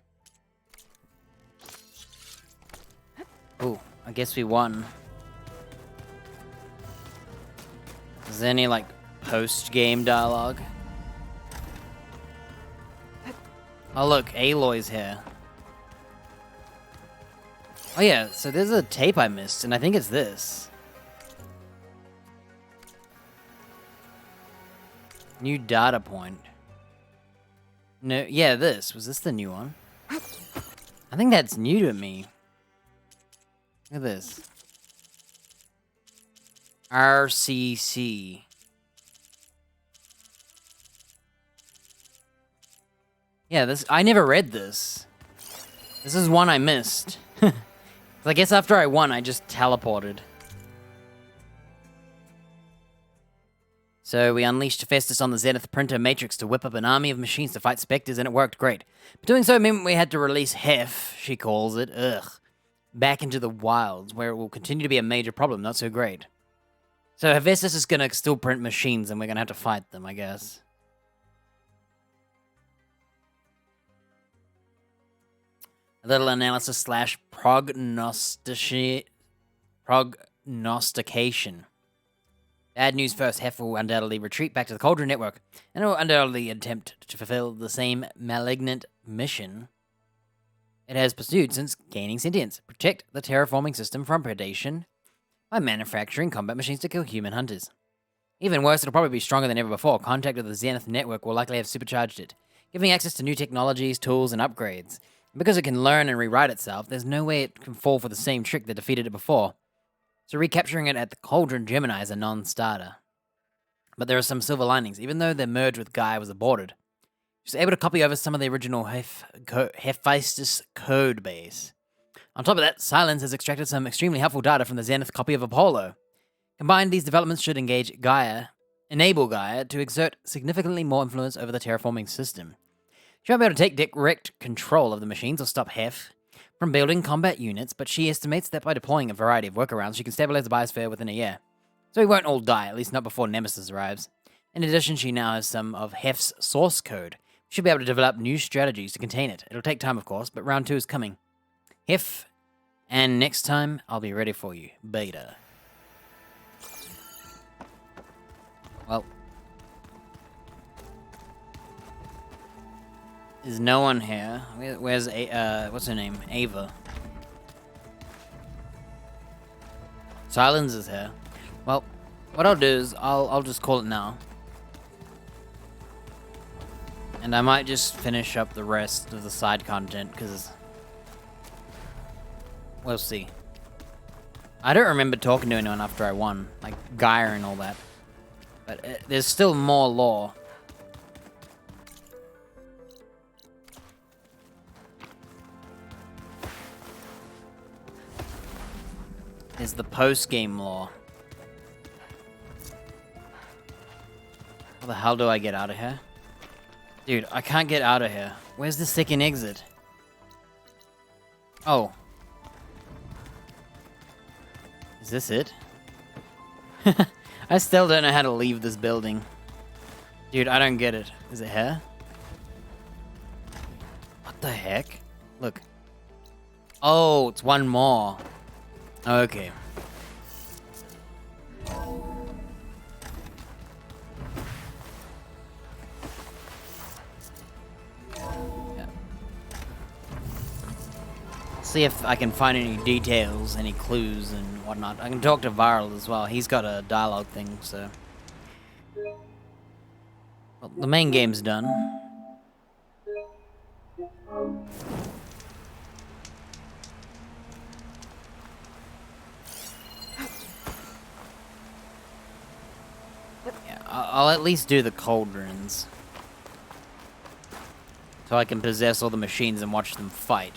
Speaker 1: Oh, I guess we won. Is there any, like, post-game dialogue? Oh look, Aloy's here. Oh yeah, so there's a tape I missed, and I think it's this. New data point. No, yeah, this. Was this the new one? I think that's new to me. Look at this. RCC. Yeah, this, I never read this. This is one I missed. I guess after I won, I just teleported. So we unleashed Hephaestus on the Zenith printer matrix to whip up an army of machines to fight specters, and it worked great. But doing so meant we had to release Hef, she calls it, back into the wilds, where it will continue to be a major problem, not so great. So Hephaestus is gonna still print machines, and we're gonna have to fight them, I guess. A little analysis / prognostication. Bad news first, Hef will undoubtedly retreat back to the Cauldron Network, and will undoubtedly attempt to fulfill the same malignant mission it has pursued since gaining sentience. Protect the terraforming system from predation by manufacturing combat machines to kill human hunters. Even worse, it'll probably be stronger than ever before. Contact with the Zenith Network will likely have supercharged it, giving access to new technologies, tools, and upgrades. Because it can learn and rewrite itself, there's no way it can fall for the same trick that defeated it before. So recapturing it at the Cauldron Gemini is a non-starter. But there are some silver linings. Even though their merge with Gaia was aborted, she was able to copy over some of the original Hephaestus code base. On top of that, Silence has extracted some extremely helpful data from the Zenith copy of Apollo. Combined, these developments should enable Gaia to exert significantly more influence over the terraforming system. She won't be able to take direct control of the machines or stop Hef from building combat units, but she estimates that by deploying a variety of workarounds, she can stabilize the biosphere within a year. So we won't all die, at least not before Nemesis arrives. In addition, she now has some of Hef's source code. She'll be able to develop new strategies to contain it. It'll take time, of course, but round 2 is coming. Hef, and next time, I'll be ready for you. Beta. Well. There's no one here. Where's what's her name? Ava. Silence is here. Well, what I'll do is I'll just call it now. And I might just finish up the rest of the side content, because we'll see. I don't remember talking to anyone after I won, like Gaia and all that. But there's still more lore. Is the post-game lore. How the hell do I get out of here? Dude, I can't get out of here. Where's the second exit? Oh. Is this it? I still don't know how to leave this building. Dude, I don't get it. Is it here? What the heck? Look. Oh, it's one more. Okay. See if I can find any details, any clues and whatnot. I can talk to Viral as well. He's got a dialogue thing, so... Well, the main game's done. Yeah, I'll at least do the cauldrons. So I can possess all the machines and watch them fight.